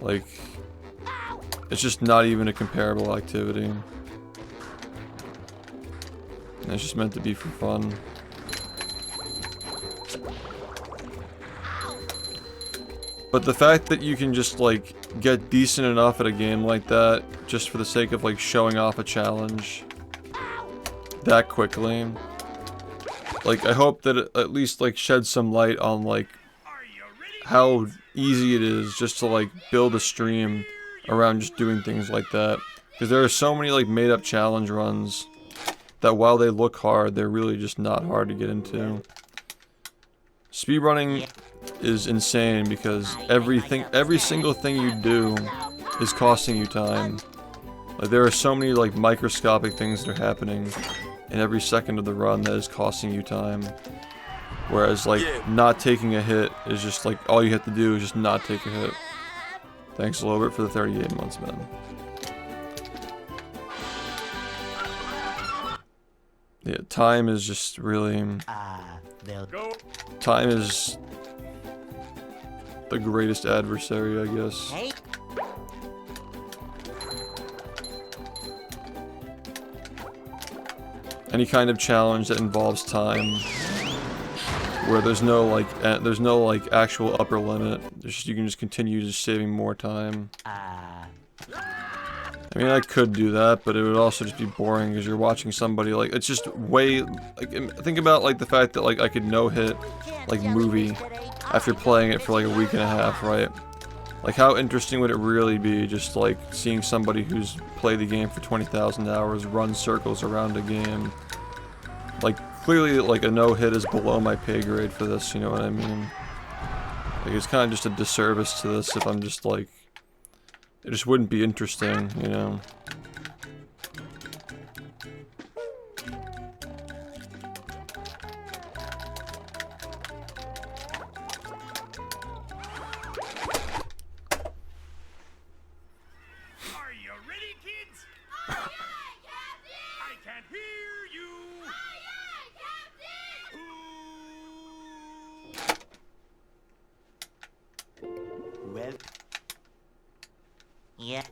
Like, it's just not even a comparable activity. And it's just meant to be for fun. But the fact that you can just like get decent enough at a game like that just for the sake of like showing off a challenge that quickly, like, I hope that it at least like sheds some light on like how easy it is just to like build a stream around just doing things like that. Because there are so many like made up challenge runs that while they look hard, they're really just not hard to get into. Speedrunning is insane because every single thing you do is costing you time. Like, there are so many like microscopic things that are happening in every second of the run that is costing you time. Whereas like not taking a hit is just like, all you have to do is just not take a hit. Thanks Lobert for the 38 months, man. Yeah, time is just really... Time is the greatest adversary, I guess. Hey. Any kind of challenge that involves time, where there's no like actual upper limit. You can just continue just saving more time. I mean, I could do that, but it would also just be boring because you're watching somebody like, it's just way, like, think about like the fact that like I could no-hit like movie after playing it for like a week and a half, right? Like, how interesting would it really be just like seeing somebody who's played the game for 20,000 hours run circles around a game? Like, clearly like a no-hit is below my pay grade for this, you know what I mean? Like, it's kind of just a disservice to this if I'm just like, it just wouldn't be interesting, you know? Are you ready, kids? Aye, aye, Captain! I can't hear you! Aye, aye, Captain! Well, Yeah.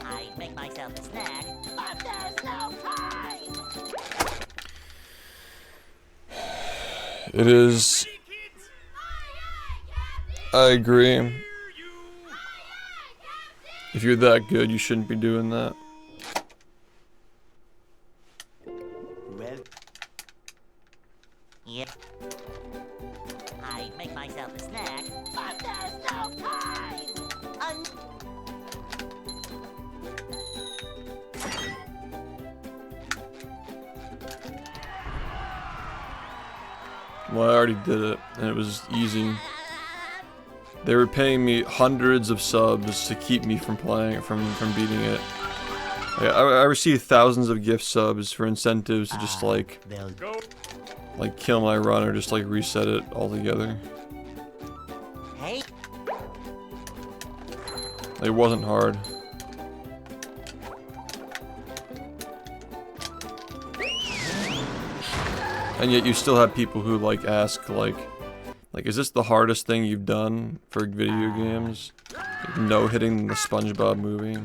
I make myself a snack, but there's no time! It is. Ready, kids? I agree. Hear you! If you're that good, you shouldn't be doing that. well, Yeah. I make myself a snack, but there's no time! Well, I already did it, and it was easy. They were paying me hundreds of subs to keep me from playing, from beating it. I received thousands of gift subs for incentives to just like they'll Go. kill my run or just like reset it altogether. Hey, It wasn't hard. And yet you still have people who like ask like is this the hardest thing you've done for video games? Like, no hitting the SpongeBob movie.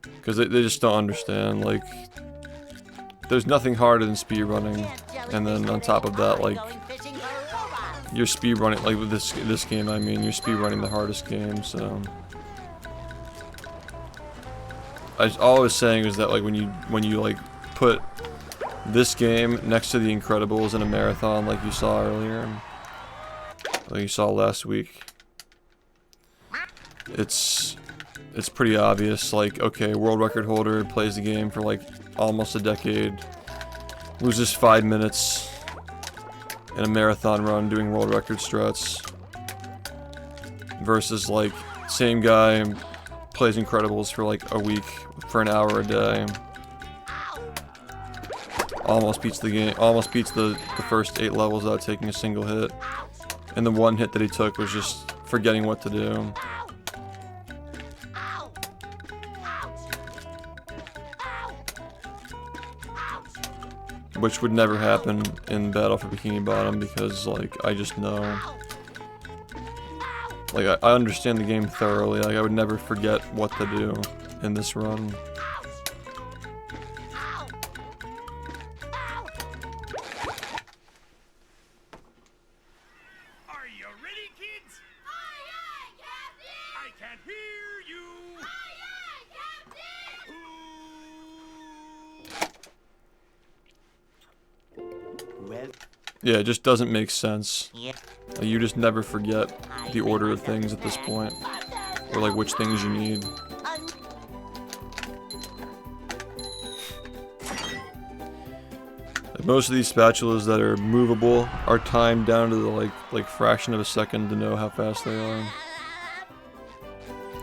Because they just don't understand, like, there's nothing harder than speedrunning. And then on top of that, like, going fishing for robots! you're speedrunning, like with this game, I mean, you're speedrunning the hardest game, so. All I was saying is that like when you like put this game next to The Incredibles in a marathon like you saw earlier, like you saw last week, it's pretty obvious, like, okay, world record holder plays the game for like almost a decade, loses 5 minutes in a marathon run doing world record struts, versus like same guy plays Incredibles for like a week for an hour a day, almost beats the game, almost beats the first 8 levels without taking a single hit, and the one hit that he took was just forgetting what to do. Which would never happen in Battle for Bikini Bottom because, like, I just know. Like, I understand the game thoroughly. Like, I would never forget what to do in this run. Are you ready, kids? Aye, aye, Captain! I can't hear you! Aye, aye, Captain! well, Yeah, it just doesn't make sense. Yeah. Like, you just never forget the order of things at this point. Or, like, which things you need. Like, most of these spatulas that are movable are timed down to the, like fraction of a second to know how fast they are.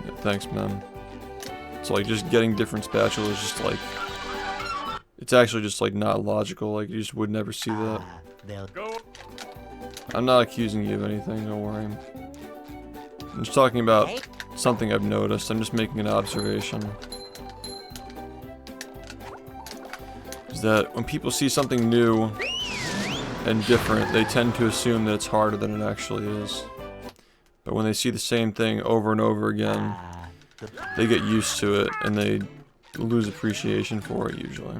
Yeah, thanks, man. So, like, just getting different spatulas is just, like... It's actually just, like, not logical. Like, you just would never see that. they'll Go. I'm not accusing you of anything, don't worry. I'm just talking about something I've noticed. I'm just making an observation. Is that when people see something new and different, they tend to assume that it's harder than it actually is. But when they see the same thing over and over again, they get used to it and they lose appreciation for it usually.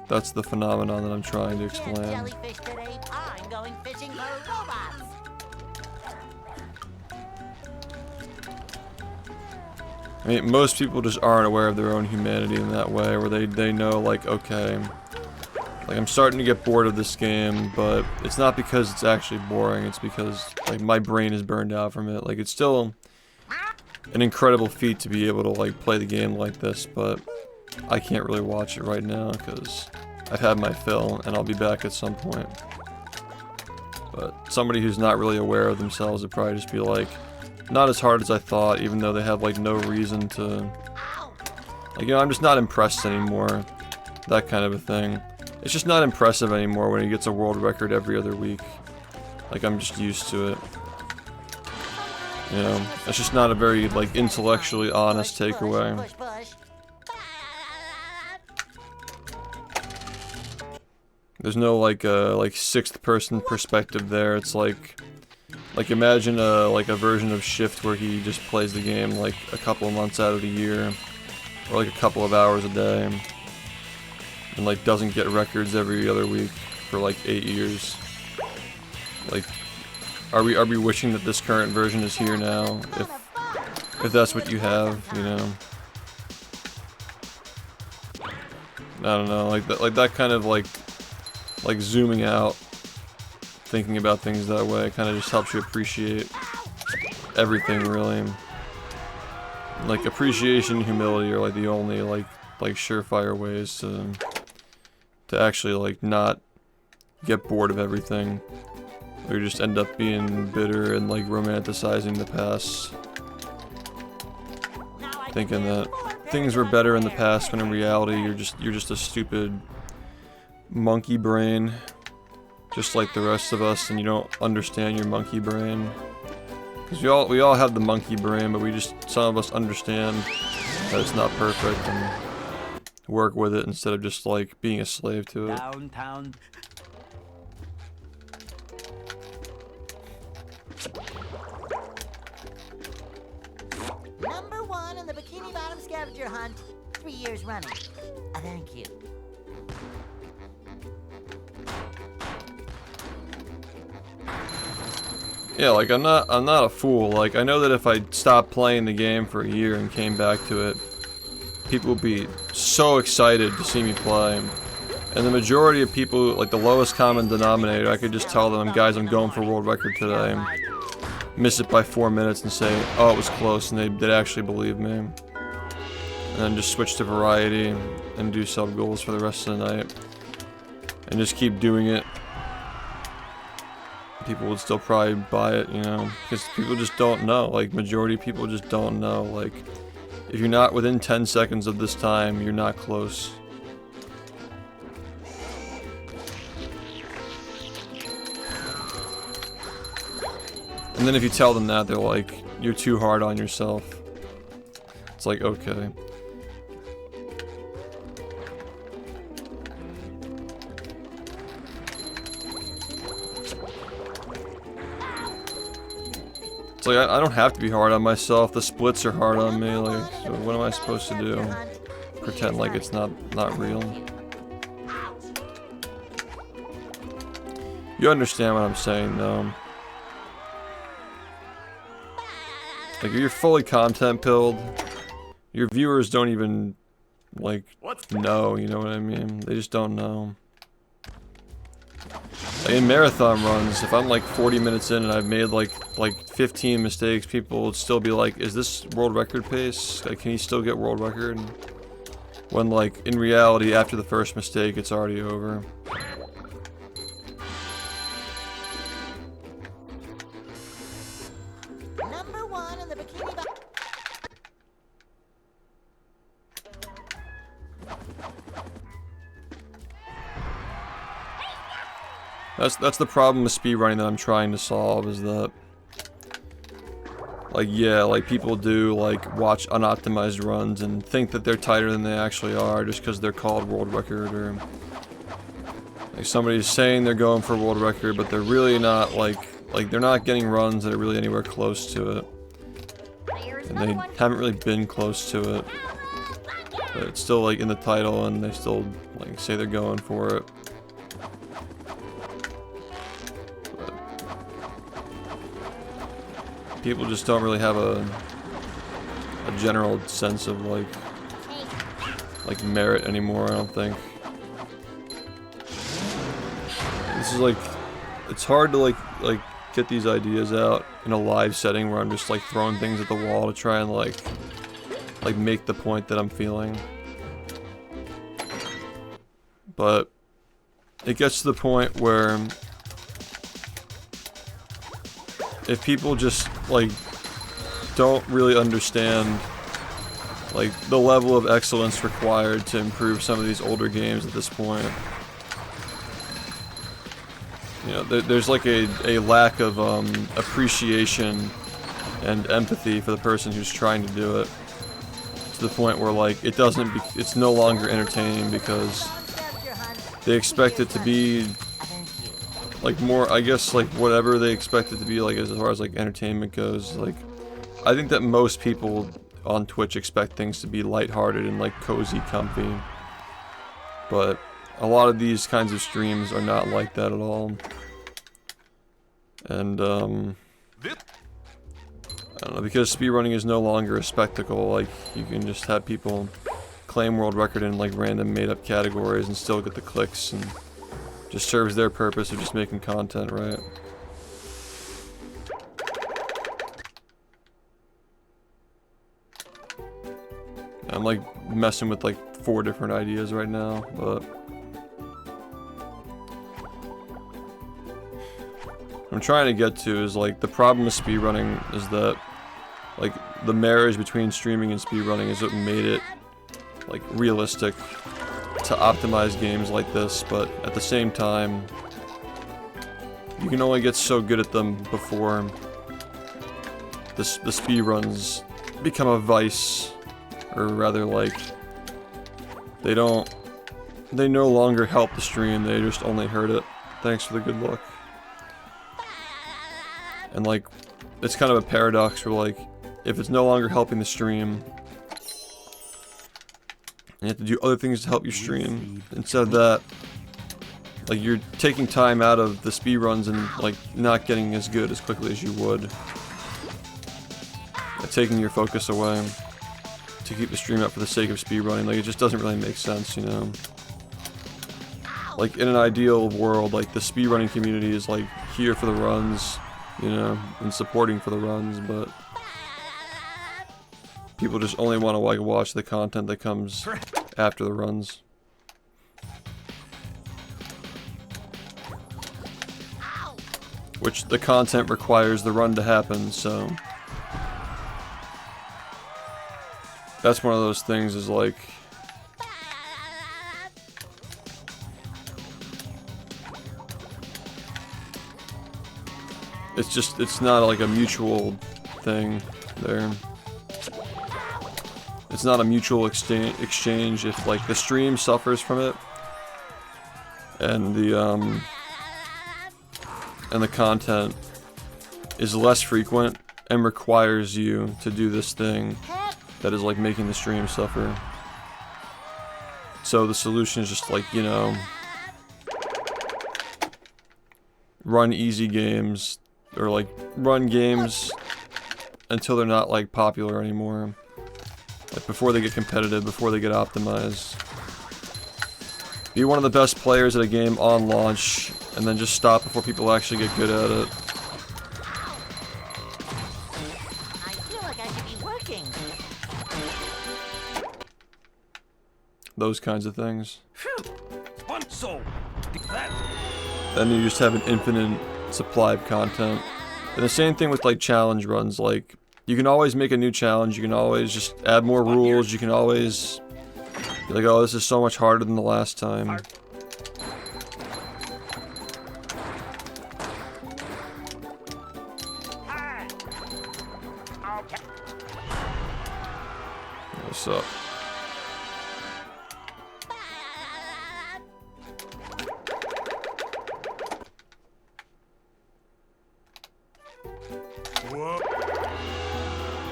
That's the phenomenon that I'm trying to explain. Jellyfish today, I'm going fishing for robots! I mean, most people just aren't aware of their own humanity in that way, where they know, like, okay, like, I'm starting to get bored of this game, but it's not because it's actually boring, it's because, like, my brain is burned out from it. Like, it's still an incredible feat to be able to, like, play the game like this, but I can't really watch it right now, because I've had my fill, and I'll be back at some point. But somebody who's not really aware of themselves would probably just be like, not as hard as I thought, even though they have like no reason to, like, you know, I'm just not impressed anymore. That kind of a thing. It's just not impressive anymore when he gets a world record every other week. Like, I'm just used to it. You know, it's just not a very, like, intellectually honest takeaway. Push, push. There's no, like sixth person perspective there. It's like imagine like a version of SHiFT where he just plays the game like a couple of months out of the year, or like a couple of hours a day, and like doesn't get records every other week for like 8 years. Like, are we wishing that this current version is here now? If that's what you have, you know. I don't know, like that kind of like zooming out, thinking about things that way, kind of just helps you appreciate everything, really. Like, appreciation and humility are like the only like surefire ways to actually like not get bored of everything, or you just end up being bitter and like romanticizing the past, thinking that things were better in the past when in reality you're just a stupid monkey brain, just like the rest of us, and you don't understand your monkey brain. Because we all have the monkey brain, but some of us understand that it's not perfect and work with it instead of just like being a slave to it. Downtown. Number 1 in the Bikini Bottom scavenger hunt, 3 years running. Thank you. Yeah, like I'm not a fool. Like, I know that if I stopped playing the game for a year and came back to it, people would be so excited to see me play. And the majority of people, like the lowest common denominator, I could just tell them, guys, I'm going for world record today. Miss it by 4 minutes and say, oh, it was close, and they'd actually believe me. And then just switch to variety and do sub goals for the rest of the night. And just keep doing it. People would still probably buy it, you know, because people just don't know. Like, majority of people just don't know. Like, if you're not within 10 seconds of this time, you're not close. And then if you tell them that, they're like, you're too hard on yourself. It's like, okay. It's like, I don't have to be hard on myself. The splits are hard on me. Like, so what am I supposed to do? Pretend like it's not real? You understand what I'm saying, though. Like, if you're fully content pilled, your viewers don't even, like, know, you know what I mean? They just don't know. Like, in marathon runs, if I'm like 40 minutes in and I've made like 15 mistakes, people would still be like, is this world record pace? Like, can he still get world record? When, like, in reality, after the first mistake, it's already over. Number 1 in the Bikini Bottom. That's the problem with speedrunning that I'm trying to solve, is that, like, yeah, like, people do, like, watch unoptimized runs and think that they're tighter than they actually are just because they're called world record, or like somebody's saying they're going for world record, but they're really not, like they're not getting runs that are really anywhere close to it, and they haven't really been close to it, but it's still like in the title and they still like say they're going for it. People just don't really have a general sense of like merit anymore, I don't think. This is like, it's hard to like get these ideas out in a live setting where I'm just like throwing things at the wall to try and like make the point that I'm feeling. But it gets to the point where if people just like don't really understand like the level of excellence required to improve some of these older games at this point. You know, there's like a lack of appreciation and empathy for the person who's trying to do it, to the point where like it's no longer entertaining because they expect it to be like more, I guess, like whatever they expect it to be, like as far as like entertainment goes. Like I think that most people on Twitch expect things to be lighthearted and like cozy, comfy, but a lot of these kinds of streams are not like that at all. And I don't know, because speedrunning is no longer a spectacle. Like you can just have people claim world record in like random made-up categories and still get the clicks, and just serves their purpose of just making content, right? I'm like messing with like 4 different ideas right now, but what I'm trying to get to is like the problem with speedrunning is that like the marriage between streaming and speedrunning is what made it like realistic to optimize games like this, but at the same time you can only get so good at them before the speedruns become a vice. Or rather, like, they no longer help the stream, they just only hurt it. Thanks for the good luck. And like, it's kind of a paradox where like, if it's no longer helping the stream, you have to do other things to help your stream. Instead of that, like you're taking time out of the speedruns and like not getting as good as quickly as you would. Taking your focus away to keep the stream up for the sake of speedrunning. Like, it just doesn't really make sense, you know? Like, in an ideal world, like, the speedrunning community is, like, here for the runs, you know, and supporting for the runs, but people just only want to, like, watch the content that comes after the runs. Which, the content requires the run to happen, so that's one of those things, is like, it's not like a mutual thing there. It's not a mutual exchange if like the stream suffers from it and the content is less frequent and requires you to do this thing that is like making the stream suffer. So the solution is just like, you know, run easy games, or like run games until they're not like popular anymore. Like before they get competitive, before they get optimized. Be one of the best players at a game on launch, and then just stop before people actually get good at it. I feel like I should be working. Those kinds of things. So, that. Then you just have an infinite supply of content. And the same thing with like challenge runs. Like, you can always make a new challenge, you can always just add more rules, you can always be like, oh, this is so much harder than the last time. What's up?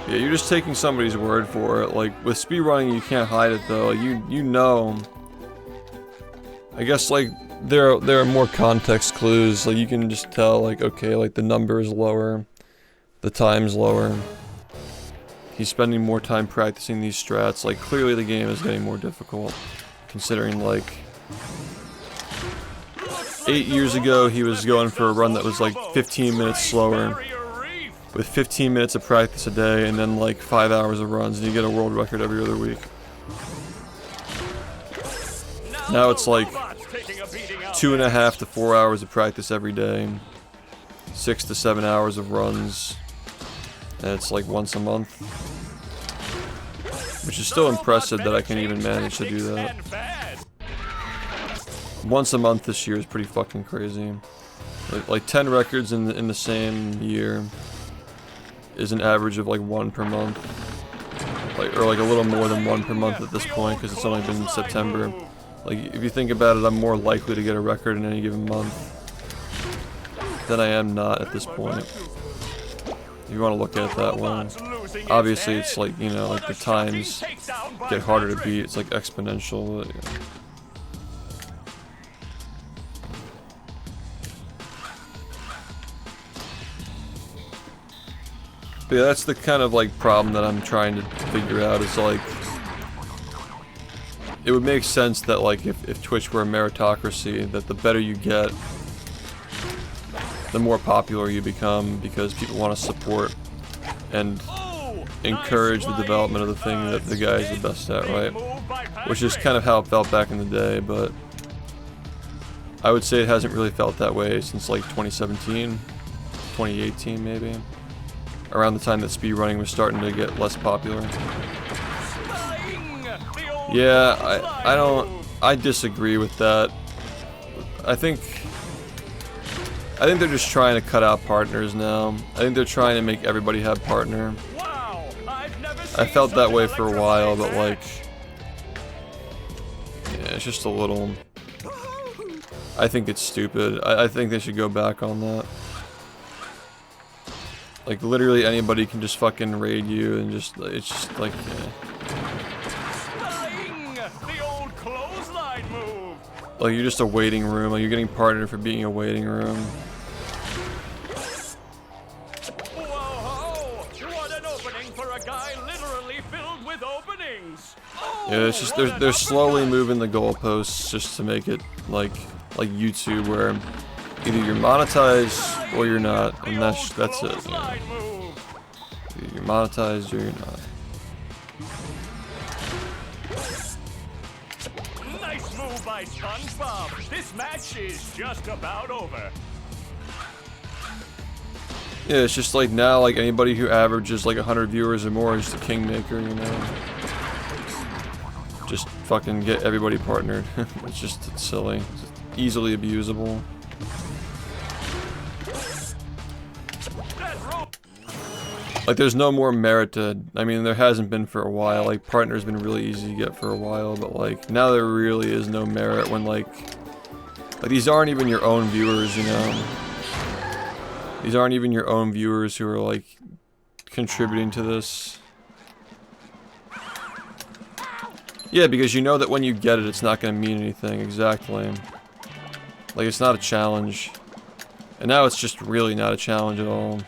Yeah, you're just taking somebody's word for it. Like, with speedrunning, you can't hide it, though. You know. I guess, like, there are more context clues. Like, you can just tell, like, okay, like, the number is lower. The time's lower. He's spending more time practicing these strats. Like, clearly the game is getting more difficult. Considering, like, 8 years ago, he was going for a run that was, like, 15 minutes slower. With 15 minutes of practice a day, and then like 5 hours of runs, and you get a world record every other week. Now it's like 2.5 to 4 hours of practice every day, 6 to 7 hours of runs, and it's like once a month, which is still impressive that I can even manage to do that. Once a month this year is pretty fucking crazy. Like 10 records in the same year is an average of like 1 per month, or like a little more than 1 per month at this point, because it's only been September. Like, if you think about it, I'm more likely to get a record in any given month than I am not at this point. If you want to look at it that way. Obviously, it's like, you know, like the times get harder to beat. It's like exponential. But, yeah. But yeah, that's the kind of like problem that I'm trying to figure out. Is like, it would make sense that like if Twitch were a meritocracy, that the better you get, the more popular you become, because people want to support and encourage the development of the thing that the guy is the best at, right? Which is kind of how it felt back in the day, but I would say it hasn't really felt that way since like 2017, 2018 maybe. Around the time that speedrunning was starting to get less popular. Yeah, I disagree with that. I think they're just trying to cut out partners now. I think they're trying to make everybody have partner. I felt that way for a while, but like, yeah, it's just a little, I think it's stupid. I think they should go back on that. Like, literally anybody can just fucking raid you and just, it's just like, yeah. Like, you're just a waiting room, like you're getting partnered for being a waiting room. What an opening for a guy literally filled with openings. Yeah, it's just, they're slowly moving the goalposts just to make it like YouTube, where either you're monetized or you're not, and that's it. You know? Either you're monetized or you're not. Nice move by SpongeBob. This match is just about over. Yeah, it's just like now, like anybody who averages like 100 viewers or more is just a kingmaker, you know. Just fucking get everybody partnered. It's silly. It's easily abusable. Like, there's no more merit to, I mean, there hasn't been for a while. Like, partner's been really easy to get for a while, but like, now there really is no merit when like these aren't even your own viewers, you know? These aren't even your own viewers who are like contributing to this. Yeah, because you know that when you get it, it's not gonna mean anything, exactly. Like, it's not a challenge. And now it's just really not a challenge at all.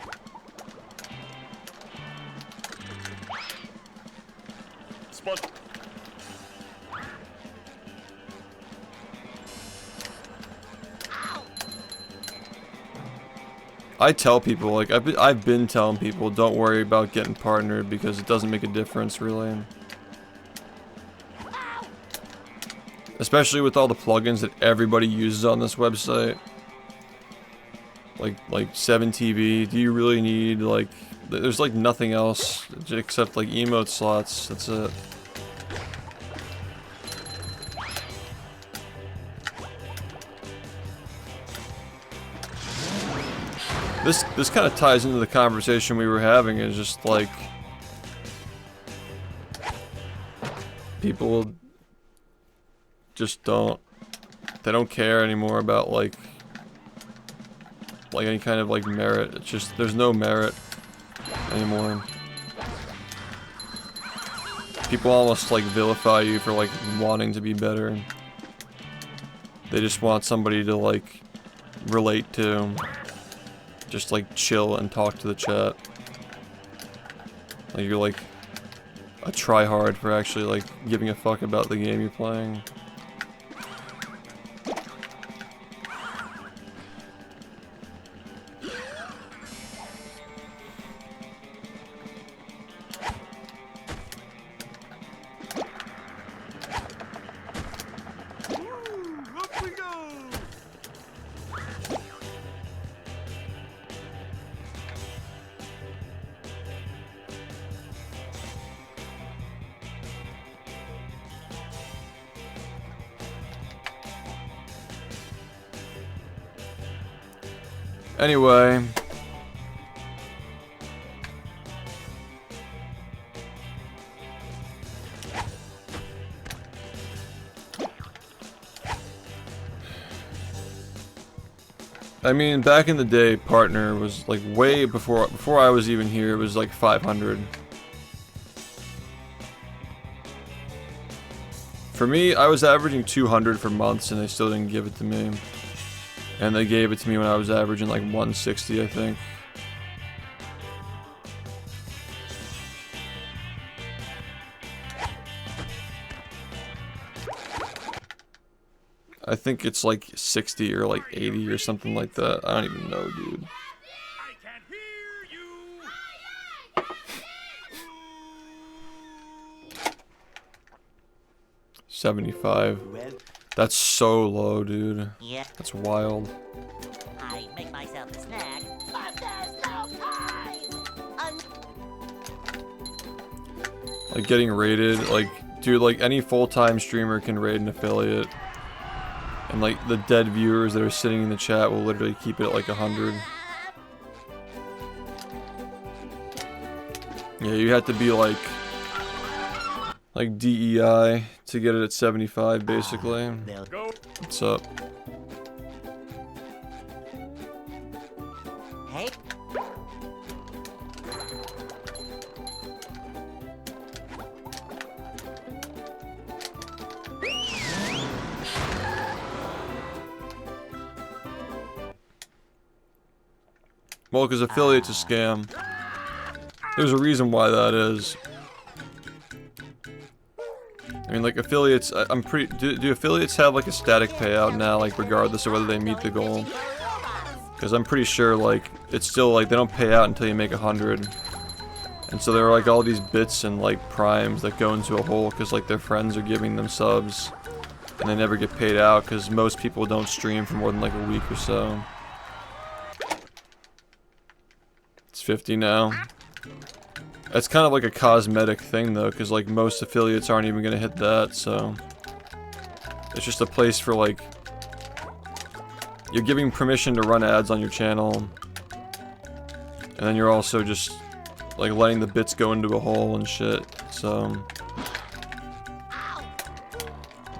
I tell people, like, I've been telling people, don't worry about getting partnered because it doesn't make a difference, really. Especially with all the plugins that everybody uses on this website. Like 7TV, do you really need, like, there's like nothing else except like emote slots, that's it. This kind of ties into the conversation we were having. Is just like, people just don't care anymore about like any kind of like merit. It's just, there's no merit anymore. People almost like vilify you for like wanting to be better. They just want somebody to like relate to. Just like chill and talk to the chat. Like, you're like a tryhard for actually like giving a fuck about the game you're playing. Anyway. I mean, back in the day, partner was like way before I was even here. It was like 500. For me, I was averaging 200 for months, and they still didn't give it to me. And they gave it to me when I was averaging like 160, I think. I think it's like 60 or like 80 or something like that. I don't even know, dude. I can't hear you. 75. Well, That's so low, dude. Yeah, That's wild. I make myself a snack, but there's no time. Like getting rated, like, dude, like any full-time streamer can raid an affiliate. And like the dead viewers that are sitting in the chat will literally keep it at like 100. Yeah, you have to be like DEI to get it at 75 basically. Go. What's up? Hey, Well, because affiliate's a scam. There's a reason why that is. I mean, like affiliates, I'm pretty. Do affiliates have like a static payout now, like regardless of whether they meet the goal? Because I'm pretty sure like it's still like they don't pay out until you make 100. And so there are like all these bits and like primes that go into a hole because like their friends are giving them subs, and they never get paid out because most people don't stream for more than like a week or so. It's 50 now. That's kind of like a cosmetic thing though, because like most affiliates aren't even gonna hit that, so it's just a place for like you're giving permission to run ads on your channel, and then you're also just like letting the bits go into a hole and shit. So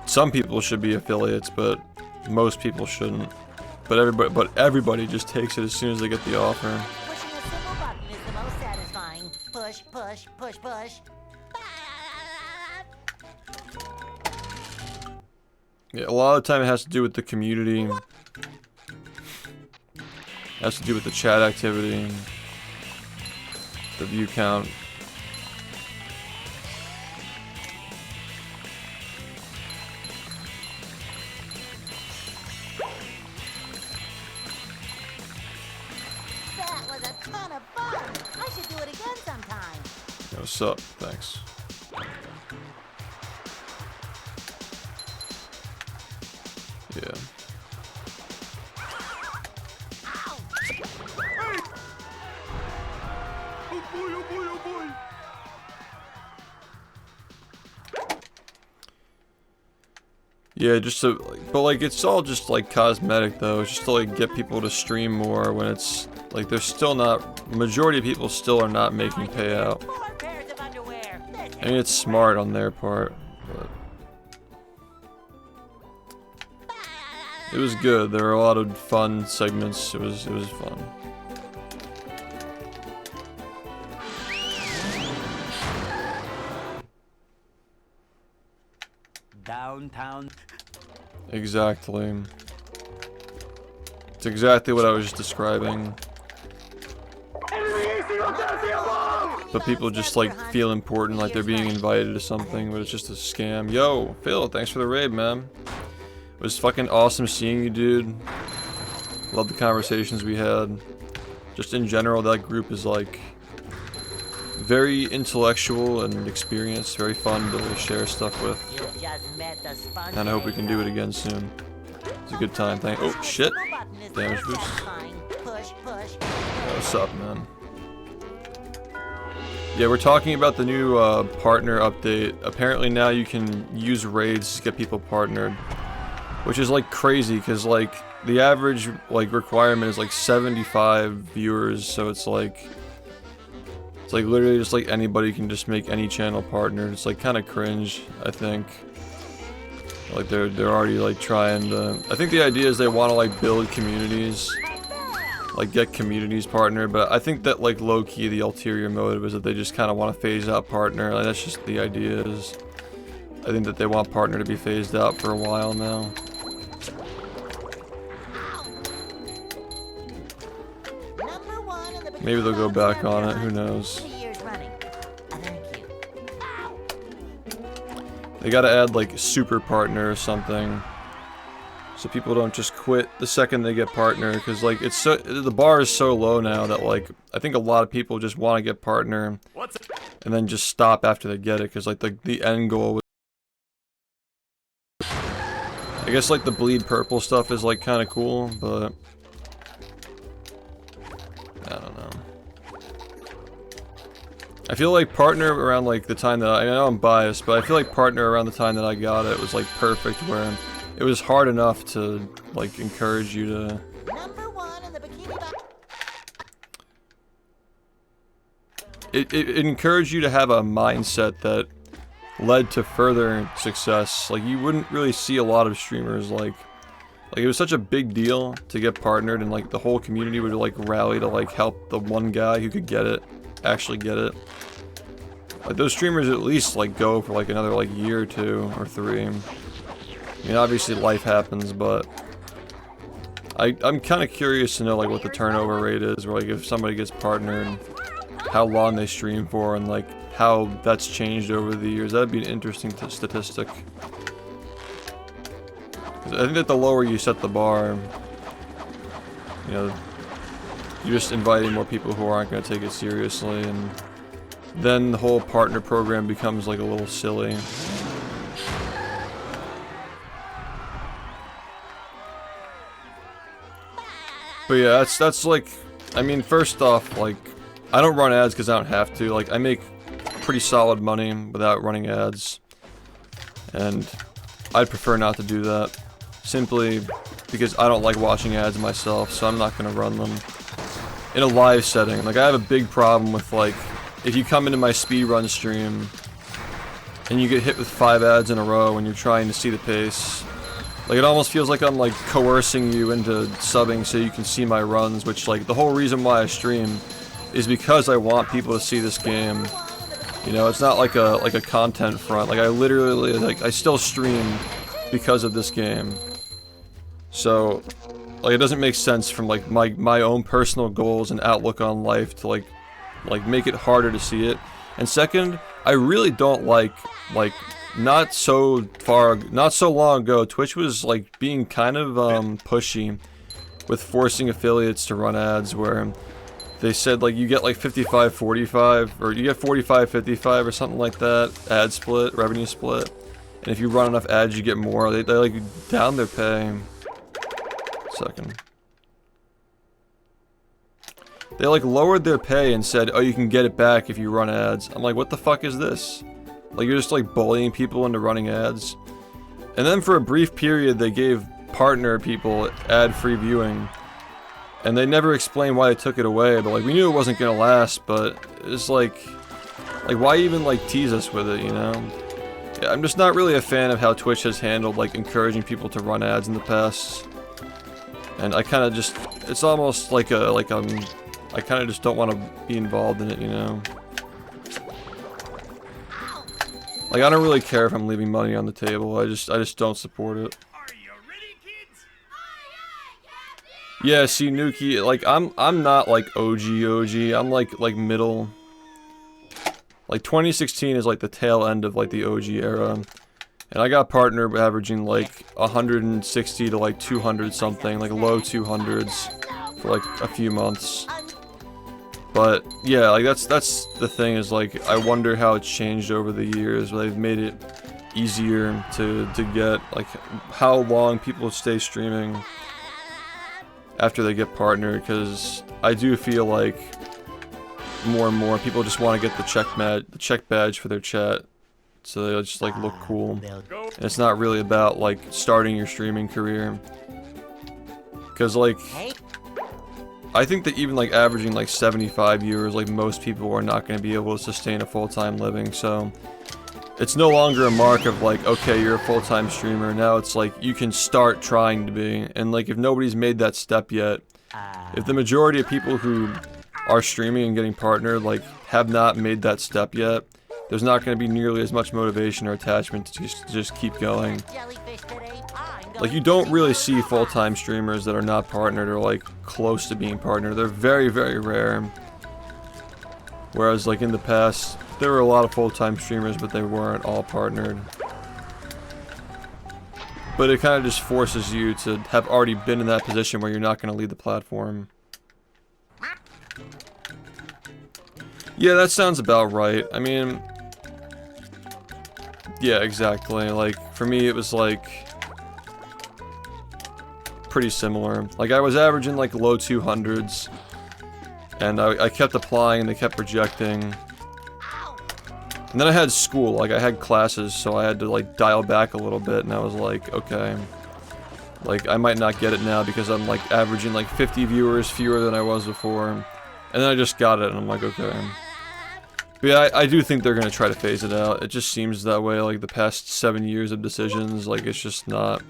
some people should be affiliates, but most people shouldn't. But everybody just takes it as soon as they get the offer. pushing a simple button is the most satisfying. Push, push, push, push. Yeah, a lot of the time it has to do with the community. It has to do with the chat activity, the view count. That was a ton of fun. I should do it again sometime. Yo, what's up? Thanks. Yeah. Oh boy, oh boy, oh boy. Yeah, just so, like, but like it's all just like cosmetic though. It's just to like get people to stream more when it's like they're still not. Majority of people still are not making payout. More pairs of underwear. I mean, it's smart on their part, but it was good. There were a lot of fun segments. It was fun. downtown. Exactly. It's exactly what I was just describing. But people just like feel important, like they're being invited to something, but it's just a scam. Yo, Phil, thanks for the raid, man. It was fucking awesome seeing you, dude. Love the conversations we had. Just in general, that group is like very intellectual and experienced, very fun to share stuff with. You just met the sponge. And I hope we can do it again soon. It's a good time. Oh shit! Damage boost. Push, push. What's up, man? Yeah, we're talking about the new partner update. Apparently now you can use raids to get people partnered, which is like crazy because like the average like requirement is like 75 viewers, so it's like literally just like anybody can just make any channel partner. It's like kind of cringe, I think. Like they're already like trying to. I think the idea is they want to like build communities, like get communities partnered. But I think that like low key the ulterior motive is that they just kind of want to phase out partner. Like that's just the idea is. I think that they want partner to be phased out for a while now. Maybe they'll go back on it. Who knows? They gotta add like super partner or something, so people don't just quit the second they get partner. Because like it's so, the bar is so low now that like I think a lot of people just want to get partner and then just stop after they get it. Because like the end goal was, I guess like the bleed purple stuff is like kind of cool, but I don't know. I feel like partner around like the time that I know I'm biased, but I feel like partner around the time that I got it was like perfect, where it was hard enough to like encourage you to. It encouraged you to have a mindset that led to further success. Like you wouldn't really see a lot of streamers like it was such a big deal to get partnered, and like the whole community would like rally to like help the one guy who could get it actually get it. Like those streamers at least like go for like another like year or 2 or 3. I mean obviously life happens, but I'm kind of curious to know like what the turnover rate is, or like if somebody gets partnered, how long they stream for, and like how that's changed over the years. That'd be an interesting statistic. 'Cause I think that the lower you set the bar, you know, you're just inviting more people who aren't going to take it seriously, and then the whole partner program becomes like a little silly. But yeah, that's like, I mean, first off, like, I don't run ads because I don't have to. Like, I make pretty solid money without running ads, and I'd prefer not to do that, simply because I don't like watching ads myself, so I'm not going to run them in a live setting. Like I have a big problem with like, if you come into my speedrun stream and you get hit with 5 ads in a row when you're trying to see the pace, like it almost feels like I'm like coercing you into subbing so you can see my runs, which like the whole reason why I stream is because I want people to see this game. You know, it's not like a content front. Like I literally, like I still stream because of this game. So like it doesn't make sense from like my own personal goals and outlook on life to like make it harder to see it. And second, I really don't like not so long ago Twitch was like being kind of pushy with forcing affiliates to run ads, where they said like you get like 55-45 or you get 45-55 or something like that ad split, revenue split, and if you run enough ads you get more. They like down their pay. Second. They like lowered their pay and said, oh, you can get it back if you run ads. I'm like, what the fuck is this? Like you're just like bullying people into running ads. And then for a brief period they gave partner people ad-free viewing, and they never explained why they took it away. But like we knew it wasn't gonna last, but it's like why even like tease us with it, you know? Yeah, I'm just not really a fan of how Twitch has handled like encouraging people to run ads in the past. And I kind of just, it's almost like I kind of just don't want to be involved in it, you know? Like I don't really care if I'm leaving money on the table. I just don't support it. Are you ready, kids? Yeah, see, Nuki, like I'm not like OG. I'm like middle. Like 2016 is like the tail end of like the OG era. And I got partner averaging like 160 to like 200 something, like low 200s for like a few months. But yeah, like that's the thing, is like I wonder how it's changed over the years. They've made it easier to get, like how long people stay streaming after they get partnered, because I do feel like more and more people just want to get the check badge for their chat. So they just like look cool. And it's not really about like starting your streaming career. Because, like, Hey, I think that even, like, averaging, like, 75 viewers, like, most people are not going to be able to sustain a full-time living, so... It's no longer a mark of, like, okay, you're a full-time streamer. Now it's like, you can start trying to be. And, like, if nobody's made that step yet, if the majority of people who are streaming and getting partnered, like, have not made that step yet, there's not going to be nearly as much motivation or attachment to just keep going. jellyfish today. I'm going Like, you don't really see full-time streamers that are not partnered or, like, close to being partnered. They're very, very rare. Whereas, like, in the past, there were a lot of full-time streamers, but they weren't all partnered. But it kind of just forces you to have already been in that position where you're not going to leave the platform. Yeah, that sounds about right. I mean... Yeah, exactly. Like, for me, it was, like... pretty similar. Like, I was averaging, like, low 200s. And I kept applying, and they kept rejecting. And then I had school, like I had classes, so I had to like dial back a little bit, and I was like, okay, like I might not get it now because I'm like averaging like 50 viewers fewer than I was before, and then I just got it, and I'm like, okay. But yeah, I do think they're gonna try to phase it out. It just seems that way. Like the past 7 years of decisions, like it's just not,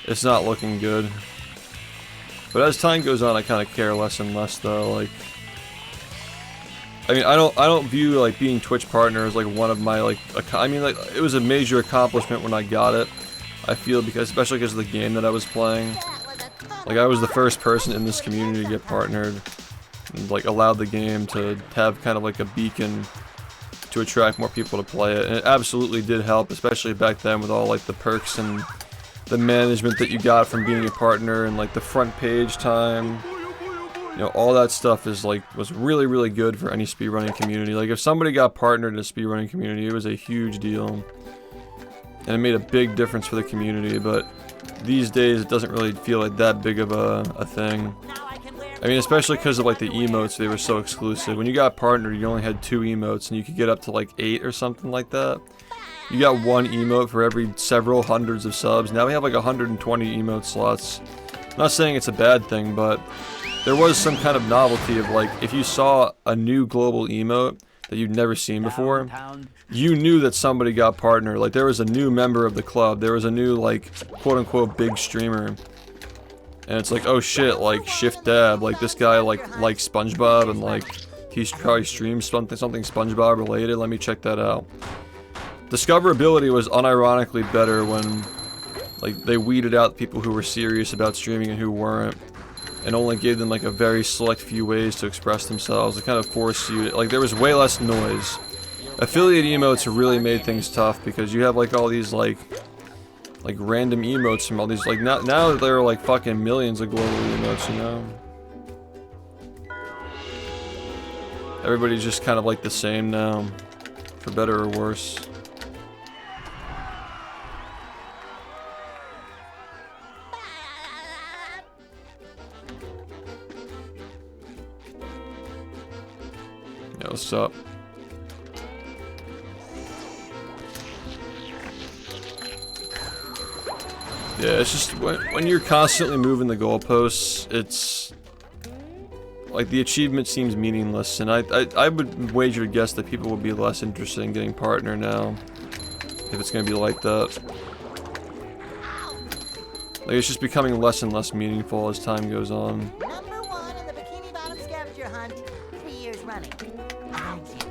it's not looking good. But as time goes on, I kind of care less and less, though. Like. I mean, I don't view, like, being Twitch partner as, like, one of my, like, I mean, like, it was a major accomplishment when I got it, I feel, because, especially because of the game that I was playing. Like, I was the first person in this community to get partnered, and, like, allowed the game to have kind of, like, a beacon to attract more people to play it, and it absolutely did help, especially back then with all, like, the perks and the management that you got from being a partner, and, like, the front page time. You know, all that stuff is like was really, really good for any speedrunning community. Like if somebody got partnered in a speedrunning community, it was a huge deal. And it made a big difference for the community, but these days it doesn't really feel like that big of a thing. I mean, especially because of like the emotes, they were so exclusive. When you got partnered, you only had 2 emotes and you could get up to like 8 or something like that. You got 1 emote for every several hundreds of subs. Now we have like 120 emote slots. I'm not saying it's a bad thing, but there was some kind of novelty of like, if you saw a new global emote that you'd never seen before, you knew that somebody got partnered. Like there was a new member of the club, there was a new like quote-unquote big streamer, and it's like, oh shit, like SHiFT Dab, like this guy likes SpongeBob, and like he's probably streamed something SpongeBob related. Let me check that out. Discoverability was unironically better when like they weeded out people who were serious about streaming and who weren't, and only gave them like a very select few ways to express themselves. It kind of forced you to, like, there was way less noise. Affiliate emotes really made things tough because you have like all these like random emotes from all these, like now there are like fucking millions of global emotes, you know? Everybody's just kind of like the same now, for better or worse. Yo, what's up? Yeah, it's just when you're constantly moving the goalposts, it's like the achievement seems meaningless, and I would wager to guess that people would be less interested in getting partner now if it's gonna be like that. Like it's just becoming less and less meaningful as time goes on. Number 1 in the Bikini Bottom scavenger hunt, 3 years running. Thank you.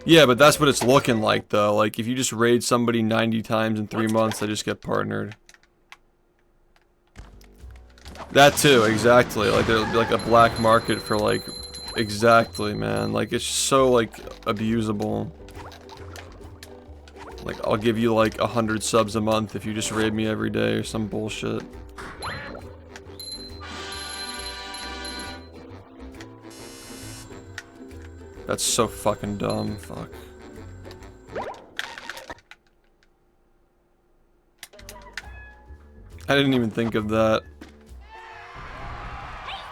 Yeah, but that's what it's looking like, though. Like, if you just raid somebody 90 times in 3 months, they just get partnered. That too, exactly. Like, there's like a black market for, like, exactly, man. Like, it's so, like, abusable. Like, I'll give you, like, 100 subs a month if you just raid me every day or some bullshit. That's so fucking dumb, fuck. I didn't even think of that.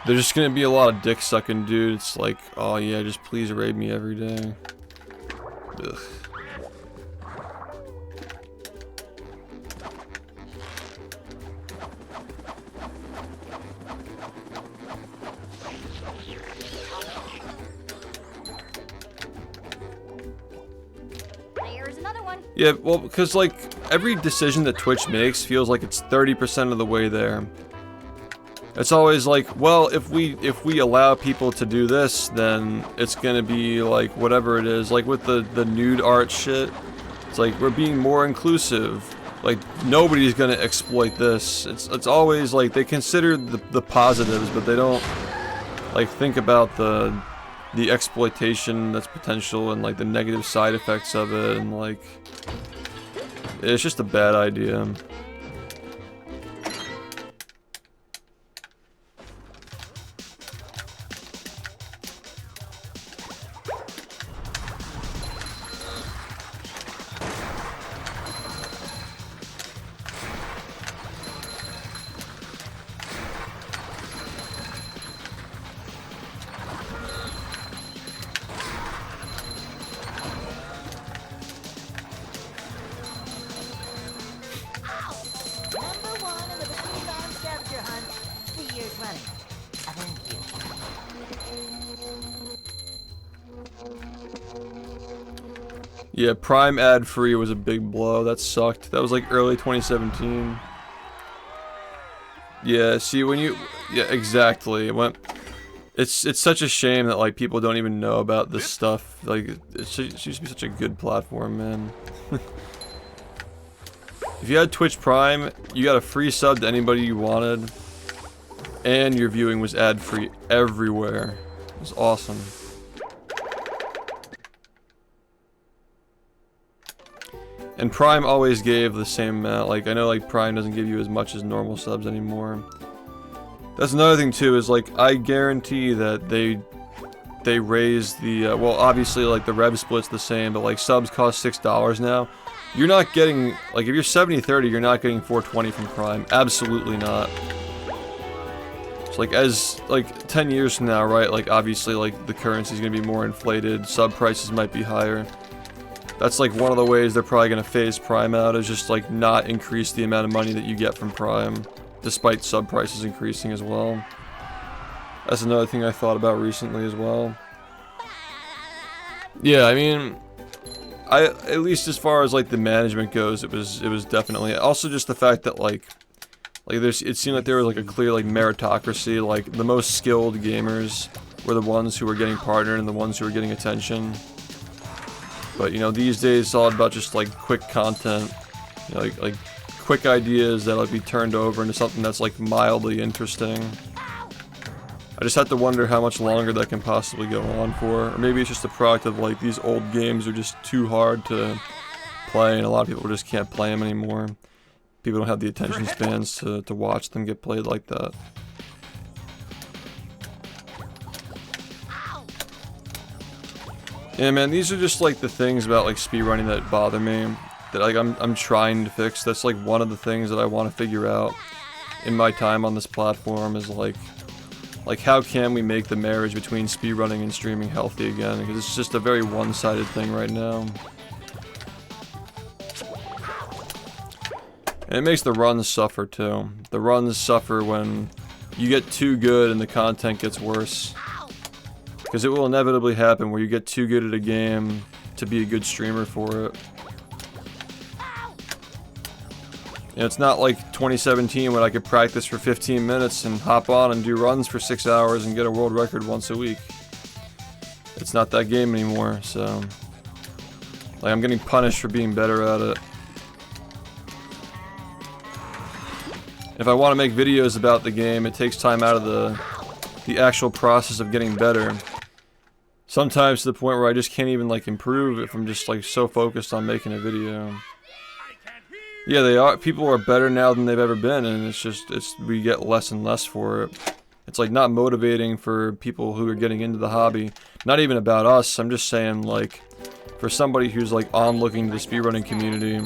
There's just gonna be a lot of dick sucking dudes like, oh yeah, just please raid me every day. Ugh. There's another one. Yeah, well, because like every decision that Twitch makes feels like it's 30% of the way there. It's always like, well, if we allow people to do this, then it's gonna be like whatever it is. Like with the nude art shit, it's like we're being more inclusive. Like nobody's gonna exploit this. It's always like they consider the positives, but they don't like think about the exploitation that's potential and like the negative side effects of it, and like it's just a bad idea. Number 1 in the Bikini Bottom Scavenger Hunt, 3 years running. Thank you. Yeah, Prime ad-free was a big blow. That sucked. That was like early 2017. Yeah, see when you... Yeah, exactly. It's such a shame that like people don't even know about this stuff. Like, it used to be such a good platform, man. If you had Twitch Prime, you got a free sub to anybody you wanted. And your viewing was ad-free everywhere. It was awesome. And Prime always gave the same amount. Like, I know like Prime doesn't give you as much as normal subs anymore. That's another thing too, is like, I guarantee that they raised the, well obviously like the rev split's the same, but like subs cost $6 now. You're not getting, like if you're 70-30, you're not getting 420 from Prime. Absolutely not. It's like, as, like 10 years from now, right, like obviously like the currency's gonna be more inflated, sub prices might be higher. That's like one of the ways they're probably gonna phase Prime out, is just like not increase the amount of money that you get from Prime, despite sub prices increasing as well. That's another thing I thought about recently as well. Yeah, I mean, at least as far as like the management goes, it was definitely also just the fact that like it seemed like there was like a clear like meritocracy. Like the most skilled gamers were the ones who were getting partnered and the ones who were getting attention. But you know, these days it's all about just like quick content, you know, like quick ideas that'll be turned over into something that's like mildly interesting. I just have to wonder how much longer that can possibly go on for. Or maybe it's just a product of like these old games are just too hard to play and a lot of people just can't play them anymore. People don't have the attention spans to watch them get played like that. Yeah, man, these are just like the things about like speedrunning that bother me, that like I'm trying to fix. That's like one of the things that I want to figure out in my time on this platform, is like how can we make the marriage between speedrunning and streaming healthy again, because it's just a very one-sided thing right now. And it makes the runs suffer too. The runs suffer when you get too good and the content gets worse. Because it will inevitably happen where you get too good at a game to be a good streamer for it. You know, it's not like 2017 when I could practice for 15 minutes and hop on and do runs for 6 hours and get a world record once a week. It's not that game anymore, so... like, I'm getting punished for being better at it. If I want to make videos about the game, it takes time out of the actual process of getting better. Sometimes to the point where I just can't even like improve if I'm just like so focused on making a video. Yeah, they are. People are better now than they've ever been, and we get less and less for it. It's like not motivating for people who are getting into the hobby. Not even about us. I'm just saying, like, for somebody who's like onlooking to the speedrunning community,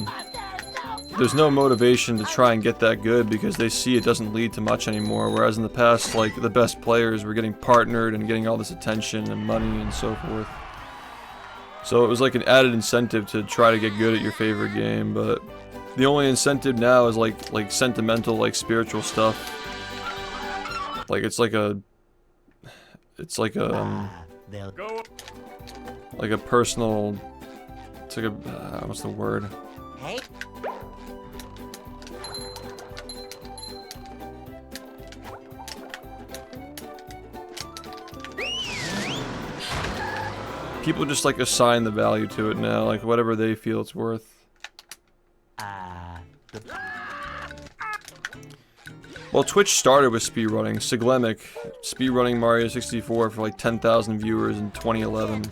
there's no motivation to try and get that good because they see it doesn't lead to much anymore. Whereas in the past, like, the best players were getting partnered and getting all this attention and money and so forth. So it was like an added incentive to try to get good at your favorite game, but the only incentive now is like sentimental, like spiritual stuff. Like it's like a like a personal, it's like a what's the word? Hey. People just like assign the value to it now, like whatever they feel it's worth. Well, Twitch started with speedrunning. Siglemic speedrunning Mario 64 for like 10,000 viewers in 2011.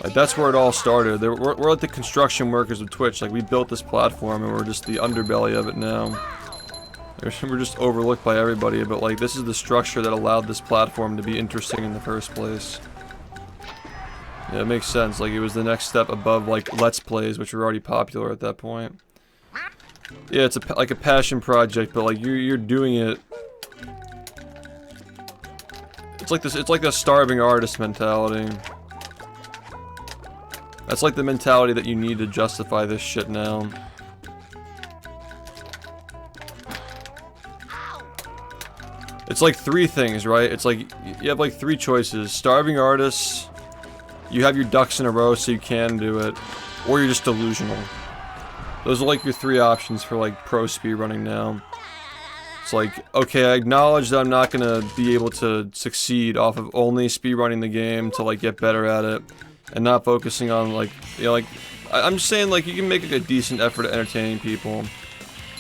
Like, that's where it all started. We're like the construction workers of Twitch. Like, we built this platform and we're just the underbelly of it now. We're just overlooked by everybody, but like this is the structure that allowed this platform to be interesting in the first place. Yeah, it makes sense. Like, it was the next step above like Let's Plays, which were already popular at that point. Yeah, it's like a passion project, but like you're doing it. It's like this. It's like a starving artist mentality. That's like the mentality that you need to justify this shit now. It's like three things, right? It's like you have like three choices: starving artists, you have your ducks in a row so you can do it, or you're just delusional. Those are like your three options for like pro speedrunning now. It's like, okay, I acknowledge that I'm not gonna be able to succeed off of only speedrunning the game to like get better at it, and not focusing on like, you know, like, I'm just saying like you can make like, a decent effort at entertaining people.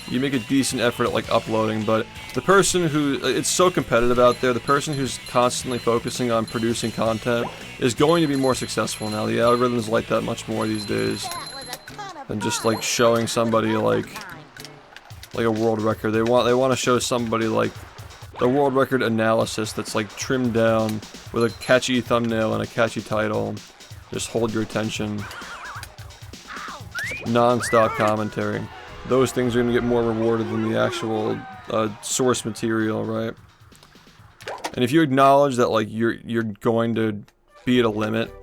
You make a decent effort at like uploading, but the person who, it's so competitive out there, the person who's constantly focusing on producing content is going to be more successful now. The algorithms like that much more these days than just like showing somebody like a world record. They want to show somebody like a world record analysis that's like trimmed down with a catchy thumbnail and a catchy title. Just hold your attention. Non-stop commentary. Those things are going to get more rewarded than the actual source material, right? And if you acknowledge that like you're going to be at a limit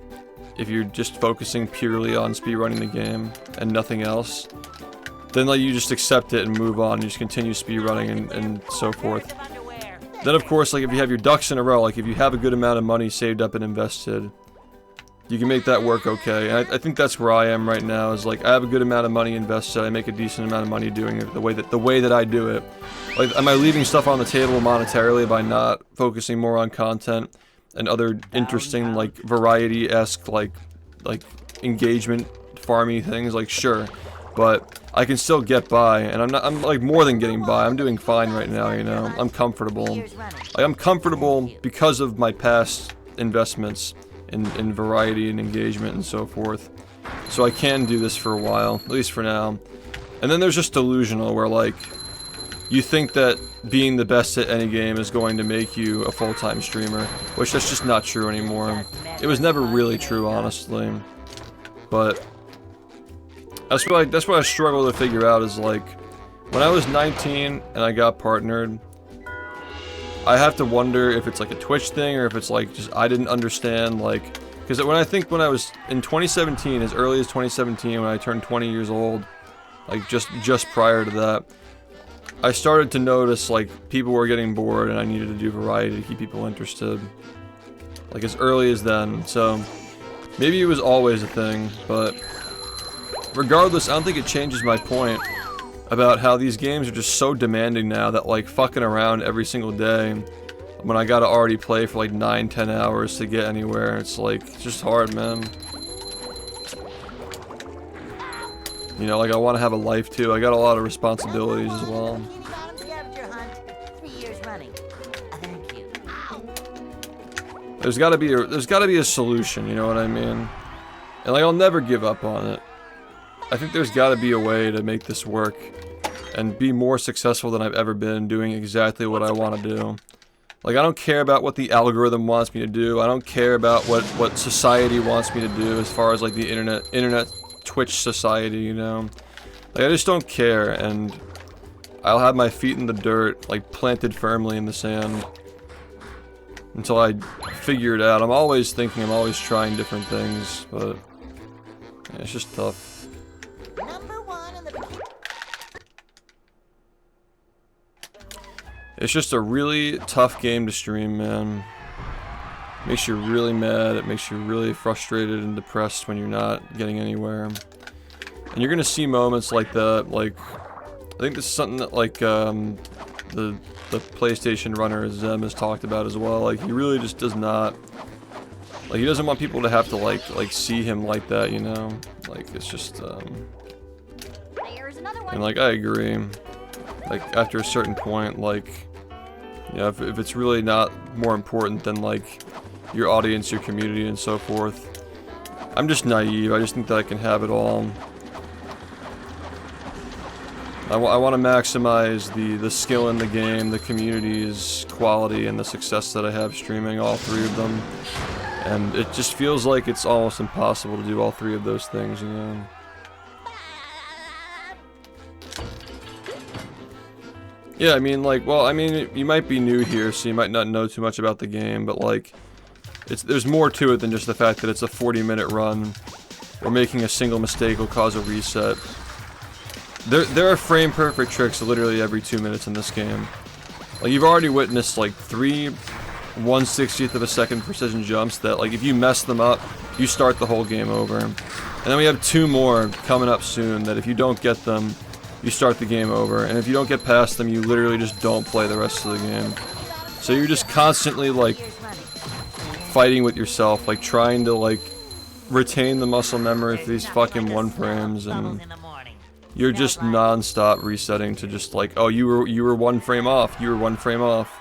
if you're just focusing purely on speedrunning the game and nothing else, then like you just accept it and move on. You just continue speedrunning and so forth. Then of course, like if you have your ducks in a row, like if you have a good amount of money saved up and invested, you can make that work okay. And I think that's where I am right now, is like I have a good amount of money invested, I make a decent amount of money doing it the way that I do it. Like, am I leaving stuff on the table monetarily by not focusing more on content and other interesting like variety-esque like engagement farmy things? Like, sure, but I can still get by, and I'm like more than getting by. I'm doing fine right now, you know. I'm comfortable. Like, I'm comfortable because of my past investments in variety and engagement and so forth. So I can do this for a while, at least for now. And then there's just delusional, where like you think that being the best at any game is going to make you a full-time streamer, which that's just not true anymore. It was never really true, honestly. But that's what I struggle to figure out, is like when I was 19 and I got partnered, I have to wonder if it's like a Twitch thing or if it's like just I didn't understand, like, because when I was in 2017, as early as 2017, when I turned 20 years old, like just prior to that, I started to notice like people were getting bored and I needed to do variety to keep people interested. Like as early as then, so maybe it was always a thing, but regardless, I don't think it changes my point about how these games are just so demanding now that like fucking around every single day when I gotta already play for like 9-10 hours to get anywhere, it's like, it's just hard, man. You know, like I want to have a life too. I got a lot of responsibilities as well. There's gotta be a solution, you know what I mean? And like I'll never give up on it. I think there's gotta be a way to make this work and be more successful than I've ever been doing exactly what I want to do. Like, I don't care about what the algorithm wants me to do. I don't care about what society wants me to do as far as like the internet Twitch society, you know? Like, I just don't care, and I'll have my feet in the dirt, like planted firmly in the sand. until I figure it out. I'm always thinking, I'm always trying different things, but yeah, it's just tough. Number 1 in the bikini. It's just a really tough game to stream, man. Makes you really mad, it makes you really frustrated and depressed when you're not getting anywhere. And you're gonna see moments like that, like, I think this is something that, like, the PlayStation runner Zem has talked about as well. Like, he really just does not, like, he doesn't want people to have to, like see him like that, you know? Like, it's just, There's another one. and, like, I agree. Like, after a certain point, like, yeah, if it's really not more important than, like, your audience, your community, and so forth. I'm just naive. I just think that I can have it all. I want to maximize the skill in the game, the community's quality, and the success that I have streaming all three of them. And it just feels like it's almost impossible to do all three of those things, you know? Yeah, I mean, like, well, I mean, you might be new here, so you might not know too much about the game, but, like, there's more to it than just the fact that it's a 40-minute run, or making a single mistake will cause a reset. There are frame-perfect tricks literally every 2 minutes in this game. Like, you've already witnessed, like, 3 1/60th of a second precision jumps that, like, if you mess them up, you start the whole game over. And then we have 2 more coming up soon that if you don't get them, you start the game over. And if you don't get past them, you literally just don't play the rest of the game. So you're just constantly, like, fighting with yourself, like, trying to, like, retain the muscle memory for these fucking 1 frames, and you're just non-stop resetting to just like, oh, you were 1 frame off, you were 1 frame off.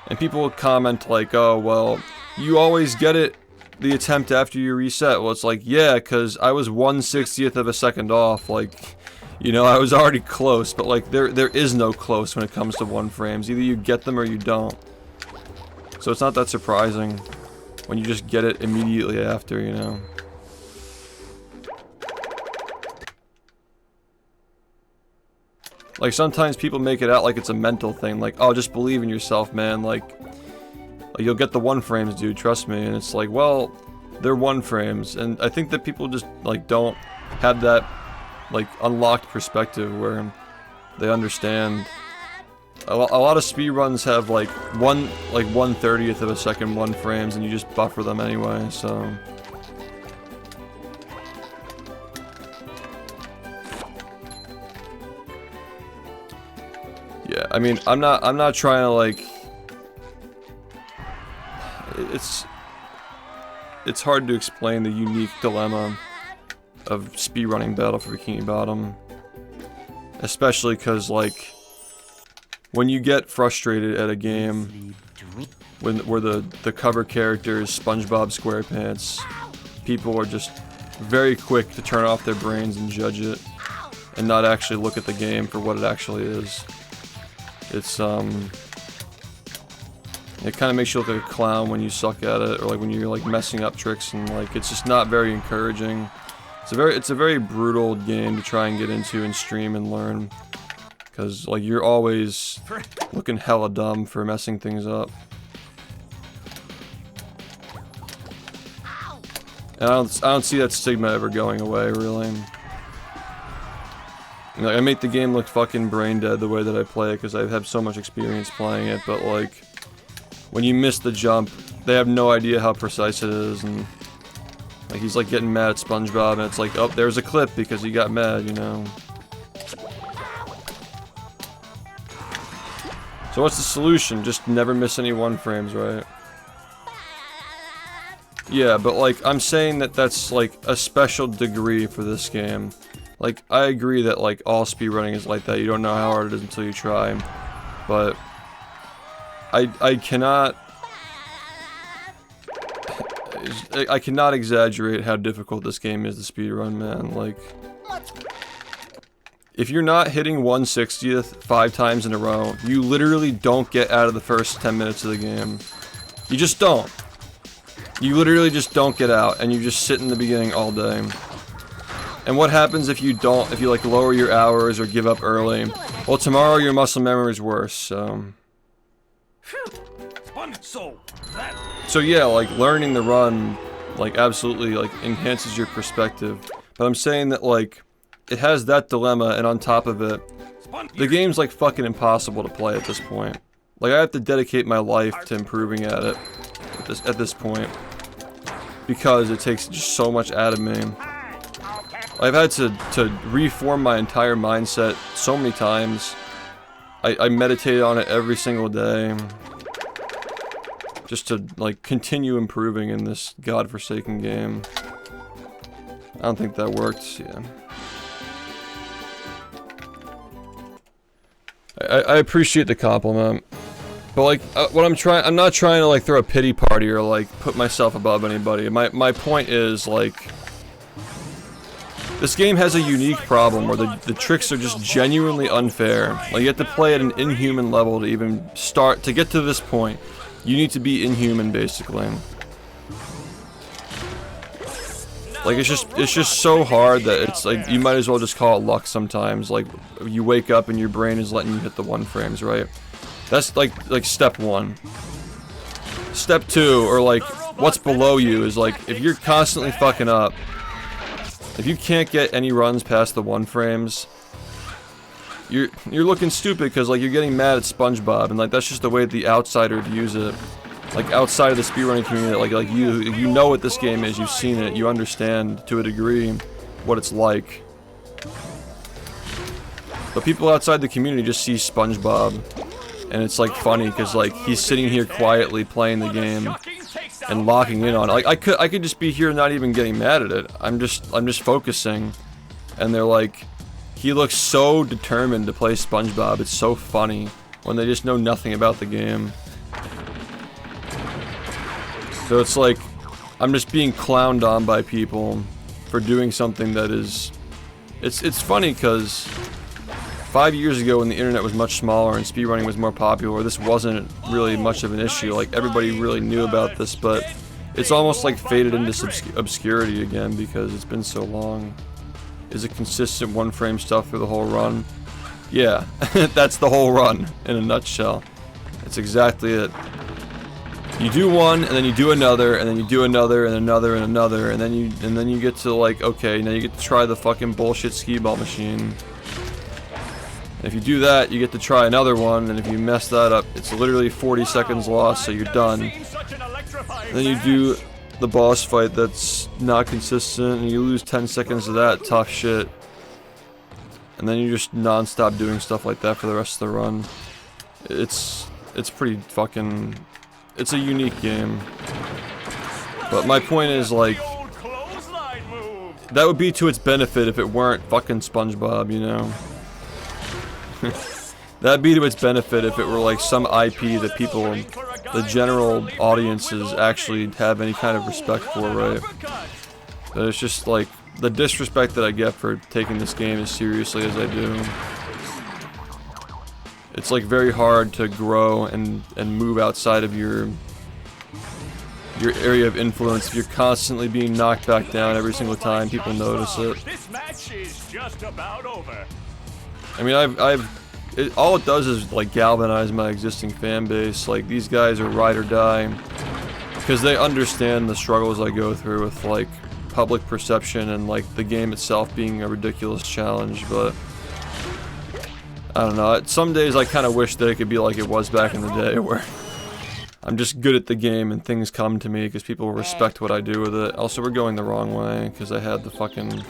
And people will comment like, oh, well, you always get it, the attempt after you reset. Well, it's like, yeah, because I was 1/60th of a second off, like, you know, I was already close, but like, there is no close when it comes to 1 frames. Either you get them or you don't. So it's not that surprising when you just get it immediately after, you know. Like, sometimes people make it out like it's a mental thing, like, oh, just believe in yourself, man, like you'll get the 1 frames, dude, trust me. And it's like, well, they're 1 frames, and I think that people just, like, don't have that, like, unlocked perspective where they understand. A lot of speedruns have, like, 1/30th of a second 1 frames, and you just buffer them anyway, so... Yeah, I mean, I'm not trying to, like, it's hard to explain the unique dilemma of speedrunning Battle for Bikini Bottom, especially because, like, when you get frustrated at a game where the cover character is SpongeBob SquarePants, people are just very quick to turn off their brains and judge it, and not actually look at the game for what it actually is. It's, it kind of makes you look like a clown when you suck at it, or like when you're like messing up tricks, and like it's just not very encouraging. It's a very brutal game to try and get into and stream and learn, because like you're always looking hella dumb for messing things up. And I don't see that stigma ever going away, really. Like, I make the game look fucking brain dead the way that I play it because I have so much experience playing it, but like, when you miss the jump, they have no idea how precise it is, and like he's like getting mad at SpongeBob, and it's like, oh, there's a clip because he got mad, you know. So what's the solution? Just never miss any 1 frames, right? Yeah, but like, I'm saying that that's like a special degree for this game. Like, I agree that, like, all speedrunning is like that. You don't know how hard it is until you try. But I cannot exaggerate how difficult this game is to speedrun, man. Like, if you're not hitting 1/60th 5 times in a row, you literally don't get out of the first 10 minutes of the game. You just don't. You literally just don't get out, and you just sit in the beginning all day. And what happens if you don't, if you like lower your hours or give up early? Well, tomorrow your muscle memory is worse, so... So yeah, like learning the run, like absolutely like enhances your perspective. But I'm saying that like it has that dilemma, and on top of it, the game's like fucking impossible to play at this point. Like I have to dedicate my life to improving at it at this point because it takes just so much out of me. I've had to reform my entire mindset so many times. I meditate on it every single day just to like continue improving in this godforsaken game. I don't think that worked, yeah. I appreciate the compliment, but like what I'm not trying to like throw a pity party or like put myself above anybody. My point is like this game has a unique problem where the tricks are just genuinely unfair. Like you have to play at an inhuman level to even start to get to this point. You need to be inhuman basically. Like it's just so hard that it's like you might as well just call it luck sometimes. Like you wake up and your brain is letting you hit the 1 frames, right? That's like step 1. Step 2, or like what's below you, is like if you're constantly fucking up, if you can't get any runs past the 1 frames, you're looking stupid because like you're getting mad at SpongeBob, and like that's just the way the outsider views it. Like outside of the speedrunning community, like you know what this game is, you've seen it, you understand to a degree what it's like. But people outside the community just see SpongeBob, and it's like funny because like he's sitting here quietly playing the game and locking in on it. Like I could just be here not even getting mad at it. I'm just focusing, and they're like, he looks so determined to play SpongeBob. It's so funny when they just know nothing about the game. So it's like, I'm just being clowned on by people for doing something that is... It's funny because 5 years ago when the internet was much smaller and speedrunning was more popular, this wasn't really much of an issue. Like, everybody really knew about this, but it's almost like faded into obscurity again because it's been so long. Is it consistent 1 frame stuff through the whole run? Yeah, that's the whole run in a nutshell. That's exactly it. You do one, and then you do another, and then you do another, and another, and another, and then you get to like, okay, now you get to try the fucking bullshit skee ball machine. And if you do that, you get to try another one, and if you mess that up, it's literally 40 seconds lost, so you're done. And then you do the boss fight that's not consistent, and you lose 10 seconds of that, tough shit. And then you just non-stop doing stuff like that for the rest of the run. It's pretty fucking... It's a unique game. But my point is, like, that would be to its benefit if it weren't fucking SpongeBob, you know? That'd be to its benefit if it were like some IP that people, the general audiences, actually have any kind of respect for, right? But it's just like, the disrespect that I get for taking this game as seriously as I do. It's like very hard to grow and move outside of your area of influence if you're constantly being knocked back down every single time people notice it. This match is just about over. I mean, all it does is like galvanize my existing fan base. Like, these guys are ride or die because they understand the struggles I go through with like public perception and like the game itself being a ridiculous challenge. But I don't know, some days I kind of wish that it could be like it was back in the day, where I'm just good at the game and things come to me because people respect what I do with it. Also, we're going the wrong way because I had the fucking...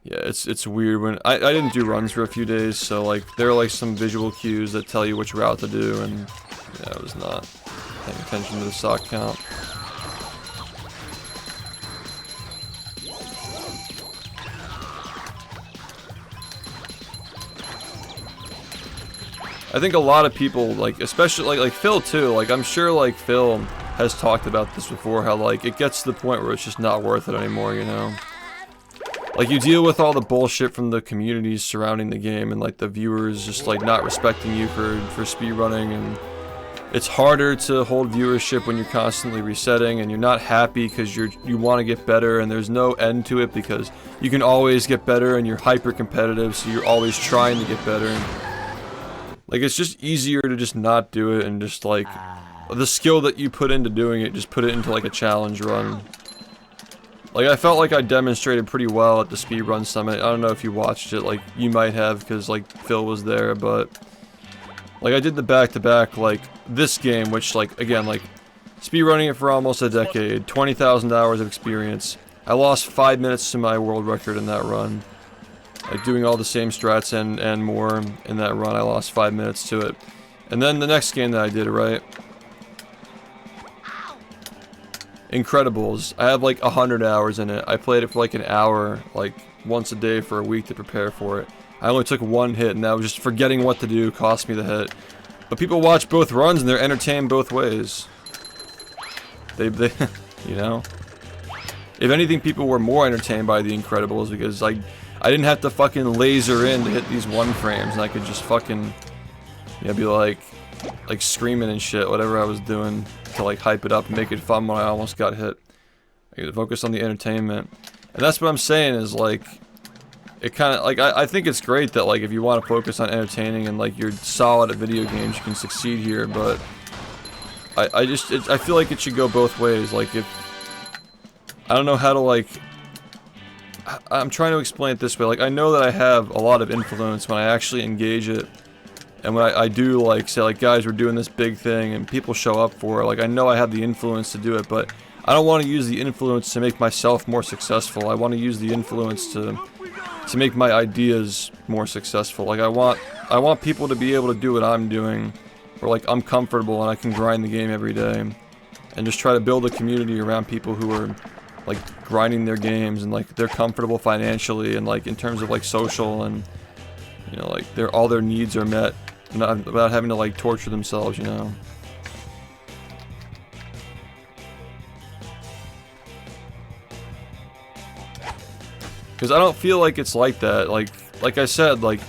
Yeah, it's weird when... I didn't do runs for a few days, so like, there are like some visual cues that tell you which route to do, and yeah, I was not paying attention to the stock count. I think a lot of people, like, especially, like Phil too, like, I'm sure, like, Phil has talked about this before, how, like, it gets to the point where it's just not worth it anymore, you know? Like, you deal with all the bullshit from the communities surrounding the game, and, like, the viewers just, like, not respecting you for speedrunning, and it's harder to hold viewership when you're constantly resetting, and you're not happy because you want to get better, and there's no end to it because you can always get better, and you're hyper-competitive, so you're always trying to get better. Like, it's just easier to just not do it and just, like, the skill that you put into doing it, just put it into like a challenge run. Like, I felt like I demonstrated pretty well at the speedrun summit. I don't know if you watched it, like, you might have, because, like, Phil was there, but... Like, I did the back-to-back, like, this game, which, like, again, like, speedrunning it for almost a decade, 20,000 hours of experience. I lost 5 minutes to my world record in that run. Like, doing all the same strats and more in that run, I lost 5 minutes to it. And then the next game that I did, right? Incredibles. I have like 100 hours in it. I played it for like an hour, like once a day for a week to prepare for it. I only took one hit, and that was just forgetting what to do cost me the hit. But people watch both runs and they're entertained both ways. They you know. If anything, people were more entertained by the Incredibles because like I didn't have to fucking laser in to hit these one frames, and I could just fucking be like screaming and shit, whatever I was doing to like hype it up and make it fun when I almost got hit. I could focus on the entertainment. And that's what I'm saying is like, it kind of, like, I think it's great that like if you want to focus on entertaining and like you're solid at video games, you can succeed here, but I feel like it should go both ways. Like if, I don't know how to like, I'm trying to explain it this way, like I know that I have a lot of influence when I actually engage it. And when I do, like, say, like, guys, we're doing this big thing, and people show up for it, like, I know I have the influence to do it, but I don't want to use the influence to make myself more successful. I want to use the influence to make my ideas more successful. Like, I want people to be able to do what I'm doing, where, like, I'm comfortable and I can grind the game every day, and just try to build a community around people who are, like, grinding their games, and, like, they're comfortable financially, and, like, in terms of, like, social, and, you know, like, all their needs are met. Not without having to like torture themselves, you know. Because I don't feel like it's like that. Like I said, like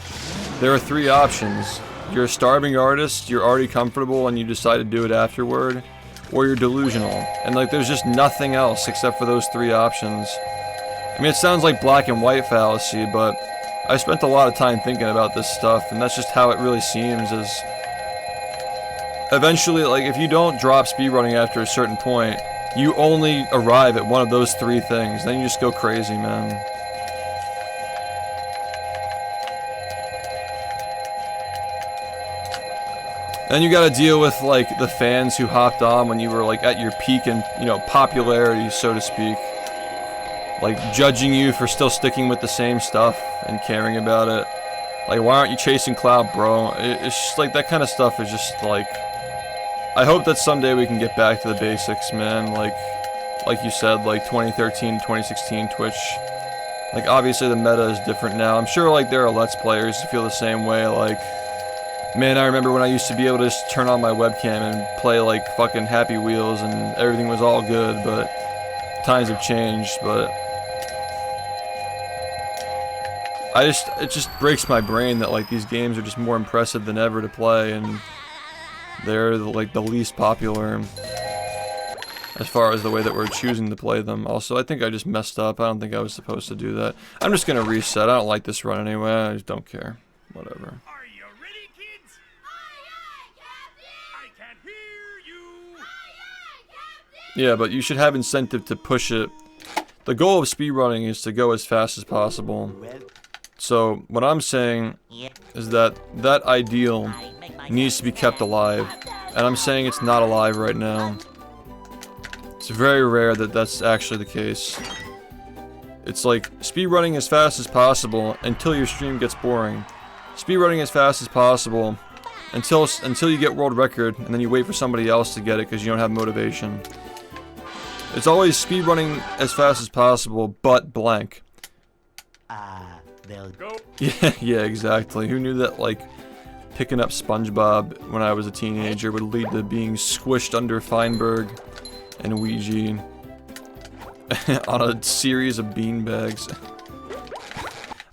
there are 3 options. You're a starving artist, you're already comfortable, and you decide to do it afterward, or you're delusional. And like there's just nothing else except for those 3 options. I mean, it sounds like black and white fallacy, but I spent a lot of time thinking about this stuff, and that's just how it really seems, is eventually, like, if you don't drop speedrunning after a certain point, you only arrive at one of those 3 things, then you just go crazy, man. Then you gotta deal with, like, the fans who hopped on when you were, like, at your peak in, you know, popularity, so to speak. Like, judging you for still sticking with the same stuff and caring about it. Like, why aren't you chasing clout, bro? It's just, like, that kind of stuff is just, like... I hope that someday we can get back to the basics, man. Like you said, like, 2013, 2016 Twitch. Like, obviously the meta is different now. I'm sure, like, there are Let's Players who feel the same way, like... Man, I remember when I used to be able to just turn on my webcam and play, like, fucking Happy Wheels and everything was all good, but... Times have changed, but... it just breaks my brain that like these games are just more impressive than ever to play, and they're like the least popular as far as the way that we're choosing to play them. Also, I think I just messed up. I don't think I was supposed to do that. I'm just gonna reset. I don't like this run anyway. I just don't care. Whatever. Are you ready, kids? I can't hear you. Yeah, but you should have incentive to push it. The goal of speedrunning is to go as fast as possible. So, what I'm saying is that that ideal needs to be kept alive. And I'm saying it's not alive right now. It's very rare that that's actually the case. It's like, speedrunning as fast as possible until your stream gets boring. Speedrunning as fast as possible until you get world record, and then you wait for somebody else to get it because you don't have motivation. It's always speedrunning as fast as possible, but blank. They'll go. Yeah, exactly. Who knew that, like, picking up SpongeBob when I was a teenager would lead to being squished under Feinberg and Ouija on a series of beanbags.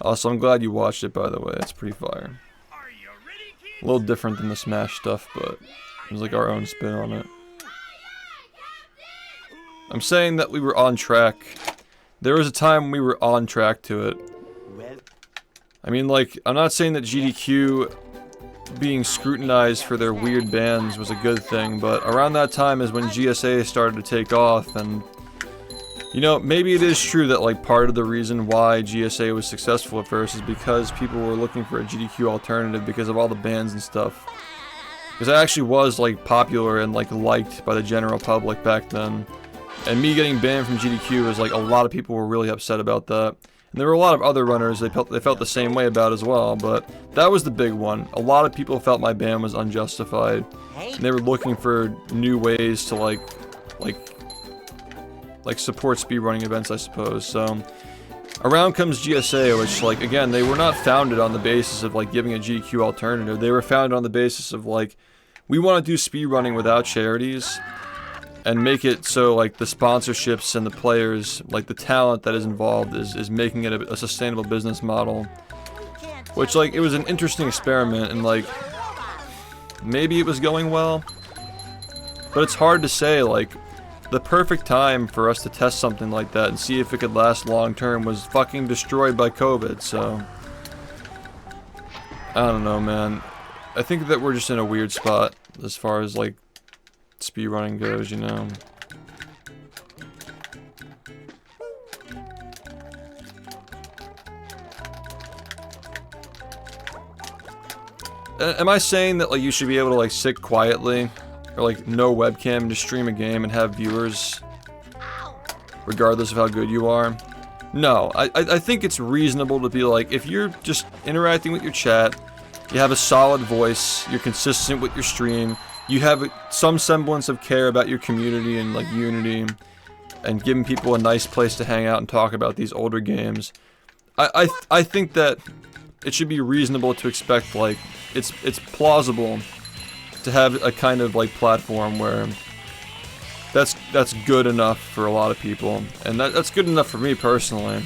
Also, I'm glad you watched it, by the way. It's pretty fire. Are you ready, kids? A little different than the Smash stuff, but it was like our own spin on it. I'm saying that we were on track. There was a time we were on track to it. I mean, like, I'm not saying that GDQ being scrutinized for their weird bans was a good thing, but around that time is when GSA started to take off, and you know, maybe it is true that like part of the reason why GSA was successful at first is because people were looking for a GDQ alternative because of all the bans and stuff. Because it actually was like popular and like liked by the general public back then. And me getting banned from GDQ was like a lot of people were really upset about that. And there were a lot of other runners they felt the same way about as well, but that was the big one. A lot of people felt my ban was unjustified. And they were looking for new ways to like support speedrunning events, I suppose. So around comes GSA, which like again, they were not founded on the basis of like giving a GDQ alternative. They were founded on the basis of like, we want to do speedrunning without charities and make it so like the sponsorships and the players, like the talent that is involved is making it a sustainable business model. Which like, it was an interesting experiment and like, maybe it was going well, but it's hard to say. Like, the perfect time for us to test something like that and see if it could last long term was fucking destroyed by COVID, so I don't know, man. I think that we're just in a weird spot as far as like speedrunning goes, you know. Am I saying that like you should be able to like sit quietly or like no webcam and just stream a game and have viewers regardless of how good you are? No, I think it's reasonable to be like, if you're just interacting with your chat, you have a solid voice, you're consistent with your stream, you have some semblance of care about your community and like unity, and giving people a nice place to hang out and talk about these older games. I think that it should be reasonable to expect like it's plausible to have a kind of like platform where that's good enough for a lot of people, and that's good enough for me personally.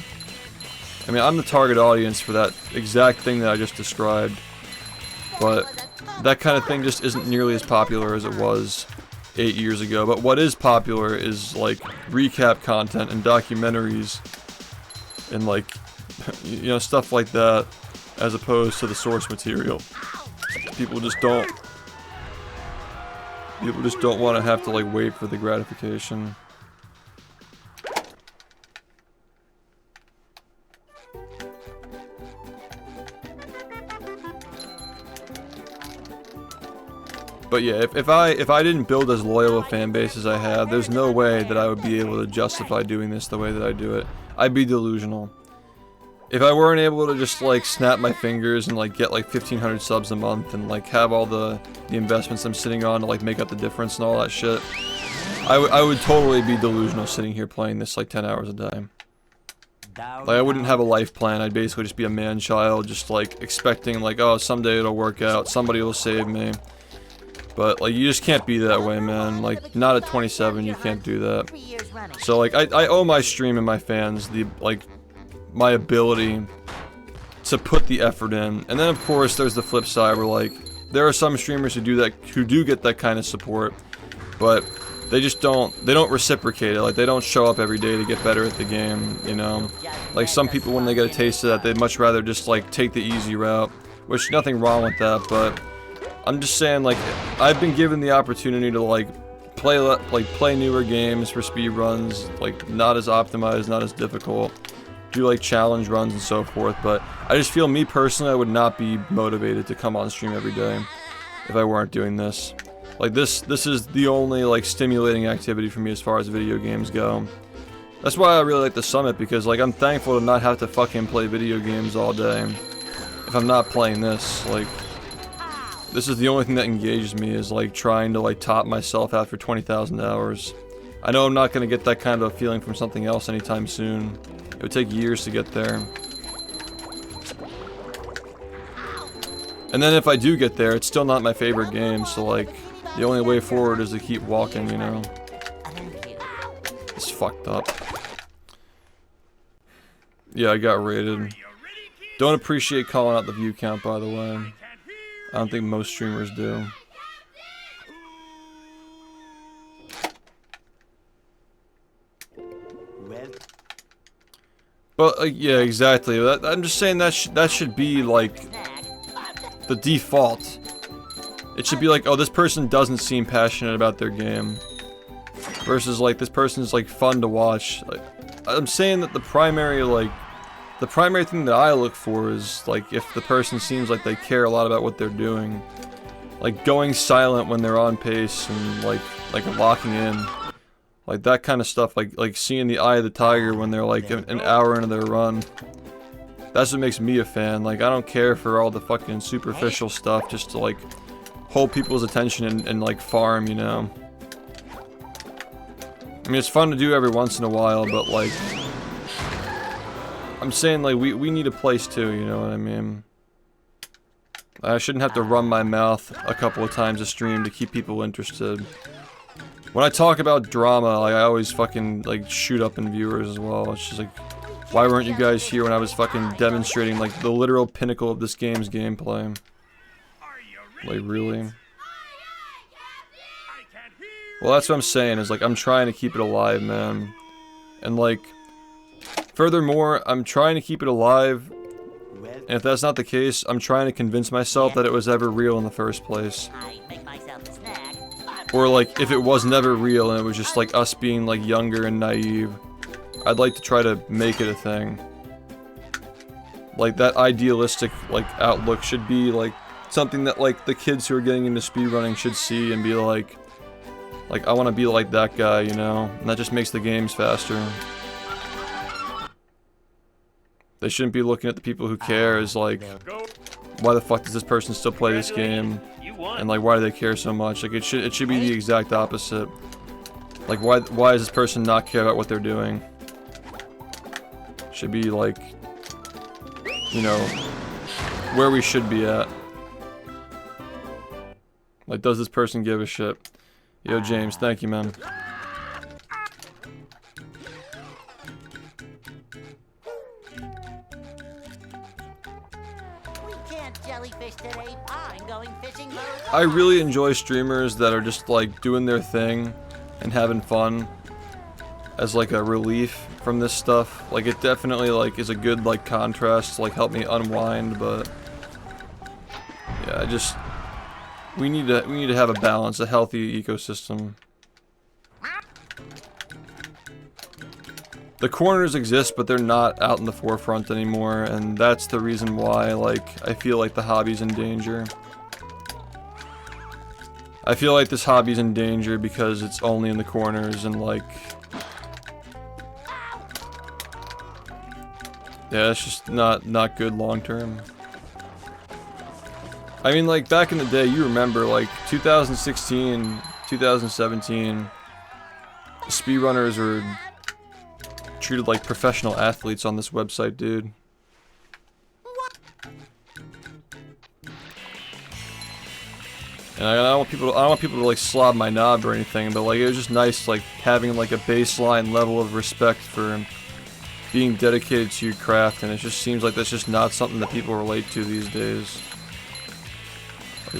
I mean, I'm the target audience for that exact thing that I just described, but that kind of thing just isn't nearly as popular as it was 8 years ago. But what is popular is like recap content and documentaries and like, you know, stuff like that, as opposed to the source material. People just don't want to have to like wait for the gratification. But yeah, if I didn't build as loyal a fan base as I have, there's no way that I would be able to justify doing this the way that I do it. I'd be delusional. If I weren't able to just like snap my fingers and like get like 1,500 subs a month and like have all the investments I'm sitting on to like make up the difference and all that shit, I would totally be delusional sitting here playing this like 10 hours a day. Like, I wouldn't have a life plan. I'd basically just be a man-child, just like expecting like, oh, someday it'll work out, somebody will save me. But like, you just can't be that way, man. Like, not at 27, you can't do that. So like, I owe my stream and my fans the like my ability to put the effort in. And then of course there's the flip side where like, there are some streamers who do get that kind of support, but they just don't reciprocate it. Like, they don't show up every day to get better at the game, you know. Like, some people, when they get a taste of that, they'd much rather just like take the easy route, which nothing wrong with that. But I'm just saying, like, I've been given the opportunity to like play newer games for speedruns, like not as optimized, not as difficult, do like challenge runs and so forth. But I just feel, me personally, I would not be motivated to come on stream every day if I weren't doing this. Like, this is the only like stimulating activity for me as far as video games go. That's why I really like the summit, because like, I'm thankful to not have to fucking play video games all day if I'm not playing this. Like, this is the only thing that engages me, is like trying to like top myself after 20,000 hours. I know I'm not going to get that kind of a feeling from something else anytime soon. It would take years to get there. And then if I do get there, it's still not my favorite game, so like, the only way forward is to keep walking, you know? It's fucked up. Yeah, I got raided. Don't appreciate calling out the view count, by the way. I don't think most streamers do. But yeah, exactly. I'm just saying that should be like the default. It should be like, oh, this person doesn't seem passionate about their game. Versus like, this person's like fun to watch. Like, I'm saying that the primary thing that I look for is like if the person seems like they care a lot about what they're doing. Like going silent when they're on pace and like locking in. Like that kind of stuff, like seeing the eye of the tiger when they're like an hour into their run. That's what makes me a fan. Like I don't care for all the fucking superficial stuff just to like hold people's attention and like farm, you know. I mean, it's fun to do every once in a while, but like I'm saying like we need a place too, you know what I mean? I shouldn't have to run my mouth a couple of times a stream to keep people interested. When I talk about drama, like, I always fucking like shoot up in viewers as well. It's just like, why weren't you guys here when I was fucking demonstrating like the literal pinnacle of this game's gameplay? Like really? Well, that's what I'm saying, is like I'm trying to keep it alive, man. And like, furthermore, I'm trying to keep it alive. And if that's not the case, I'm trying to convince myself that it was ever real in the first place. Or like, if it was never real and it was just like us being like younger and naive, I'd like to try to make it a thing. Like that idealistic like outlook should be like something that like the kids who are getting into speedrunning should see and be like I want to be like that guy, you know? And that just makes the games faster. They shouldn't be looking at the people who care as like, why the fuck does this person still play this game? And like, why do they care so much? Like, it should be the exact opposite. Like, why does this person not care about what they're doing? Should be like, you know, where we should be at. Like, does this person give a shit? Yo, James, thank you, man. I really enjoy streamers that are just like doing their thing and having fun as like a relief from this stuff. Like it definitely like is a good like contrast to like help me unwind, but yeah, we need to have a balance, a healthy ecosystem. The corners exist, but they're not out in the forefront anymore, and that's the reason why like I feel like the hobby's in danger. I feel like this hobby's in danger because it's only in the corners and like... yeah, it's just not good long term. I mean, like, back in the day, you remember, like, 2016, 2017, speedrunners were treated like professional athletes on this website, dude. And I don't want people to like slob my knob or anything, but like it was just nice like having like a baseline level of respect for being dedicated to your craft, and it just seems like that's just not something that people relate to these days.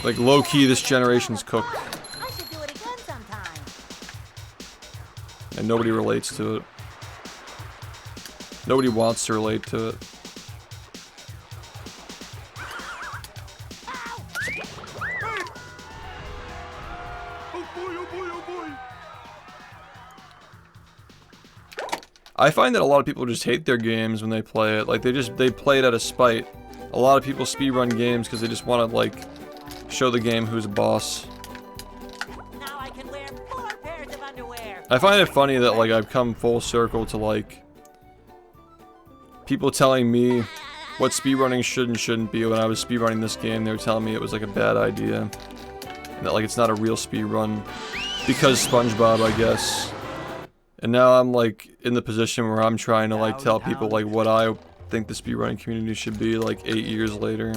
Like low key, this generation's cooked. I should do it again sometime. And nobody relates to it. Nobody wants to relate to it. I find that a lot of people just hate their games when they play it. Like they play it out of spite. A lot of people speedrun games because they just want to like show the game who's a boss. Now I can wear 4 pairs of underwear. I find it funny that like I've come full circle to like people telling me what speedrunning should and shouldn't be. When I was speedrunning this game, they were telling me it was like a bad idea. And that like it's not a real speedrun because SpongeBob, I guess. And now I'm like in the position where I'm trying to like tell people like what I think the speedrunning community should be like 8 years later.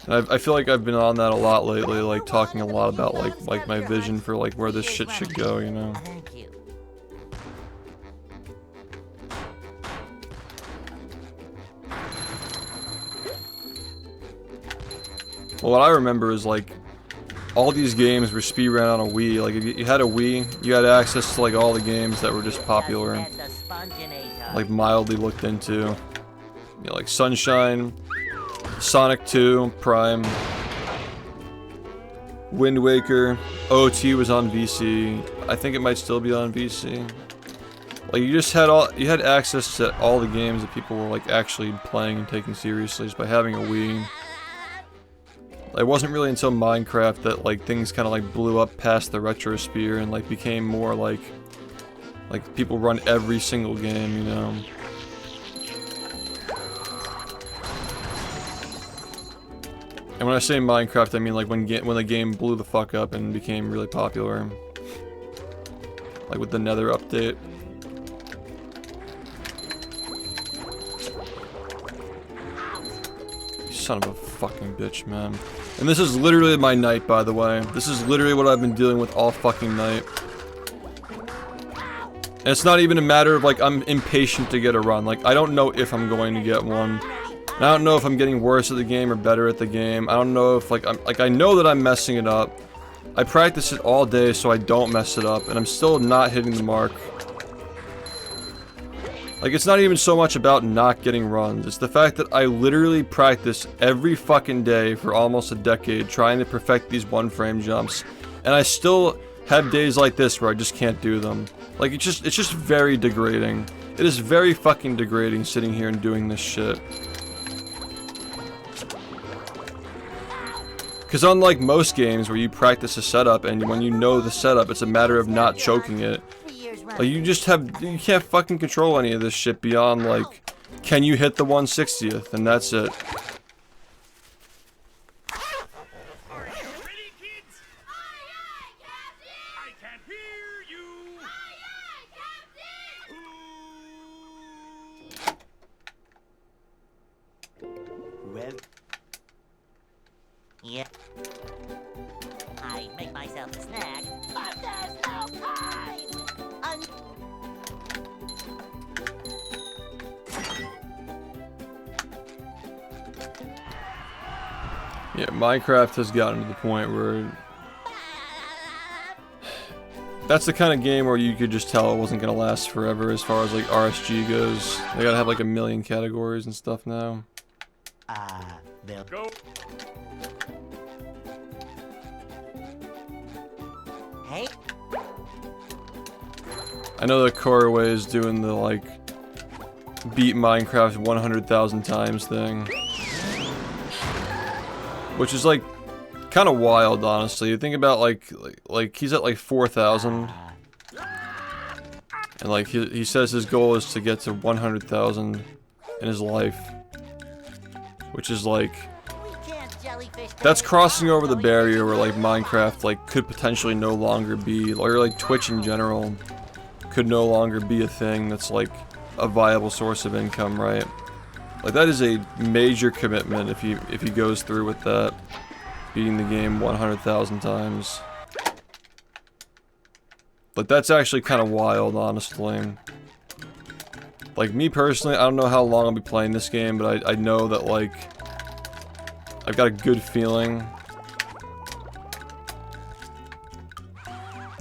And I feel like I've been on that a lot lately, like talking a lot about like my vision for like where this shit should go, you know. Thank you. Well, what I remember is like all these games were speedrun on a Wii. Like if you had a Wii, you had access to like all the games that were just popular and like mildly looked into. You know, like Sunshine, Sonic 2, Prime, Wind Waker. OT was on VC. I think it might still be on VC. Like you just had you had access to all the games that people were like actually playing and taking seriously just by having a Wii. It wasn't really until Minecraft that like things kind of like blew up past the retro sphere and like became more like people run every single game, you know. And when I say Minecraft, I mean like when the game blew the fuck up and became really popular. Like with the Nether update. Son of a fucking bitch, man. And this is literally my night, by the way. This is literally what I've been dealing with all fucking night. And it's not even a matter of like I'm impatient to get a run. Like I don't know if I'm going to get one. And I don't know if I'm getting worse at the game or better at the game. I don't know if I know that I'm messing it up. I practice it all day so I don't mess it up, and I'm still not hitting the mark. Like it's not even so much about not getting runs. It's the fact that I literally practice every fucking day for almost a decade trying to perfect these one-frame jumps, and I still have days like this where I just can't do them. Like it's just very degrading. It is very fucking degrading sitting here and doing this shit. Because unlike most games where you practice a setup and when you know the setup, it's a matter of not choking it. Like you can't fucking control any of this shit beyond like, can you hit the 1/60th, and that's it. Are you ready, kids? Aye, aye, Captain! I can't hear you. Aye, aye, Captain! Well, Yeah. I make myself a snack. But there's no time! Yeah, Minecraft has gotten to the point where that's the kind of game where you could just tell it wasn't gonna last forever as far as like RSG goes. They gotta have like 1 million categories and stuff now. they'll Go. Hey, I know that Corway is doing the like beat Minecraft 100,000 times thing, which is like kind of wild, honestly. You think about like he's at like 4,000, and like he says his goal is to get to 100,000 in his life, which is like we can't jellyfish. that's crossing over the barrier where like Minecraft like could potentially no longer be, or like Twitch in general could no longer be a thing that's like a viable source of income, right? Like that is a major commitment if he goes through with that, beating the game 100,000 times. Like that's actually kind of wild, honestly. Like me personally, I don't know how long I'll be playing this game, but I know that like I've got a good feeling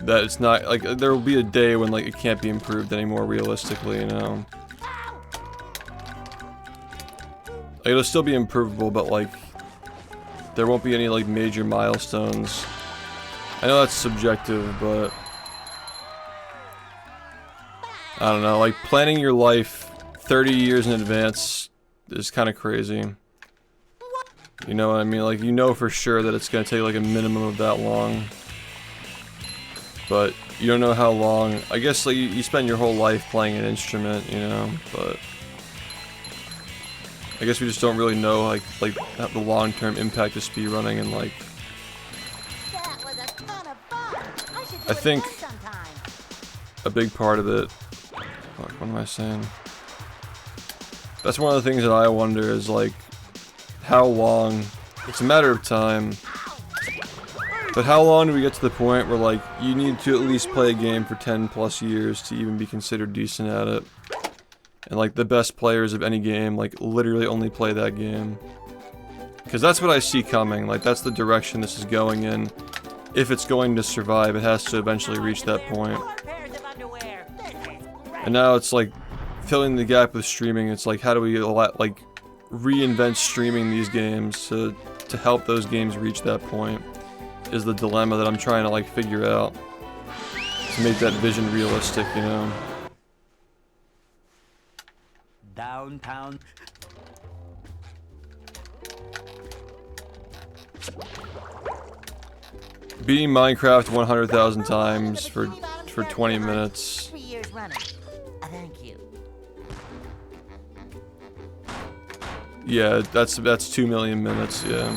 that it's not like there will be a day when like it can't be improved anymore realistically, you know. Like, it'll still be improvable, but like there won't be any like major milestones. I know that's subjective, but I don't know, like planning your life 30 years in advance is kind of crazy. You know what I mean? Like you know for sure that it's gonna take like a minimum of that long, but you don't know how long. I guess like you spend your whole life playing an instrument, you know, but I guess we just don't really know like the long-term impact of speedrunning and like That was a ton of fun! I should do I it think again sometime. a big part of it. Fuck, what am I saying? That's one of the things that I wonder is like how long. It's a matter of time. But how long do we get to the point where like you need to at least play a game for 10 plus years to even be considered decent at it? And like the best players of any game like literally only play that game. Because that's what I see coming. Like that's the direction this is going in. If it's going to survive, it has to eventually reach that point. 4 pairs of underwear. This is great. And now it's like filling the gap with streaming. It's like how do we like reinvent streaming these games to help those games reach that point? is the dilemma that I'm trying to like figure out to make that vision realistic, you know. Downtown. Beating Minecraft 100,000 times for 20 minutes. 3 years running. Thank you. Yeah, that's 2 million minutes, yeah.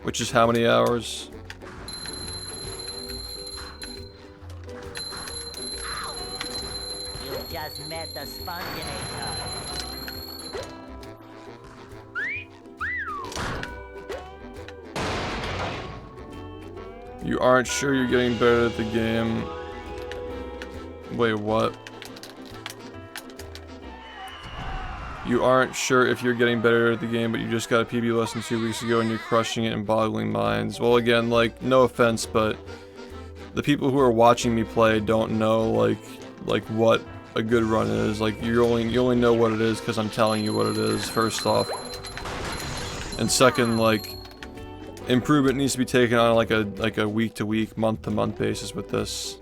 Which is how many hours? You just met the spongebob. You aren't sure you're getting better at the game. Wait, what? You aren't sure if you're getting better at the game, but you just got a PB lesson 2 weeks ago and you're crushing it and boggling minds. Well, again, like, no offense, but the people who are watching me play don't know, like what a good run is. Like, you only know what it is because I'm telling you what it is, first off. And second, like, improvement needs to be taken on like a week-to-week, month-to-month basis with this.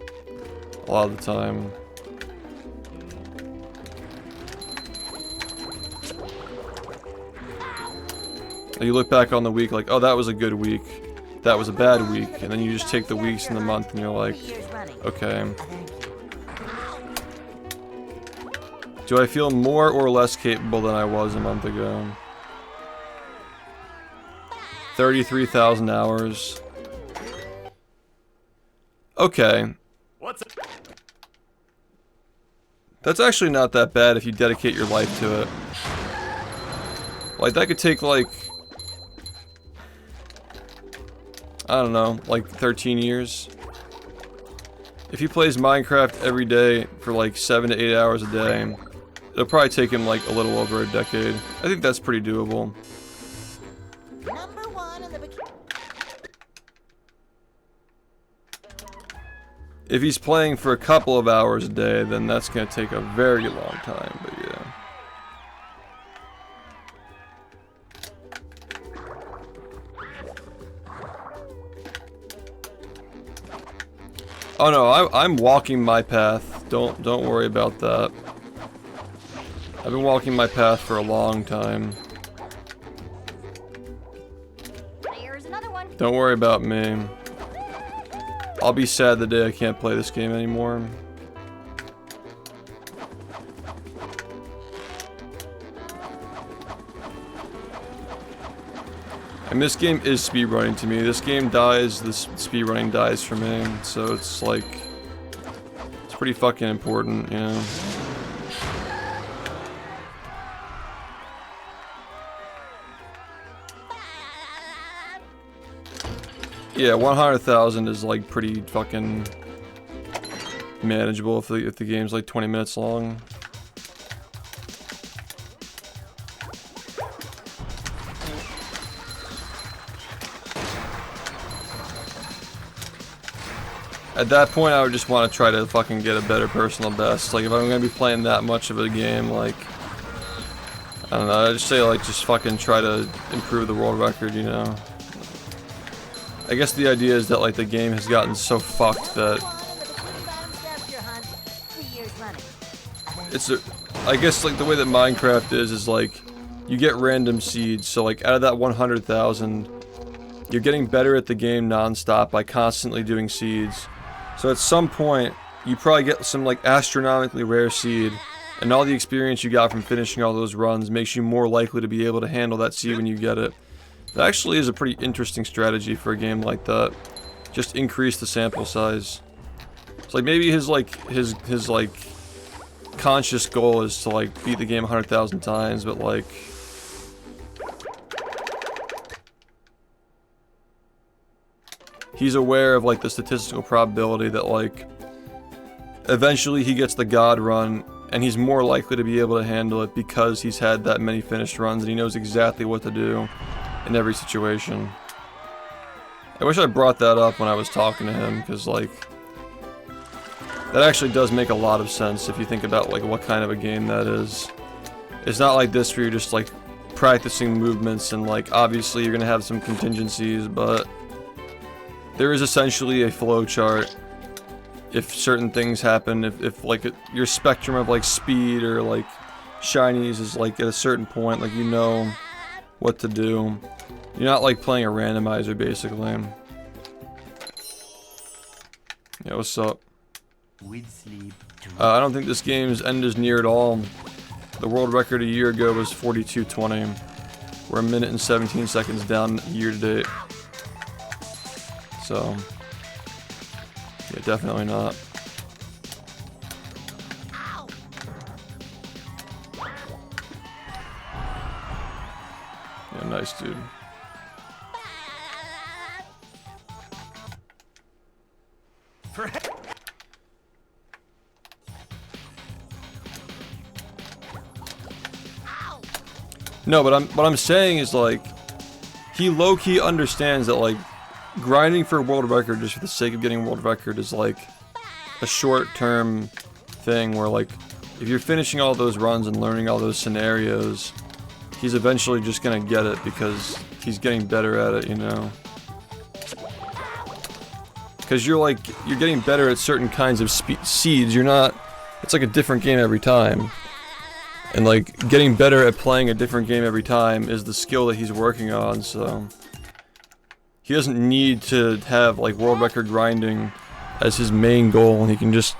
A lot of the time. You look back on the week like, oh, that was a good week. That was a bad week. And then you just take the weeks and the month and you're like, okay. Do I feel more or less capable than I was a month ago? 33,000 hours. Okay. What's it? That's actually not that bad if you dedicate your life to it. Like, that could take, like, I don't know, like 13 years. If he plays Minecraft every day for like 7 to 8 hours a day, it'll probably take him like a little over a decade. I think that's pretty doable. Number 1 in the bikini. If he's playing for a couple of hours a day, then that's gonna take a very long time, but yeah. Oh no, I'm walking my path. Don't worry about that. I've been walking my path for a long time. Here's another one. Don't worry about me. I'll be sad the day I can't play this game anymore. And this game is speedrunning to me. This game dies, this speedrunning dies for me. So it's like, it's pretty fucking important, you know. Yeah, 100,000 is like pretty fucking manageable if the game's like 20 minutes long. At that point, I would just want to try to fucking get a better personal best. Like, if I'm gonna be playing that much of a game, like, I don't know, I'd just say, like, just fucking try to improve the world record, you know? I guess the idea is that, like, the game has gotten so fucked that it's I guess, like, the way that Minecraft is like, you get random seeds, so, like, out of that 100,000, you're getting better at the game non-stop by constantly doing seeds. So at some point, you probably get some like astronomically rare seed, and all the experience you got from finishing all those runs makes you more likely to be able to handle that seed when you get it. It actually is a pretty interesting strategy for a game like that. Just increase the sample size. It's like maybe his conscious goal is to like beat the game 100,000 times, but like he's aware of like the statistical probability that like eventually he gets the God run and he's more likely to be able to handle it because he's had that many finished runs and he knows exactly what to do in every situation. I wish I brought that up when I was talking to him because like that actually does make a lot of sense if you think about like what kind of a game that is. It's not like this where you're just like practicing movements, and like obviously you're gonna have some contingencies, but there is essentially a flow chart. If certain things happen, if like your spectrum of like speed or like shinies is like at a certain point, like you know what to do. You're not like playing a randomizer basically. Yeah, what's up? With sleep. I don't think this game's end is near at all. The world record a year ago was 42:20. We're a minute and 17 seconds down year to date. So, yeah, definitely not. Yeah, nice, dude. No, but what I'm saying is like he low-key understands that like grinding for a world record just for the sake of getting a world record is like a short-term thing where like if you're finishing all those runs and learning all those scenarios, he's eventually just gonna get it because he's getting better at it, you know. Because you're getting better at certain kinds of seeds. You're not. It's like a different game every time. And like getting better at playing a different game every time is the skill that he's working on, so he doesn't need to have like world record grinding as his main goal, and he can just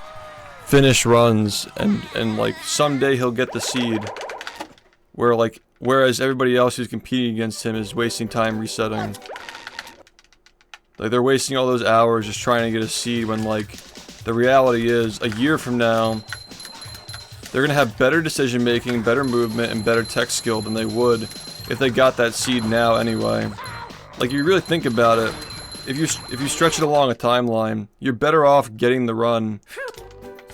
finish runs and like someday he'll get the seed whereas everybody else who's competing against him is wasting time resetting. Like they're wasting all those hours just trying to get a seed when like the reality is a year from now they're gonna have better decision making, better movement, and better tech skill than they would if they got that seed now anyway. Like you really think about it, if you stretch it along a timeline, you're better off getting the run,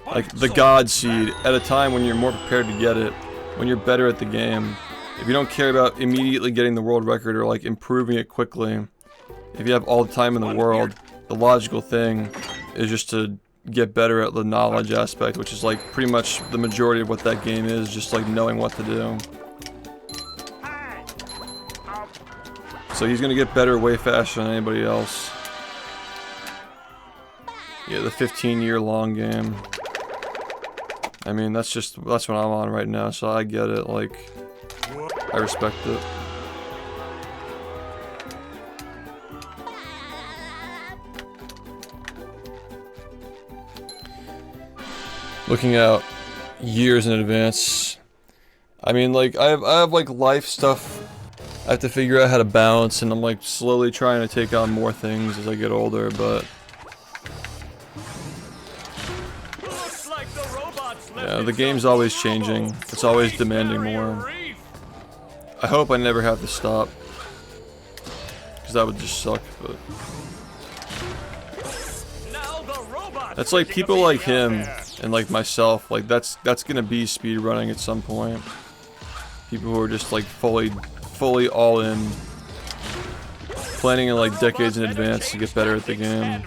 like the God seed, at a time when you're more prepared to get it, when you're better at the game. If you don't care about immediately getting the world record or like improving it quickly, if you have all the time in the world, the logical thing is just to get better at the knowledge aspect, which is like pretty much the majority of what that game is, just like knowing what to do. So he's gonna get better way faster than anybody else. Yeah, the 15-year long game. I mean, that's what I'm on right now, so I get it, like, I respect it. Looking out years in advance. I mean, like, I have like life stuff I have to figure out how to balance, and I'm like slowly trying to take on more things as I get older, but yeah, the game's always changing. It's always demanding more. I hope I never have to stop, because that would just suck, but that's like people like him and like myself, like that's gonna be speedrunning at some point. People who are just like fully all in, planning in like decades in advance to get better at the game.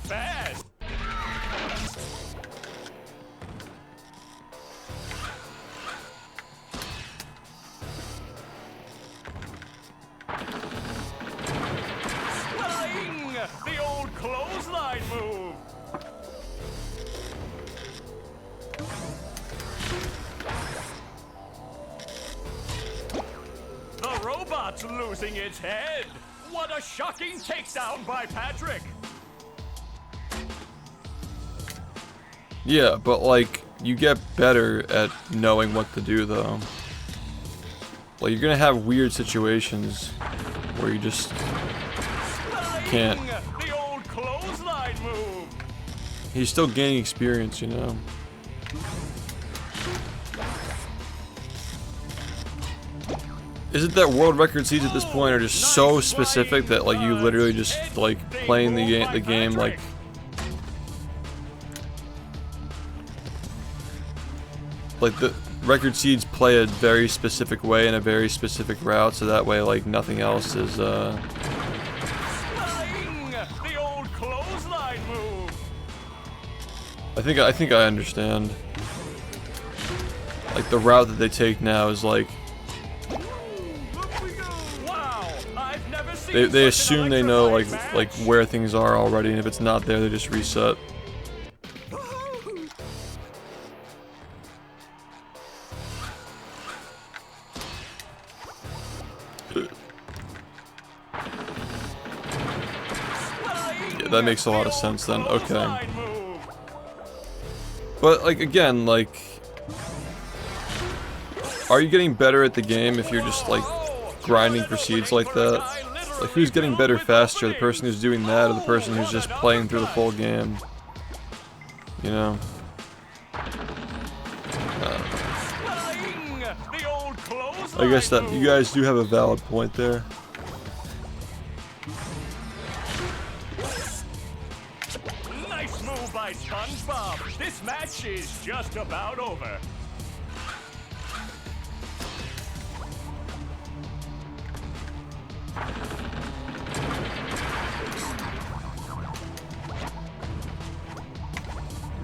The old clothesline move. The robot's losing its head. What a shocking takedown by Patrick. Yeah, but like, you get better at knowing what to do though. Like, you're gonna have weird situations where you just can't. The old clothesline move. He's still gaining experience, you know. Is it that world record seeds at this point are just so specific that like you literally just like playing the game like the record seeds play a very specific way in a very specific route, so that way like nothing else is The old clothesline move. I think I understand. Like the route that they take now is like they assume they know like where things are already, and if it's not there, they just reset. Yeah, that makes a lot of sense then. Okay. But like again, like, are you getting better at the game if you're just like grinding for seeds like that? Like, who's getting better faster? The person who's doing that, or the person who's just playing through the full game? You know? I guess that you guys do have a valid point there. Nice move by SpongeBob. This match is just about over.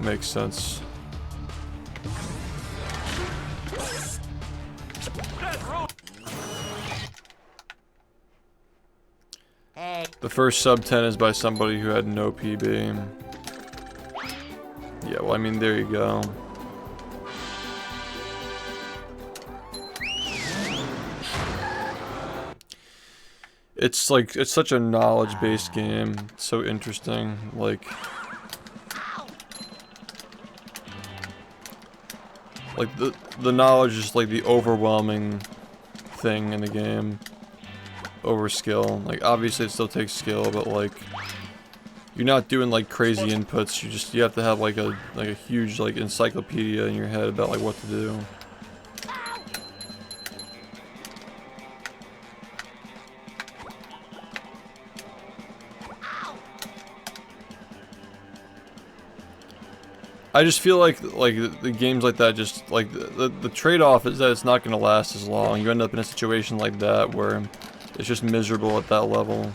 Makes sense. Hey. The first sub 10 is by somebody who had no PB. Yeah, well, I mean, there you go. It's like, it's such a knowledge-based game. It's so interesting. Like the knowledge is like the overwhelming thing in the game over skill. Like, obviously it still takes skill, but like, you're not doing like crazy inputs. You have to have like a huge like encyclopedia in your head about like what to do. I just feel like the games like that, just like the trade-off is that it's not going to last as long. You end up in a situation like that where it's just miserable at that level.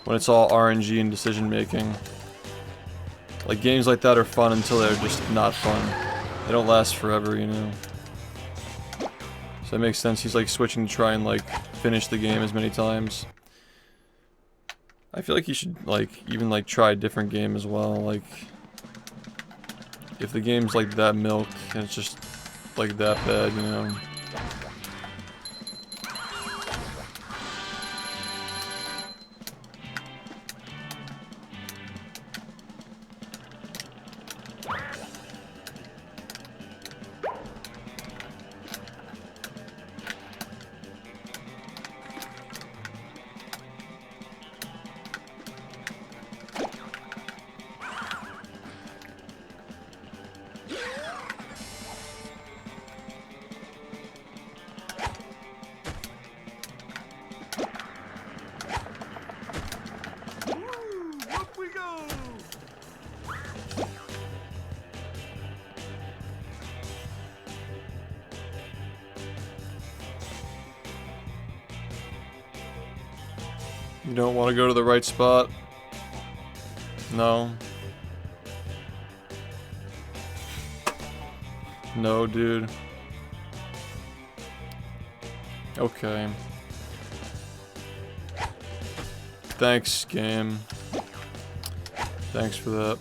When it's all RNG and decision making. Like, games like that are fun until they're just not fun. They don't last forever, you know. So that makes sense. He's like switching to try and like finish the game as many times. I feel like he should like even like try a different game as well. Like, if the game's like that milked and it's just like that bad, you know. You don't want to go to the right spot? No. No, dude. Okay. Thanks, game. Thanks for that.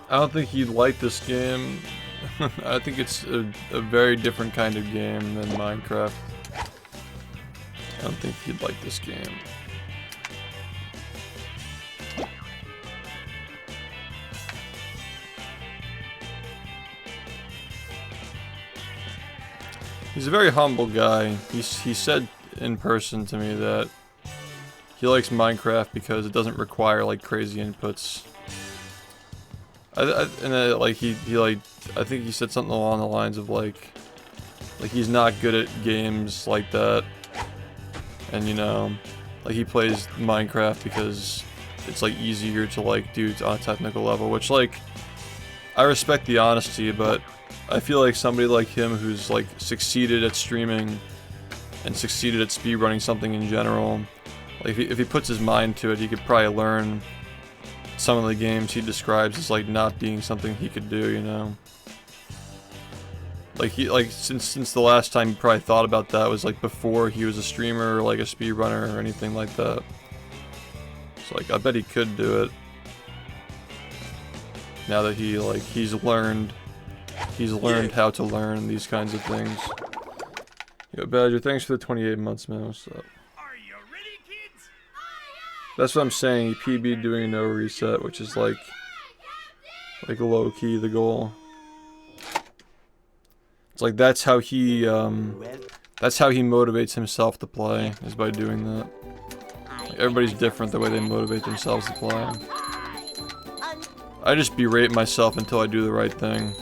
I don't think he'd like this game. I think it's a very different kind of game than Minecraft. I don't think he'd like this game. He's a very humble guy. He said in person to me that he likes Minecraft because it doesn't require like crazy inputs. I think he said something along the lines of like he's not good at games like that, and you know, like he plays Minecraft because it's like easier to like do on a technical level, which like I respect the honesty, but I feel like somebody like him who's like succeeded at streaming and succeeded at speedrunning something in general, like if he puts his mind to it, he could probably learn some of the games he describes as like not being something he could do, you know? Like since the last time he probably thought about that was like before he was a streamer or like a speedrunner or anything like that. So like I bet he could do it. Now that he's learned how to learn these kinds of things. Yo, Badger, thanks for the 28 months, man. What's up? Are you ready, kids? That's what I'm saying. He PB'd doing a no reset, which is like low key the goal. It's like that's how he motivates himself to play, is by doing that. Like, everybody's different the way they motivate themselves to play. I just berate myself until I do the right thing.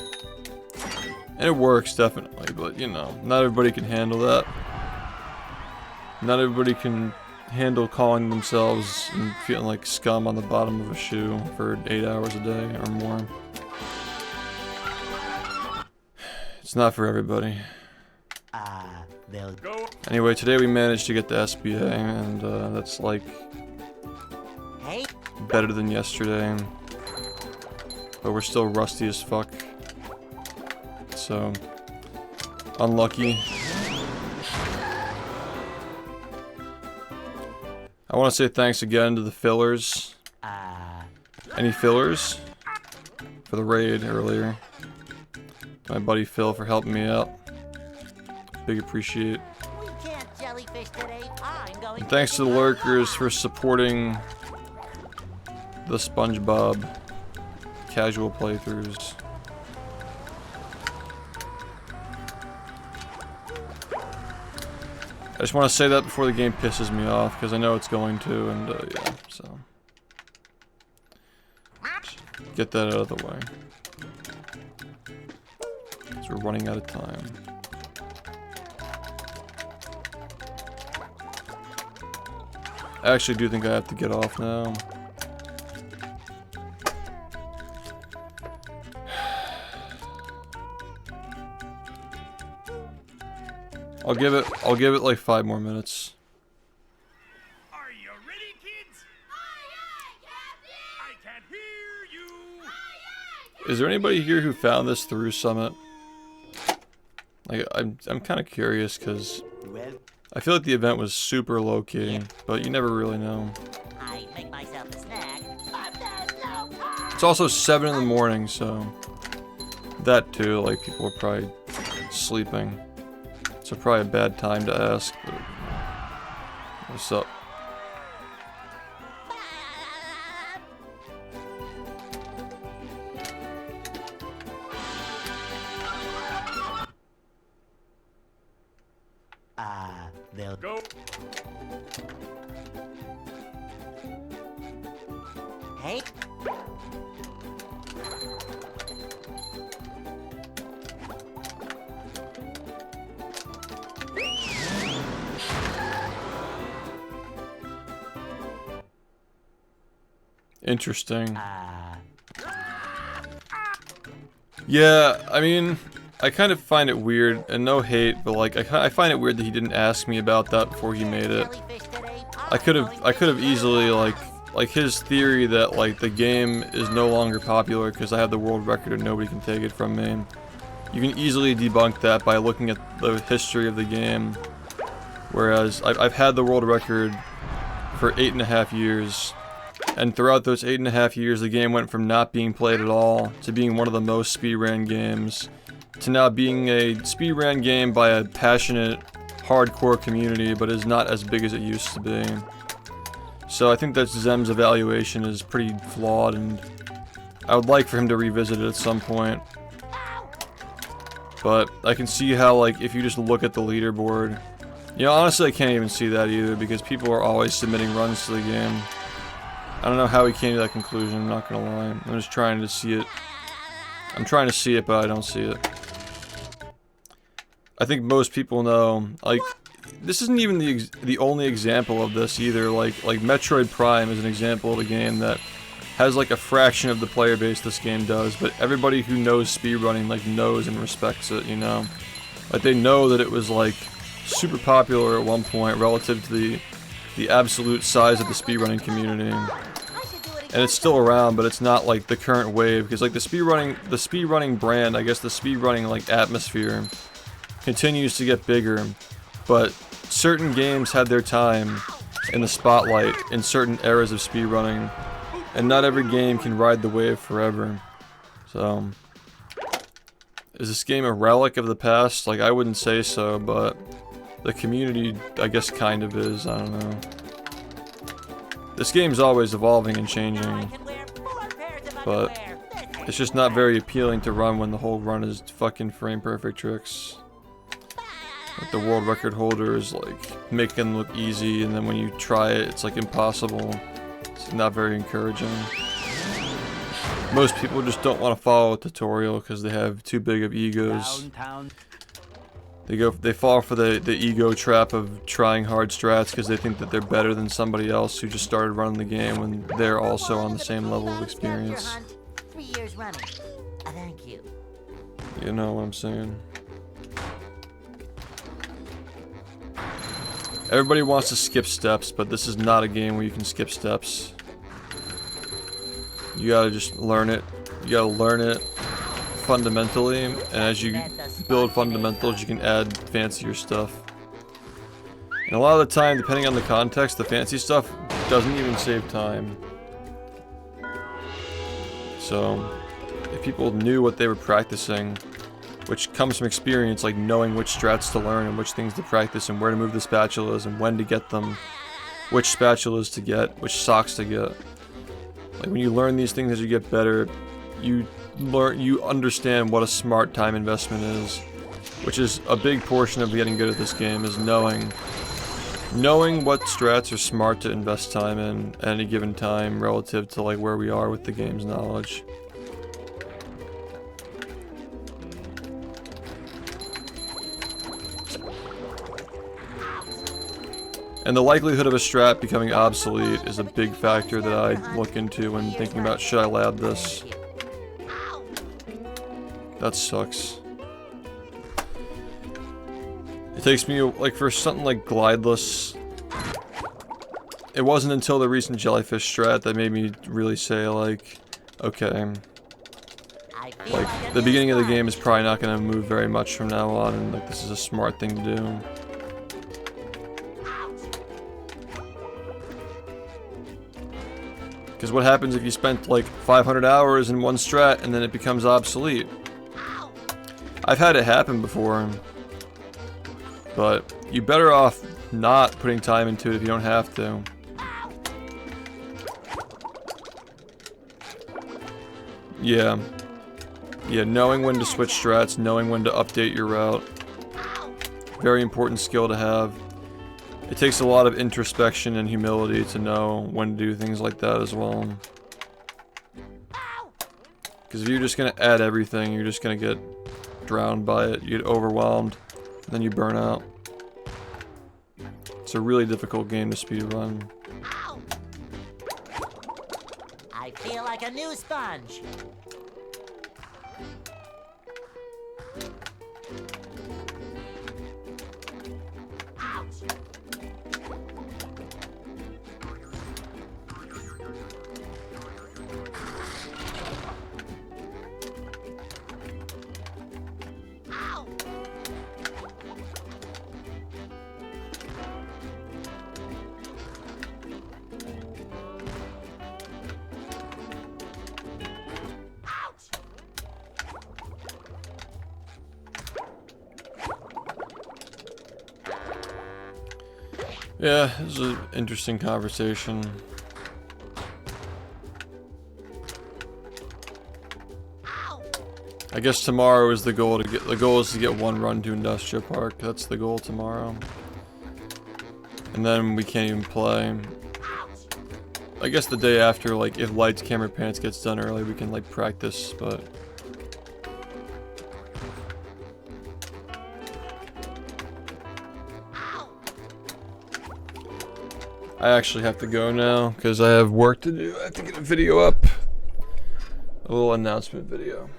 And it works, definitely, but you know, not everybody can handle that. Not everybody can handle calling themselves and feeling like scum on the bottom of a shoe for 8 hours a day or more. It's not for everybody. They'll Go. Anyway, today we managed to get the SBA, and that's like Hey, better than yesterday. But we're still rusty as fuck. So, unlucky. I want to say thanks again to the fillers. Any fillers? For the raid earlier. My buddy Phil for helping me out. Big appreciate. we can't jellyfish today. I'm going. And thanks to the lurkers for supporting the SpongeBob casual playthroughs. I just want to say that before the game pisses me off, because I know it's going to, and yeah, so. Get that out of the way. Because we're running out of time. I actually do think I have to get off now. I'll give it like 5 more minutes. Are you ready, kids? I can't hear you. Is there anybody here who found this through Summit? Like, I'm kind of curious, because I feel like the event was super low-key, but you never really know. I make myself a snack. It's also 7 in the morning, so that too, like, people are probably sleeping. So probably a bad time to ask, but what's up? they'll Go. Hey, Interesting. Yeah, I mean, I kind of find it weird, and no hate, but like, I find it weird that he didn't ask me about that before he made it. jellyfish today. I could have easily, like his theory that like the game is no longer popular because I have the world record and nobody can take it from me. You can easily debunk that by looking at the history of the game. Whereas I've had the world record for 8.5 years. And throughout those 8.5 years, the game went from not being played at all to being one of the most speedran games to now being a speedran game by a passionate, hardcore community, but is not as big as it used to be. So I think that Zem's evaluation is pretty flawed, and I would like for him to revisit it at some point. But I can see how, like, if you just look at the leaderboard, you know, honestly I can't even see that either, because people are always submitting runs to the game. I don't know how he came to that conclusion, I'm not gonna lie. I'm just trying to see it. I'm trying to see it, but I don't see it. I think most people know, like, this isn't even the only example of this either. Like Metroid Prime is an example of a game that has like a fraction of the player base this game does, but everybody who knows speedrunning like knows and respects it, you know? Like they know that it was like super popular at one point relative to the absolute size of the speedrunning community. And it's still around, but it's not like the current wave, because like the speedrunning brand, I guess the speedrunning like atmosphere continues to get bigger, but certain games had their time in the spotlight in certain eras of speedrunning, and not every game can ride the wave forever. So, is this game a relic of the past? Like, I wouldn't say so, but the community, I guess, kind of is. I don't know. This game's always evolving and changing, but it's just not very appealing to run when the whole run is fucking frame perfect tricks. Like the world record holder is like making them look easy, and then when you try it, it's like impossible. It's not very encouraging. Most people just don't want to follow a tutorial because they have too big of egos. They fall for the ego trap of trying hard strats because they think that they're better than somebody else who just started running the game when they're also on the same level of experience. 3 years running. Thank you. You know what I'm saying? Everybody wants to skip steps, but this is not a game where you can skip steps. You gotta just learn it. You gotta learn it fundamentally, and as you build fundamentals, you can add fancier stuff. And a lot of the time, depending on the context, the fancy stuff doesn't even save time. So, if people knew what they were practicing, which comes from experience, like knowing which strats to learn and which things to practice and where to move the spatulas and when to get them, which spatulas to get, which socks to get. Like when you learn these things as you get better, you understand what a smart time investment is, which is a big portion of getting good at this game, is knowing what strats are smart to invest time in at any given time relative to like where we are with the game's knowledge. And the likelihood of a strat becoming obsolete is a big factor that I look into when thinking about should I lab this. That sucks. It takes me, like, for something like glideless, it wasn't until the recent jellyfish strat that made me really say, like, okay, like, the beginning of the game is probably not going to move very much from now on, and, like, this is a smart thing to do. Because what happens if you spent, like, 500 hours in one strat and then it becomes obsolete? I've had it happen before, but you're better off not putting time into it if you don't have to. Yeah, knowing when to switch strats, knowing when to update your route. Very important skill to have. It takes a lot of introspection and humility to know when to do things like that as well. Because if you're just going to add everything, you're just going to get drowned by it, you get overwhelmed, and then you burn out. It's a really difficult game to speedrun. I feel like a new sponge. Yeah, this is an interesting conversation. I guess tomorrow is the goal is to get one run to Industrial Park. That's the goal tomorrow. And then we can't even play. I guess the day after, like, if Lights, Camera, Pants gets done early, we can, like, practice, but... I actually have to go now because I have work to do. I have to get a video up. A little announcement video.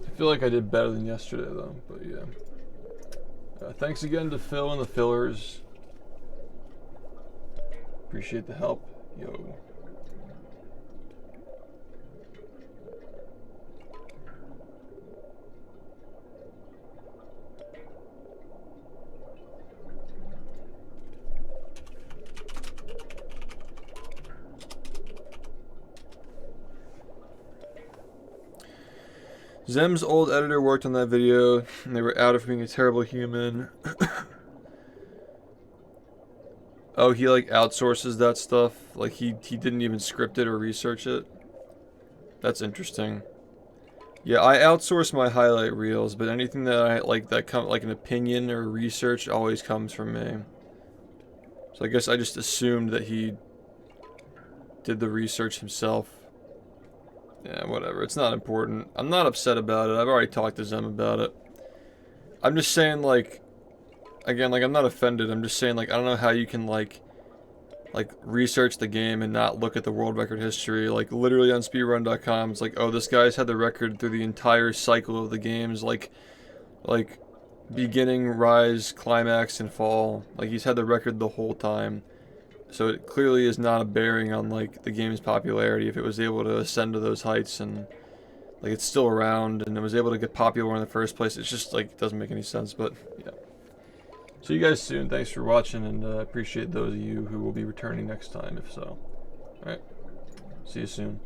I feel like I did better than yesterday though, but yeah. Thanks again to Phil and the fillers. Appreciate the help. Yo. Zem's old editor worked on that video, and they were outed for being a terrible human. Oh, he like outsources that stuff? Like he didn't even script it or research it? That's interesting. Yeah, I outsource my highlight reels, but anything that I like that come like an opinion or research always comes from me. So I guess I just assumed that he did the research himself. Yeah, whatever. It's not important. I'm not upset about it. I've already talked to Zem about it. I'm just saying, like, again, like, I'm not offended. I'm just saying, like, I don't know how you can, like research the game and not look at the world record history. Like, literally on speedrun.com, it's like, oh, this guy's had the record through the entire cycle of the games. Like, beginning, rise, climax, and fall. Like, he's had the record the whole time. So it clearly is not a bearing on like the game's popularity if it was able to ascend to those heights and like it's still around and it was able to get popular in the first place. It's just like it doesn't make any sense, but yeah. See you guys soon. Thanks for watching and appreciate those of you who will be returning next time if so. Alright. See you soon.